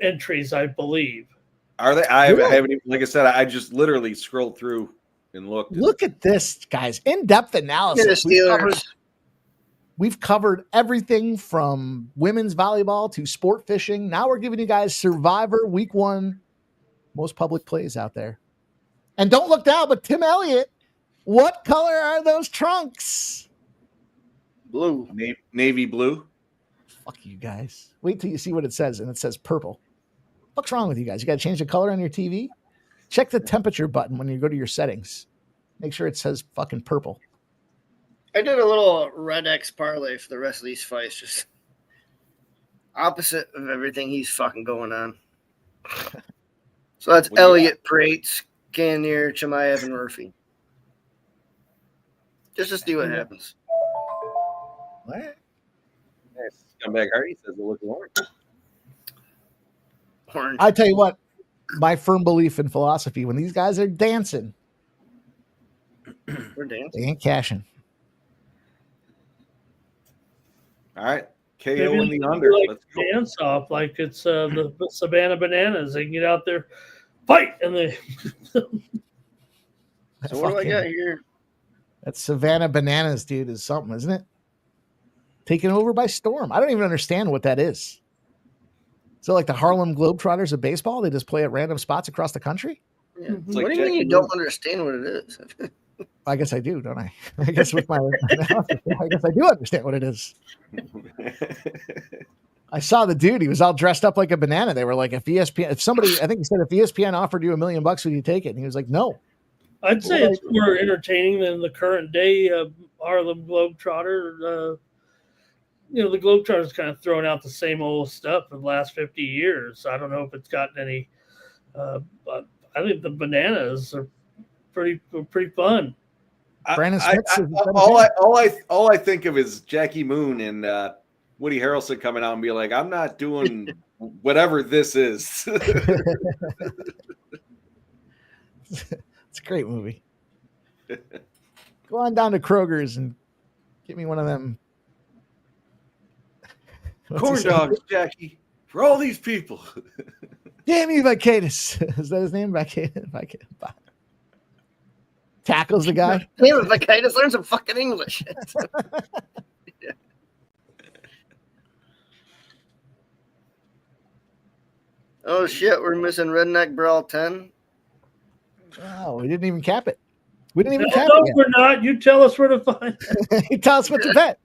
entries, I believe.
Are they? I haven't even, like I said, I just literally scrolled through and looked.
Look at this, guys. In-depth analysis. We've covered everything from women's volleyball to sport fishing. Now we're giving you guys Survivor week 1, most public plays out there. And don't look down, but Tim Elliott, what color are those trunks?
Blue.
Navy blue.
Fuck you guys. Wait till you see what it says, and it says purple. What's wrong with you guys? You got to change the color on your TV? Check the temperature button when you go to your settings. Make sure it says fucking purple.
I did a little Red X parlay for the rest of these fights, just opposite of everything he's fucking going on. So that's Elliott, Prates, Cannonier, Chimaev, and Murphy. Just to see what happens.
What?
Scumbag Hardy says it looks orange.
Orange.
I tell you what, my firm belief in philosophy, when these guys are dancing,
We're dancing.
they ain't cashing.
All right. KO
Maybe
in the under.
like
Let's go.
dance off like it's the Savannah Bananas. They can get out there, fight, and they.
So what do I got here?
That Savannah Bananas, dude, is something, isn't it? Taken over by storm. I don't even understand what that is. So like the Harlem Globetrotters of baseball, they just play at random spots across the country?
Yeah.
like
What do you mean you don't understand what it is?
I guess I do, don't I? I guess with my analysis, I guess I do understand what it is. I saw the dude. He was all dressed up like a banana. They were like, if somebody, I think he said, if ESPN offered you $1 million, would you take it? And he was like, no.
I'd say it's more entertaining than the current day Harlem Globetrotter. The Globetrotters kind of throwing out the same old stuff for the last 50 years. I don't know if it's gotten any. But I think the Bananas are pretty fun.
Brandon Smith.
All I think of is Jackie Moon and Woody Harrelson coming out and be like, I'm not doing whatever this is.
It's a great movie. Go on down to Kroger's and get me one of them.
Corn dogs, Jackie, for all these people.
Damn you, Vacatus. Is that his name? Vacatus. Tackles the guy.
Damn it, Vacatus, learn some fucking English. Oh shit, we're missing Redneck Brawl 10.
Oh, we didn't even cap it. We didn't even
No,
cap
no,
it.
we're not. You tell us where to find it.
You tell us what to bet.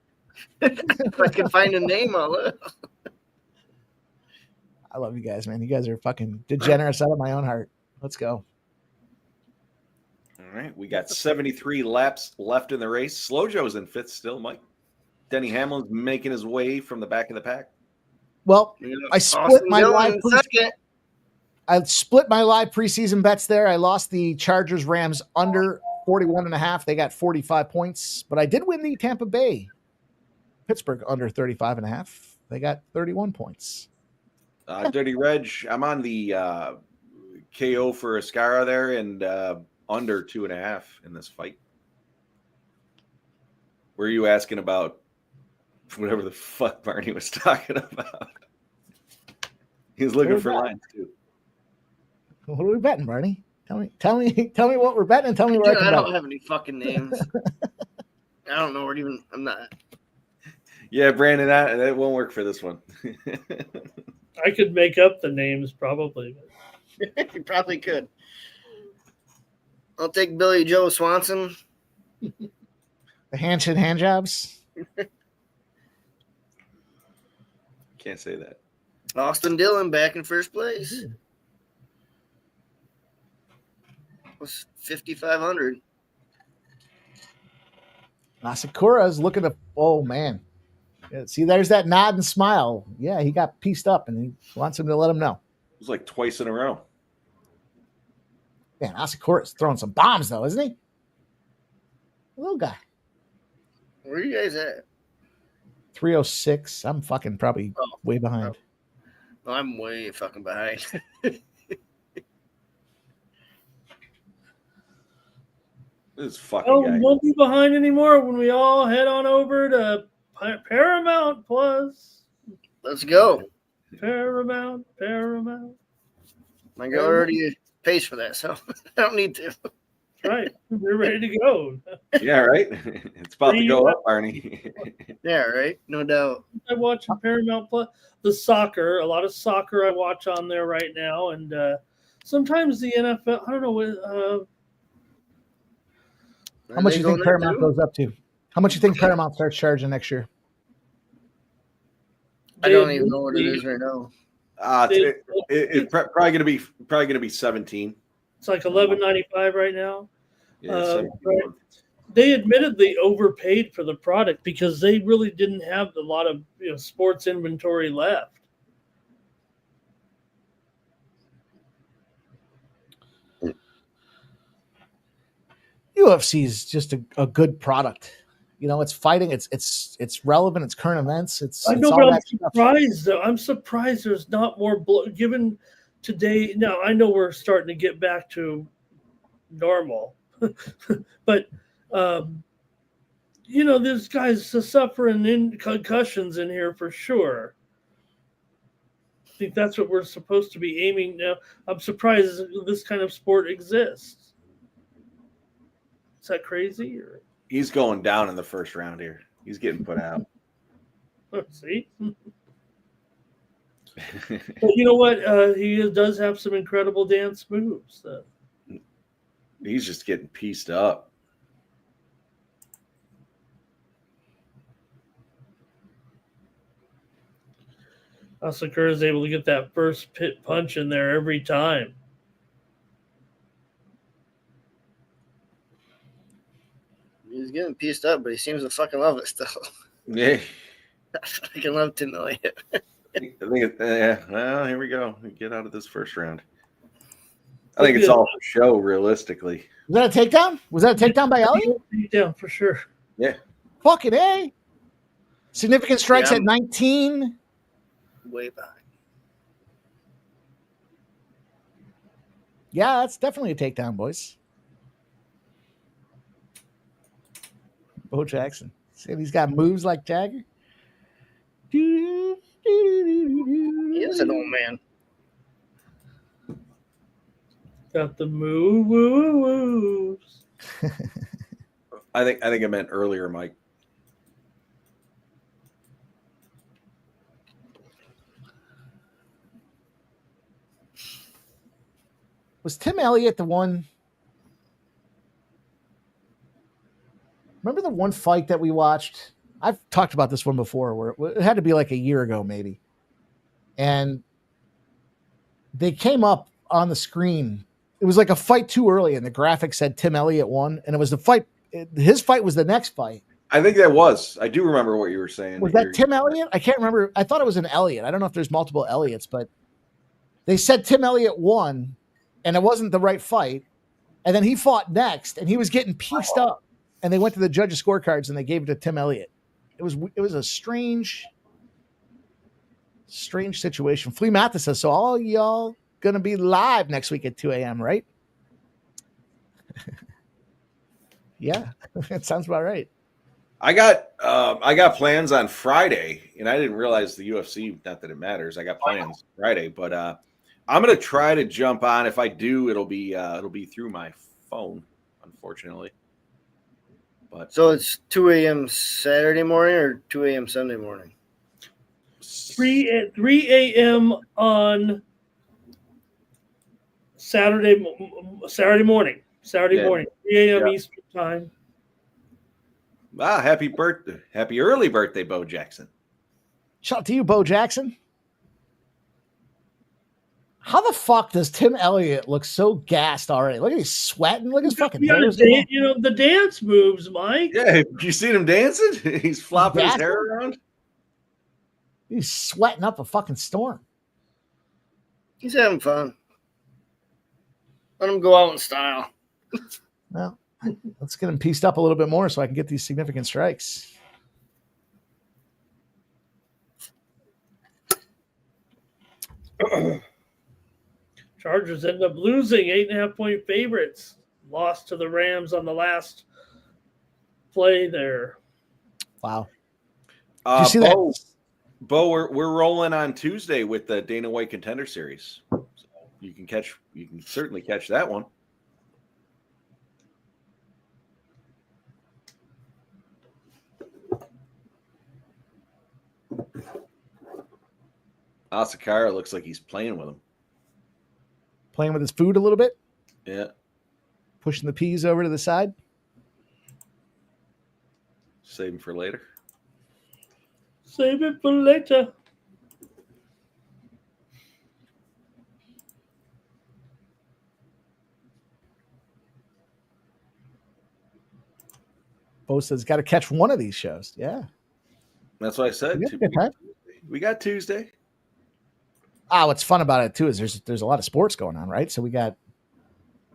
If I can find a name, I'll look.
I love you guys, man. You guys are fucking degenerates out of my own heart. Let's go.
All right, we got 73 laps left in the race. Slow Joe's in fifth still, Mike. Denny Hamlin's making his way from the back of the pack.
Well, I split my live. I split my live preseason bets there. I lost the Chargers Rams under 41.5. They got 45 points, but I did win the Tampa Bay Pittsburgh under 35.5. They got 31 points.
Dirty Reg, I'm on the KO for Ascara there and under 2.5 in this fight. Were you asking about whatever the fuck Barney was talking about? He was looking for lines too.
What are we betting, Barney? Tell me what we're betting and tell me where
Dude,
I can
I don't
bet.
have any fucking names. I don't know where even I'm not.
Yeah, Brandon, that won't work for this one.
I could make up the names probably.
You probably could. I'll take Billy Joe Swanson.
The hand jobs.
Can't say that.
Austin Dillon back in first place. Was 5,500.
Asakura's looking to. Oh man, yeah, see, there's that nod and smile. Yeah, he got pieced up, and he wants him to let him know.
It was like twice in a row.
Man, Asakura's throwing some bombs though, isn't he? Little guy.
Where are you guys at?
306. I'm fucking probably way behind.
Oh, I'm way fucking behind.
This fucking guy.
Won't be behind anymore when we all head on over to Paramount Plus.
Let's go.
Paramount.
My girl already pays for that, so I don't need to.
Right. We're ready to go.
Yeah, right? It's about to go up, Barney.
Yeah, right? No doubt.
I watch Paramount Plus. The soccer, a lot of soccer I watch on there right now. And sometimes the NFL, I don't know.
How much do you think Paramount goes up to? How much do you think Paramount starts charging next year?
I don't even know what it is right now.
It's probably gonna be 17.
It's like $11.95 right now.
Yeah,
they admittedly overpaid for the product because they really didn't have a lot of sports inventory left.
UFC is just a good product. It's fighting. It's relevant. It's current events.
I know, but I'm surprised though. I'm surprised there's not more given today. Now I know we're starting to get back to normal, but there's guys suffering in concussions in here for sure. I think that's what we're supposed to be aiming now. I'm surprised this kind of sport exists. Is that crazy? Or?
He's going down in the first round here. He's getting put out.
See? But you know what? He does have some incredible dance moves.
He's just getting pieced up.
Asakura is able to get that first pit punch in there every time.
He's getting pieced up, but he seems to fucking love it still.
Yeah.
I fucking love to know it.
I think well, here we go. We get out of this first round. I think it's all for show, realistically.
Was that a takedown? Was that a takedown by Elliott?
Yeah, for sure.
Yeah.
Fucking A. Significant strikes at 19.
Way behind.
Yeah, that's definitely a takedown, boys. Bo Jackson. See, he's got moves like Jagger.
He is an old man.
Got the moves.
I think I meant earlier, Mike.
Was Tim Elliott the one? Remember the one fight that we watched I've talked about this one before where it had to be like a year ago, maybe. And they came up on the screen. It was like a fight too early, and the graphic said Tim Elliott won. And it was the fight. His fight was the next fight.
I think that was. I do remember what you were saying.
Was that Tim Elliott? I can't remember. I thought it was an Elliott. I don't know if there's multiple Elliots, but they said Tim Elliott won, and it wasn't the right fight. And then he fought next, and he was getting pieced up. And they went to the judges' scorecards, and they gave it to Tim Elliott. It was a strange situation. Flea Mathis says, so all y'all going to be live next week at 2 a.m., right? Yeah, it sounds about right.
I got plans on Friday, and I didn't realize the UFC, not that it matters. I got plans Friday, but I'm going to try to jump on. If I do, it'll be through my phone, unfortunately. But
so it's 2 a.m. Saturday morning or 2 a.m. Sunday morning?
3 a.m. on Saturday morning. 3 a.m. Eastern time.
Ah, happy early birthday, Bo Jackson.
Shout out to you, Bo Jackson. How the fuck does Tim Elliott look so gassed already? Look at he's sweating. Look at his fucking hair.
The dance moves, Mike.
Yeah, you seen him dancing? He's flopping his hair around.
He's sweating up a fucking storm.
He's having fun. Let him go out in style.
Well, let's get him pieced up a little bit more so I can get these significant strikes.
Chargers end up losing 8.5-point favorites. Lost to the Rams on the last play there.
Wow. Did you see that?
Bo, we're rolling on Tuesday with the Dana White Contender Series. So you can certainly catch that one. Asakara looks like he's playing with him.
Playing with his food a little bit?
Yeah.
Pushing the peas over to the side?
Save him for later.
Save it for later.
Bo says, got to catch one of these shows. Yeah.
That's what I said. We got Tuesday.
What's fun about it too is there's a lot of sports going on, right? So we got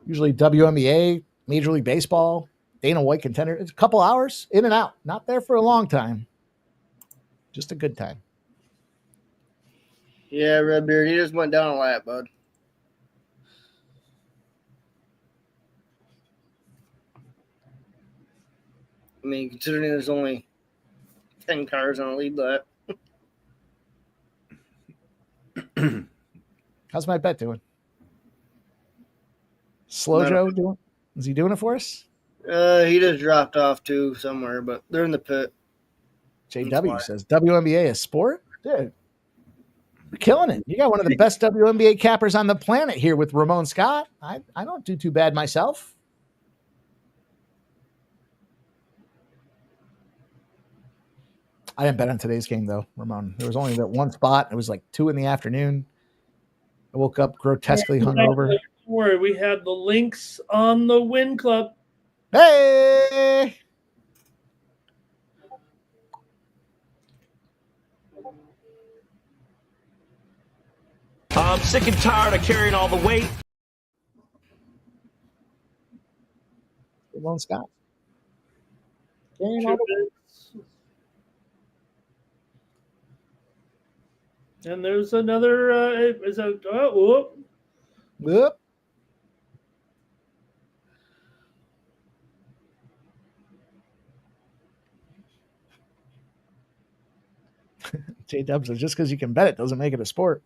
usually WNBA, Major League Baseball, Dana White Contender. It's a couple hours in and out. Not there for a long time. Just a good time.
Yeah, Redbeard, he just went down a lap, bud. I mean, considering there's only 10 cars on a lead lap.
How's my bet doing? Slow Joe doing? Is he doing it for us?
He just dropped off too somewhere, but they're in the pit.
JW says WNBA is sport? Dude, you're killing it. You got one of the best WNBA cappers on the planet here with Ramon Scott. I don't do too bad myself. I didn't bet on today's game, though, Ramon. There was only that one spot. It was like 2 p.m. I woke up grotesquely hungover.
Don't worry, we have the links on the Win Club.
Hey!
I'm sick and tired of carrying all the weight.
Ramon Scott.
And there's another.
Whoop. J-Dub says just because you can bet it doesn't make it a sport.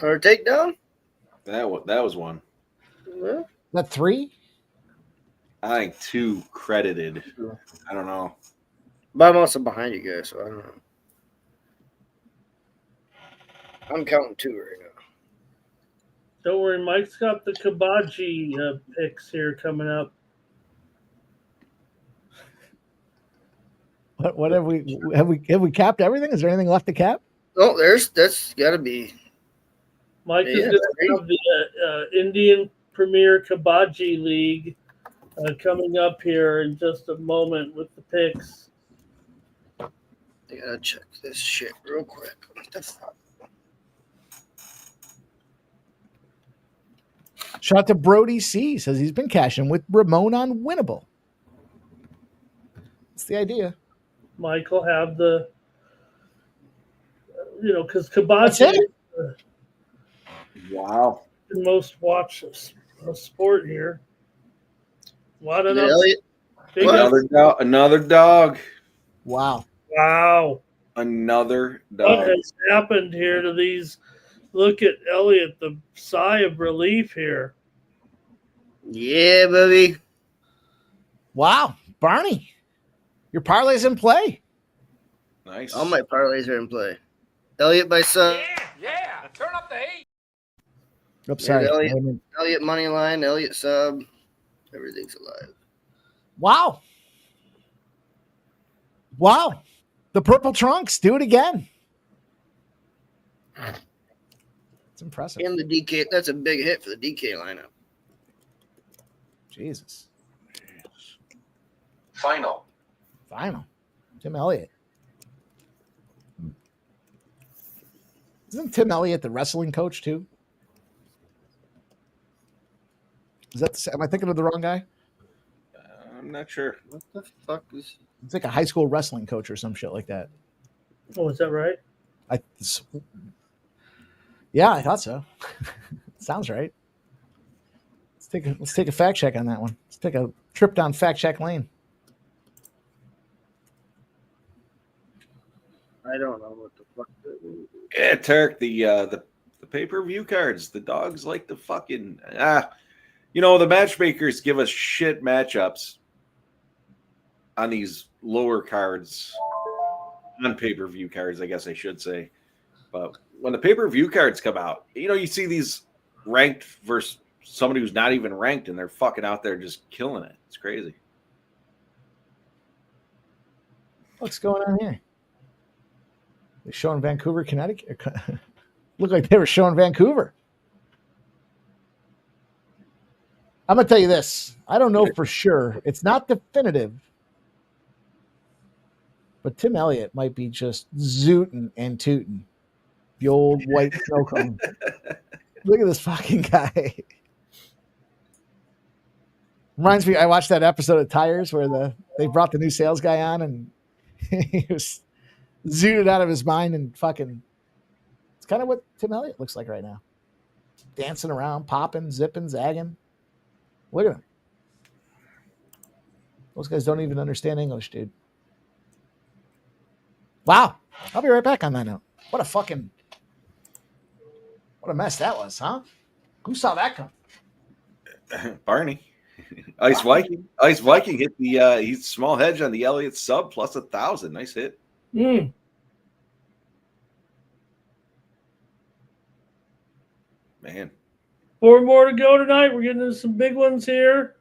Or takedown?
That was one.
Yeah.
That 3?
I think 2 credited. I don't know.
But I'm also behind you guys, so I don't know. I'm counting 2 right now.
Don't worry, Mike's got the Kabaji picks here coming up.
What have we capped everything? Is there anything left to cap?
Oh, that's got to be.
Mike is going to have the Indian Premier Kabaji League coming up here in just a moment with the picks.
I gotta check this shit real quick. What the fuck?
Shout out to Brody C. Says he's been cashing with Ramon on Winnable. That's the idea.
Mike will have the, because Kabaji is
Wow.
the most watched sport here. What
Another dog.
Wow.
Another
What
dog.
has happened here to these? Look at Elliot, the sigh of relief here.
Yeah, baby.
Wow. Barney, your parlay's in play.
Nice.
All my parlays are in play. Elliot by sub.
Yeah, turn up the heat.
Oops, sorry.
Elliot money line, Elliot sub. Everything's alive.
Wow. The purple trunks do it again. It's impressive.
And the DK, that's a big hit for the DK lineup.
Jesus.
Final.
Tim Elliott. Isn't Tim Elliott the wrestling coach too? Is that am I thinking of the wrong guy?
I'm not sure.
What the fuck is?
It's like a high school wrestling coach or some shit like that.
Oh, is that right?
Yeah, I thought so. Sounds right. Let's take a fact check on that one. Let's take a trip down fact check lane.
I don't know what the fuck.
Yeah, Turk, the pay-per-view cards. The dogs like the fucking the matchmakers give us shit matchups on these lower cards, on pay-per-view cards, I guess I should say. But when the pay-per-view cards come out, you see these ranked versus somebody who's not even ranked, and they're fucking out there just killing it. It's crazy.
What's going on here? They're showing Vancouver, Connecticut. Looked like they were showing Vancouver. I'm going to tell you this. I don't know for sure. It's not definitive. But Tim Elliott might be just zooting and tooting. The old white snow cone. Look at this fucking guy. Reminds me, I watched that episode of Tires where they brought the new sales guy on and he was zooted out of his mind and fucking. It's kind of what Tim Elliott looks like right now. Dancing around, popping, zipping, zagging. Look at him. Those guys don't even understand English, dude. Wow. I'll be right back on that note. What a mess that was, huh? Who saw that come?
Barney. Ice Viking. Ice Viking hit the he's small hedge on the Elliott sub plus 1,000. Nice hit. Man.
Four more to go tonight. We're getting into some big ones here.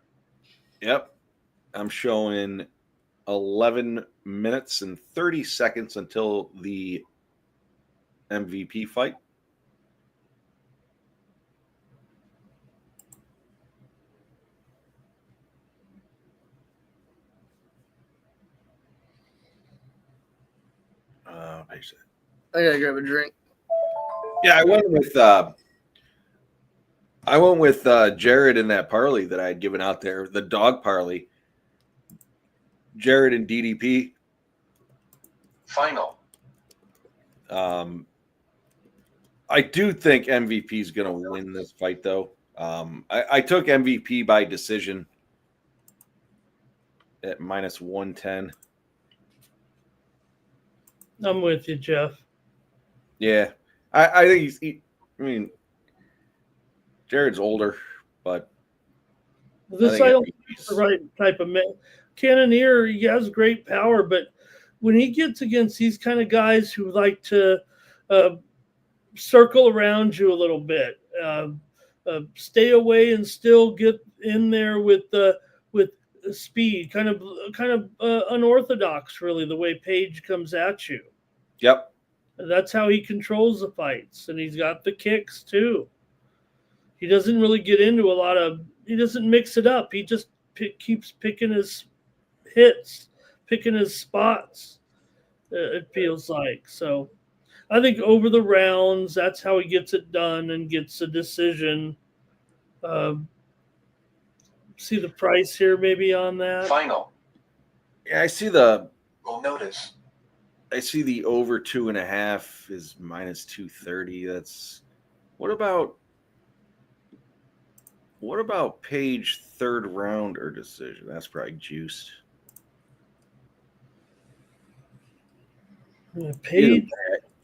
Yep. I'm showing 11 minutes and 30 seconds until the MVP fight.
I gotta grab a drink.
Yeah, I went with Jared in that parlay that I had given out there, the dog parlay. Jared and DDP.
Final.
I do think MVP is going to win this fight, though. I took MVP by decision at minus 110.
I'm with you, Geoff.
Yeah, I think Jared's older, but
this I don't think he's the right type of man. Cannonier, he has great power, but when he gets against these kind of guys who like to circle around you a little bit, stay away and still get in there with speed, kind of unorthodox, really, the way Paige comes at you.
Yep.
That's how he controls the fights, and he's got the kicks too. He doesn't really get into he doesn't mix it up. He just keeps picking his hits, picking his spots, it feels like. So I think over the rounds, that's how he gets it done and gets a decision. See the price here maybe on that?
Final.
Yeah, I see the
Will notice.
I see the over 2.5 is minus 230. That's what about Paige third round or decision? That's probably juiced.
Paige.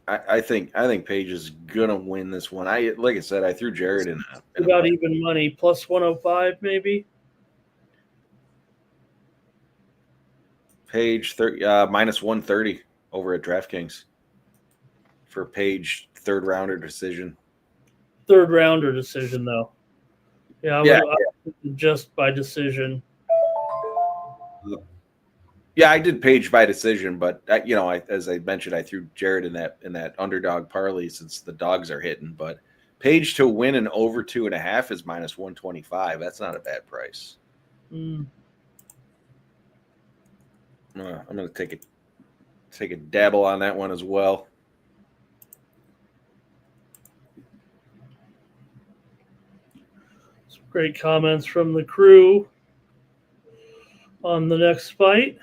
I think Paige is gonna win this one. Like I said, I threw Gerald in that.
About even money, plus 105 maybe.
Paige minus 130 over at DraftKings for Paige third rounder decision.
Third rounder decision though. Yeah, I would just by decision.
Yeah, I did Paige by decision, but as I mentioned, I threw Gerald in that underdog parlay since the dogs are hitting. But Paige to win an over 2.5 is minus 125. That's not a bad price.
Mm.
I'm going to take a dabble on that one as well.
Some great comments from the crew on the next fight.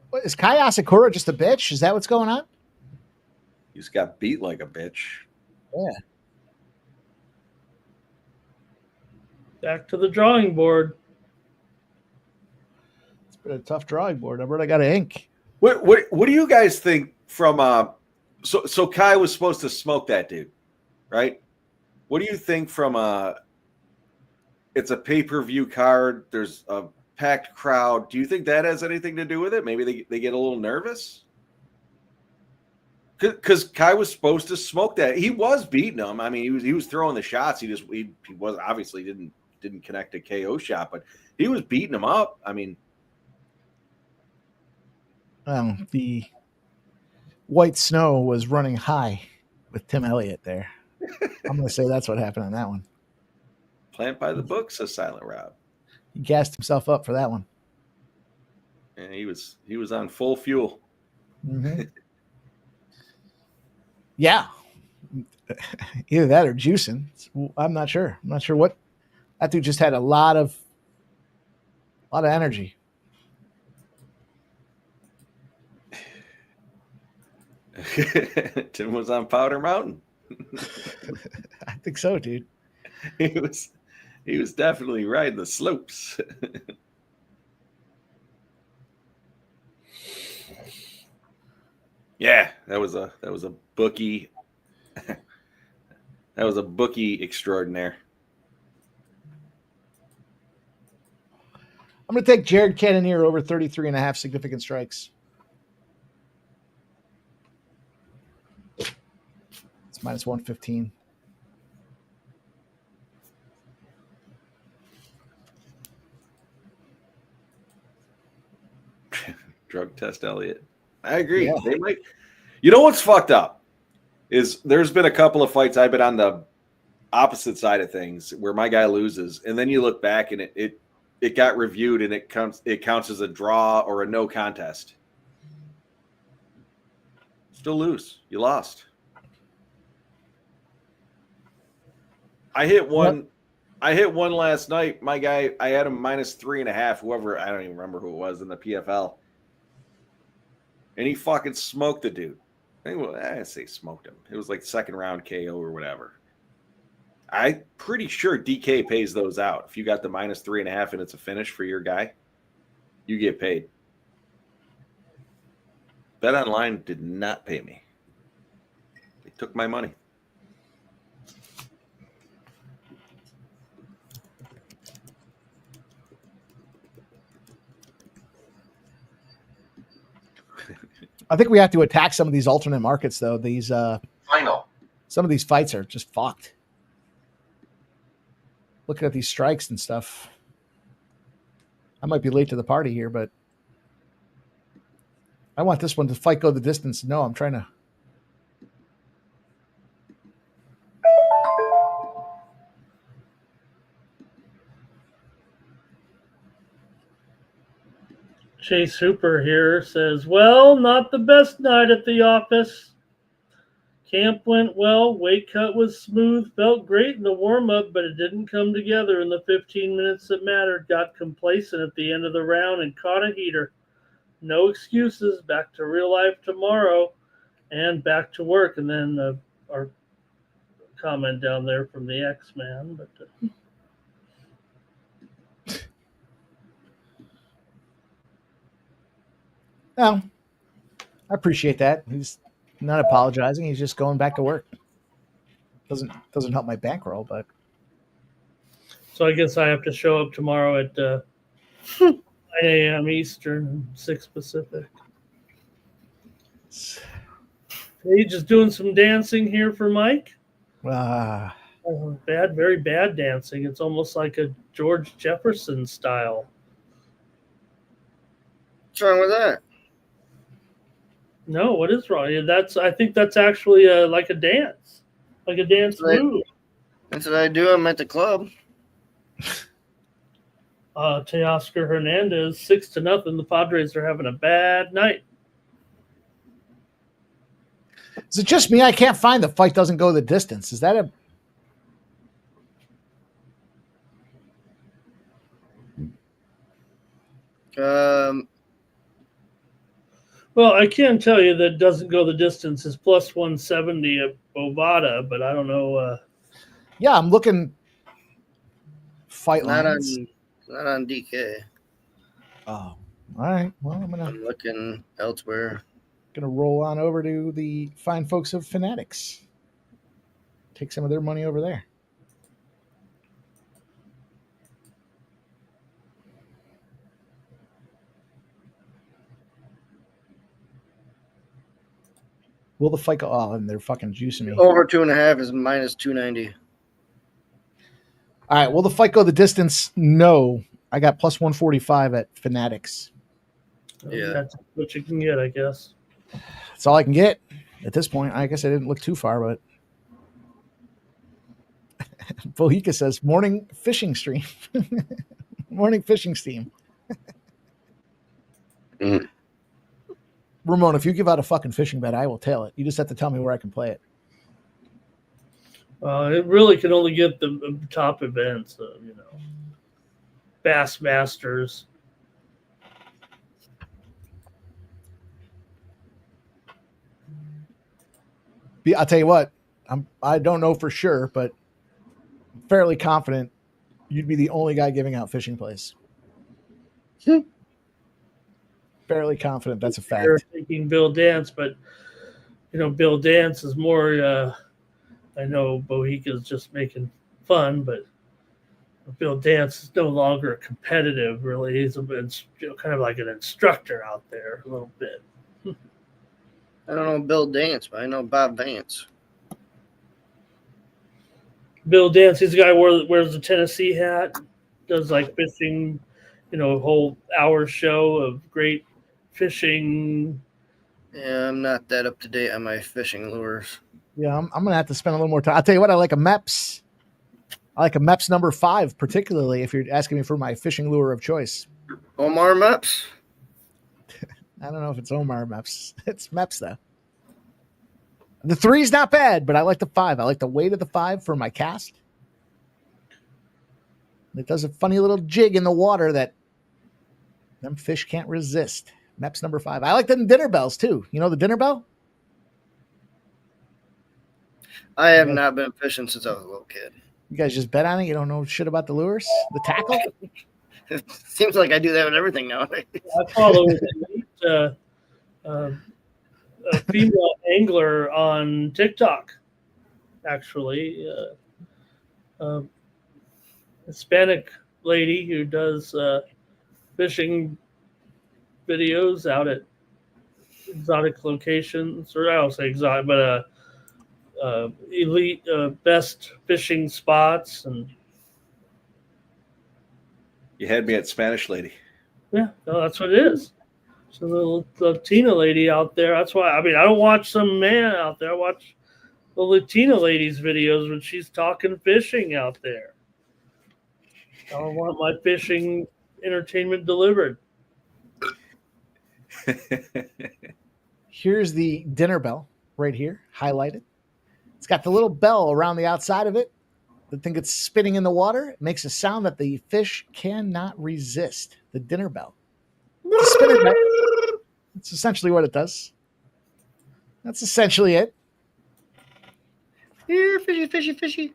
What, is Kai Asakura just a bitch? Is that what's going on?
He just got beat like a bitch.
Yeah.
Back to the drawing board.
It's been a tough drawing board. I heard I got an ink.
What do you guys think from so Kai was supposed to smoke that dude, right? What do you think from it's a pay-per-view card, there's a packed crowd. Do you think that has anything to do with it? Maybe they get a little nervous? Because Kai was supposed to smoke that. He was beating him. I mean, he was throwing the shots. He was obviously didn't connect a KO shot, but he was beating him up. I mean,
the white snow was running high with Tim Elliott there. I'm going to say that's what happened on that one.
Plant by the book, says Silent Rob.
He gassed himself up for that one.
And he was on full fuel.
Mm-hmm. Yeah. Either that or juicing. I'm not sure. I'm not sure what. That dude just had a lot of energy.
Tim was on Powder Mountain.
I think so, dude.
He was definitely riding the slopes. Yeah, that was a bookie. That was a bookie extraordinaire.
I'm going to take Jared Cannonier over 33.5 significant strikes. It's minus 115.
Drug test Elliott. I agree.
Yeah.
They might. You know what's fucked up is there's been a couple of fights I've been on the opposite side of things where my guy loses, and then you look back and it got reviewed and it counts as a draw or a no contest. Still lose. You lost. I hit one last night. My guy, I had him minus 3.5. Whoever, I don't even remember who it was in the PFL. And he fucking smoked the dude. I say smoked him. It was like second round KO or whatever. I'm pretty sure DK pays those out. If you got the minus 3.5 and it's a finish for your guy, you get paid. BetOnline did not pay me. They took my money.
I think we have to attack some of these alternate markets, though. These
Final.
some of these fights are just fucked. Looking at these strikes and stuff. I might be late to the party here, but I want this one to fight go the distance. No, I'm trying to.
Chase Hooper here says, well, not the best night at the office. Camp went well. Weight cut was smooth. Felt great in the warm-up, but it didn't come together in the 15 minutes that mattered. Got complacent at the end of the round and caught a heater. No excuses. Back to real life tomorrow and back to work. And then our comment down there from the X-Man. But
No, I appreciate that. He's not apologizing. He's just going back to work. Doesn't help my bankroll, but
so I guess I have to show up tomorrow at 9 a.m. Eastern, 6 Pacific. Paige is doing some dancing here for Mike. Very bad dancing. It's almost like a George Jefferson style.
What's wrong with that?
No, what is wrong? I think that's actually like a dance move.
That's what I do. I'm at the club.
Teoscar Hernandez, 6-0. The Padres are having a bad night.
Is it just me? I can't find the fight doesn't go the distance. Is that
a?
Well, I can tell you that doesn't go the distance is plus 170 at Bovada, but I don't know.
Yeah, I'm looking. Fight lines.
Not on DK.
Oh, all right. Well, I'm
looking elsewhere.
Gonna roll on over to the fine folks of Fanatics. Take some of their money over there. Will the fight go? Oh, and they're fucking juicing me.
Over 2.5 is minus 290.
All right. Will the fight go the distance? No. I got plus 145 at Fanatics.
Yeah.
That's what you can get, I guess.
That's all I can get at this point. I guess I didn't look too far, but Bohica says morning fishing stream. Morning fishing stream. Ramon, if you give out a fucking fishing bet, I will tail it. You just have to tell me where I can play it.
It really can only get the top events, Bass Masters.
I'll tell you what, I don't know for sure, but I'm fairly confident you'd be the only guy giving out fishing plays. Fairly confident that's a fact.
You're thinking Bill Dance, but Bill Dance is more. I know Bohica's just making fun, but Bill Dance is no longer competitive. Really, he's kind of like an instructor out there a little bit.
I don't know Bill Dance, but I know Bob Vance.
Bill Dance, he's the guy who wears the Tennessee hat, does like fishing, a whole hour show of great fishing.
Yeah, I'm not that up to date on my fishing lures.
Yeah, I'm going to have to spend a little more time. I'll tell you what, I like a MEPS. I like a MEPS number 5, particularly if you're asking me for my fishing lure of choice.
Omar MEPS?
I don't know if it's Omar MEPS. It's MEPS, though. The 3's not bad, but I like the 5. I like the weight of the 5 for my cast. It does a funny little jig in the water that them fish can't resist. MEPS number 5. I like the dinner bells, too. You know the dinner bell?
I have not been fishing since I was a little kid.
You guys just bet on it? You don't know shit about the lures? The tackle?
It seems like I do that with everything nowadays.
I follow a female angler on TikTok, actually. Hispanic lady who does fishing videos out at exotic locations, or I don't say exotic, but elite best fishing spots. And
You had me at Spanish lady.
yeah, no, that's what it is. So the little Latina lady out there. That's why, I don't watch some man out there. I watch the Latina lady's videos when she's talking fishing out there. I want my fishing entertainment delivered.
Here's the dinner bell right here, highlighted. It's got the little bell around the outside of it. The thing gets spinning in the water. It makes a sound that the fish cannot resist. The dinner bell. It's a spinner bell. That's essentially what it does. That's essentially it.
Here, fishy, fishy, fishy.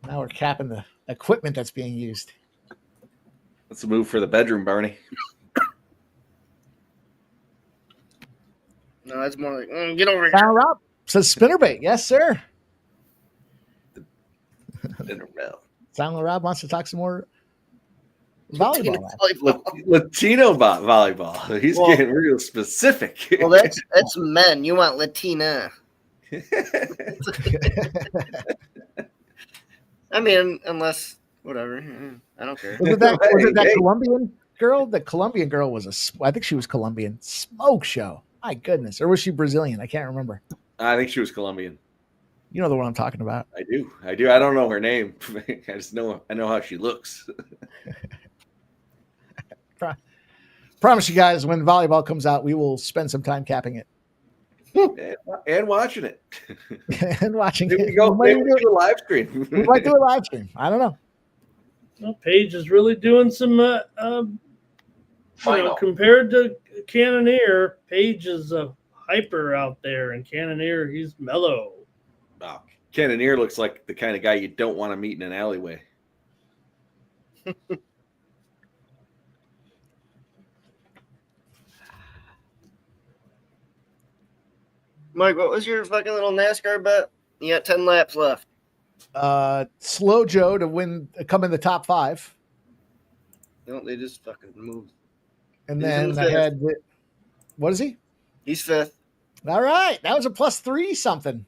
Now we're capping the equipment that's being used.
That's a move for the bedroom, Barney.
No, that's more like, get over here.
Down Rob says spinnerbait. Yes, sir.
Dinner bell.
Silent Rob wants to talk some more volleyball.
Latino volleyball. He's getting real specific.
Well, that's men. You want Latina. I mean, unless whatever. I don't care.
Was it that Colombian girl? The Colombian girl was I think she was Colombian. Smoke show. My goodness. Or was she Brazilian? I can't remember.
I think she was Colombian.
You know the one I'm talking about.
I do. I don't know her name. I just know how she looks.
Promise you guys, when volleyball comes out, we will spend some time capping it.
and watching it.
And watching
Maybe
it.
we go maybe do a live stream.
We might do a live stream. I don't know.
Well, Paige is really doing some compared to Cannonier, Paige is a hyper out there, and Cannonier, he's mellow.
Wow. Cannonier looks like the kind of guy you don't want to meet in an alleyway.
Mike, what was your fucking little NASCAR bet? You got 10 laps left.
Slow Joe to come in the top 5.
Don't they just fucking move?
And then I had, what is he?
He's 5th.
All right. That was a +3 something.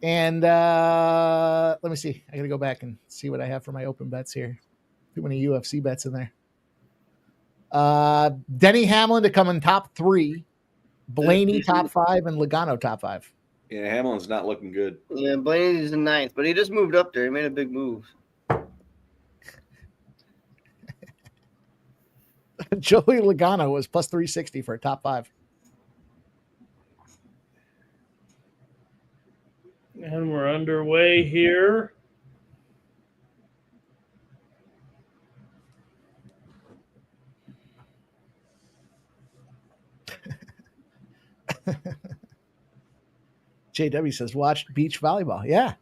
And let me see. I got to go back and see what I have for my open bets here. Too many UFC bets in there. Denny Hamlin to come in top 3. Blaney top 5 and Logano top 5.
Yeah, Hamlin's not looking good.
Yeah, Blaney's in 9th, but he just moved up there. He made a big move.
Joey Logano was +360 for a top 5.
And we're underway here.
JW says, watch beach volleyball. Yeah.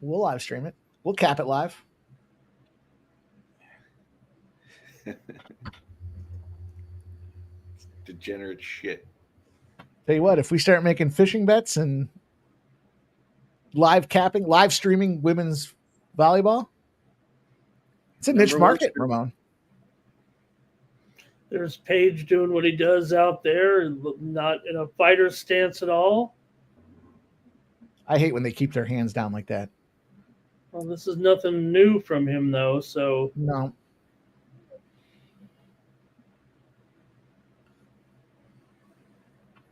We'll live stream it. We'll cap it live.
Degenerate shit.
Tell you what, if we start making fishing bets and live streaming women's volleyball, it's a niche market, Ramon.
There's Paige doing what he does out there, not in a fighter stance at all.
I hate when they keep their hands down like that.
Well, this is nothing new from him, though, so.
No.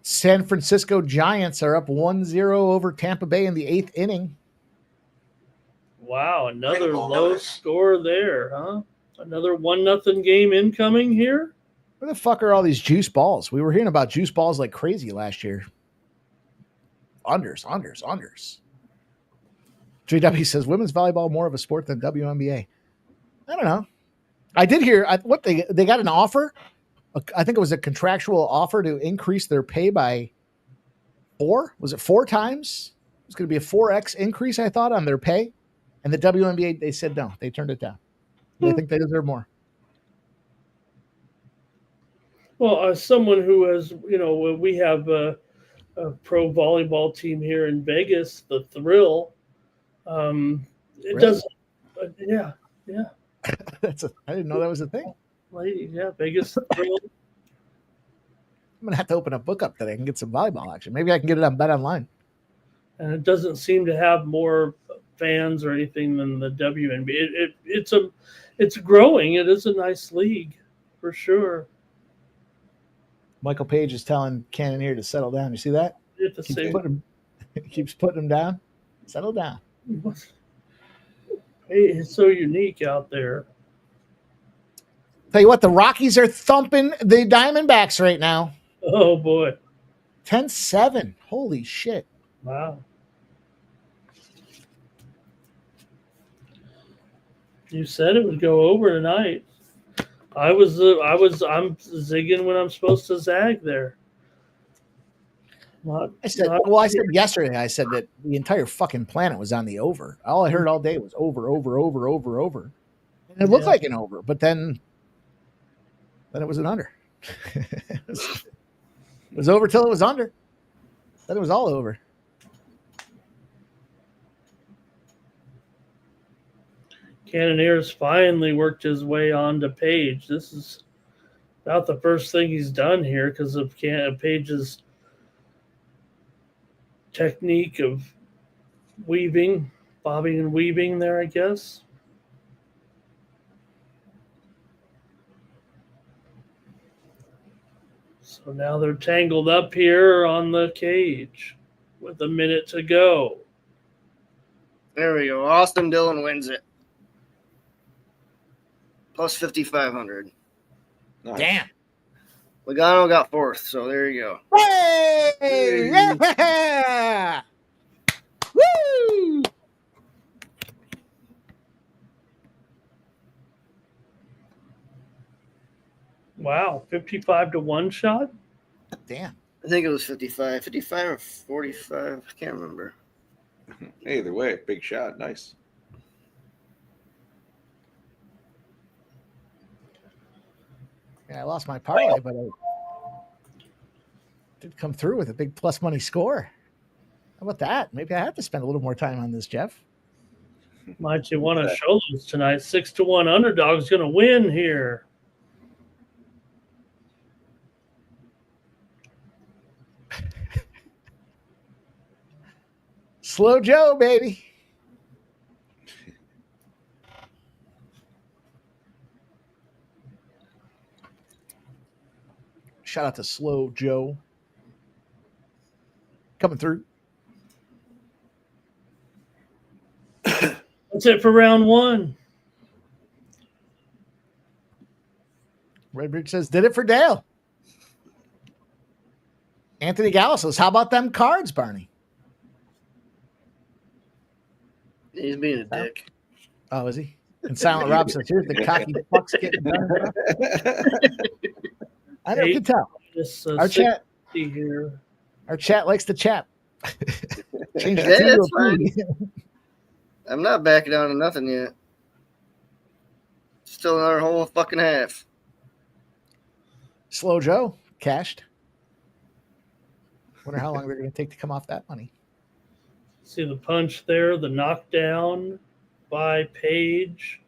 San Francisco Giants are up 1-0 over Tampa Bay in the 8th inning.
Wow, another low score there, huh? Another 1-0 game incoming here?
Where the fuck are all these juice balls? We were hearing about juice balls like crazy last year. Unders. JW says, women's volleyball more of a sport than WNBA. I don't know. I did hear what they got an offer. I think it was a contractual offer to increase their pay by 4. Was it 4 times? It was going to be a 4x increase, I thought, on their pay. And the WNBA, they said no. They turned it down. They think they deserve more.
Well, as someone who has, we have a pro volleyball team here in Vegas, the Thrill. It doesn't. Yeah.
I didn't know that was a thing.
Lady, yeah, Vegas Thrill.
I'm gonna have to open a book up today and get some volleyball action. Maybe I can get it on Bet Online.
And it doesn't seem to have more fans or anything than the WNBA. It's growing. It is a nice league for sure.
Michael Paige is telling Cannonier to settle down. You see that? Keeps putting him down. Settle down.
Hey, it's so unique out there.
Tell you what, the Rockies are thumping the Diamondbacks right now.
Oh boy.
10-7. Holy shit.
Wow. You said it would go over tonight. I'm zigging when I'm supposed to zag there.
I said yesterday, I said that the entire fucking planet was on the over. All I heard all day was over. And it looked like an over, but then it was an under. It was over till it was under. Then it was all over.
Cannonier's finally worked his way on to Paige. This is about the first thing he's done here because of Paige's technique of weaving, bobbing and weaving there, I guess. So now they're tangled up here on the cage with a minute to go.
There we go. Austin Dillon wins it. Plus 5,500.
Nice.
Damn.
Loughnane got fourth, so there you go.
Hey! Yeah! Woo!
Wow, 55 to 1 shot?
Damn.
I think it was 55. 55 or 45. I can't remember.
Either way, big shot. Nice.
Yeah, I lost my parlay, but I did come through with a big plus money score. How about that? Maybe I have to spend a little more time on this, Geoff.
Might you want to show those tonight? 6-1 underdog's going to win here.
Slow Joe, baby. Shout out to Slow Joe. Coming through.
That's it for round one.
Redbridge says, did it for Dale. Anthony Gallo says, how about them cards, Barney?
He's being a dick.
Oh, is he? And Silent Rob says, here's the cocky fucks getting done. I don't can tell. Our chat likes to chat. Change
that's fine. I'm not backing down to nothing yet. Still another whole fucking half.
Slow Joe cashed. Wonder how long they're going to take to come off that money.
See the punch there, the knockdown by Paige.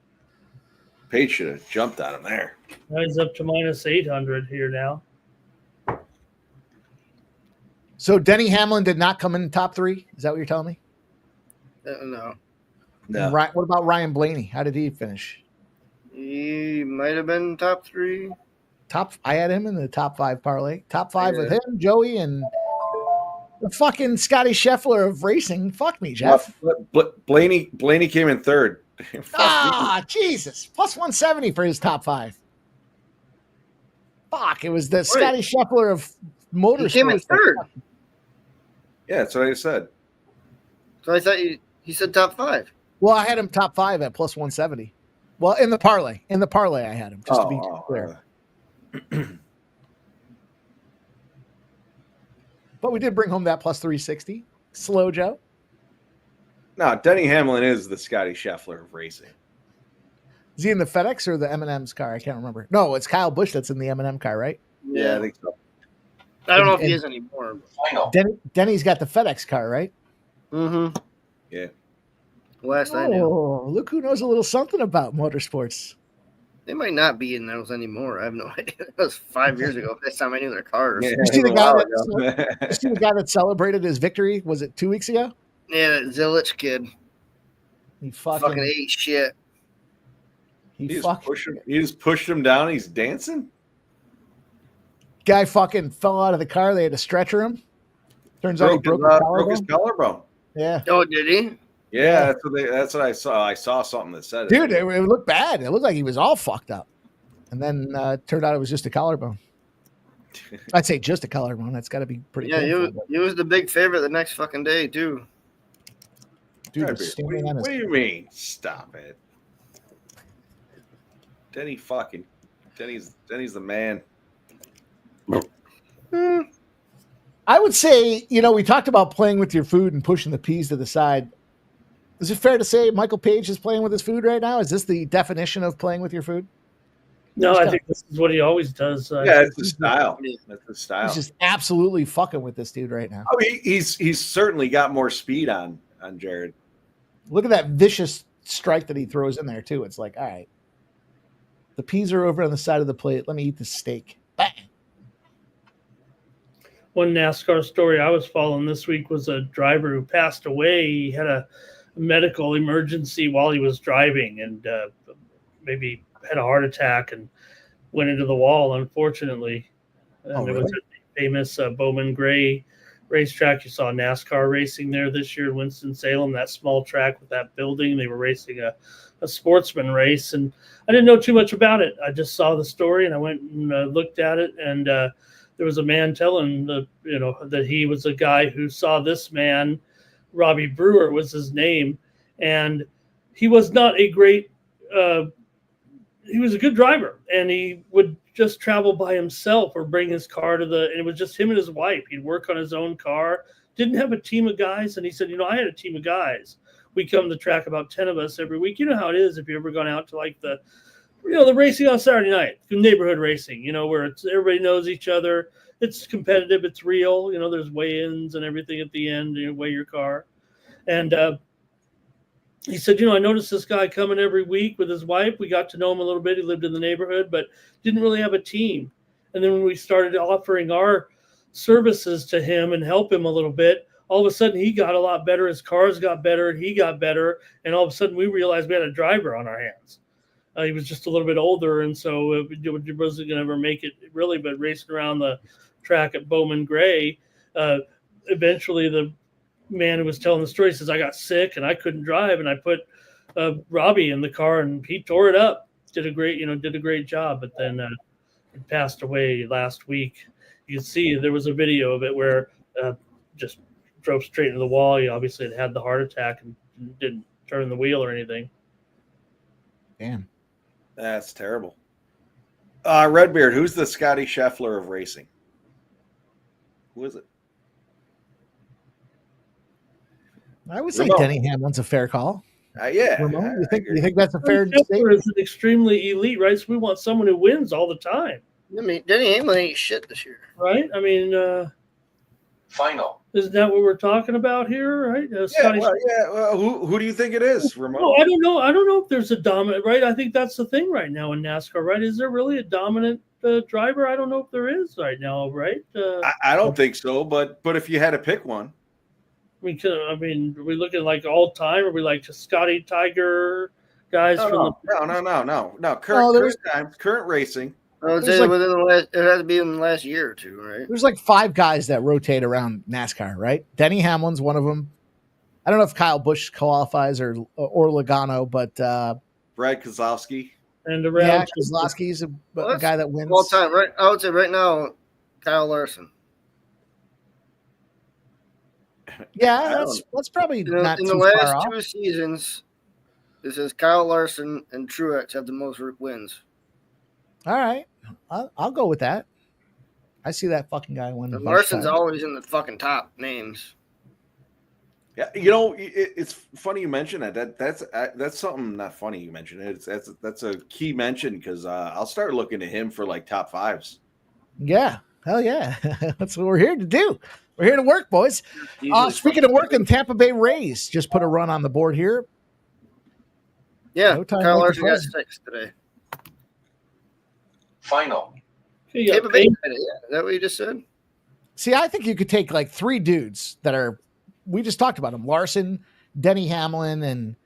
Paige should have jumped on him there.
Now he's up to minus 800 here now.
So Denny Hamlin did not come in top three? Is that what you're telling me?
No.
What about Ryan Blaney? How did he finish?
He might have been top three.
I had him in the top 5 parlay. Top 5 with him, Joey, and the fucking Scotty Scheffler of racing. Fuck me, Geoff.
Blaney came in third.
Jesus. Plus 170 for his top 5. Fuck. It was the Scotty Scheffler of motorsports.
He came in third.
Yeah, that's what I said.
So I thought he said top 5.
Well, I had him top 5 at plus 170. Well, in the parlay. I had him, just to be clear. But we did bring home that plus 360. Slow Joe.
No, Denny Hamlin is the Scotty Scheffler of racing.
Is he in the FedEx or the M&M's car? I can't remember. No, it's Kyle Busch that's in the M&M car, right?
Yeah, I think so.
I don't know if he is anymore.
Denny's got the FedEx car, right?
Mm-hmm.
Yeah.
Last I knew.
Oh, look who knows a little something about motorsports.
They might not be in those anymore. I have no idea. That was 5 years ago. Last time I knew their cars.
Yeah,
You see the
a
guy
while
that
ago.
you see the guy that celebrated his victory? Was it 2 weeks ago?
Yeah, that Zilich kid.
He
Fucking ate shit.
He
just pushed him down. He's dancing.
Guy fucking fell out of the car. They had to stretcher him. Turns out he broke
his collarbone.
Yeah.
Oh, did he?
Yeah, that's what I saw. I saw something that said
Dude, it looked bad. It looked like he was all fucked up. And then turned out it was just a collarbone. I'd say just a collarbone. That's got to be pretty painful.
He was the big favorite the next fucking day, too.
Dude,
What do you mean? Stop it. Denny's the man.
I would say, we talked about playing with your food and pushing the peas to the side. Is it fair to say Michael Paige is playing with his food right now? Is this the definition of playing with your food?
No, I think this is what he always does.
Yeah, it's the style. That's the style.
He's just absolutely fucking with this dude right now.
Oh, he's certainly got more speed on Jared.
Look at that vicious strike that he throws in there, too. It's like, all right, the peas are over on the side of the plate. Let me eat the steak. Bang.
One NASCAR story I was following this week was a driver who passed away. He had a medical emergency while he was driving and maybe had a heart attack and went into the wall, unfortunately. And it was a famous Bowman Gray racetrack. You saw NASCAR racing there this year in Winston-Salem, that small track with that building. They were racing a sportsman race, and I didn't know too much about it. I just saw the story, and I went and looked at it, and there was a man telling that he was a guy who saw this man, Robbie Brewer was his name, and he was not a great he was a good driver, and he would just travel by himself or bring his car and it was just him and his wife. He'd work on his own car, didn't have a team of guys. And he said, I had a team of guys. We come to the track, about 10 of us every week. You know how it is if you've ever gone out to like the racing on Saturday night, neighborhood racing, where everybody knows each other. It's competitive. It's real. There's weigh-ins and everything at the end, weigh your car. And he said, I noticed this guy coming every week with his wife. We got to know him a little bit. He lived in the neighborhood, but didn't really have a team. And then when we started offering our services to him and help him a little bit, all of a sudden he got a lot better. His cars got better and he got better. And all of a sudden we realized we had a driver on our hands. He was just a little bit older. And so he wasn't going to ever make it really, but racing around the track at Bowman Gray, eventually the man who was telling the story says, I got sick and I couldn't drive, and I put Robbie in the car and he tore it up. Did a great job, but then he passed away last week. You can see there was a video of it where just drove straight into the wall. He obviously had the heart attack and didn't turn the wheel or anything.
Damn,
that's terrible. Redbeard, who's the Scotty Scheffler of racing? Who is it?
I would say Denny Hamlin's a fair call.
Yeah.
Ramon, you think that's a fair
statement? Is an extremely elite, right? So we want someone who wins all the time.
I mean, Denny Hamlin ain't shit this year,
right? I mean,
final.
Isn't that what we're talking about here, right?
Who do you think it is, Ramon?
No, I don't know. I don't know if there's a dominant, right? I think that's the thing right now in NASCAR, right? Is there really a dominant driver? I don't know if there is right now, right?
I don't think so, but if you had to pick one.
Are we looking like all time? Are we like Scotty Tiger guys
No. Current racing.
I would say it has to be in the last year or two, right?
There's like 5 guys that rotate around NASCAR, right? Denny Hamlin's one of them. I don't know if Kyle Busch qualifies or Loughnane, but
Brad Keselowski.
And
Keselowski's a guy that wins
all time, right? I would say right now, Kyle Larson.
Yeah, that's probably not
in
too
the
far
last
off.
2 seasons. It says Kyle Larson and Truex have the most wins.
All right, I'll go with that. I see that fucking guy win.
Larson's always in the fucking top names.
Yeah, it's funny you mention that. That's something not funny you mentioned it. That's a key mention because I'll start looking at him for like top 5s.
Yeah, hell yeah, that's what we're here to do. We're here to work, boys. Speaking of working, Tampa Bay Rays just put a run on the board here.
Yeah, Kyle Larson got 6 today.
Final.
Yeah,
Tampa Bay. Yeah, is that what you just said?
See, I think you could take like 3 dudes that are, we just talked about them, Larson, Denny Hamlin, and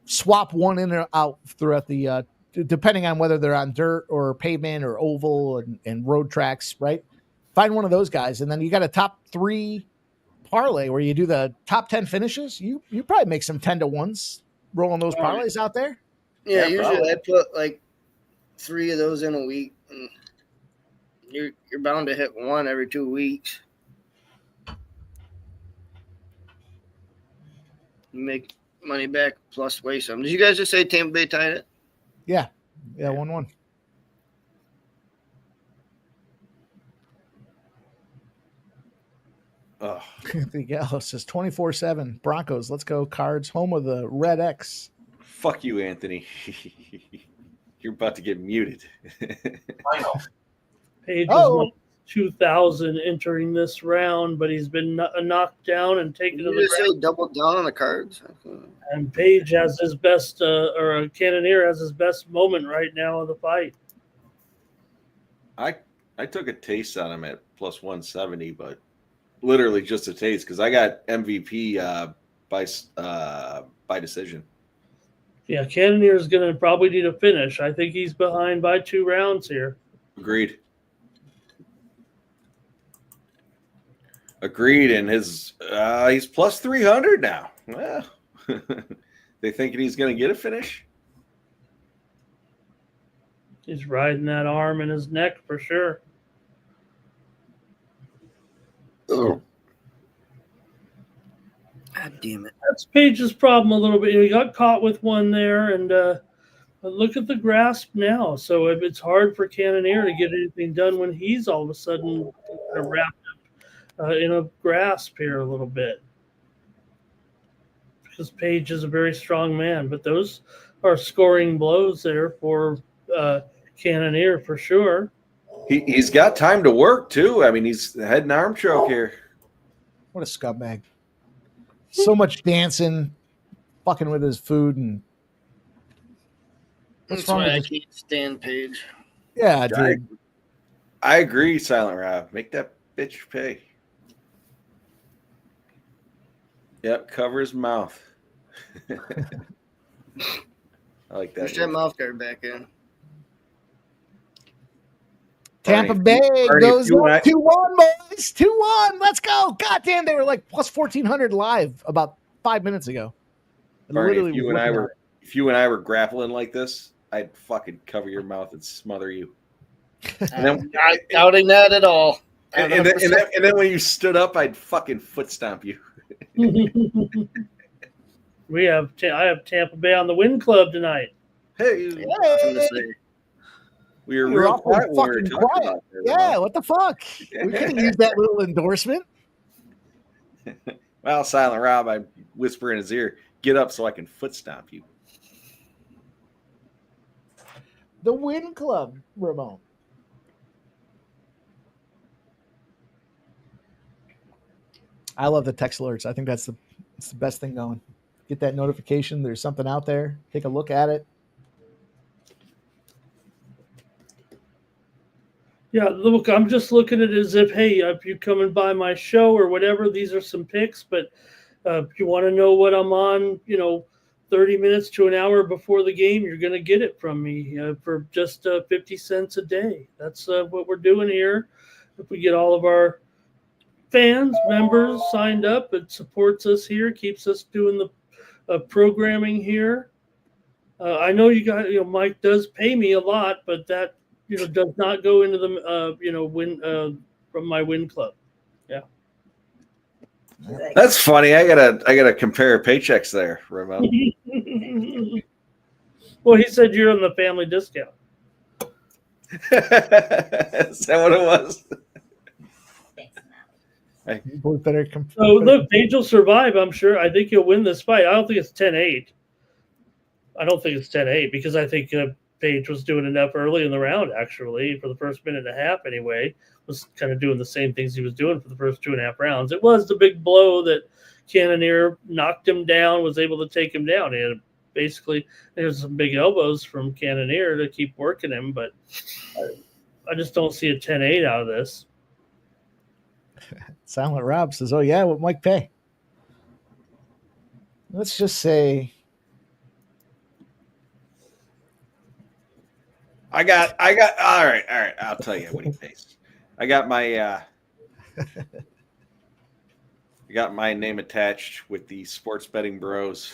swap one in or out throughout the, depending on whether they're on dirt or pavement or oval and road tracks, right? Find one of those guys. And then you got a top 3 parlay where you do the top 10 finishes. You probably make some 10-to-1s rolling those parlays out there.
Yeah, usually I put like 3 of those in a week. And you're bound to hit one every 2 weeks. You make money back plus weigh some. Did you guys just say Tampa Bay tied it?
Yeah. Yeah, 1-1.
Oh.
The Gallo says 24/7 Broncos. Let's go Cards. Home of the Red X.
Fuck you, Anthony. You're about to get muted.
Final.
Paige was 2,000 entering this round, but he's been knocked down and taken to the
just
ground.
say double down on the Cards.
And Paige has his best, or Cannonier has his best moment right now of the fight.
I took a taste on him at plus 170, but literally just a taste because I got MVP by decision.
Yeah, Cannonier is going to probably need a finish. I think he's behind by 2 rounds here.
Agreed. And his he's plus 300 now. Well, they thinking he's going to get a finish.
He's riding that arm in his neck for sure.
Oh. God damn it.
That's Paige's problem a little bit. He got caught with one there, and look at the grasp now. So it's hard for Cannonier to get anything done when he's all of a sudden wrapped up in a grasp here a little bit. Because Paige is a very strong man, but those are scoring blows there for Cannonier for sure.
He's got time to work too. I mean, he's head and arm choke here.
What a scumbag. So much dancing, fucking with his food, and
That's why I can't stand Paige.
Yeah, dude.
I agree, Silent Rob. Make that bitch pay. Yep, cover his mouth. I like that.
Push that mouth guard back in.
Tampa Bay goes up 2-1, boys. 2-1. Let's go. Goddamn, they were like plus 1,400 live about 5 minutes ago.
Barney, if you and I were grappling like this, I'd fucking cover your mouth and smother you. And then,
not doubting that at all.
And then when you stood up, I'd fucking foot stomp you.
I have Tampa Bay on the win club tonight.
Hey. We were real quiet when we were talking about that.
Yeah, what the fuck? We couldn't use that little endorsement.
Well, Silent Rob, I whisper in his ear, get up so I can foot stomp you.
The Win Club, Ramon. I love the text alerts. I think it's the best thing going. Get that notification. There's something out there. Take a look at it.
Yeah, look, I'm just looking at it as if you're coming by my show or whatever, these are some picks, but if you want to know what I'm on, 30 minutes to an hour before the game, you're going to get it from me for just 50 cents a day. That's what we're doing here. If we get all of our fans, members signed up, it supports us here, keeps us doing the programming here. I know you got, Mike does pay me a lot, but that, does not go into the, win from my win club. Yeah.
That's funny. I gotta compare paychecks there, Ramon.
Well, he said you're on the family discount.
Is that what it was?
So look, Paige will survive, I'm sure. I think he'll win this fight. I don't think it's 10-8. I don't think it's 10-8 because I think Paige was doing enough early in the round, actually, for the first minute and a half anyway, was kind of doing the same things he was doing for the first 2.5 rounds. It was the big blow that Cannonier knocked him down, was able to take him down. And basically, there's some big elbows from Cannonier to keep working him, but I just don't see a 10-8 out of this.
Silent Rob says, "Oh yeah, what Mike pay?" Let's just say
I got all right. I'll tell you what he pays. I got my name attached with the sports betting bros.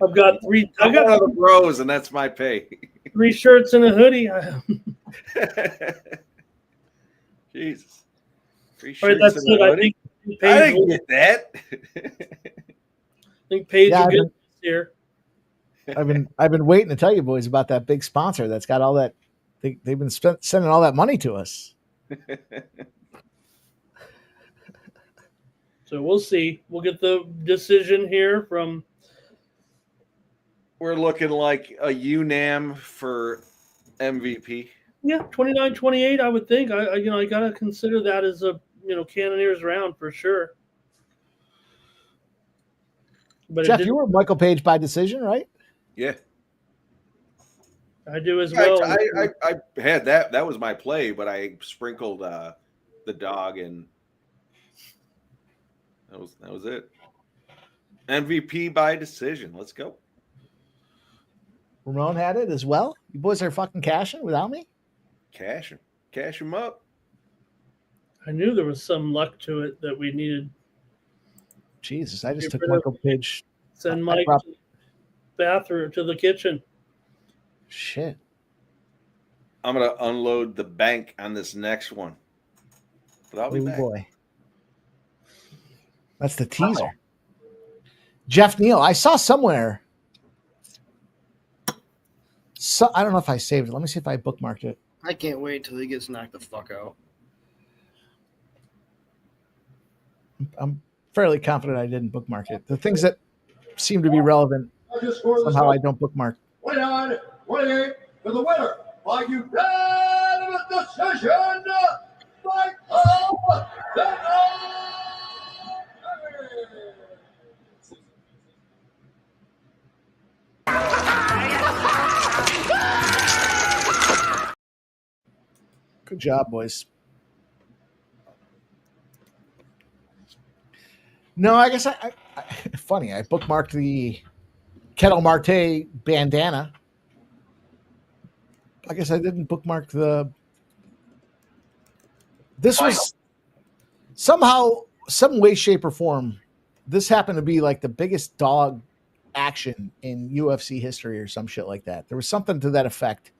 I've got three. I got
one of the bros, and that's my pay.
3 shirts and a hoodie.
Jesus. 3
All right,
shirts
that's
and
it.
a
I
hoodie?
think
I didn't get that.
I think Paige will get this here.
I've been waiting to tell you boys about that big sponsor that's got all that. They've been sending all that money to us.
So we'll see. We'll get the decision here from.
We're looking like a UNAM for MVP.
Yeah, 29-28, I would think. I got to consider that as a Cannonier's round for sure. But
Geoff, you were Michael Paige by decision, right?
Yeah,
I do as well.
I had that. That was my play, but I sprinkled the dog, and that was it. MVP by decision. Let's go.
Ramon had it as well. You boys are fucking cashing without me?
Cash him up.
I knew there was some luck to it that we needed.
Jesus, I just took Michael Paige.
Send Mike to the bathroom, to the kitchen.
Shit.
I'm going to unload the bank on this next one. But I'll be back.
Boy. That's the teaser. Wow. Geoff Neal, I saw somewhere. So I don't know if I saved it. Let me see if I bookmarked it.
I can't wait till he gets knocked the fuck out.
I'm fairly confident I didn't bookmark it. The things that seem to be relevant, somehow I don't bookmark.
29-28 for the winner by unanimous decision, Michal.
Good job, boys. No, I guess I funny. I bookmarked the Kettle Marte bandana. I guess I didn't bookmark the. This was somehow, some way, shape, or form. This happened to be like the biggest dog action in UFC history, or some shit like that. There was something to that effect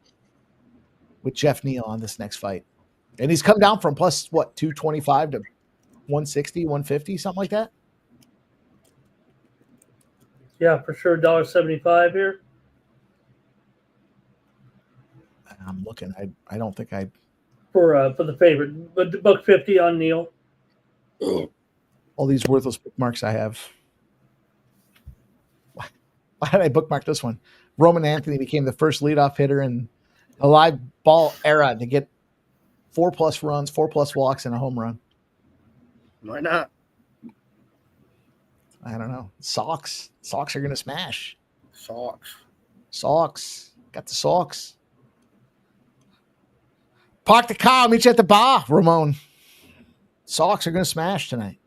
with Geoff Neal on this next fight, and he's come down from plus 225 to 160, 150, something like that.
Yeah, for sure. $1.75 here.
I'm looking. I don't think I
for the favorite, but $1.50 on Neal.
All these worthless bookmarks I have. Why did I bookmark this one? Roman Anthony became the first leadoff hitter in a live ball era to get 4+ runs, 4+ walks, and a home run.
Why not?
I don't know. Socks are going to smash.
Socks.
Got the socks. Park the car. I'll meet you at the bar, Ramon. Socks are going to smash tonight.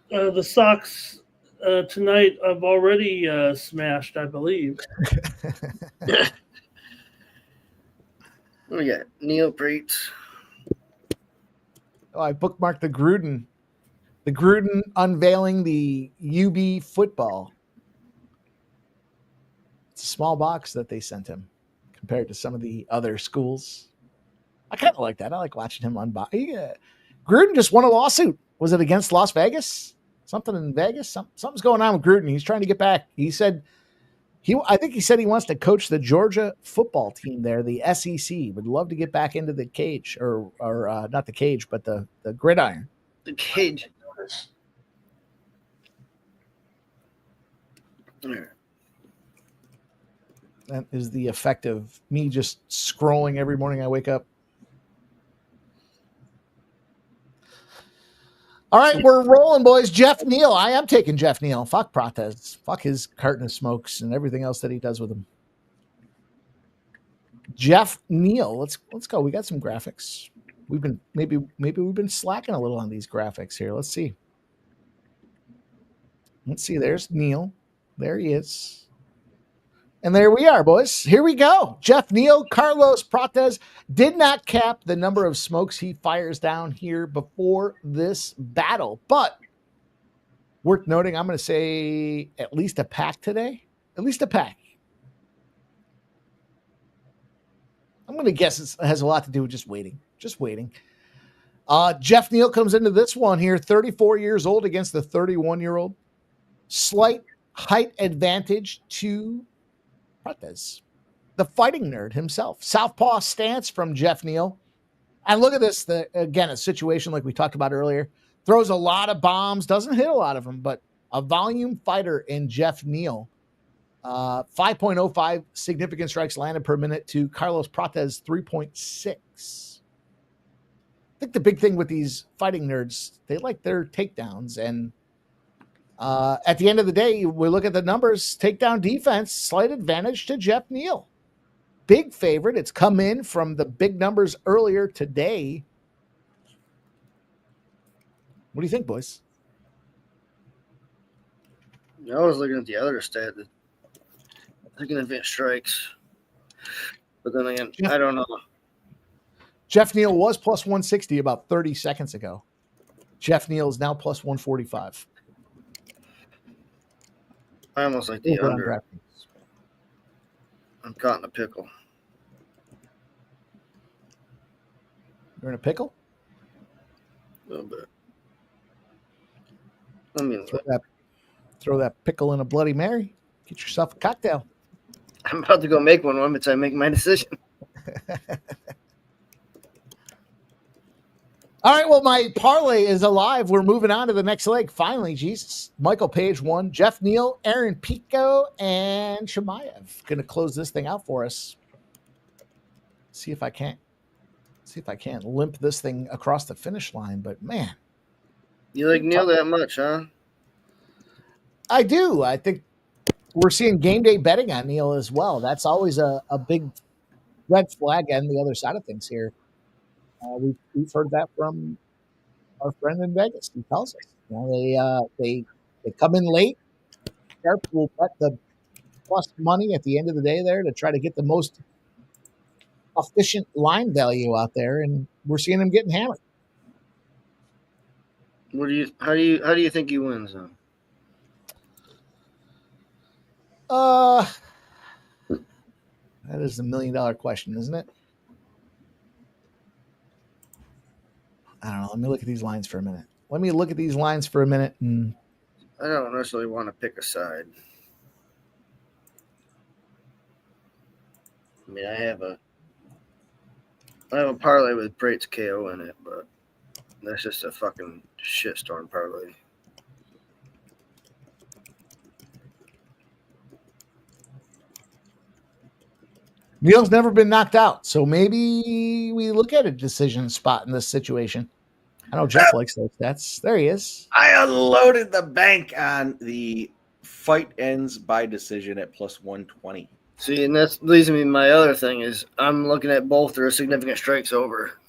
The socks tonight I've already smashed, I believe.
What we got? Neal, Prates.
Oh, I bookmarked the Gruden. The Gruden unveiling the UB football. It's a small box that they sent him compared to some of the other schools. I kind of like that. I like watching him unbox. Gruden just won a lawsuit. Was it against Las Vegas? Something in Vegas? Something's going on with Gruden. He's trying to get back. He said I think he said he wants to coach the Georgia football team there, the SEC. Would love to get back into the cage, or not the cage, but the gridiron.
The cage.
That is the effect of me just scrolling every morning I wake up. All right, we're rolling, boys. Geoff Neal. I am taking Geoff Neal. Fuck Prates. Fuck his carton of smokes and everything else that he does with him. Geoff Neal. Let's go. We got some graphics. We've been maybe we've been slacking a little on these graphics here. Let's see. There's Neal. There he is. And there we are, boys. Here we go. Geoff Neal, Carlos Prates did not cap the number of smokes he fires down here before this battle. But worth noting, I'm going to say at least a pack today. At least a pack. I'm going to guess it has a lot to do with just waiting. Just waiting. Geoff Neal comes into this one here, 34 years old against the 31-year-old. Slight height advantage to Prates, the fighting nerd himself. Southpaw stance from Geoff Neal. And look at this. Again, a situation like we talked about earlier. Throws a lot of bombs, doesn't hit a lot of them, but a volume fighter in Geoff Neal. 5.05 significant strikes landed per minute to Carlos Prates 3.6. I think the big thing with these fighting nerds, they like their takedowns. And at the end of the day, we look at the numbers, takedown defense, slight advantage to Geoff Neal. Big favorite. It's come in from the big numbers earlier today. What do you think, boys?
I was looking at the other stat, taking advanced strikes. But then again, I don't know.
Geoff Neal was plus 160 about 30 seconds ago. Geoff Neal is now plus 145.
I almost like the under. I'm caught in a pickle.
You're in a pickle?
A little bit. I mean,
throw that pickle in a Bloody Mary. Get yourself a cocktail.
I'm about to go make one once I make my decision.
All right, well, my parlay is alive. We're moving on to the next leg. Finally, Jesus. Michael Paige won. Geoff Neal, Aaron Pico, and Chimaev going to close this thing out for us. See if I can't limp this thing across the finish line. But man,
you like Neal that much, huh?
I do. I think we're seeing game day betting on Neal as well. That's always a big red flag on the other side of things here. We've heard that from our friend in Vegas. He tells us, they come in late. Sharp will bet the plus money at the end of the day there to try to get the most efficient line value out there, and we're seeing him getting hammered.
How do you think he wins though?
That is the $1 million question, isn't it? I don't know. Let me look at these lines for a minute. And
I don't necessarily want to pick a side. I mean, I have a parlay with Prates KO in it, but that's just a fucking shitstorm parlay.
Neal's never been knocked out, so maybe we look at a decision spot in this situation. I know Geoff likes those stats. There he is.
I unloaded the bank on the fight ends by decision at plus 120.
See, and that leads me to my other thing is I'm looking at both. There are significant strikes over.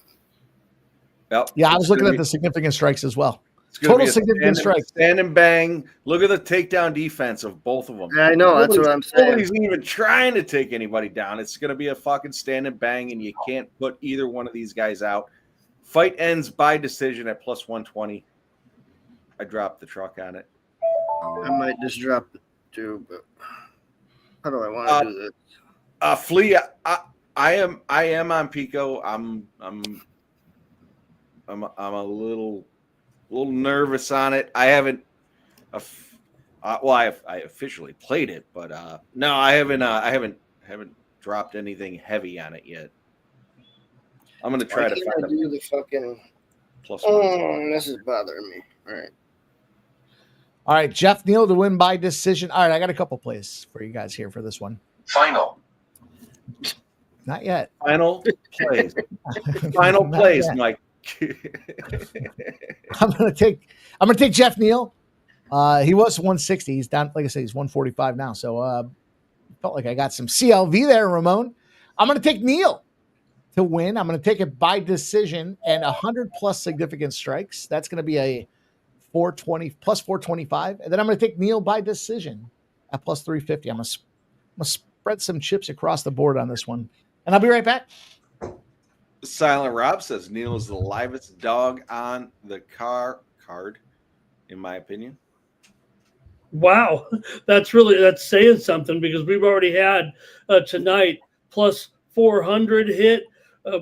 Yep.
Yeah, I was looking at the significant strikes as well. Total significant strikes.
Stand and bang. Look at the takedown defense of both of them.
Yeah, I know. That's what I'm saying.
Nobody's even trying to take anybody down. It's going to be a fucking stand and bang, and you can't put either one of these guys out. Fight ends by decision at plus 120. I dropped the truck on it.
I might just drop it too, but how do I want to do this?
Flea, I am on Pico. I'm a little nervous on it. I haven't I officially played it, but no, I haven't dropped anything heavy on it yet. I'm gonna try to find
do the fucking
plus.
This is bothering me.
All right, Geoff Neal to win by decision. All right, I got a couple plays for you guys here for this one.
Final.
Not yet.
Final plays. Final plays, Mike.
I'm gonna take Geoff Neal. He was 160. He's down, like I said, he's 145 now. So felt like I got some CLV there, Ramon. I'm gonna take Neal to win. I'm gonna take it by decision and 100 plus significant strikes. That's gonna be a 420 plus 425. And then I'm gonna take Neal by decision at plus 350. I'm gonna spread some chips across the board on this one. And I'll be right back.
Silent Rob says Neal is the livest dog on the card, in my opinion.
Wow, that's saying something, because we've already had tonight plus 400 hit.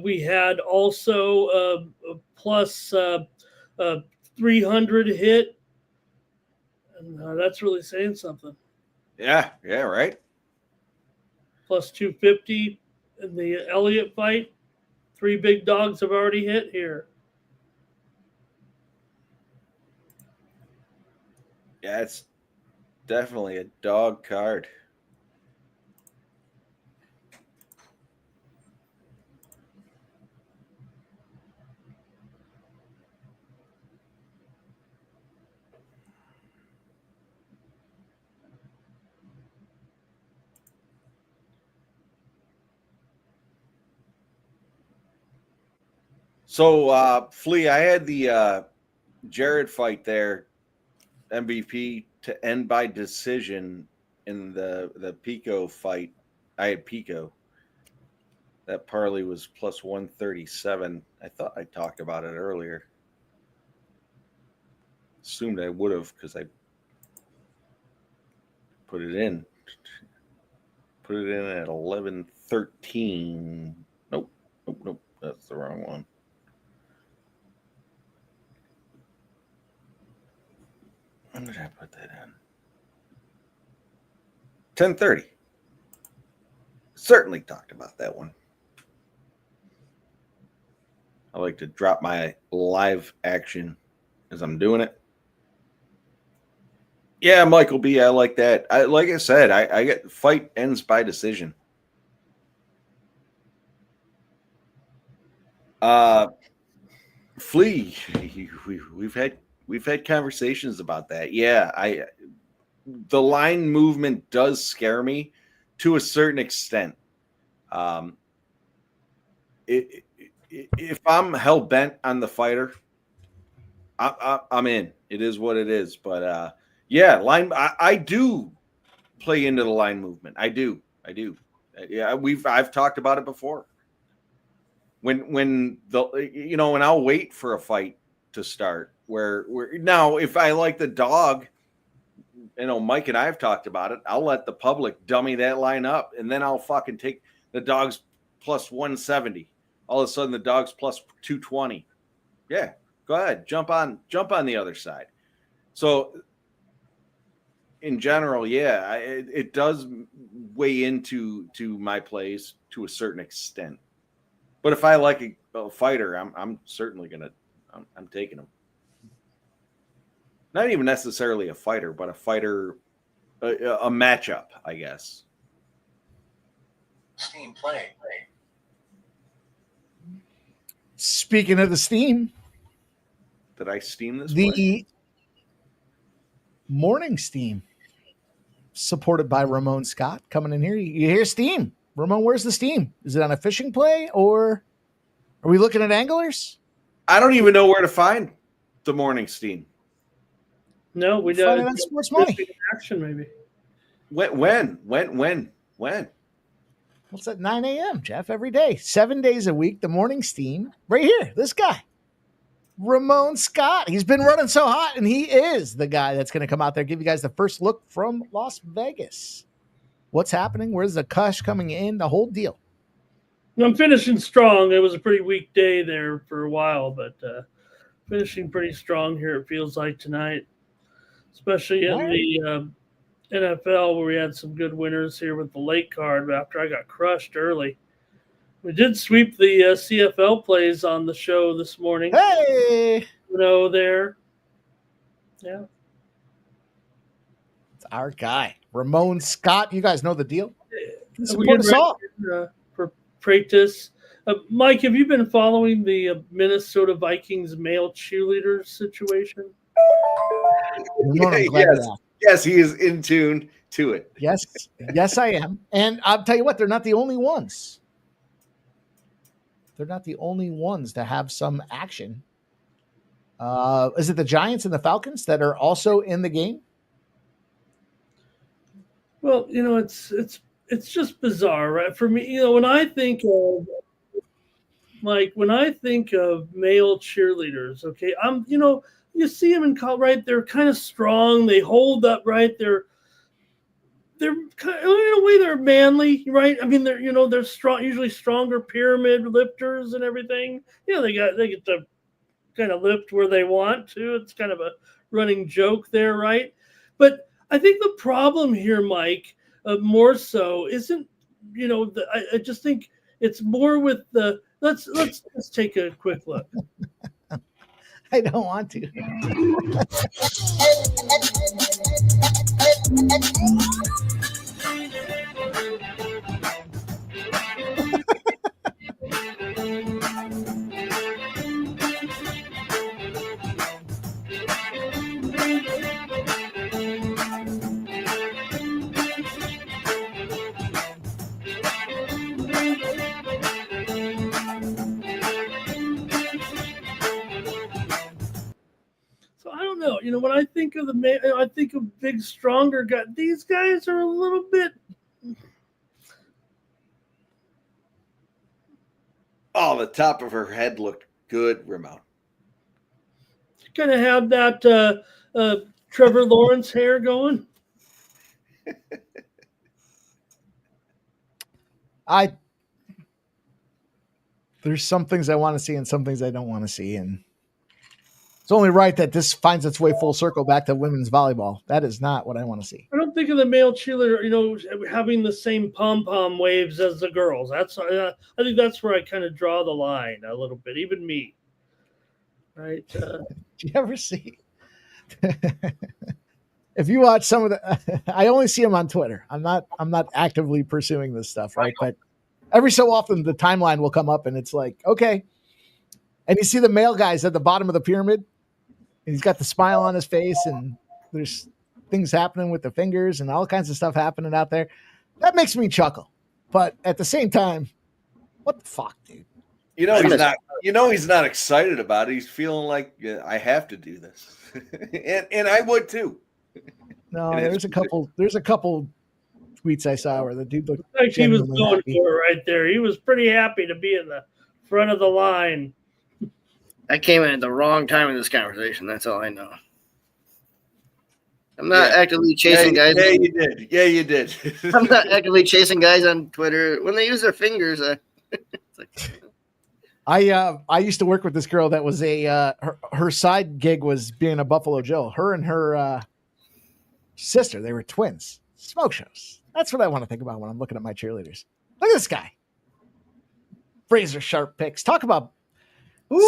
We had also plus 300 hit, and that's really saying something.
Yeah, right.
Plus 250 in the Elliott fight. 3 big dogs have already hit here.
Yeah, it's definitely a dog card. So, Flea, I had the Gerald fight there, MVP, to end by decision in the Pico fight. I had Pico. That parlay was plus 137. I thought I talked about it earlier. Assumed I would have, because I put it in. Put it in at 11:13. Nope. That's the wrong one. When did I put that in? 10:30. Certainly talked about that one. I like to drop my live action as I'm doing it. Yeah, Michael B, I like that. Like I said, I get fight ends by decision. Flea, we've had conversations about that. Yeah, the line movement does scare me to a certain extent. If I'm hell bent on the fighter, I'm in. It is what it is. But yeah, I do play into the line movement. I do. Yeah, I've talked about it before. When I'll wait for a fight to start. Where now, if I like the dog, Mike and I have talked about it. I'll let the public dummy that line up, and then I'll fucking take the dog's plus 170. All of a sudden, the dog's plus 220. Yeah, go ahead, jump on the other side. So, in general, yeah, it does weigh into my plays to a certain extent. But if I like a fighter, I'm certainly I'm taking him. Not even necessarily a fighter, but a fighter, a matchup, I guess.
Steam play.
Speaking of the steam,
did I steam this?
The morning steam, supported by Ramon Scott, coming in here. You hear steam, Ramon? Where's the steam? Is it on a fishing play, or are we looking at anglers?
I don't even know where to find the morning steam.
No, we don't.
Find it on Sports Money.
Action, maybe.
When?
Well, it's at 9 a.m., Geoff, every day, 7 days a week. The morning steam, right here. This guy, Ramon Scott. He's been running so hot, and he is the guy that's going to come out there, give you guys the first look from Las Vegas. What's happening? Where's the cush coming in? The whole deal.
I'm finishing strong. It was a pretty weak day there for a while, but finishing pretty strong here, it feels like tonight. Especially in the NFL, where we had some good winners here with the late card after I got crushed early. We did sweep the CFL plays on the show this morning.
Hey!
There. Yeah.
It's our guy, Ramon Scott. You guys know the deal.
Support us all. For Prates Mike, have you been following the Minnesota Vikings male cheerleader situation?
Yes, he is in tune to it.
Yes, I am. And I'll tell you what, they're not the only ones. They're not the only ones to have some action. Is it the Giants and the Falcons that are also in the game?
Well, it's just bizarre, right? For me, when I think of male cheerleaders, okay, you see them in college, right? They're kind of strong. They hold up, right? They're kind of, in a way, they're manly, right? I mean, they're strong, usually stronger pyramid lifters and everything. They get to kind of lift where they want to. It's kind of a running joke there, right? But I think the problem here, Mike, more so isn't, I just think it's more with the. Let's take a quick look.
I don't want to.
When I think of I think of big, stronger guys. These guys are a little bit.
Oh, the top of her head looked good, Ramon.
Kind of have that Trevor Lawrence hair going.
There's some things I want to see and some things I don't want to see, and it's only right that this finds its way full circle back to women's volleyball. That is not what I want to see.
I don't think of the male cheerleader, having the same pom-pom waves as the girls. I think that's where I kind of draw the line a little bit, even me. Right?
Do you ever see? If you watch some of the, I only see them on Twitter. I'm not actively pursuing this stuff, right? But every so often the timeline will come up and it's like, okay. And you see the male guys at the bottom of the pyramid. And he's got the smile on his face, and there's things happening with the fingers and all kinds of stuff happening out there. That makes me chuckle. But at the same time, what the fuck, dude?
He's not excited about it. He's feeling like I have to do this. and I would too.
No, there's a couple tweets I saw where the dude looked
like he was going
happy.
for it right there. He was pretty happy to be in the front of the line.
I came in at the wrong time in this conversation. That's all I know. I'm not actively chasing guys.
Yeah, you did. Yeah, you did.
I'm not actively chasing guys on Twitter. When they use their fingers, it's like...
I used to work with this girl that was her side gig was being a Buffalo Joe. Her and her sister, they were twins. Smoke shows. That's what I want to think about when I'm looking at my cheerleaders. Look at this guy. Razor sharp picks. Talk about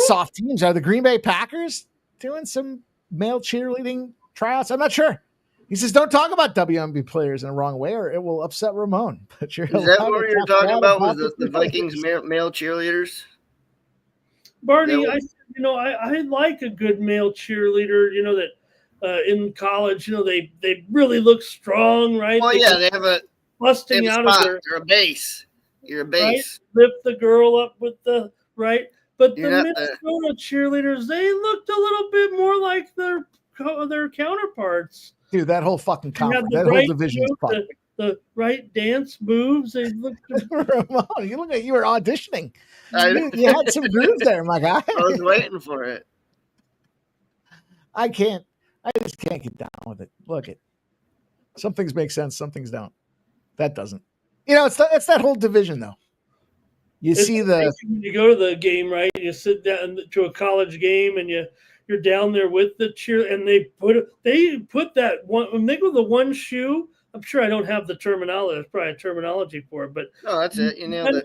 soft teams. Are the Green Bay Packers doing some male cheerleading tryouts? I'm not sure. He says, don't talk about WNBA players in a wrong way or it will upset Ramon. But
is that what you're talking about? Was the Vikings male cheerleaders?
Barney, I like a good male cheerleader, that in college, they really look strong, right?
Well, they have a
busting out of their.
You're a base. You're a base.
Right? Lift the girl up with the right. But the Minnesota cheerleaders, they looked a little bit more like their counterparts.
Dude, that whole fucking conference, that whole division is fucked.
The right dance moves. They looked.
Ramon, you look like you were auditioning. You had some grooves there, my guy.
I was waiting for it.
I just can't get down with it. Look, some things make sense, some things don't. That doesn't. It's that whole division though. You
go to the game, right? You sit down to a college game, and you're down there with the cheer, and they put that one when they go the one shoe. I'm sure I don't have the terminology. There's probably a terminology for it, but
no, that's it. You nailed it.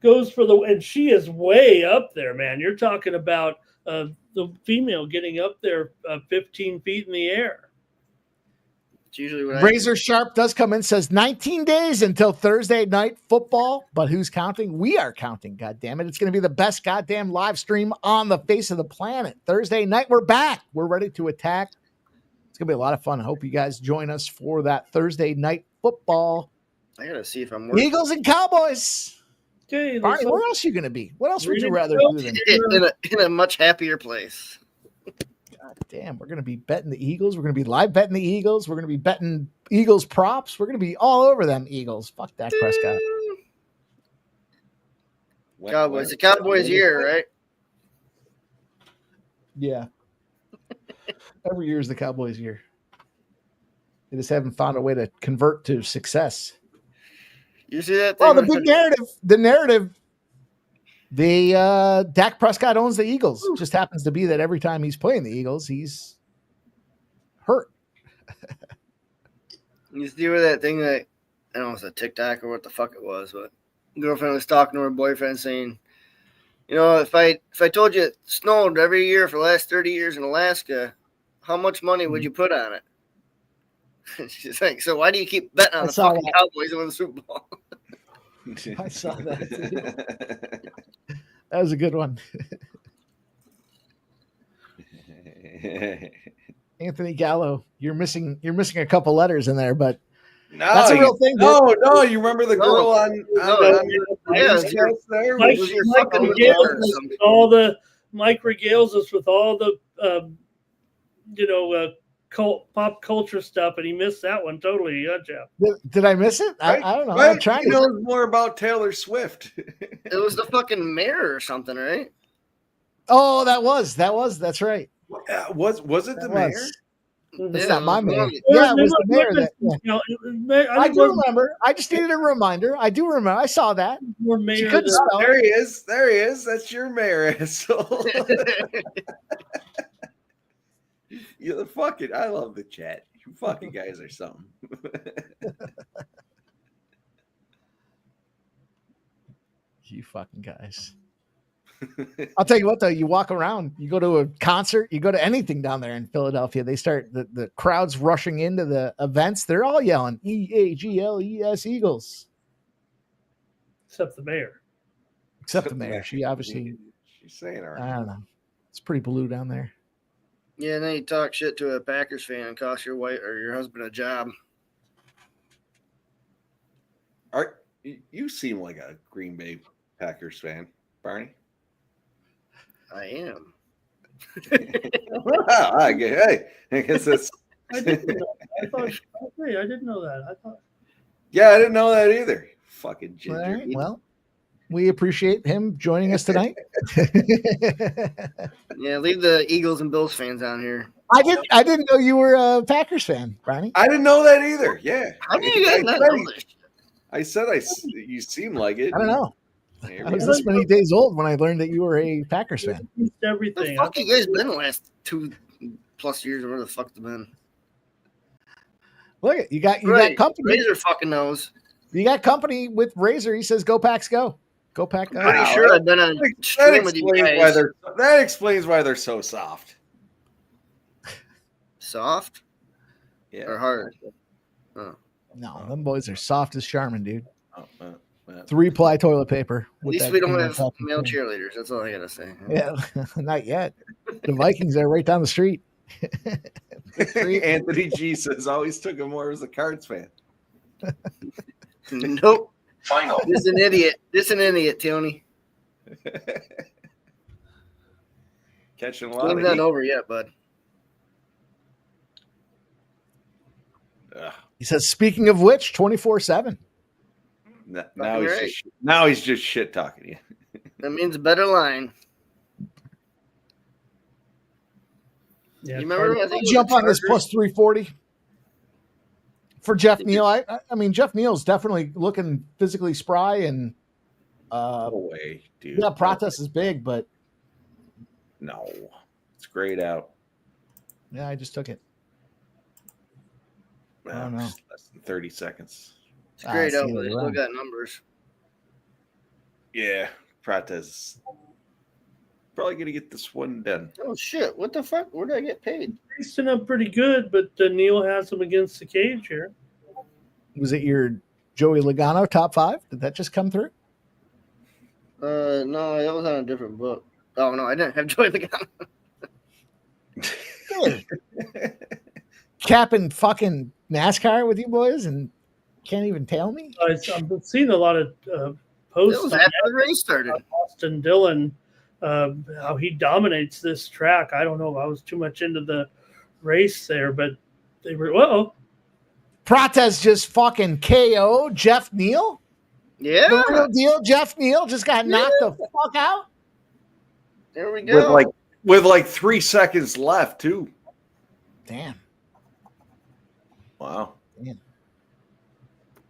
Goes for and she is way up there, man. You're talking about the female getting up there 15 feet in the air.
It's usually what
Razor Sharp does come in, says 19 days until Thursday night football, but who's counting? We are counting, goddammit. It's going to be the best goddamn live stream on the face of the planet. Thursday night, we're back. We're ready to attack. It's going to be a lot of fun. I hope you guys join us for that Thursday night football.
I got to see if I'm working.
Eagles and Cowboys.
Okay,
Barney, where else are you going to be? What else would you rather do than
in a much happier place?
God damn, we're going to be betting the Eagles. We're going to be live betting the Eagles. We're going to be betting Eagles props. We're going to be all over them Eagles. Fuck Dak Prescott.
Cowboys. The Cowboys year, right?
Yeah. Every year is the Cowboys year. They just haven't found a way to convert to success.
You see that thing?
Oh, the big narrative. The narrative. Dak Prescott owns the Eagles. It just happens to be that every time he's playing the Eagles, he's hurt.
You see where that thing that, I don't know if it's a TikTok or what the fuck it was, but girlfriend was talking to her boyfriend saying, you know, if I told you it snowed every year for the last 30 years in Alaska, how much money would you put on it? She's like, so why do you keep betting on the fucking Cowboys to win the Super Bowl?
I saw that. That was a good one. Anthony Gallo, you're missing a couple letters in there, but that's a real thing.
No, you remember the girl on there?
Mike regales us with all the pop culture stuff, and he missed that one totally. Yeah, Geoff.
Did I miss it? I don't know.
Right?
I'm trying
to know more about Taylor Swift.
It was the fucking mayor or something, right?
Oh, that's right.
Was it the mayor?
It's not my mayor. Yeah, it was the mayor. I do remember. I just needed a reminder. I do remember. I saw that. She couldn't spell.
There he is. That's your mayor, asshole. You're the fucking. I love the chat. You fucking guys are something.
You fucking guys. I'll tell you what, though. You walk around, you go to a concert, you go to anything down there in Philadelphia. They start the crowds rushing into the events. They're all yelling EAGLES Eagles,
except the mayor.
Except the mayor. She obviously.
She's saying her.
I don't know. It's pretty blue down there.
Yeah, and then you talk shit to a Packers fan and cost your wife or your husband a job.
You seem like a Green Bay Packers fan, Barney.
I am.
I guess that's.
I didn't know that.
Yeah, I didn't know that either. Fucking ginger.
Right, well, we appreciate him joining us tonight.
Yeah, leave the Eagles and Bills fans on here.
I didn't know you were a Packers fan, Barney.
I didn't know that either. Yeah.
How do you guys not know this?
I said you seem like it.
I don't know. I was this many days old when I learned that you were a Packers fan.
Everything.
What the fuck you guys been the last 2+ years or where the fuck it's been?
Look, you got company.
Razor fucking knows.
You got company with Razor. He says, "Go Packs, go! Go Pack, go!"
Pretty sure I've been on stream with you guys.
That explains why they're so soft.
Soft?
Yeah.
Or hard?
Oh. No, them boys are soft as Charmin, dude.
3
3-ply toilet paper.
At least we don't have male cheerleaders. That's all I gotta say.
Yeah, not yet. The Vikings are right down the street.
Anthony G says always took him more as a Cards fan.
Nope. Final. This an idiot, Tony.
Catching a lot.
Game's not over yet, bud.
He says, speaking of which, 24/7.
Now he's just shit talking to you.
That means a better line.
Yeah,
you remember?
I'll jump on this plus 340 for Geoff Neal. I mean, Geoff Neal's definitely looking physically spry and
no way, dude.
Yeah, Prates is big, but
no, it's grayed out.
Yeah, I just took it. I don't know.
Less than 30 seconds.
It's grayed out, but it still got numbers.
Yeah, Prates. Probably gonna get this one done.
Oh shit! What the fuck? Where did I get paid?
Racing up pretty good, but Neal has him against the cage here.
Was it your Joey Logano top 5? Did that just come through?
No, that was on a different book. Oh no, I didn't have Joey Logano.
Capping fucking NASCAR with you boys and can't even tell me?
I've seen a lot of posts.
It was after the race started.
Austin Dillon, how he dominates this track. I don't know if I was too much into the race there, but they were,
Prates just fucking KO Geoff Neal?
Yeah.
The real deal, Geoff Neal just got knocked the fuck out?
There we go.
With like 3 seconds left, too.
Damn.
Wow.
Damn.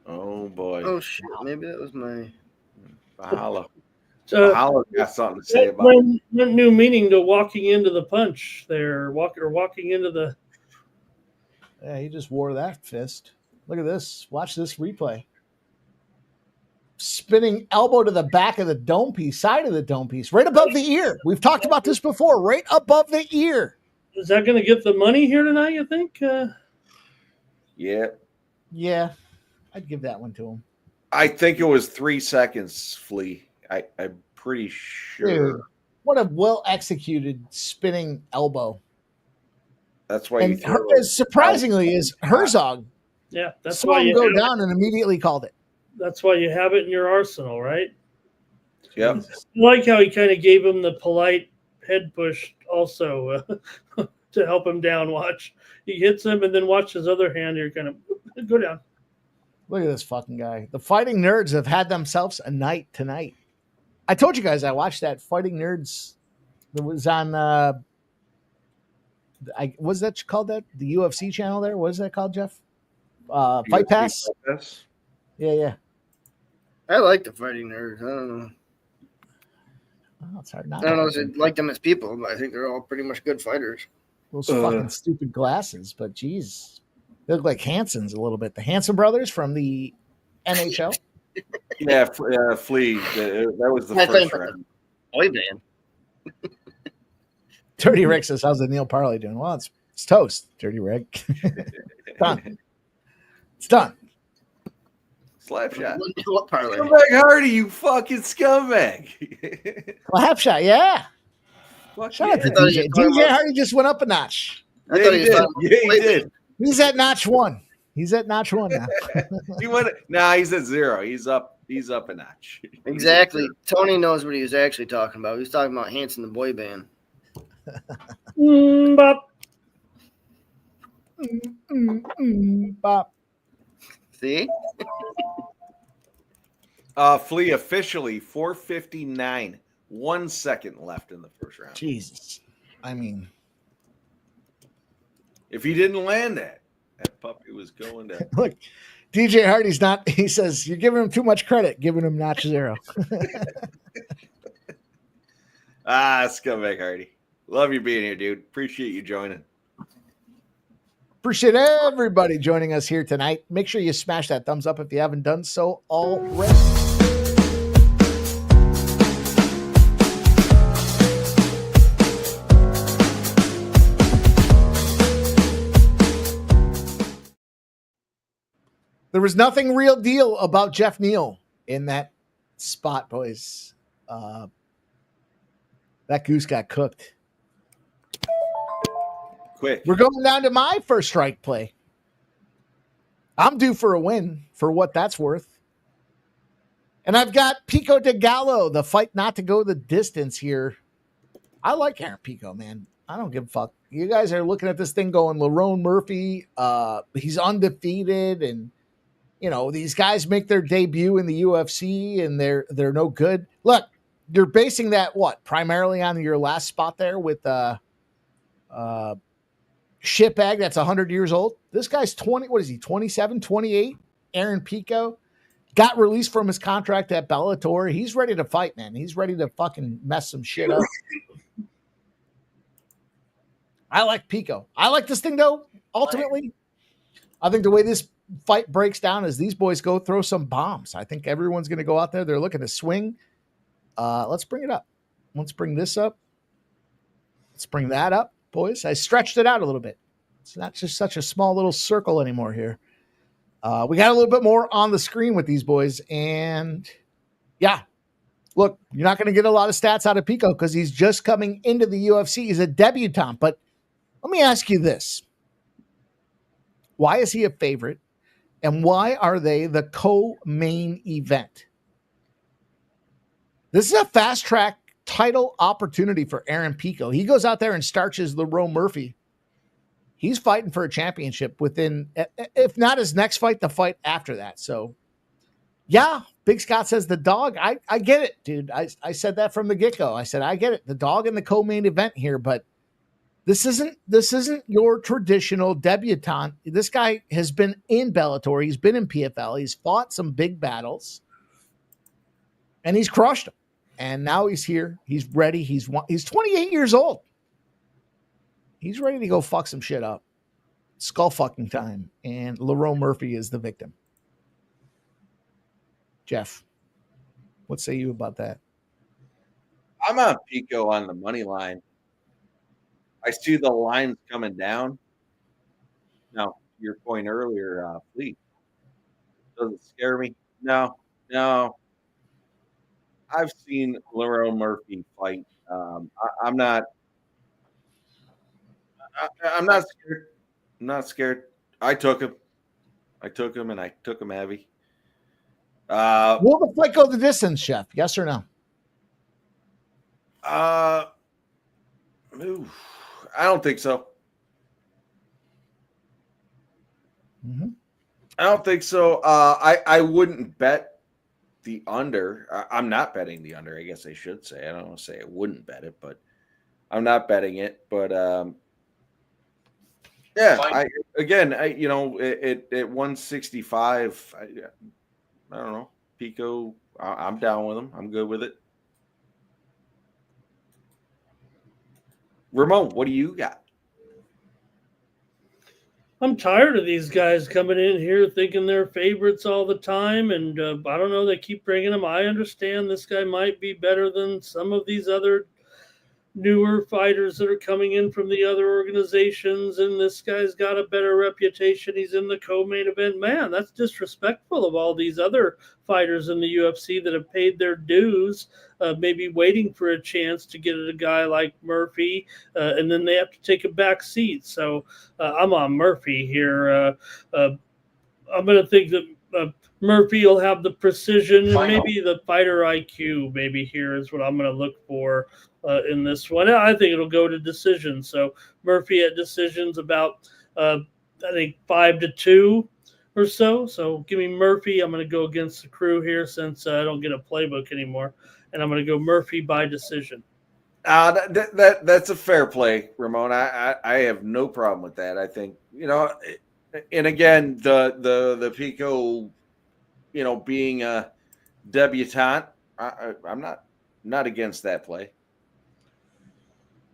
Oh, boy.
Oh, shit. Maybe that was my...
Mahalo. Mahalo got something to say about
it. New meaning to walking into the punch there, walking into the...
Yeah, he just wore that fist. Look at this. Watch this replay. Spinning elbow to the back of the dome piece, side of the dome piece, right above the ear. We've talked about this before, right above the ear.
Is that going to get the money here tonight, you think?
Yeah.
Yeah, I'd give that one to him.
I think it was 3 seconds, Flea. I'm pretty sure.
Dude, what a well-executed spinning elbow.
That's why.
And surprisingly is Herzog.
Yeah, that's
saw him go down and immediately called it.
That's why you have it in your arsenal, right?
Yeah.
I like how he kind of gave him the polite head push also to help him down. Watch. He hits him and then watch his other hand here kind of go down.
Look at this fucking guy. The Fighting Nerds have had themselves a night tonight. I told you guys I watched that Fighting Nerds. It was on was that called that? The UFC channel there? What is that called, Geoff? Fight Pass? Yeah.
I like the Fighting Nerds. I don't know.
Oh, it's hard not.
I don't know if I like them as people, but I think they're all pretty much good fighters.
Those fucking stupid glasses, but geez. They look like Hansons a little bit. The Hanson brothers from the NHL.
Yeah, Flea. That was the first round.
Boy band.
Dirty Rick says, "How's the Neal parlay doing?" Well, it's toast. Dirty Rick. Done. It's done.
Slap shot.
What parlay?
Scumbag Hardy, you fucking scumbag.
Slap shot, yeah.
Fuck
Shout out to DJ. DJ Hardy just went up a notch.
Yeah, he did. Yeah, he did.
He's at notch 1. He's at notch 1 now.
He's at 0. He's up a notch.
Exactly. Tony knows what he was actually talking about. He was talking about Hanson the boy band.
Bop.
Bop.
See?
Flea officially 4:59. 1 second left in the first round.
Jesus. I mean,
if he didn't land that puppy was going down.
Look, DJ Hardy's not, he says, you're giving him too much credit, giving him notch 0.
Scumbag Hardy. Love you being here, dude. Appreciate you joining.
Appreciate everybody joining us here tonight. Make sure you smash that thumbs up if you haven't done so already. There was nothing real deal about Geoff Neal in that spot, boys. That goose got cooked.
Quick.
We're going down to my first strike play. I'm due for a win for what that's worth. And I've got Pico de Gallo, the fight not to go the distance here. I like Aaron Pico, man. I don't give a fuck. You guys are looking at this thing going, Lerone Murphy, he's undefeated, and you know, these guys make their debut in the UFC and they're no good. Look, you're basing that primarily on your last spot there with shitbag that's 100 years old. This guy's 20, what is he, 27, 28? Aaron Pico got released from his contract at Bellator. He's ready to fight, man. He's ready to fucking mess some shit up. I like Pico. I like this thing, though, ultimately. I think the way this fight breaks down is these boys go throw some bombs. I think everyone's going to go out there. They're looking to swing. Let's bring it up. Let's bring this up. Let's bring that up, boys. I stretched it out a little bit. It's not just such a small little circle anymore here. We got a little bit more on the screen with these boys. And yeah, look, you're not going to get a lot of stats out of Pico because he's just coming into the UFC. He's a debutant. But let me ask you this. Why is he a favorite? And why are they the co-main event? This is a fast track title opportunity for Aaron Pico. He goes out there and starches Lerone Murphy. He's fighting for a championship within, if not his next fight, the fight after that. So, yeah, Big Scott says the dog. I get it, dude. I said that from the get-go. I said, I get it. The dog in the co-main event here, but this isn't your traditional debutante. This guy has been in Bellator. He's been in PFL. He's fought some big battles, and he's crushed them. And now he's here. He's ready. He's 28 years old. He's ready to go fuck some shit up. Skull fucking time. And Lerone Murphy is the victim. Geoff, what say you about that?
I'm on Pico on the money line. I see the lines coming down. Now, your point earlier, please. Doesn't scare me. No. I've seen Lerone Murphy fight. I'm not scared. I'm not scared. I took him and I took him heavy.
Will the fight go the distance, Geoff? Yes or no?
I don't think so.
Mm-hmm.
I don't think so. I wouldn't bet the under. I'm not betting the under. I guess I should say. I don't want to say I wouldn't bet it, but I'm not betting it. But yeah, at 165. I don't know. Pico, I'm down with him. I'm good with it. Ramon, what do you got?
I'm tired of these guys coming in here thinking they're favorites all the time, and I don't know. They keep bringing them. I understand this guy might be better than some of these other newer fighters that are coming in from the other organizations, and this guy's got a better reputation. He's in the co-main event. Man, that's disrespectful of all these other fighters in the UFC that have paid their dues, maybe waiting for a chance to get at a guy like Murphy, and then they have to take a back seat. So I'm on Murphy here. I'm going to think that Murphy will have the precision and maybe the fighter IQ maybe here is what I'm going to look for in this one. I think it'll go to decision. So Murphy at decisions about, I think 5-2 or so. So give me Murphy. I'm going to go against the crew here since I don't get a playbook anymore. And I'm going to go Murphy by decision.
That's a fair play, Ramon. I have no problem with that. I think, and again, the Pico, being a debutante, I'm not against that play.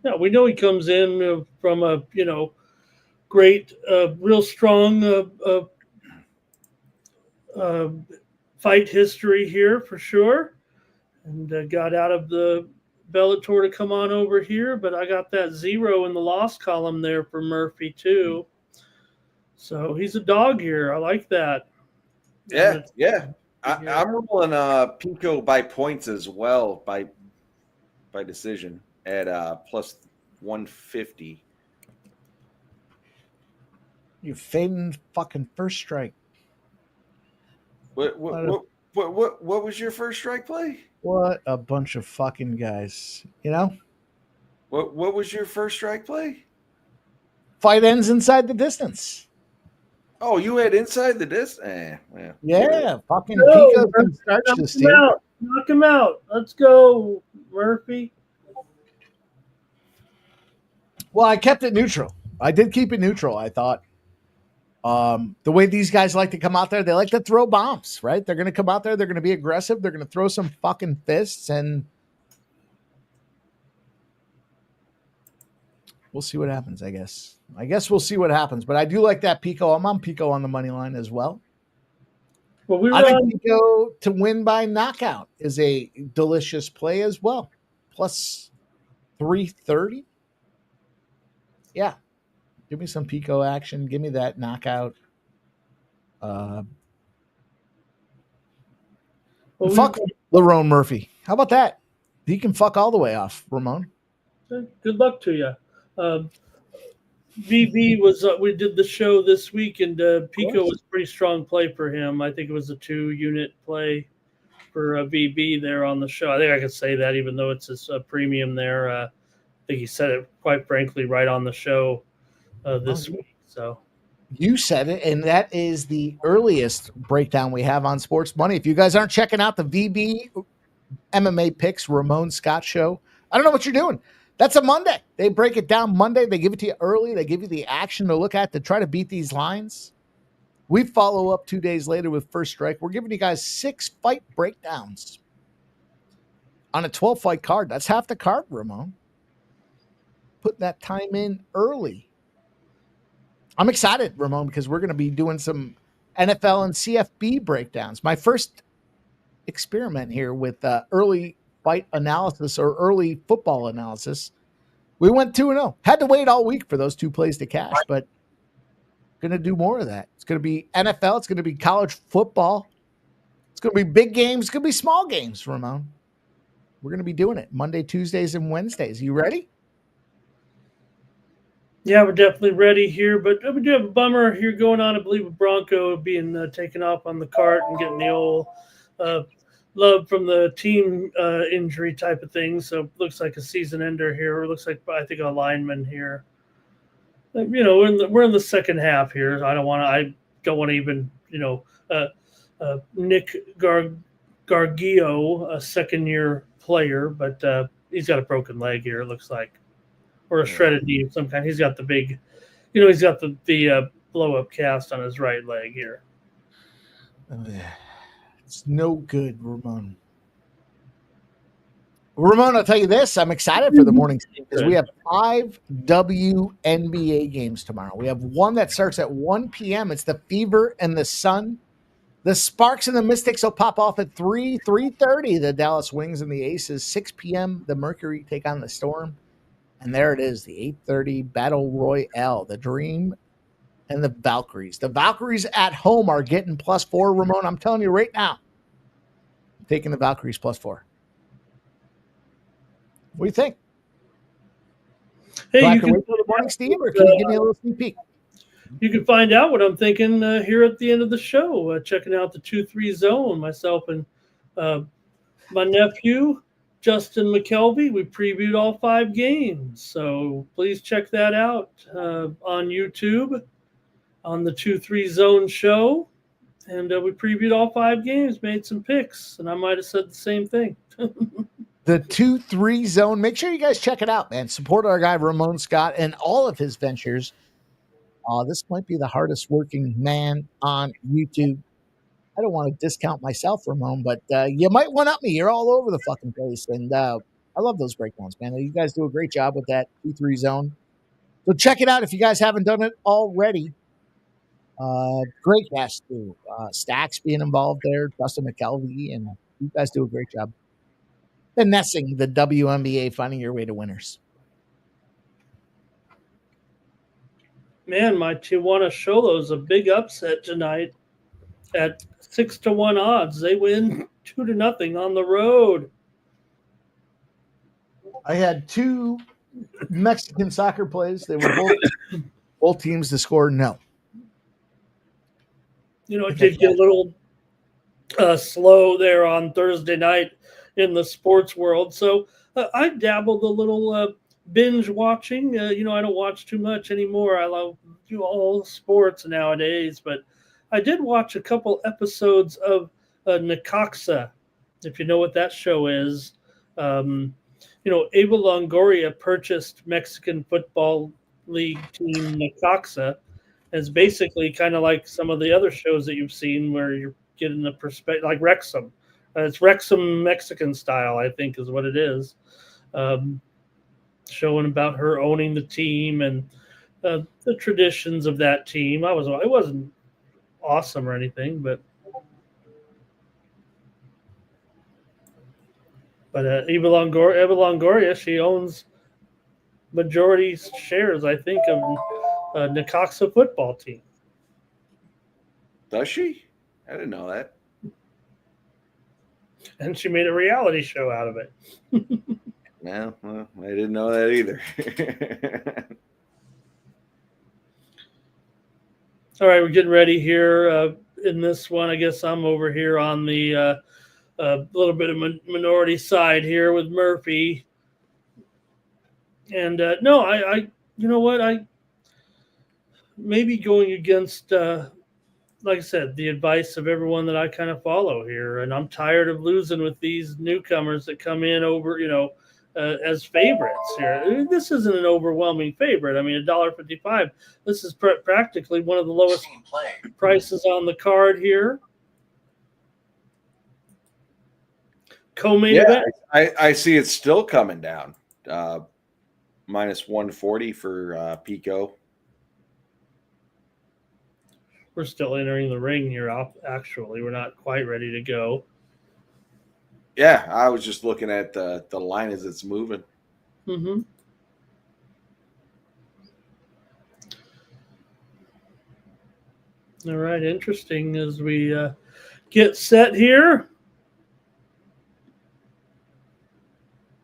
Yeah, we know he comes in from a great, real strong fight history here for sure, and got out of the Bellator to come on over here. But I got that 0 in the loss column there for Murphy too. So he's a dog here. I like that.
Yeah. I'm rolling Pico by points as well by decision at plus 150.
You fading fucking first strike.
What was your first strike play?
What a bunch of fucking guys.
What was your first strike play?
Fight ends inside the distance.
Oh, you had inside the distance?
Yeah, fucking Pico can start this team.
Knock him out. Let's go, Murphy.
Well, I kept it neutral. I did keep it neutral, I thought. The way these guys like to come out there, they like to throw bombs, right? They're going to come out there. They're going to be aggressive. They're going to throw some fucking fists, and we'll see what happens, I guess. I guess we'll see what happens. But I do like that Pico. I'm on Pico on the money line as well.
Well,
I think Pico to win by knockout is a delicious play as well. Plus 330. Yeah. Give me some Pico action. Give me that knockout. Fuck Lerone Murphy. How about that? He can fuck all the way off, Ramon.
Good luck to you. VB was we did the show this week, and Pico was a pretty strong play for him. I think it was a 2-unit play for VB there on the show. I think I could say that, even though it's his premium there. I think he said it, quite frankly, right on the show this week. So
you said it, and that is the earliest breakdown we have on Sports Money. If you guys aren't checking out the VB MMA Picks Ramon Scott show, I don't know what you're doing. That's a Monday. They break it down Monday. They give it to you early. They give you the action to look at to try to beat these lines. We follow up 2 days later with First Strike. We're giving you guys 6 fight breakdowns on a 12-fight card. That's half the card, Ramon. Put that time in early. I'm excited, Ramon, because we're going to be doing some NFL and CFB breakdowns. My first experiment here with early fight analysis or early football analysis. We went 2-0. Had to wait all week for those 2 plays to cash, but going to do more of that. It's going to be NFL. It's going to be college football. It's going to be big games. It's going to be small games, Ramon. We're going to be doing it Monday, Tuesdays, and Wednesdays. You ready?
Yeah, we're definitely ready here, but we do have a bummer here going on. I believe with Bronco being taken off on the cart and getting the old love from the team injury type of thing. So it looks like a season ender here. It looks like, I think, a lineman here. We're in the second half here. I don't want to even, Nick Gargio, a second-year player, but he's got a broken leg here, it looks like, or a shredded knee of some kind. He's got the big, he's got the blow-up cast on his right leg here.
It's no good, Ramon. Ramon, I'll tell you this. I'm excited for the morning because we have 5 WNBA games tomorrow. We have one that starts at 1 p.m. It's the Fever and the Sun. The Sparks and the Mystics will pop off at 3:30. The Dallas Wings and the Aces. 6 p.m. The Mercury take on the Storm. And there it is, the 8:30 Battle Royale. The Dream and the Valkyries. The Valkyries at home are getting +4, Ramon. I'm telling you right now. I'm taking the Valkyries +4. What do you think?
Hey,
you can wait for the morning, Steve, or can you give me a little sneak peek?
You can find out what I'm thinking here at the end of the show, checking out the 2-3 zone. Myself and my nephew, Justin McKelvey, we previewed all 5 games. So please check that out on YouTube on the 2-3 zone show. And we previewed all 5 games, made some picks, and I might have said the same thing.
The 2-3 zone. Make sure you guys check it out, man. Support our guy Ramon Scott and all of his ventures. This might be the hardest working man on YouTube. I don't want to discount myself, Ramon, but you might one up me. You're all over the fucking place. And I love those breakdowns, man. You guys do a great job with that 2-3 zone. So check it out if you guys haven't done it already. Great guests too. Stacks being involved there, Justin McKelvey, and you guys do a great job finessing the WNBA, finding your way to winners.
Man, my Tijuana Cholos, a big upset tonight at 6-1 odds. They win 2-0 on the road.
I had 2 Mexican soccer plays. They were both teams to score no.
It did get a little slow there on Thursday night in the sports world. So I dabbled a little binge watching. I don't watch too much anymore. I love all sports nowadays, but I did watch a couple episodes of Necaxa, if you know what that show is. Eva Longoria purchased Mexican Football League team Necaxa. It's basically kind of like some of the other shows that you've seen where you're getting the perspective, like Wrexham. It's Wrexham Mexican style, I think, is what it is. Showing about her owning the team and the traditions of that team. It wasn't awesome or anything, but Eva Longoria, she owns majority shares, I think, of Necaxa football team.
Does she? I didn't know that.
And she made a reality show out of it.
No, well, I didn't know that either.
All right, we're getting ready here in this one. I guess I'm over here on the little bit of minority side here with Murphy. And no, I you know what? I maybe going against, like I said, the advice of everyone that I kind of follow here. And I'm tired of losing with these newcomers that come in over, as favorites here. This isn't an overwhelming favorite. I mean, $1.55. This is practically one of the lowest prices on the card here. Co-main event.
I see it's still coming down. Minus 140 for Pico.
We're still entering the ring here. Actually, we're not quite ready to go.
Yeah, I was just looking at the line as it's moving.
Mm-hmm. All right, interesting as we get set here.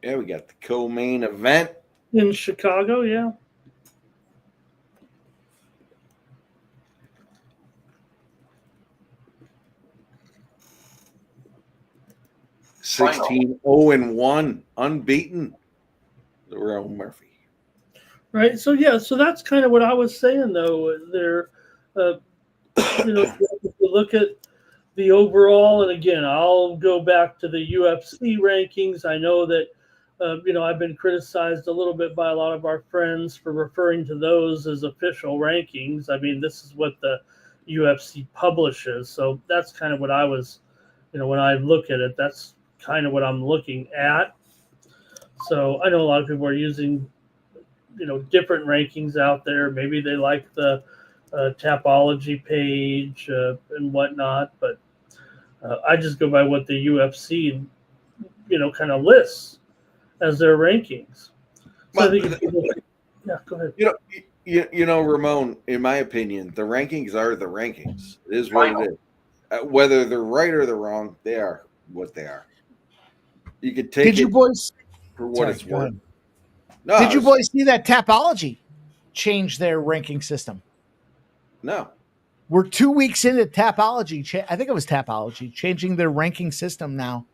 Yeah, we got the co-main event
in Chicago. Yeah.
Sixteen 0-1, unbeaten. The real Murphy.
Right. So yeah. So that's kind of what I was saying, though. There, if you look at the overall, and again, I'll go back to the UFC rankings. I know that I've been criticized a little bit by a lot of our friends for referring to those as official rankings. I mean, this is what the UFC publishes, so that's kind of what I was, when I look at it, that's kind of what I'm looking at. So I know a lot of people are using, different rankings out there. Maybe they like the Tapology page and whatnot, but I just go by what the UFC, kind of lists as their rankings. So yeah, go ahead.
Ramon, in my opinion, the rankings are the rankings. It is what it is. Whether they're right or they're wrong, they are what they are. You could take
Did you boys
for what it's worth.
No, Did you boys see that Tapology change their ranking system?
No.
We're 2 weeks into Tapology. I think it was Tapology changing their ranking system now.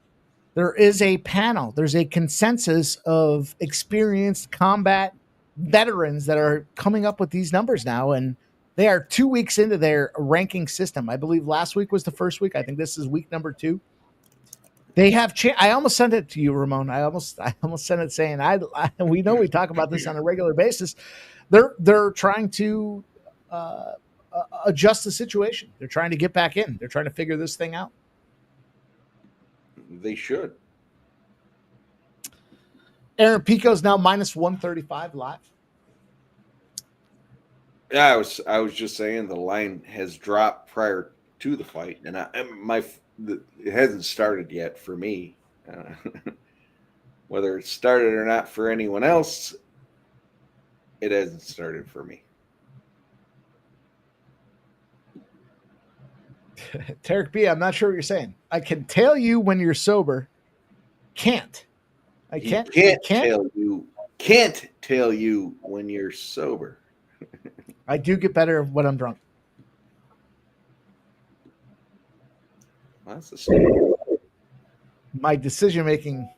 There is a panel. There's a consensus of experienced combat veterans that are coming up with these numbers now, and they are 2 weeks into their ranking system. I believe last week was the first week. I think this is week number 2. They have I almost sent it to you, Ramon. I almost sent it saying we know we talk about this on a regular basis. They're trying to adjust the situation. They're trying to get back in. They're trying to figure this thing out.
They should.
Aaron Pico's now minus 135 live.
Yeah, I was just saying the line has dropped prior to the fight, and it hasn't started yet for me. Whether it started or not for anyone else, it hasn't started for me.
Tarek B, I'm not sure what you're saying. I can tell you when you're sober. Can't
tell you when you're sober.
I do get better when I'm drunk.
That's the story.
My decision making.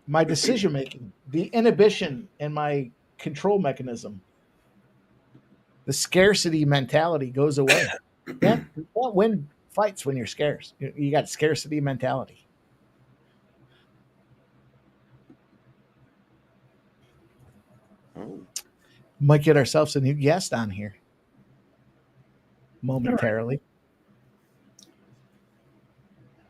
My decision making, the inhibition and my control mechanism, the scarcity mentality goes away. You can't win fights when you're scarce. You got scarcity mentality. Might get ourselves a new guest on here momentarily.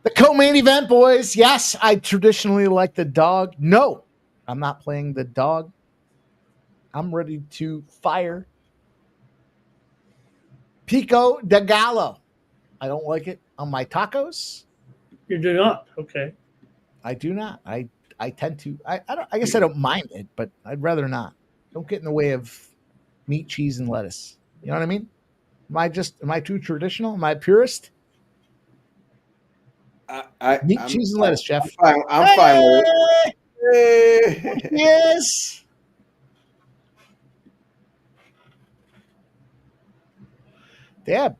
The co-main event, boys. Yes, I traditionally like the dog. No, I'm not playing the dog. I'm ready to fire Pico de Gallo. I don't like it. on my tacos.
You do not. Okay.
I do not. I tend to. I don't. I guess I don't mind it, but I'd rather not. Don't get in the way of meat, cheese, and lettuce. You know what I mean? Am I too traditional? Am I purist? Meat, cheese, and lettuce, Geoff.
I'm fine with it.
Yes. Dad.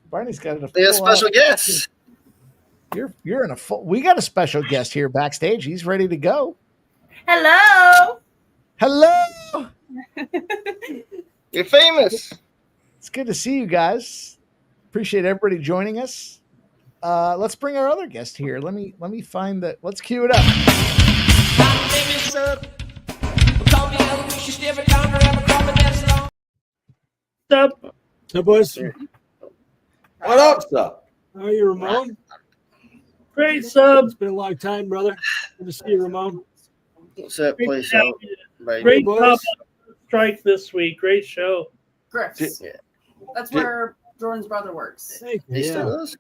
Barney's got a
special guest.
You're in a full. We got a special guest here backstage. He's ready to go.
Hello.
Hello.
You're famous.
It's good to see you guys. Appreciate everybody joining us. Let's bring our other guest here. Let me find that. Let's cue it up.
What's up?
What's up, boys?
What up, sub?
How are you, Ramon?
Great sub.
It's been a long time, brother. Good to see you, Ramon.
What's that
Great
place
job.
out?
Great top strike this week. Great show.
Griff's. That's where Jordan's brother works.
He still does?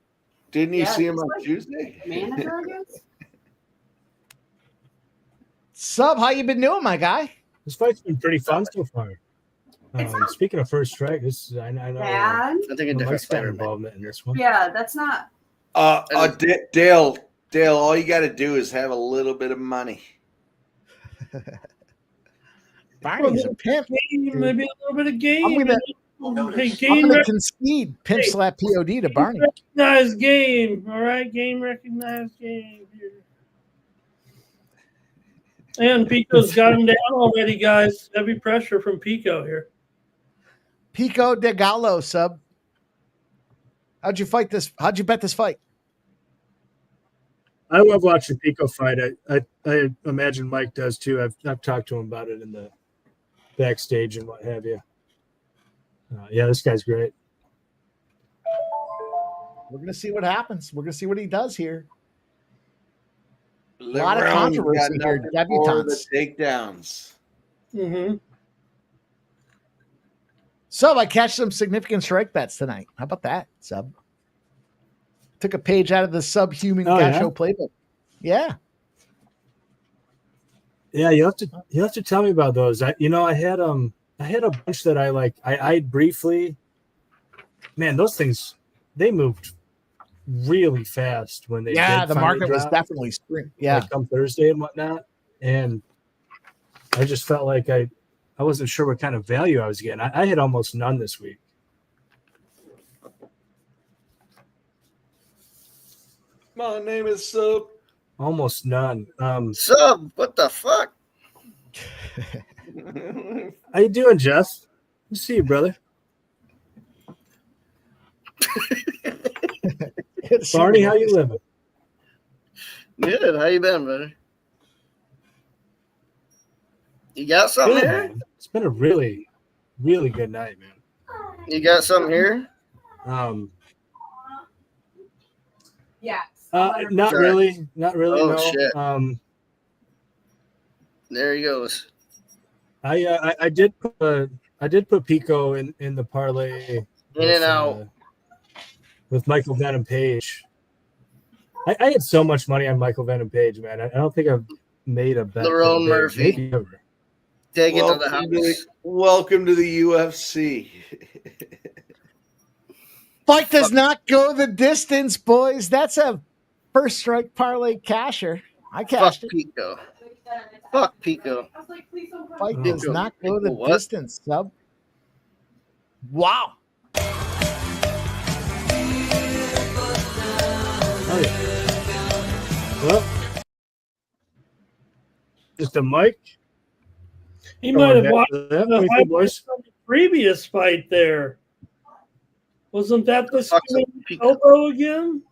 Didn't you see him
he's
on
like
Tuesday?
Manager, I guess.
Sub, how you been doing, my guy?
This fight's been pretty fun so far. Speaking of first strike, I know.
Bad.
I think a different
Mike's got
fighter.
involvement in this one.
Yeah, that's not.
Dale, all you got to do is have a little bit of money.
Barney's a pimp.
Maybe a little bit of game.
I'm gonna concede pimp slap POD to Barney.
Recognized game. All right, game recognized game. And Pico's got him down already, guys. Heavy pressure from Pico here.
Pico de Gallo, sub. How'd you fight this? How'd you bet this fight?
I love watching Pico fight. I imagine Mike does too. I've talked to him about it in the backstage and what have you. Yeah, this guy's great.
We're gonna see what happens. We're gonna see what he does here. A
Look
lot of
around, you
controversy
got
here.
nothing for the
Debutantes.
takedowns.
Mm-hmm.
Sub, I cashed some significant strike bets tonight. How about that, Sub? Took a page out of the subhuman cash show playbook. Yeah.
Yeah, you have to tell me about those. I had a bunch that I like. I briefly, man, those things they moved really fast when they did
the market was definitely spring. Yeah,
like come Thursday and whatnot, and I just felt like I wasn't sure what kind of value I was getting. I had almost none this week.
My name is Sub.
Almost none.
Sub, what the fuck?
How you doing, Geoff? Good to see you, brother. Barney, how you living?
Good. How you been, brother? You got something
Good,
here?
man. It's been a really, really good night, man.
You got something here?
Yeah.
Not really. Not really.
Oh,
no.
shit. There he goes.
I did put Pico in the parlay.
In and out.
With Michael Van and Paige. I had so much money on Michael Van and Paige, man. I don't think I've made a bet.
Lerone Murphy. Take it to the house.
Welcome to the UFC.
Fight does not go the distance, boys. That's a first strike parlay casher. I cashed it.
Pico. Fuck Pico.
Fight does not go the distance, Sub. Wow.
Oh, yeah. Well, just a mic.
He might have watched
the
the previous fight there. Wasn't that the elbow again?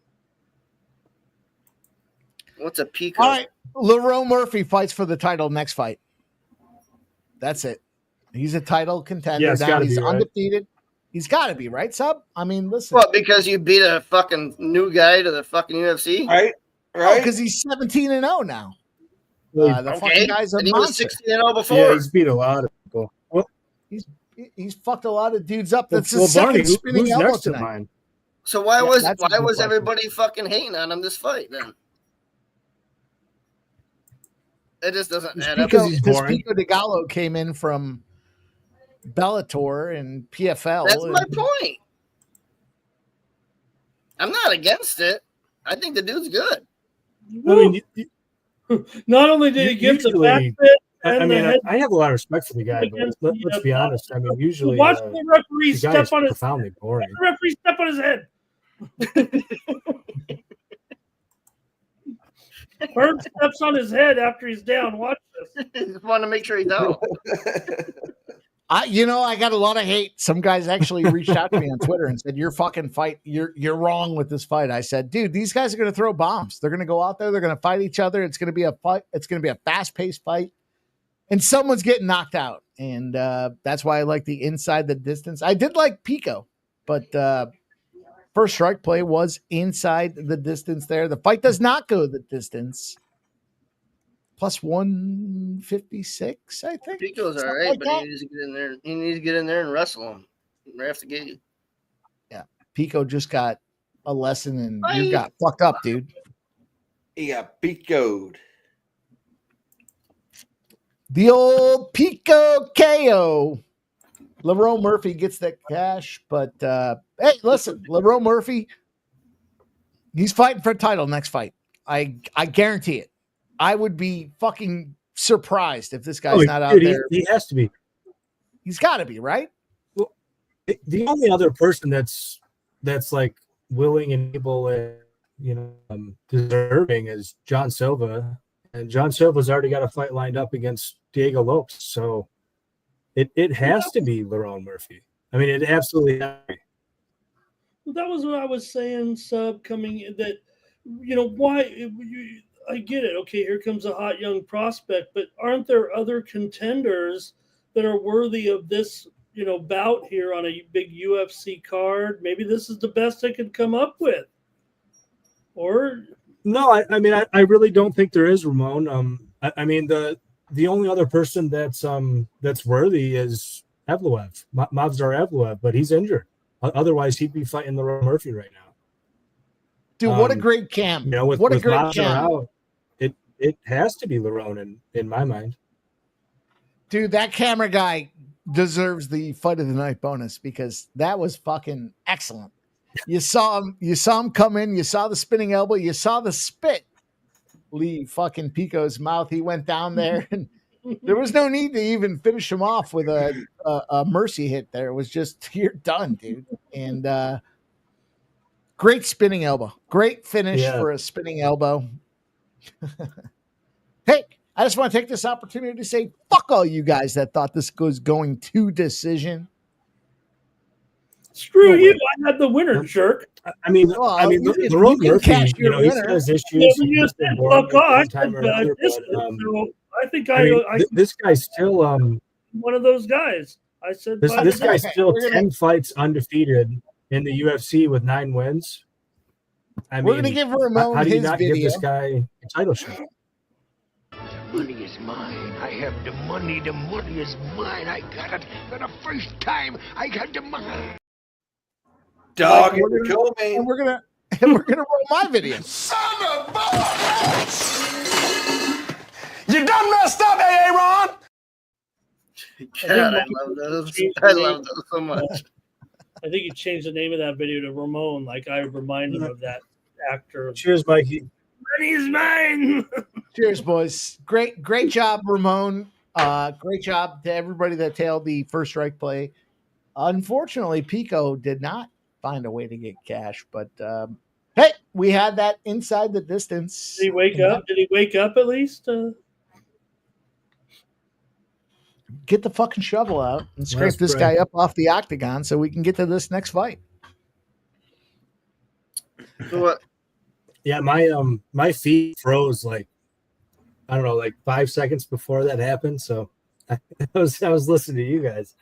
What's a Pico?
All right. Lerone Murphy fights for the title next fight. That's it. He's a title contender.
Yeah,
now he's
be, right?
undefeated. He's got to be, right, Sub? I mean, listen.
What, because you beat a fucking new guy to the fucking UFC?
Right?
Because he's 17-0 now. The fucking guy's a
and he
monster.
was 16-0 before.
Yeah, he's beat a lot of people. Well,
he's fucked a lot of dudes up. That's
well,
his second
Barney,
spinning
who's
elbow
next
tonight.
in line?
So why
Yeah,
was
that's a good question.
everybody fucking hating on him this fight then? It just doesn't add up.
Because
he's boring.
Pico de Gallo came in from Bellator and PFL.
That's my
and-
point. I'm not against it. I think the dude's good.
I mean,
Not only did he give the
usually-
back fit
I
and
mean,
the head
I have a lot of respect for the guy, but
against
let's be honest. I mean, usually
watch the referee
the guy
step
is
on his
profoundly boring.
the referee step on his head. Herb steps on his head after he's down. Watch this.
Just want to make sure he's out.
I got a lot of hate. Some guys actually reached out to me on Twitter and said, "Your fucking fight, you're wrong with this fight." I said, "Dude, these guys are going to throw bombs. They're going to go out there. They're going to fight each other. It's going to be a fight. It's going to be a fast-paced fight, and someone's getting knocked out." And that's why I like the inside the distance. I did like Pico, but first strike play was inside the distance. There, the fight does not go the distance. Plus 156, I think.
Pico's all
Something
right,
like
but
that.
he needs to get in there. He needs to get in there and wrestle him right off the gate.
Yeah, Pico just got a lesson and
Bye.
you got fucked up, dude.
He got Pico'd.
The old Pico KO. LaRoe Murphy gets that cash, but hey, listen, LaRoe Murphy, he's fighting for a title next fight. I guarantee it. I would be fucking surprised if this guy's not out there.
He has to be.
He's got to be, right?
Well, the only other person that's like willing and able and deserving is John Silva, and John Silva's already got a fight lined up against Diego Lopes, so it has to be LaRoe Murphy. I mean, it absolutely has to be.
Well, that was what I was saying, Sub, coming in that, why I get it. Okay, here comes a hot young prospect, but aren't there other contenders that are worthy of this, bout here on a big UFC card? Maybe this is the best I could come up with. Or
No, I mean, I really don't think there is, Ramon. I mean, the only other person that's worthy is Evloev, Mavsar Evloev, but he's injured. Otherwise, he'd be fighting LaRoe Murphy right now.
Dude, what a great camp. What a great
Mavsar
camp.
out, it has to be LaRoe in my mind.
Dude, that camera guy deserves the fight of the night bonus because that was fucking excellent. You saw him come in, you saw the spinning elbow, you saw the spit leave fucking Pico's mouth. He went down there and there was no need to even finish him off with a mercy hit there. It was just, you're done, dude. And great spinning elbow. Great finish for a spinning elbow. Hey, I just want to take this opportunity to say fuck all you guys that thought this was going to decision.
Screw you! I had the winner, jerk.
I mean, LaRoe Murphy, he's got his issues.
You said fuck off. I think
this guy's still
one of those guys. I said
this guy's still 10 fights undefeated in the UFC with 9 wins.
We're gonna give Ramon
how do you
his
not
video.
give this guy a title shot?
Money is mine. I have the money. The money is mine. I got it for the first time. I got the money.
Dog,
we're gonna roll my video.
Son of a bitch! You done messed up, Aaron.
God, I love those. I love those so much.
I think he changed the name of that video to Ramon, like I remind him of that actor.
Cheers, Mikey.
Money is mine.
Cheers, boys. Great job, Ramon. Great job to everybody that tailed the first strike play. Unfortunately, Pico did not find a way to get cash, but hey, we had that inside the distance.
Did he wake up? Did he wake up at least?
Get the fucking shovel out and scrape this guy up off the octagon so we can get to this next fight.
So what?
Yeah, my feed froze like 5 seconds before that happened. So I was listening to you guys.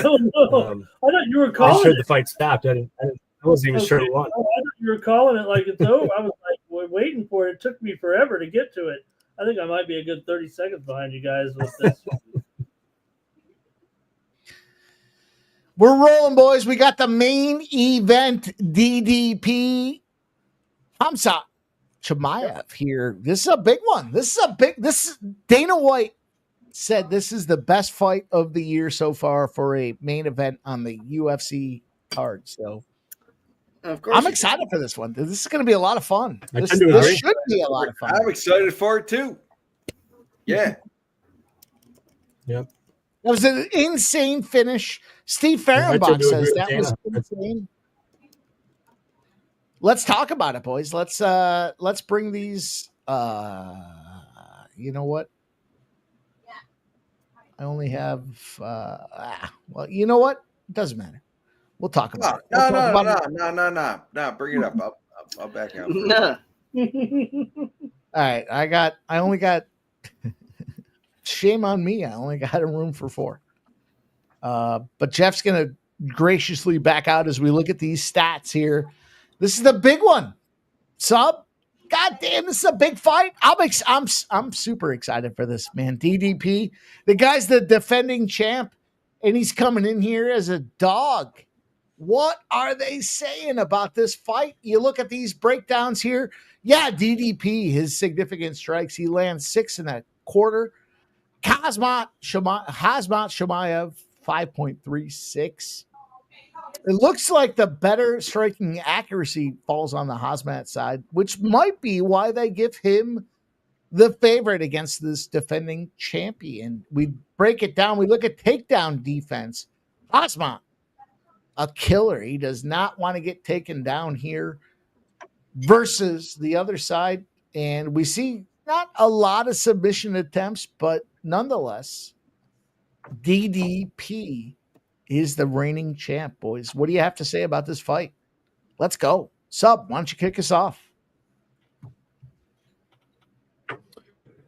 Oh no! I thought you were calling.
I was sure the fight stopped. I wasn't even sure it won.
I thought you were calling it like it's over. I was like, we're waiting for it. It took me forever to get to it. I think I might be a good 30 seconds behind you guys with this.
We're rolling, boys. We got the main event, DDP. Hamza Chimaev here. This is a big one. Dana White said this is the best fight of the year so far for a main event on the UFC card. So
of course
I'm excited for this one. This is going to be a lot of fun. This should be a lot of fun.
I'm excited for it too. Yeah.
Yep.
That was an insane finish. Steve Fehrenbach says that was insane. Let's talk about it, boys. Let's bring these. You know what? I only have. Well, you know what? It doesn't matter. We'll talk about it.
No. Bring it up. I'll back out.
No.
All right. I only got. Shame on me. I only got a room for 4. But Jeff's going to graciously back out as we look at these stats here. This is the big one. Sub. God damn, this is a big fight. I'm super excited for this, man. DDP. The guy's the defending champ, and he's coming in here as a dog. What are they saying about this fight? You look at these breakdowns here. Yeah, DDP, his significant strikes. He lands 6 1/4. Khamzat Chimaev, 5.36. It looks like the better striking accuracy falls on the Khamzat side, which might be why they give him the favorite against this defending champion. We break it down. We look at takedown defense. Khamzat, a killer. He does not want to get taken down here versus the other side. And we see not a lot of submission attempts, but nonetheless, DDP is the reigning champ, boys. What do you have to say about this fight? Let's go. Sub, why don't you kick us off?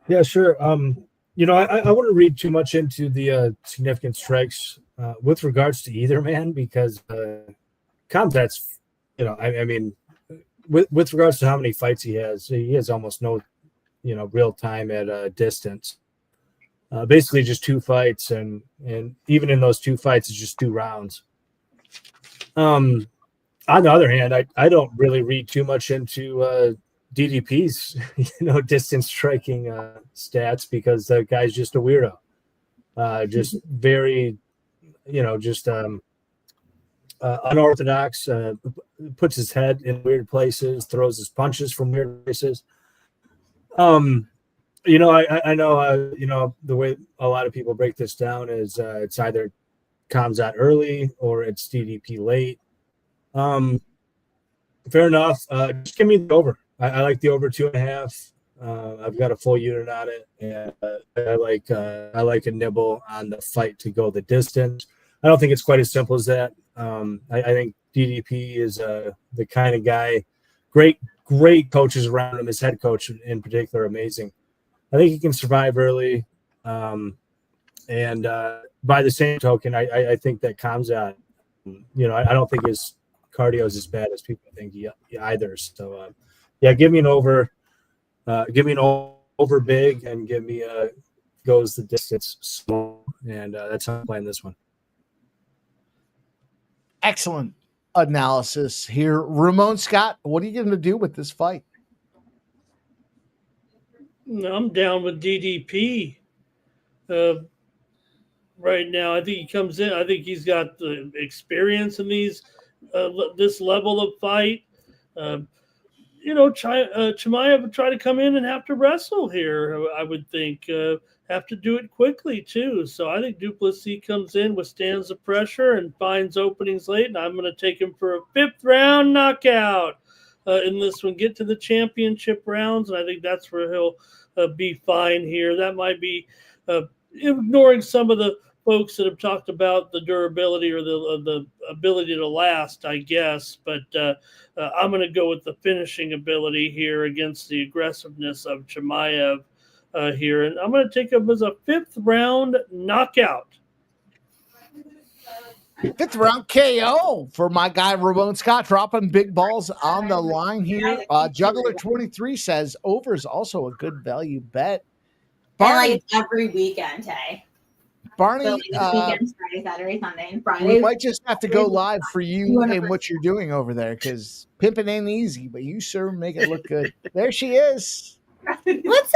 Yeah, sure. I wouldn't read too much into the significant strikes with regards to either man, because Khamzat's, with regards to how many fights he has almost no, real time at a distance. Basically just 2 fights, and even in those 2 fights, it's just 2 rounds. On the other hand, I don't really read too much into DDP's, distance striking stats, because the guy's just a weirdo. Just very, unorthodox, puts his head in weird places, throws his punches from weird places. I know, the way a lot of people break this down is it's either Khamzat early or it's DDP late. Fair enough. Just give me the over. I like the over 2.5. I've got a full unit on it, and I like a nibble on the fight to go the distance. I don't think it's quite as simple as that. I think DDP is the kind of guy. Great coaches around him. His head coach in particular, amazing. I think he can survive early. And by the same token, I think that Khamzat, I don't think his cardio is as bad as people think either. So, give me an over. Give me an over big, and give me goes the distance small. And that's how I'm playing this one.
Excellent analysis here. Ramon Scott, what are you going to do with this fight?
I'm down with DDP right now. I think he comes in. I think he's got the experience in this level of fight. Chimaev would try to come in and have to wrestle here. I would think have to do it quickly too. So I think Duplessis comes in, withstands the pressure, and finds openings late. And I'm going to take him for a 5th round knockout in this one. Get to the championship rounds, and I think that's where he'll be fine here. That might be ignoring some of the folks that have talked about the durability or the ability to last, I guess. But I'm going to go with the finishing ability here against the aggressiveness of Chimaev here. And I'm going to take him as a 5th round knockout.
5th round KO for my guy Ramon Scott, dropping big balls on the line here. Juggler 23 says over is also a good value bet.
Like every weekend, hey.
Barney,
So like weekends, Friday, Saturday, Sunday, and Friday.
we might just have to go live for you and what you're doing over there because pimping ain't easy, but you sure make it look good. There she is.
What's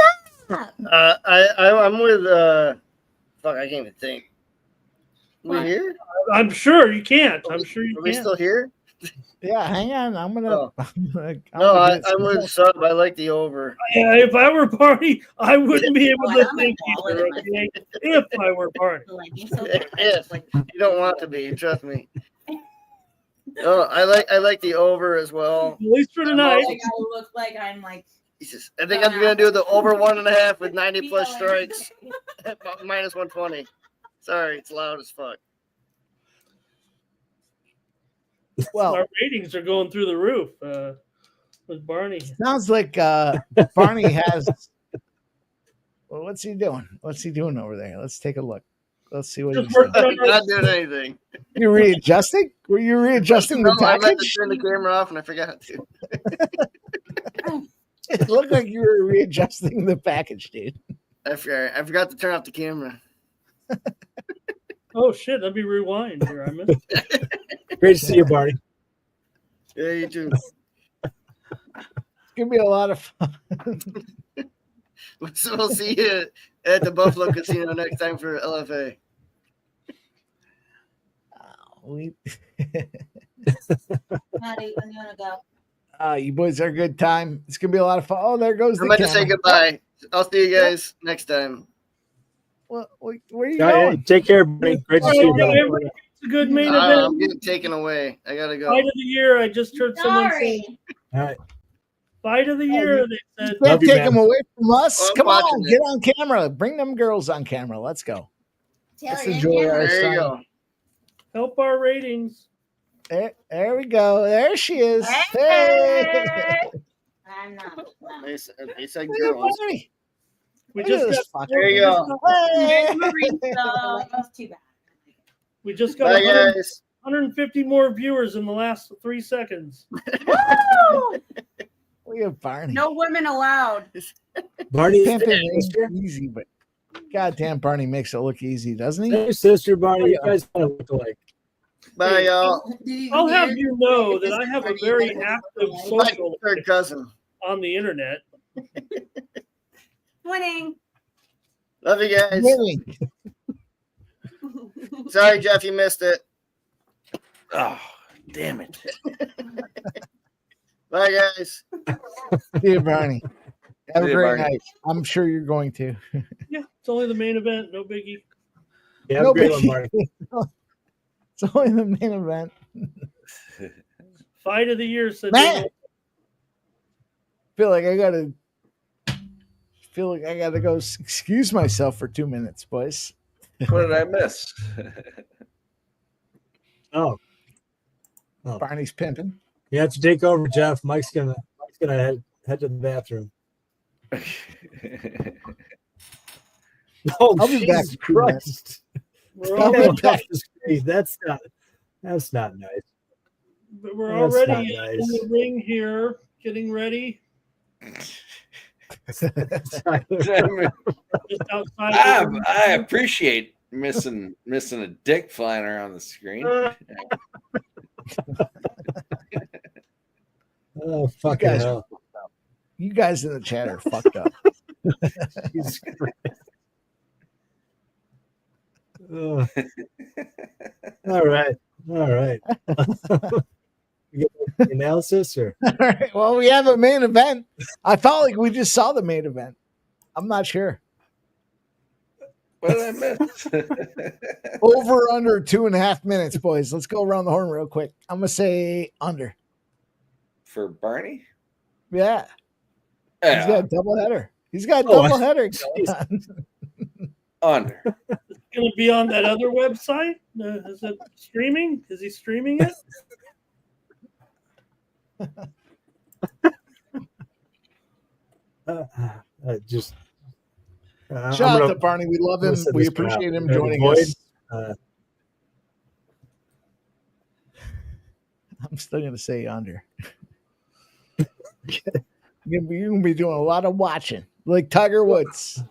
up?
I'm with fuck, I can't even think. We're here?
I'm sure you can't. I'm sure you
Are we
can't.
still here?
Yeah, hang on. I'm gonna.
I'm with sub. I like the over.
Yeah, if I were Barney, I wouldn't be able to think either. Okay? If I were Barney.
If you don't want to be, trust me. Oh, I like the over as well.
At least for tonight.
I look like I'm like.
Jesus. I think I'm gonna do the over 1.5 with 90 plus strikes at minus 120. Sorry, it's loud as fuck.
Well,
our ratings are going through the roof with Barney.
Sounds like Barney has. Well, what's he doing? What's he doing over there? Let's take a look. Let's see what he's doing.
I'm not doing anything.
You readjusting? Were you readjusting the
I meant to
package?
turn the camera off and I forgot to.
It looked like you were readjusting the package, dude.
I forgot to turn off the camera.
Oh shit! Let me rewind here. I missed it.
Great to see you, Barney.
Yeah, you too.
It's gonna be a lot of fun.
So we'll see you at the Buffalo Casino next time for LFA.
Maddie, when you want to go?
You boys are a good time. It's gonna be a lot of fun. Oh, there goes the
I'm about to
camera.
say goodbye. I'll see you guys next time.
Well, where are you
Yeah,
going?
take care, buddy. Great to see you, brother.
It's a good main
I'm
event.
getting taken away. I gotta go.
Fight of the year. I just heard someone say.
All right.
Fight of the year. They said.
Can't take them away from us.
Oh, I'm
Come on,
watching
get on camera. Bring them girls on camera. Let's go. Let's enjoy our
There you
son.
go.
Help our ratings.
There we go. There she is. Hey.
I'm not.
They said
Look at
girls.
Barney.
We
Look at
just
this
got.
fucker.
There you go.
Hey.
That's too bad.
We just got
Bye,
100
guys.
150 more viewers in the last 3 seconds.
Woo!
Look at Barney.
No women allowed.
Barney,
Pimping
hey,
ain't
sister.
easy, but goddamn, Barney makes it look easy, doesn't he?
Hey, sister, Barney, you guys kind of look alike.
Bye, y'all.
I'll have you know that I have a very active
My
social
third cousin.
on the internet.
Winning.
Love you guys.
Winning.
Sorry, Geoff, you missed it.
Oh, damn it.
Bye, guys.
See you, Barney. Have
See
a
you,
great
Barney.
night. I'm sure you're going to.
Yeah, it's only the main event. No biggie.
Yeah, have
No
a great one,
biggie.
Barney.
It's only the main event.
Fight of the year said.
Man. Feel like I gotta go excuse myself for 2 minutes, boys.
What did I miss?
Oh,
Barney's pimping.
you have to take over, Geoff. Mike's gonna head to the bathroom. Oh,
I'll be back
Jesus
in 2 minutes.
Christ!
We're
I'll be
already,
Off
back.
the screen. That's not nice.
we're
That's
already
not
in
nice.
the ring here, getting ready. Just outside. the ring.
I appreciate missing a dick flying around the screen.
Oh, fucking
guys-
hell!
You guys in the chat are fucked up.
Jesus Christ. Ugh. All right. You get the analysis or
All right. Well, we have a main event. I felt like we just saw the main event. I'm not sure.
What did I miss?
Over under 2.5 minutes, boys. Let's go around the horn real quick. I'm gonna say under.
For Barney?
Yeah. He's got
Yeah,
a double header. He's got a
Oh,
double header.
under.
It's going to be on that other website. Is it streaming? Is he streaming it?
just
Shout out to Barney. We love him.
listen
We
this one
appreciate
out.
him
There's a
joining
void.
us.
Uh,
I'm still gonna say under. You're gonna be doing a lot of watching, like Tiger Woods.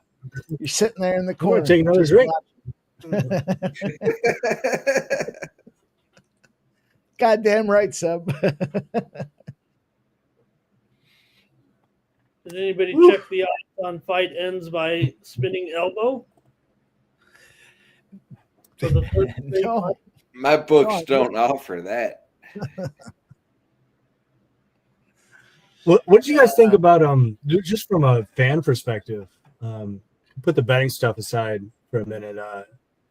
You're sitting there in the
I'm gonna
corner.
take another
just
drink.
Goddamn right, Sub.
Did anybody check the odds on fight ends by spinning elbow? For the first
No.
My books don't offer that.
What did you guys think about just from a fan perspective? Put the betting stuff aside for a minute.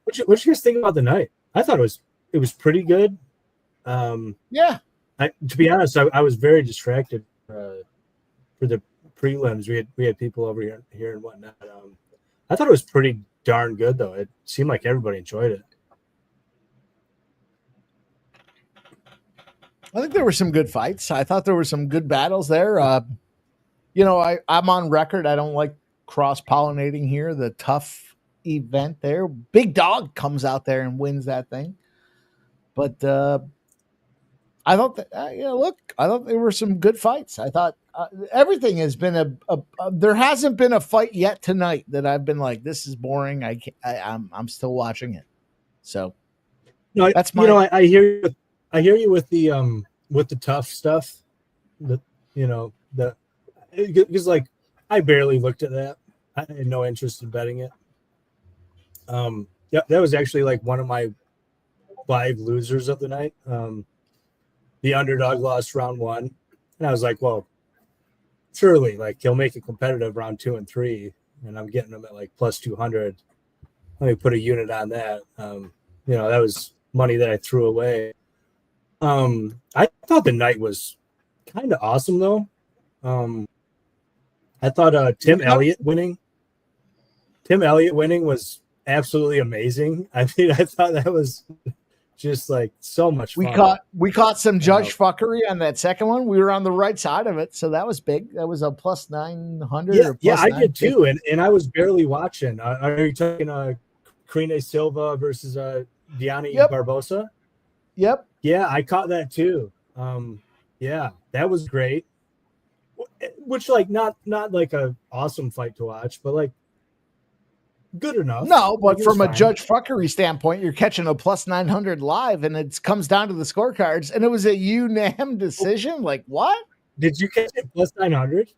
What you guys think about the night? I thought it was pretty good.
Yeah.
To be honest, I was very distracted for the prelims. We had people over here and whatnot. I thought it was pretty darn good though. It seemed like everybody enjoyed it.
I think there were some good fights. I thought there were some good battles there. I'm on record. I don't like cross-pollinating here. The tough event there. Big Dog comes out there and wins that thing. But I thought that, I thought there were some good fights. I thought everything has been there hasn't been a fight yet tonight that I've been like, this is boring. I'm still watching it. So
no,
that's my.
I hear you with the tough stuff. Because like I barely looked at that. I had no interest in betting it. Yeah, that was actually like one of my 5 losers of the night. The underdog lost round 1, and I was like, well, surely like he'll make it competitive round 2 and 3, and I'm getting him at like plus 200. Let me put a unit on that. That was money that I threw away. I thought the night was kind of awesome though. I thought Tim Elliott winning was absolutely amazing. I mean, I thought that was just like so much fun.
We caught some judge fuckery on that second one. We were on the right side of it, so that was big. That was a plus 900.
Yeah, I did too, and I was barely watching. Are you talking Crine Silva versus Diani Barbosa?
Yep.
Yeah, I caught that too. Yeah, that was great. Which like not like a awesome fight to watch, but like good enough.
No, but
like,
from a judge fuckery standpoint, you're catching a plus 900 live, and it comes down to the scorecards, and it was a unanimous decision. Like what?
Did you catch it plus 900?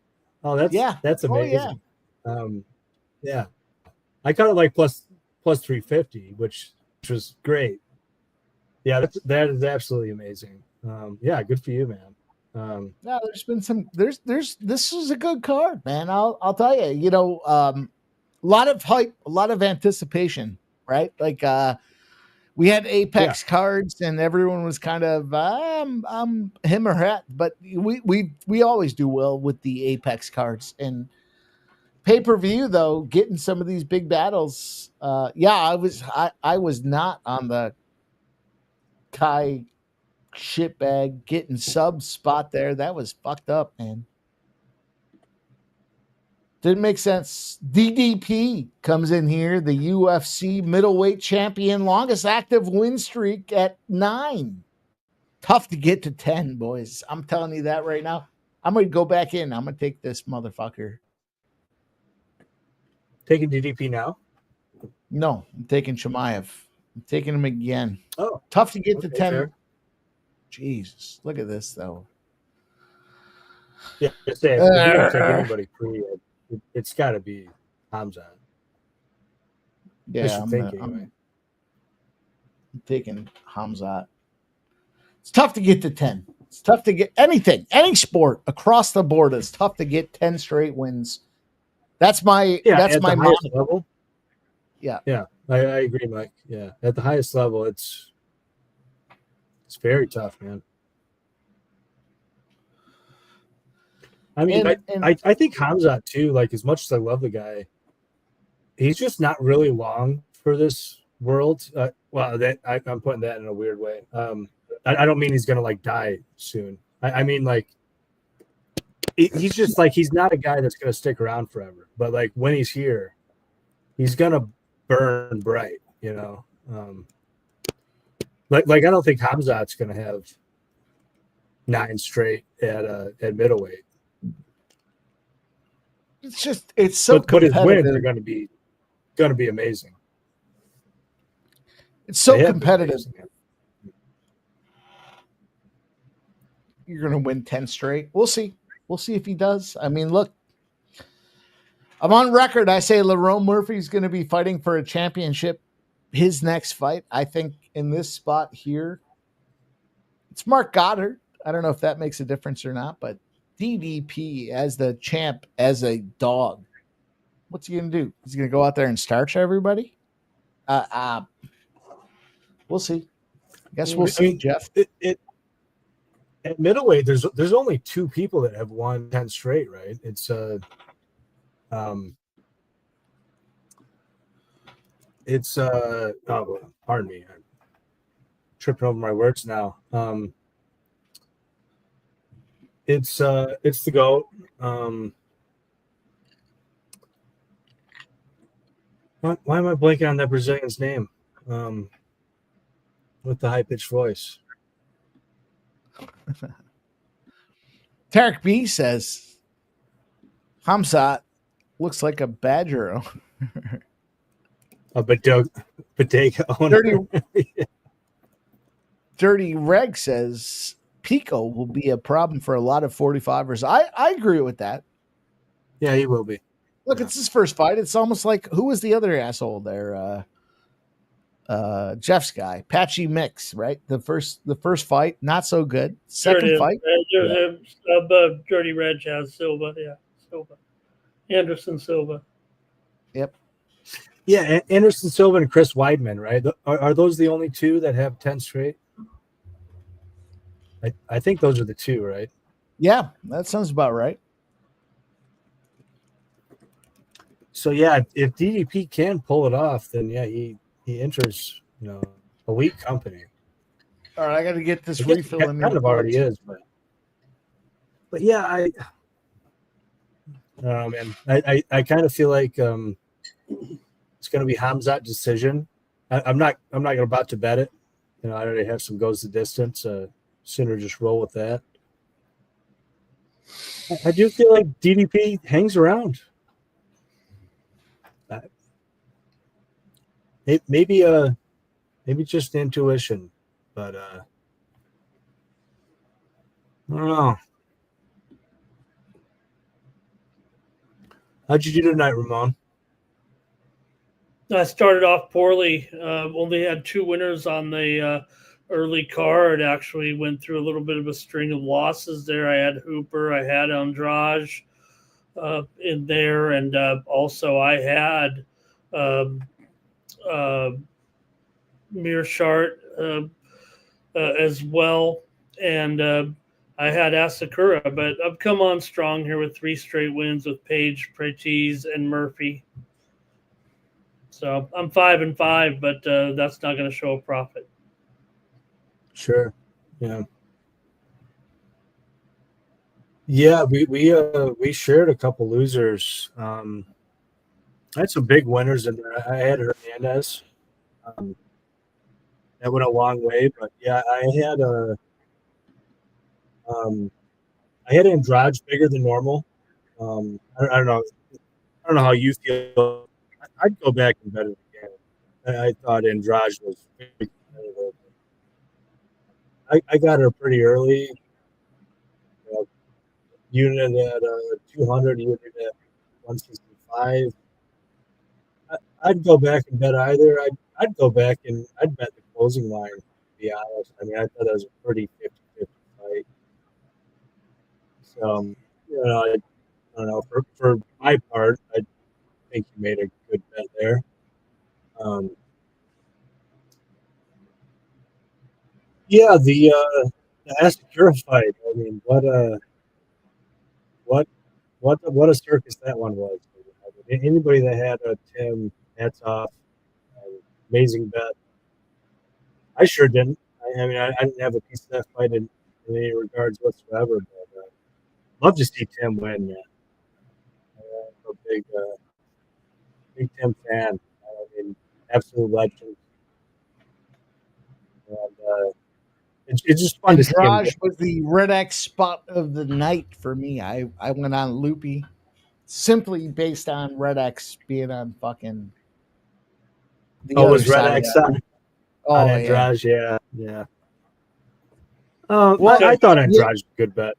Oh, that's amazing. Yeah, I caught it like plus 350, which was great. Yeah, that is absolutely amazing. Yeah, good for you, man.
No, there's been some. This is a good card, man. I'll tell you. A lot of hype, a lot of anticipation, right? Like we had Apex cards, and everyone was kind of I'm him or her. But we always do well with the Apex cards and pay-per-view though. Getting some of these big battles. I was not on the Kai shitbag getting sub spot there. That was fucked up, man. Didn't make sense. DDP comes in here, the UFC middleweight champion, longest active win streak at 9. Tough to get to 10, boys. I'm telling you that right now. I'm going to go back in. I'm going to take this motherfucker.
Taking DDP now?
No, I'm taking Chimaev. I'm taking him again.
Oh,
tough to get to 10.
Fair.
Jesus, look at this though.
Yeah, if you don't take anybody free, it's got to be Hamzat.
Yeah, I'm taking Hamzat. It's tough to get to 10. It's tough to get anything, any sport across the board. It's tough to get 10 straight wins. That's my
level.
Yeah,
I agree, Mike. Yeah, at the highest level, it's very tough, man. I mean, I think Hamzat too. Like, as much as I love the guy, he's just not really long for this world. I'm putting that in a weird way. I don't mean he's gonna like die soon. I mean like he's just like he's not a guy that's gonna stick around forever. But like when he's here, he's gonna burn bright. Like I don't think Hamzat's gonna have 9 straight at middleweight.
It's so
but his wins
competitive.
are going to be amazing.
It's so
They have been
competitive.
amazing.
You're going to win 10 straight. We'll see. We'll see if he does. I mean, look, I'm on record. I say Lerone Murphy's going to be fighting for a championship. His next fight, I think, in this spot here, it's Mark Goddard. I don't know if that makes a difference or not, but DDP as the champ, as a dog, what's he going to do? He's going to go out there and starch everybody? We'll see. I guess we'll see, Geoff.
At middleweight, there's only 2 people that have won 10 straight, right? It's pardon me, I'm tripping over my words now. It's the GOAT. Why am I blanking on that Brazilian's name? With the high pitched voice.
Tarek B says Hamzat looks like a Badger owner.
A bodega owner.
Dirty Reg says Pico will be a problem for a lot of 45ers. I agree with that.
Yeah, he will be.
Look, it's his first fight. It's almost like, who was the other asshole there? Geoff's guy, Patchy Mix, right? The first fight, not so good. Second fight,
Dirty Reg has Silva. Yeah, Silva. Anderson Silva.
Yep.
Yeah, Anderson Silva and Chris Weidman, right? Are those the only 2 that have 10 straight? I think those are the 2, right?
Yeah, that sounds about right.
So yeah, if DDP can pull it off, then yeah, he enters, a weak company.
All right, I got to get this
I guess
refill
he
in.
kind of already is, but yeah, I don't know, man. I kind of feel like it's going to be Hamzat decision. I'm not about to bet it. I already have some goes the distance. Sooner just roll with that. I do feel like DDP hangs around. Maybe just intuition, but I don't know. How'd you do tonight, Ramon?
I started off poorly. Only had 2 winners on the early card. Actually went through a little bit of a string of losses there. I had Hooper, I had Andrade in there, and also I had Meerschaert as well, and I had Asakura, but I've come on strong here with 3 straight wins with Paige, Prates, and Murphy. So I'm 5-5, but that's not going to show a profit.
Sure. Yeah. Yeah, we shared a couple losers. I had some big winners in there. I had Hernandez. That went a long way, but yeah, I had Andrade bigger than normal. I don't know. I don't know how you feel. I'd go back and bet it again. I thought Andrade was very competitive. I got her pretty early. Unit at 200, unit at 165. I'd go back and bet either. I'd go back and I'd bet the closing line, to be honest. I mean, I thought that was a pretty 50-50 fight. So, I don't know. For my part, I think you made a good bet there. Yeah, the Asakura fight. I mean, what a circus that one was. Anybody that had a Tim, hats off. Amazing bet. I sure didn't. I mean, I didn't have a piece of that fight in any regards whatsoever. But love to see Tim win, man. I'm a big Tim fan. I mean, absolute legend. And it's just fun to see him.
Andrade was the Red X spot of the night for me. I went on Loopy simply based on Red X being on fucking.
Was Red X on?
Oh,
on
yeah.
Andrade, yeah. I thought Andrade was a good bet.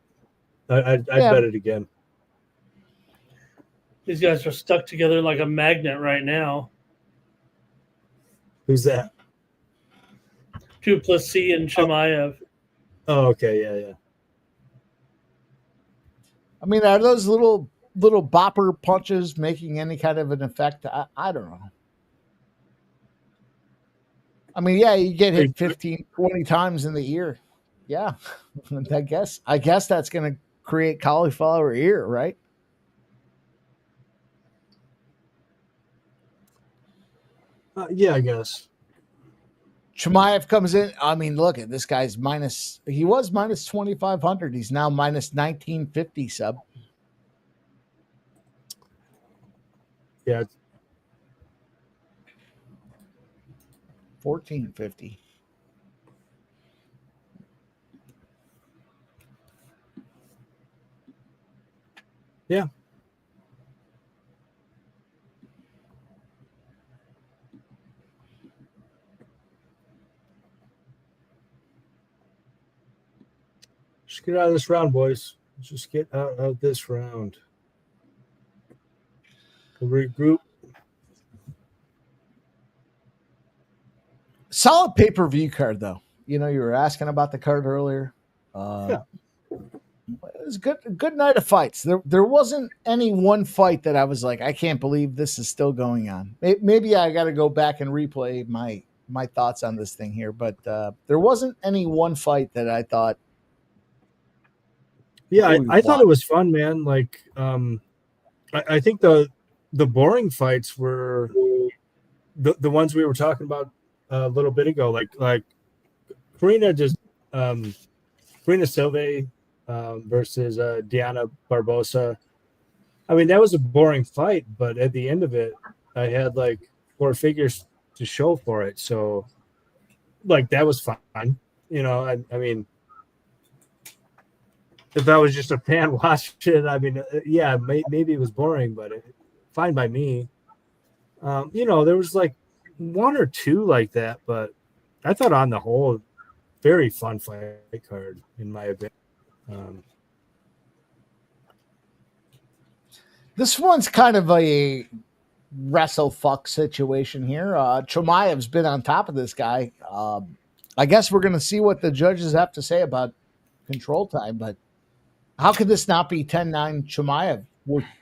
I'd bet it again.
These guys are stuck together like a magnet right now.
Who's that?
Duplessis and Chimaev.
Oh, okay, yeah.
I mean, are those little bopper punches making any kind of an effect? I don't know. I mean, yeah, you get hit 15, 20 times in the ear. Yeah. I guess that's going to create cauliflower ear, right?
Yeah, I guess.
Chimaev comes in. I mean, look at this guy's he was minus 2,500. He's now minus 1950 sub.
Yeah.
1450.
Yeah. Just get out of this round, boys. Just get out of this round. We'll regroup.
Solid pay-per-view card, though. You know, you were asking about the card earlier.
Yeah.
It was a good night of fights. There wasn't any one fight that I was like, I can't believe this is still going on. Maybe I got to go back and replay my thoughts on this thing here, but there wasn't any one fight that I thought.
Yeah, I thought it was fun, man. Like, I think the boring fights were the ones we were talking about a little bit ago. Like Karina Silva versus Diana Barbosa. I mean, that was a boring fight, but at the end of it, I had like 4 figures to show for it. So, like, that was fun. You know, I mean, if I was just a fan watching it, I mean, yeah, maybe it was boring, but fine by me. You know, there was like 1 or 2 like that, but I thought on the whole, very fun fight card in my opinion.
This one's kind of a wrestle fuck situation here. Chimaev's been on top of this guy. I guess we're going to see what the judges have to say about control time, but how could this not be 10-9 Chimaev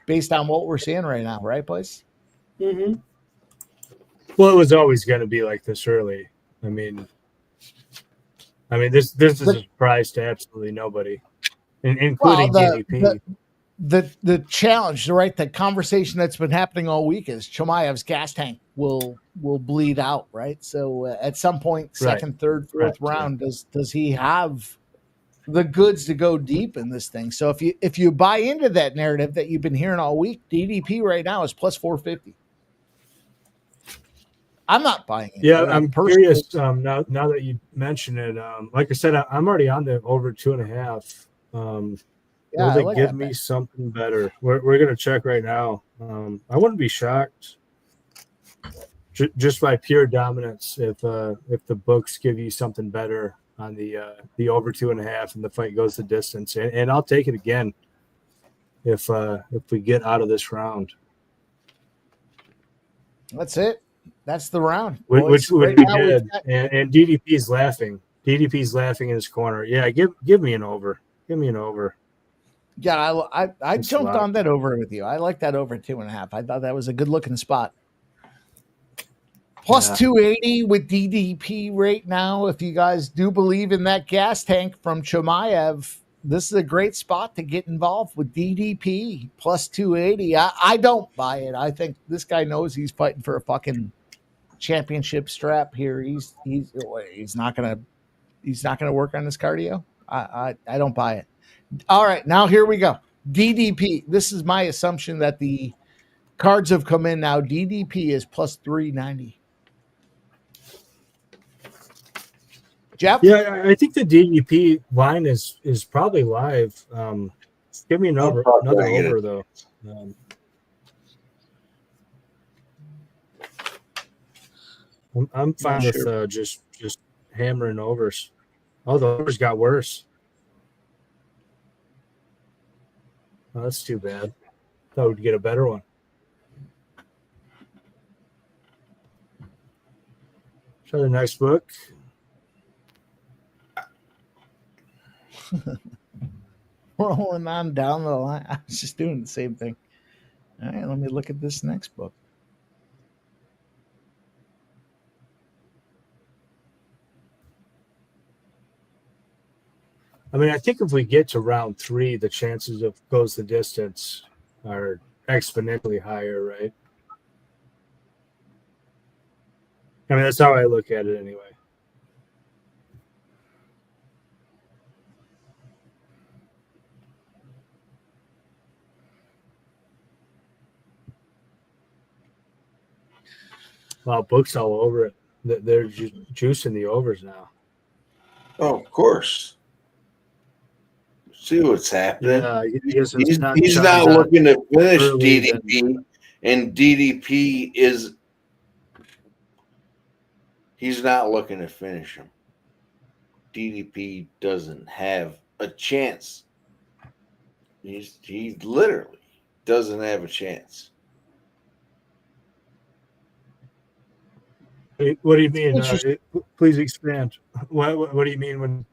based on what we're seeing right now, right, boys?
Mm-hmm.
Well, it was always going to be like this early. I mean, this is a surprise to absolutely nobody, including DDP.
The challenge, right? The conversation that's been happening all week is Chimaev's gas tank will bleed out, right? So at some point, second, third, fourth round, does he have the goods to go deep in this thing? So if you buy into that narrative that you've been hearing all week, DDP right now is plus 450. I'm not buying it.
Yeah, I'm curious now that you mention it. Like I said, I'm already on the over 2.5. Will they give me something better? We're going to check right now. I wouldn't be shocked just by pure dominance if the books give you something better on the over 2.5 and the fight goes the distance. And I'll take it again if we get out of this round.
That's it. That's the round.
Which would be good. And DDP's laughing. DDP's laughing in his corner. Yeah, give me an over. Give me an over.
Yeah, I jumped on that over with you. I like that over 2.5. I thought that was a good looking spot. Plus 280 with DDP right now. If you guys do believe in that gas tank from Chimaev, this is a great spot to get involved with DDP. Plus 280. I don't buy it. I think this guy knows he's fighting for a fucking championship strap here. He's not gonna work on his cardio. I don't buy it. All right, now here we go. DDP. This is my assumption that the cards have come in now. DDP is plus 390. Geoff?
Yeah, I think the DDP line is probably live. Give me another over though. I'm fine with just hammering overs. Oh, the overs got worse. Oh, that's too bad. Thought we'd get a better one. Try the next book.
Rolling on down the line. I was just doing the same thing. All right, let me look at this next book.
I mean, I think if we get to round 3, the chances of goes the distance are exponentially higher, right? I mean, that's how I look at it anyway. Wow, books all over it. They're juicing the overs now.
Oh, of course. See what's happening.
Yeah,
he's not looking to finish DDP, and DDP is he's not looking to finish him. DDP doesn't have a chance. He literally doesn't have a chance.
What do you mean? Please expand. What do you mean when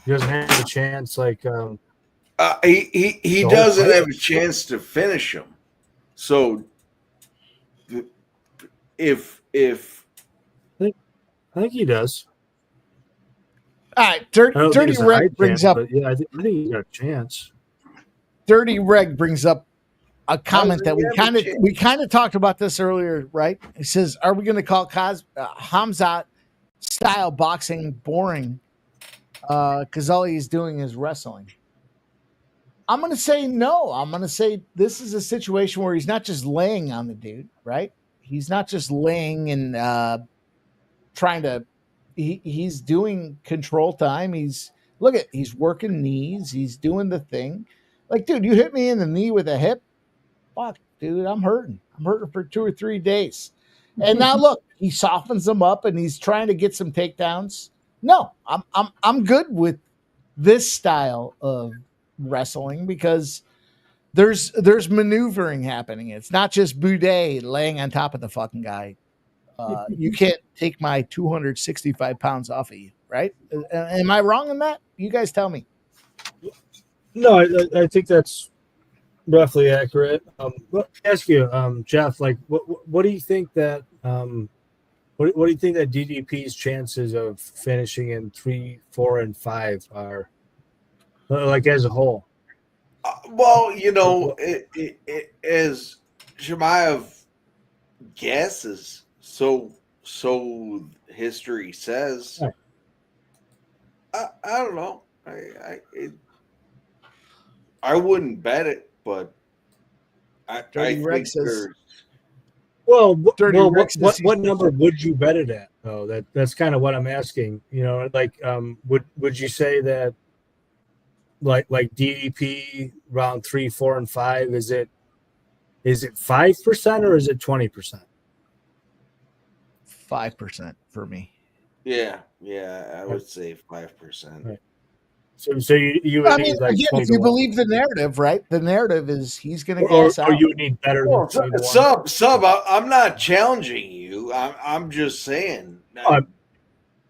he doesn't have a chance? Like
he doesn't have a chance to finish him. So if
I think he does.
All right, Dirty Reg brings up.
Yeah, I think he got a chance.
Dirty Reg brings up a comment that we kind of talked about this earlier, right? He says, "Are we going to call Hamzat style boxing boring? Because all he's doing is wrestling." I'm going to say no. I'm going to say this is a situation where he's not just laying on the dude, right? He's not just laying and trying to. He's doing control time. He's working knees. He's doing the thing. Like, dude, you hit me in the knee with a hip. Fuck, dude, I'm hurting. I'm hurting for 2 or 3 days. And now look, he softens them up and he's trying to get some takedowns. No, I'm good with this style of wrestling because there's maneuvering happening. It's not just Boudet laying on top of the fucking guy. You can't take my 265 pounds off of you, right? Am I wrong in that? You guys tell me.
No, I think that's roughly accurate. Let me ask you, Geoff, like, what do you think that what do you think that DDP's chances of finishing in 3, 4, and 5 are, like, as a whole?
Well, you know, as Chimaev guesses, so history says.
Right.
I don't know. I wouldn't bet it, but I think there's.
Well, what number would you bet it at? Oh, that's kind of what I'm asking. You know, like, would you say that, like DDP round 3, 4, and 5, is it 5% or is it 20%?
5% for me.
Yeah, I would say 5%.
Right. So you would need like
again, if you believe the narrative, right? The narrative is he's going to gas out.
Or you would need better than
Sub. I'm not challenging you. I'm just saying.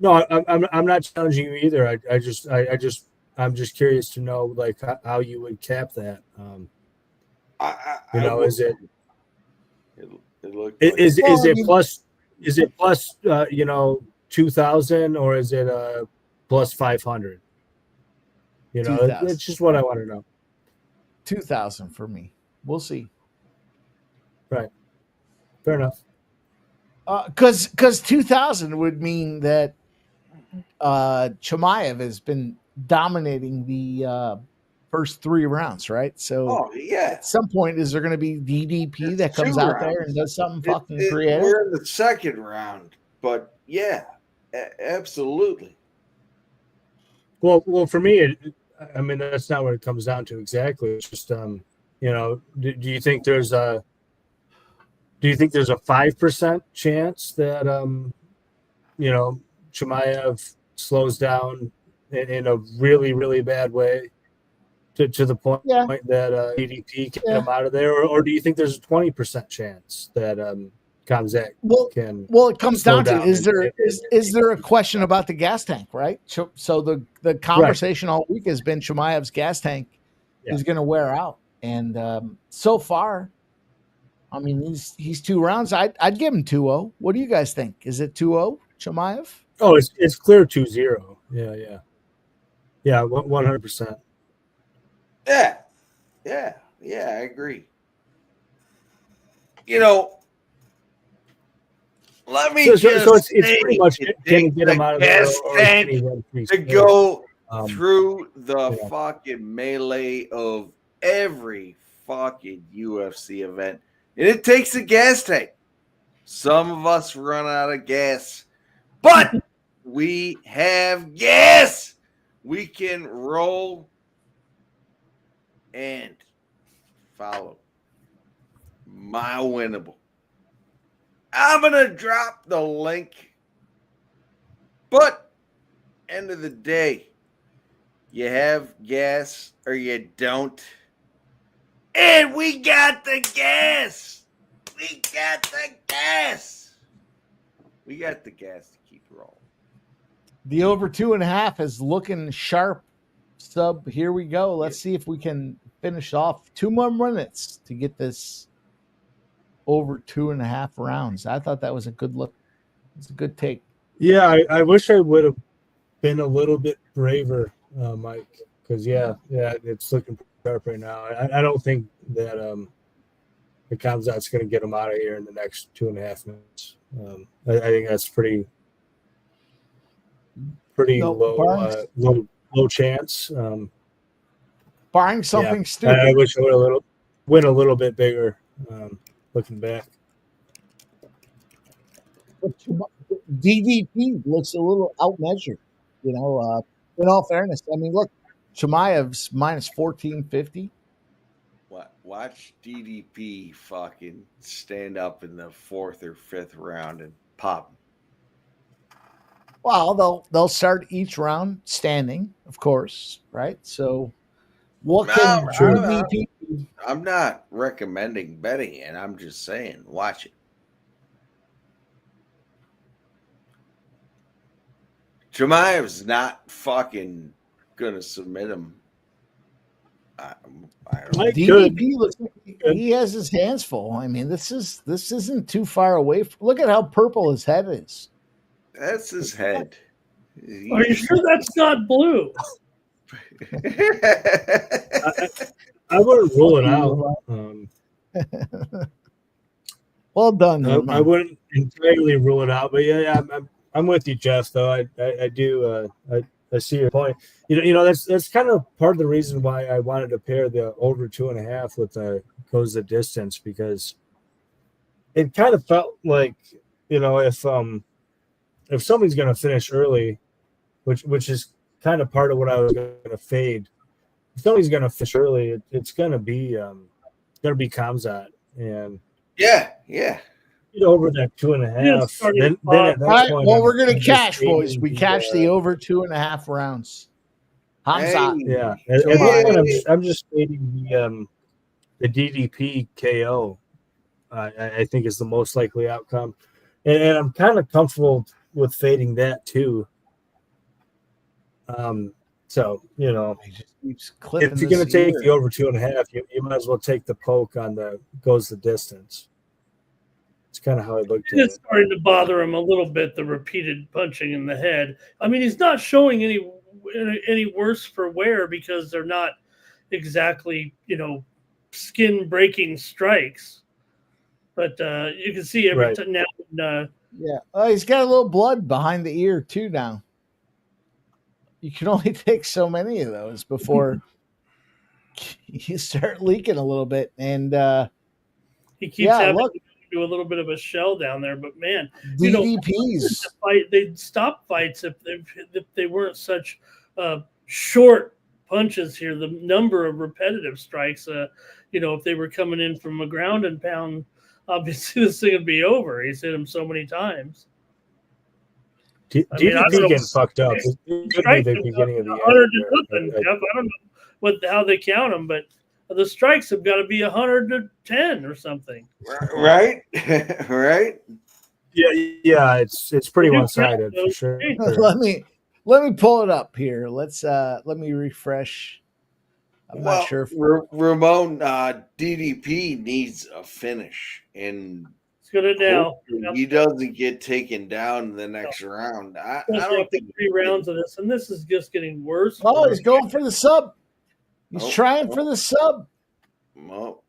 No, I'm not challenging you either. I'm just curious to know, like, how you would cap that. Is it? Is it plus? Is it plus? 2,000 or is it plus 500? You know, it's just what I want to know.
2,000 for me. We'll see.
Right. Fair enough.
Because 2,000 would mean that Chimaev has been dominating the first 3 rounds, right? So at some point, is there going to be DDP that comes out there and does something fucking creative?
We're in the second round, but yeah, absolutely.
Well, for me, I mean, that's not what it comes down to exactly. It's just, do you think there's Do you think there's a 5% chance that Chimaev slows down in a really, really bad way to the point that DDP can get him out of there? Or do you think there's a 20% chance that Kamzat can?
Well, it comes down to is
and
there a question about the gas tank, right? So the conversation all week has been Chimaev's gas tank is going to wear out, and so far, I mean, he's 2 rounds. I'd give him 2-0. What do you guys think? Is it 2-0 Chimaev?
Oh, it's clear 2-0. Yeah, 100%.
Yeah, I agree. You know, let me
so it's pretty much can he get him out of there
to go through the fucking melee of every fucking UFC event. And it takes a gas tank. Some of us run out of gas, but we have gas. We can roll and follow my winnable. I'm going to drop the link. But end of the day, you have gas or you don't. And we got the gas. We got the gas. We got the gas to keep rolling.
The over 2.5 is looking sharp. Sub, here we go. Let's see if we can finish off 2 more minutes to get this over 2.5 rounds. I thought that was a good look. It's a good take.
Yeah, I wish I would have been a little bit braver, Mike, because it's looking sharp right now. I don't think that the Kamzat's going to get him out of here in the next 2.5 minutes. I think that's pretty low chance.
Barring something stupid.
I wish I would have went a little bit bigger. Looking back,
DDP looks a little outmeasured. In all fairness, I mean, look, Chimaev's minus 1450.
Watch DDP fucking stand up in the 4th or 5th round and pop him.
Well, they'll start each round standing, of course, right? So, what can DDP?
I'm not recommending betting it. I'm just saying, watch it. Chimaev's not fucking gonna submit him. I don't know.
DDP looks like he has his hands full. I mean, this isn't too far away. Look at how purple his head is.
That's his head.
Are you sure that's not blue?
I wouldn't rule it out.
Well done.
I wouldn't entirely rule it out, but I'm with you, Geoff. Though I do I see your point. You know that's kind of part of the reason why I wanted to pair the over 2.5 with the goes the distance, because it kind of felt like if somebody's going to finish early, which is kind of part of what I was going to fade. If somebody's going to finish early, it's going to be Kamzat, and over that 2.5. Then at that point,
well, we're going to cash, boys. We cash the over 2.5 rounds. Hamzat.
At this point, I'm just fading the DDP KO. I think is the most likely outcome, and I'm kind of comfortable with fading that too. So
he just keeps
if you're going to take the over 2.5, you might as well take the poke on the goes the distance. It's kind of how I looked at it.
It's starting to bother him a little bit, the repeated punching in the head. I mean, he's not showing any worse for wear because they're not exactly, skin breaking strikes. But you can see every time now.
He's got a little blood behind the ear too now. You can only take so many of those before you start leaking a little bit. And
he keeps having to do a little bit of a shell down there. But man,
DDPs
they'd stop fights if they weren't such short punches here. The number of repetitive strikes, if they were coming in from a ground and pound obviously this thing would be over. He's hit him so many times.
DDP getting fucked up. It could be the beginning of the
100 to
end.
nothing, Geoff. I don't know how they count them, but the strikes have got to be 100 to 10 or something.
Right? Right?
Yeah, it's pretty one-sided for sure.
Let me pull it up here. Let me refresh. I'm not sure if
Ramon DDP needs a finish, and
it's good now.
He doesn't get taken down in the next round. I don't think
3 rounds of this, and this is just getting worse.
Oh, he's going for the sub. He's trying for the sub.
No.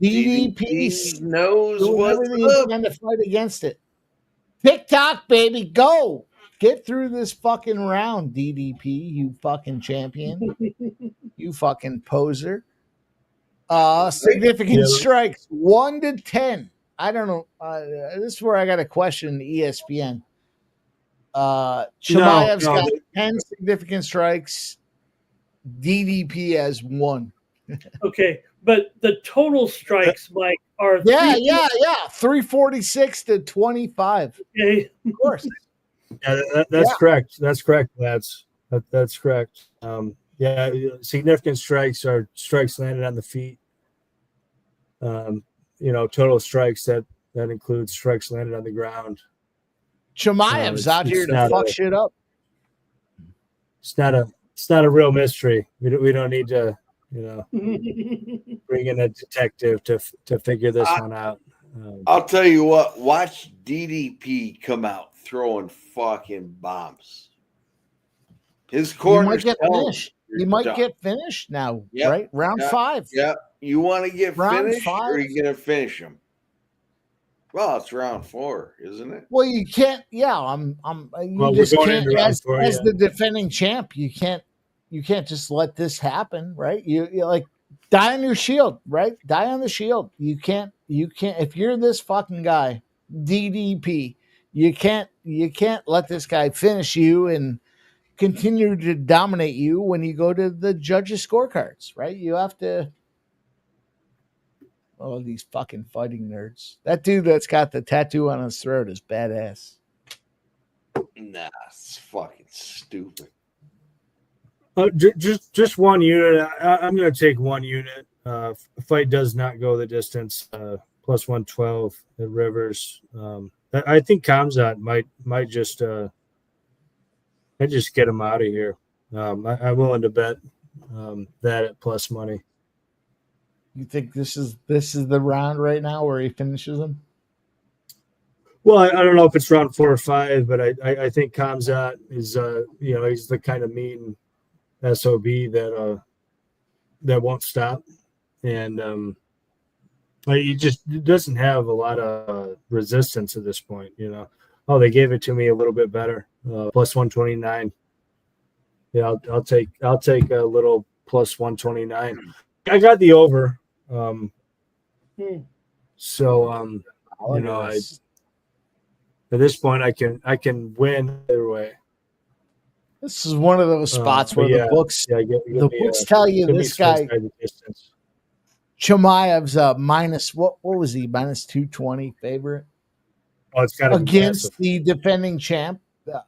DDP
knows what's up.
And to fight against it. TikTok, baby, go. Get through this fucking round, DDP, you fucking champion. You fucking poser. Significant strikes, 1 to 10. I don't know. This is where I got a question ESPN. Chimaev's got 10 significant strikes. DDP has 1.
Okay, but the total strikes, Mike, are
346 to 25.
Okay.
Of course.
Yeah, that's correct. That's correct, lads. That's correct. Significant strikes are strikes landed on the feet. Total strikes that includes strikes landed on the ground.
Chimaev's out here to fuck shit up.
It's not a real mystery. We don't need to, bring in a detective to figure this one out.
I'll tell you what. Watch DDP come out throwing fucking bombs. His corner
might get finished. He might get finished now, right? Round 5.
Yeah. You want to get
round
finished,
5?
or are you going to finish him? Well, it's round 4, isn't it?
Well, you can't. Yeah, you just can't. As the defending champ, you can't just let this happen, right? You like die on your shield, right? Die on the shield. You can't. If you're this fucking guy, DDP, you can't let this guy finish you and continue to dominate you when you go to the judges' scorecards, right? You have to. Oh, these fucking fighting nerds. That dude that's got the tattoo on his throat is badass.
Nah, it's fucking stupid.
Just 1 unit. I'm going to take 1 unit. Fight does not go the distance. Plus 112 at Rivers. I think Kamzat might just get him out of here. I'm willing to bet that at plus money.
You think this is the round right now where he finishes him?
Well, I don't know if it's round 4 or 5, but I think Kamzat is he's the kind of mean SOB that won't stop, and he just doesn't have a lot of resistance at this point. Oh, they gave it to me a little bit better, plus 129. Yeah, I'll take a little plus 129. I got the over. So at this point I can win either way.
This is one of those spots where the books tell you this guy Chimaev's minus what was he, minus 220 favorite?
Oh, it's got
against the defending champ.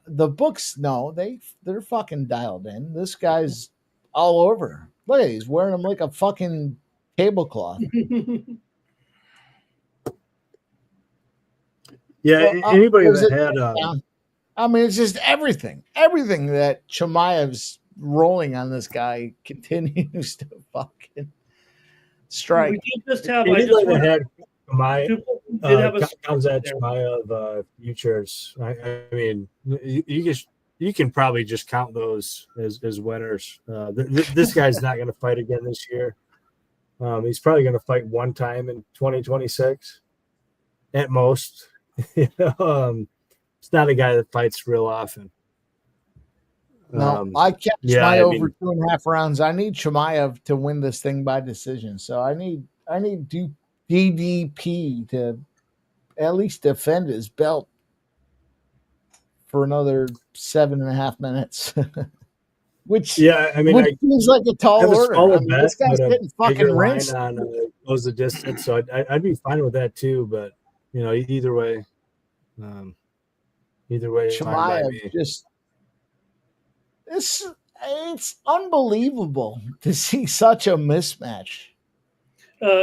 The books, no, they're fucking dialed in. This guy's all over. Look at, he's wearing them like a fucking tablecloth.
Anybody that had
I mean, it's just everything that Chimaev's rolling on this guy continues to fucking strike.
We did just have.
Anybody that had Chimaev futures. I mean, you can probably just count those as winners. This guy's not going to fight again this year. He's probably going to fight one time in 2026 at most. It's not a guy that fights real often.
No, I kept Chimaev over 2.5 rounds. I need Chimaev to win this thing by decision. So I need DDP to at least defend his belt for another 7.5 minutes. which
I mean,
which seems like a
I
tall
have a
order.
smaller
I mean,
bet,
this guy's
but a
getting fucking
bigger line
rinsed.
on close the distance, so I'd be fine with that too. But either way, it's fine by
Chimaev
me.
just it's unbelievable to see such a mismatch.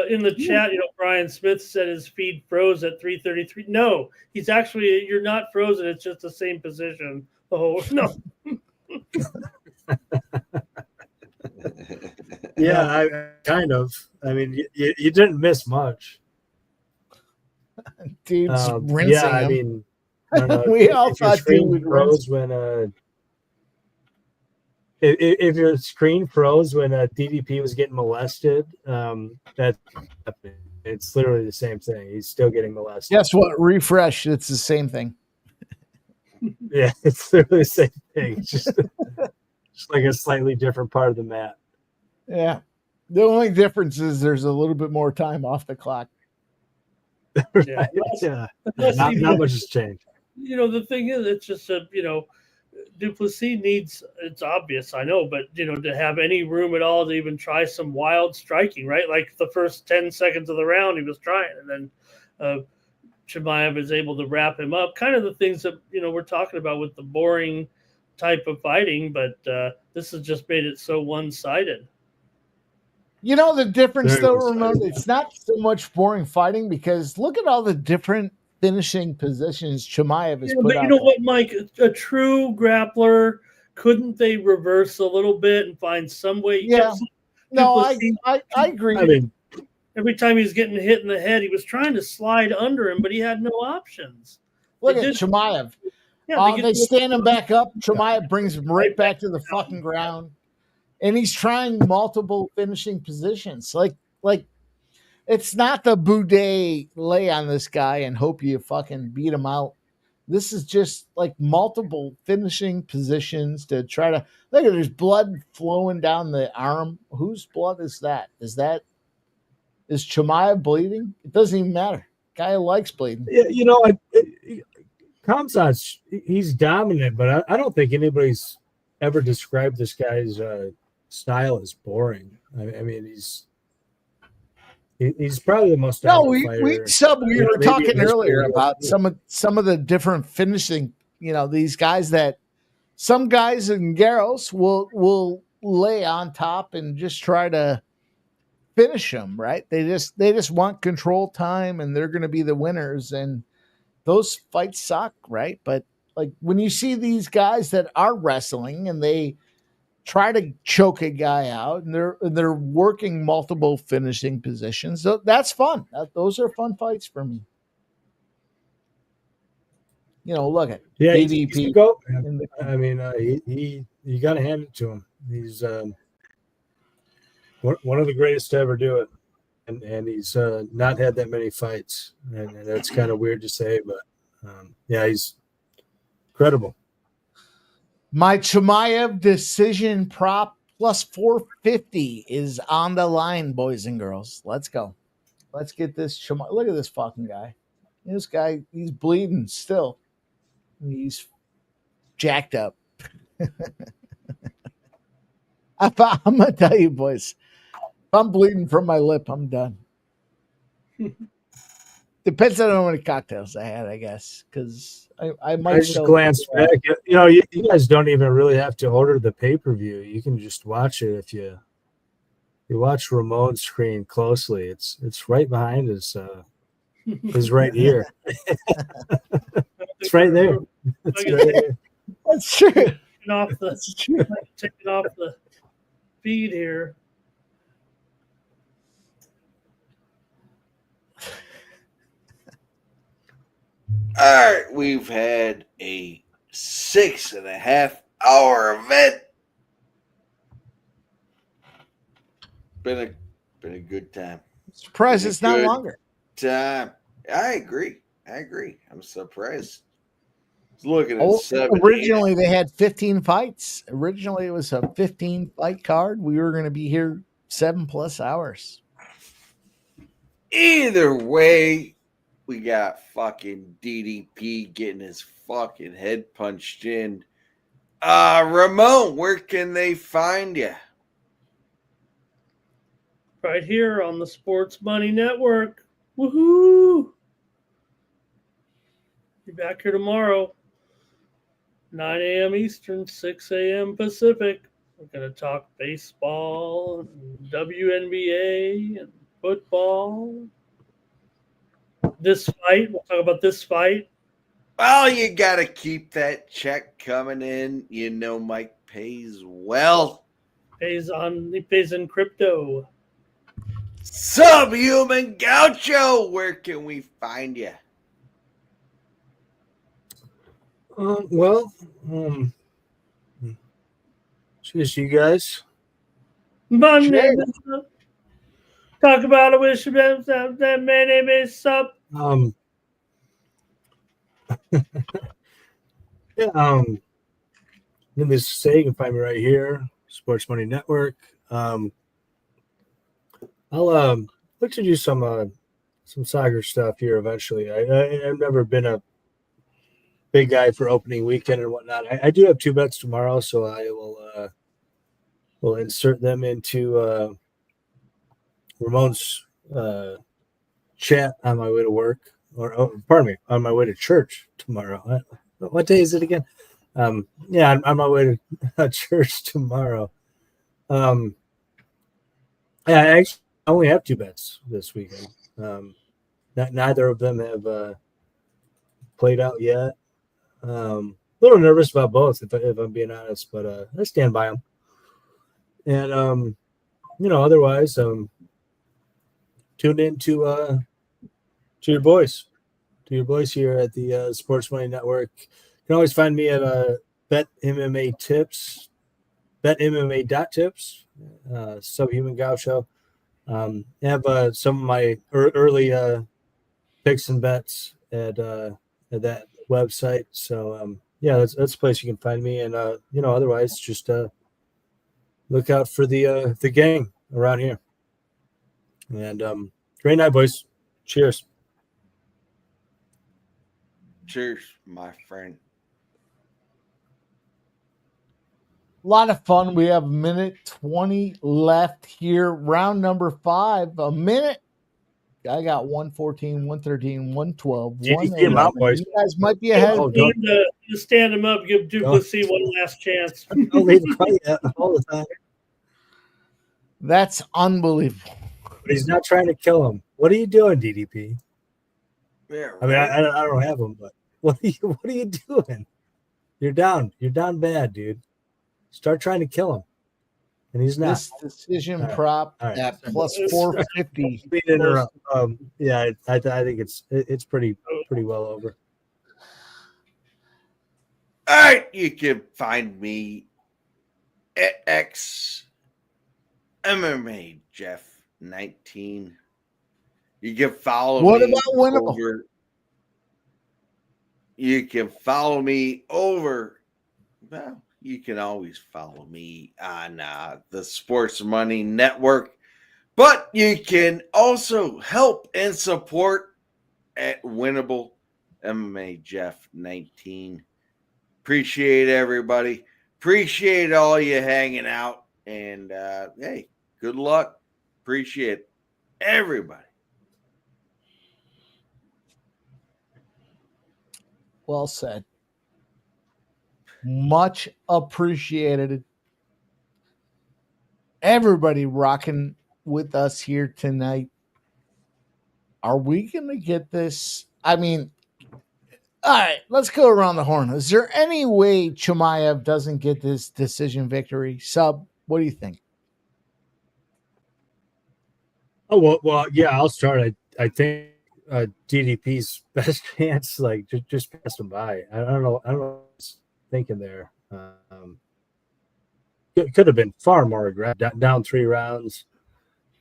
In the chat, Brian Smith said his feed froze at 3:33. No, he's actually, you're not frozen. It's just the same position. Oh, no.
I kind of. I mean, you didn't miss much.
Dude's rinsing
I
him.
mean, I don't know,
We
if
all
your
thought dude
screen
would
froze when if your screen froze when DDP was getting molested, it's literally the same thing. He's still getting molested.
Guess what? Refresh. It's the same thing.
Yeah, it's literally the same thing. It's just like a slightly different part of the map.
Yeah. The only difference is there's a little bit more time off the clock.
Yeah.
Not much has changed.
The thing is, it's just Duplessis needs, it's obvious, I know, but to have any room at all to even try some wild striking, right? Like the first 10 seconds of the round, he was trying, and then Chimaev is able to wrap him up. Kind of the things that we're talking about with the boring type of fighting, but this has just made it so one-sided.
The difference,
Very
though,
one-sided,
Ramon, it's not so much boring fighting because look at all the different finishing positions Chimaev has put
but
out.
you know what, Mike? A true grappler, couldn't they reverse a little bit and find some way?
Yeah. No, I agree.
I mean,
every time he was getting hit in the head, he was trying to slide under him, but he had no options.
Look at Chimaev.
Yeah,
they stand him back up. Chimaev brings him right back to the fucking ground. And he's trying multiple finishing positions. Like it's not the Boudet lay on this guy and hope you fucking beat him out. This is just like multiple finishing positions to try to look at. There's blood flowing down the arm. Whose blood is that? Is Chimaev bleeding? It doesn't even matter. Guy likes bleeding.
Yeah, Kamzat's he's dominant, but I don't think anybody's ever described this guy's style as boring. I mean, he's probably the most.
No, we were talking earlier about some of the different finishing. These guys that some guys in Garros will lay on top and just try to finish them. Right? They just want control time, and they're going to be the winners. And those fights suck, right? But like when you see these guys that are wrestling and they try to choke a guy out and they're working multiple finishing positions, so that's fun. Those are fun fights for me. Look at DDP.
I mean, you got to hand it to him. He's one of the greatest to ever do it. And he's not had that many fights, and that's kind of weird to say, but he's incredible.
My Chimaev decision prop plus 450 is on the line, boys and girls. Let's go. Let's get this Chimaev. Look at this fucking guy. This guy, he's bleeding still. He's jacked up. I'm gonna tell you, boys. I'm bleeding from my lip. I'm done. Depends on how many cocktails I had, I guess, because I might.
I just glanced back. You guys don't even really have to order the pay-per-view. You can just watch it if you watch Ramon's screen closely. It's right behind us. Is right here. It's right there. It's right there.
That's true.
That's true. Taking off the feed here.
All right, we've had a 6.5-hour event. Been a good time.
Surprised it's not longer.
Time. I agree. I'm surprised. Looking at 7.
Originally, they had 15 fights. Originally, it was a 15-fight card. We were going to be here 7+ hours.
Either way, we got fucking DDP getting his fucking head punched in Ramon, where can they find you?
Right here on the Sports Money Network. Woohoo! Be back here tomorrow, 9 a.m. Eastern, 6 a.m. Pacific. We're going to talk baseball, and WNBA, and football. This fight, we'll talk about this fight.
Well, you got to keep that check coming in. You know Mike pays well.
He pays in crypto.
Subhuman Gaucho, where can we find you?
Cheers, you guys.
Monday, talk about it with that my name is Sub.
Needless to say, you can find me right here, Sports Money Network. I'll look to do some soccer stuff here eventually. I've never been a big guy for opening weekend and whatnot. I do have 2 bets tomorrow, so I will insert them into Ramon's chat on my way to work, pardon me, on my way to church tomorrow. What day is it again? On my way to church tomorrow. I actually only have 2 bets this weekend. Neither of them have played out yet. A little nervous about both, if I'm being honest, but I stand by them. And otherwise, tune in to your boys here at the Sports Money Network. You can always find me at Bet MMA Tips, betmma.tips, Subhuman Gaucho. I have some of my early picks and bets at that website. So that's a place you can find me. And otherwise, just look out for the gang around here. And great night, boys. Cheers.
Cheers, my friend.
A lot of fun. We have 1:20 left here. Round number 5. A minute. I got 114, 113, 112.
You
guys might be ahead.
Stand him up. Give Duplessis one last chance.
Don't leave him quiet all the time.
That's unbelievable.
But he's not trying to kill him. What are you doing, DDP?
Yeah, right.
I mean, I don't have him, but what are you doing? You're down. You're down bad, dude. Start trying to kill him. And he's not.
This decision prop at plus 450.
I think it's pretty well over.
All right, you can find me at X MMA Geoff 19. You can follow
what
me.
About winnable?
You can follow me over. Well, you can always follow me on the Sports Money Network, but you can also help and support at Winnable MMA Geoff 19. Appreciate everybody. Appreciate all you hanging out. And hey, good luck. Appreciate everybody.
Well said. Much appreciated. Everybody rocking with us here tonight. Are we going to get this? I mean, all right, let's go around the horn. Is there any way Chimaev doesn't get this decision victory? Sub, what do you think?
Oh, well, yeah, I'll start. I think DDP's best chance, just pass him by. I don't know what I was thinking there. It could have been far more aggressive. Down 3 rounds,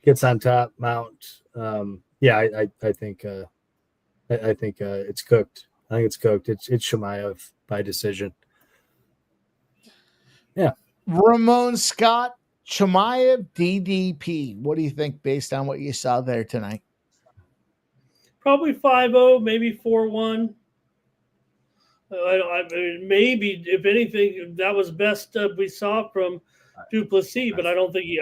gets on top, mount. I think it's cooked. I think it's cooked. It's Chimaev by decision. Yeah.
Ramon Scott, Chimaev, DDP. What do you think based on what you saw there tonight?
Probably 5-0, maybe 4-1. I mean, maybe if anything, that was best we saw from Duplessis, but I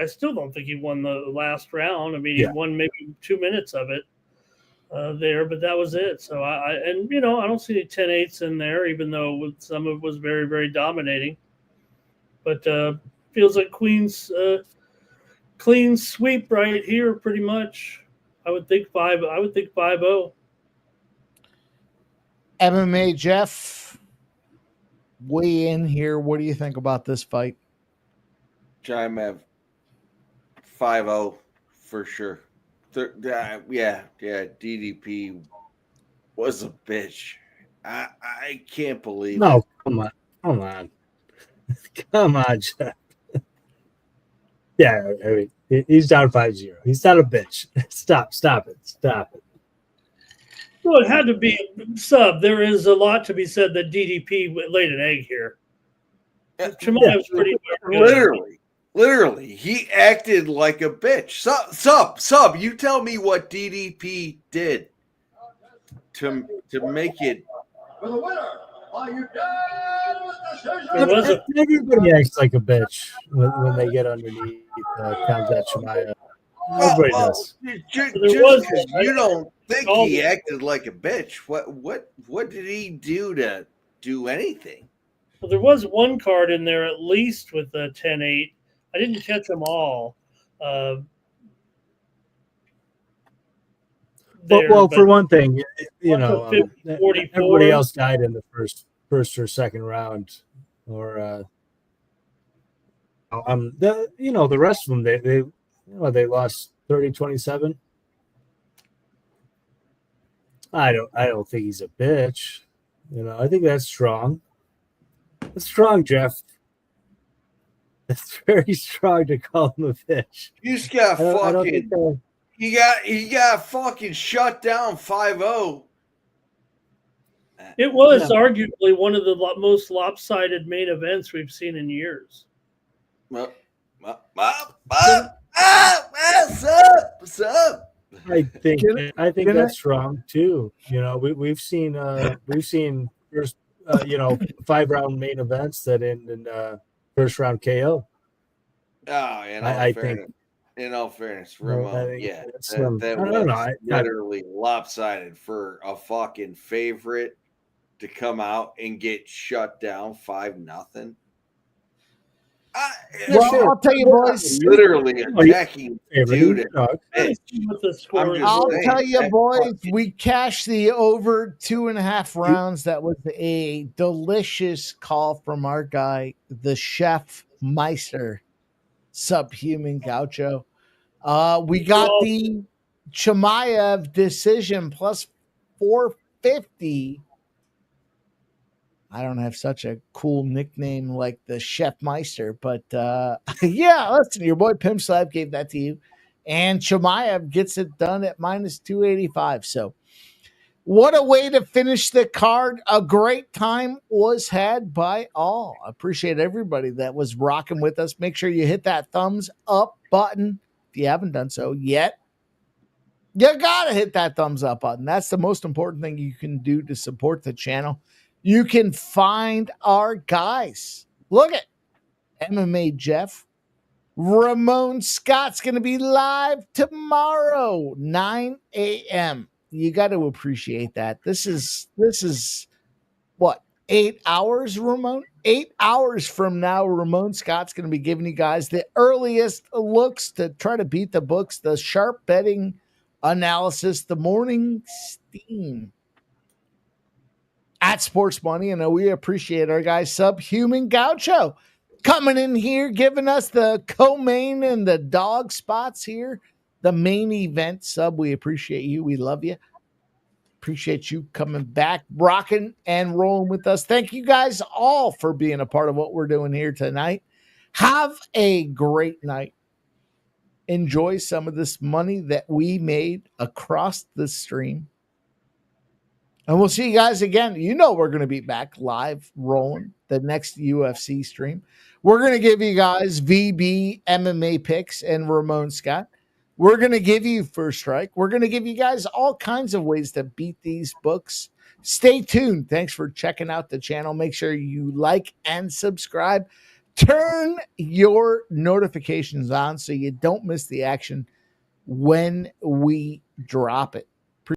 still don't think he won the last round. I mean, he won maybe 2 minutes of it there, but that was it. So I don't see any 10-8s in there, even though some of it was very, very dominating. But feels like Queen's clean sweep right here, pretty much. I would think 5-0.
MMA Geoff, weigh in here. What do you think about this fight?
I'm at 5-0 for sure. Yeah, DDP was a bitch. I can't believe it.
No, come on, Jeff. Yeah, I mean, he's down 5-0. He's not a bitch. Stop it.
Well, it had to be sub. There is a lot to be said that DDP laid an egg here. Chimaev's pretty
Literally, he acted like a bitch. Sub. You tell me what DDP did to make it.
For the winner, are you decision?
Everybody acts like a bitch when they get underneath Khamzat Chimaev. Everybody does.
Just because you don't think he acted like a bitch, what did he do to do anything?
Well, there was one card in there at least with the 10-8. I didn't catch them all.
Well, for one thing, everybody else died in the first or second round, or the rest of them they lost 30-27. I don't think he's a bitch. I think that's strong. That's strong, Geoff. That's very strong to call him a bitch.
You just got fucking. He got fucking shut down 5-0.
It was arguably one of the most lopsided main events we've seen in years.
What's up?
I think that's strong too. We've seen first 5-round main events that end in first round KO.
In all fairness, Ramon,
that was
literally lopsided for a fucking favorite to come out and get shut down 5-0.
I'll tell you, boys.
Literally attacking dude.
I'll tell you, boys. We cashed the over 2.5 rounds. That was a delicious call from our guy, the Chef Meister, Subhuman Gaucho. We got the Chimaev decision plus 450. I don't have such a cool nickname like the Chef Meister, but listen, your boy Pimp Slab gave that to you. And Chimaev gets it done at minus 285. So what a way to finish the card. A great time was had by all. I appreciate everybody that was rocking with us. Make sure you hit that thumbs up button. If you haven't done so yet, you got to hit that thumbs up button. That's the most important thing you can do to support the channel. You can find our guys. Look at MMA Geoff. Ramon Scott's going to be live tomorrow, 9 a.m. You got to appreciate that. This is what, 8 hours, Ramon? 8 hours from now, Ramon Scott's going to be giving you guys the earliest looks to try to beat the books, the sharp betting analysis, the morning steam. At Sports Money, and we appreciate our guy Subhuman Gaucho coming in here, giving us the co-main and the dog spots here. The main event, Sub. We appreciate you. We love you. Appreciate you coming back, rocking and rolling with us. Thank you guys all for being a part of what we're doing here tonight. Have a great night. Enjoy some of this money that we made across the stream. And we'll see you guys again. We're going to be back live rolling the next UFC stream. We're going to give you guys VB MMA picks and Ramon Scott. We're going to give you First Strike. We're going to give you guys all kinds of ways to beat these books. Stay tuned. Thanks for checking out the channel. Make sure you like and subscribe. Turn your notifications on so you don't miss the action when we drop it.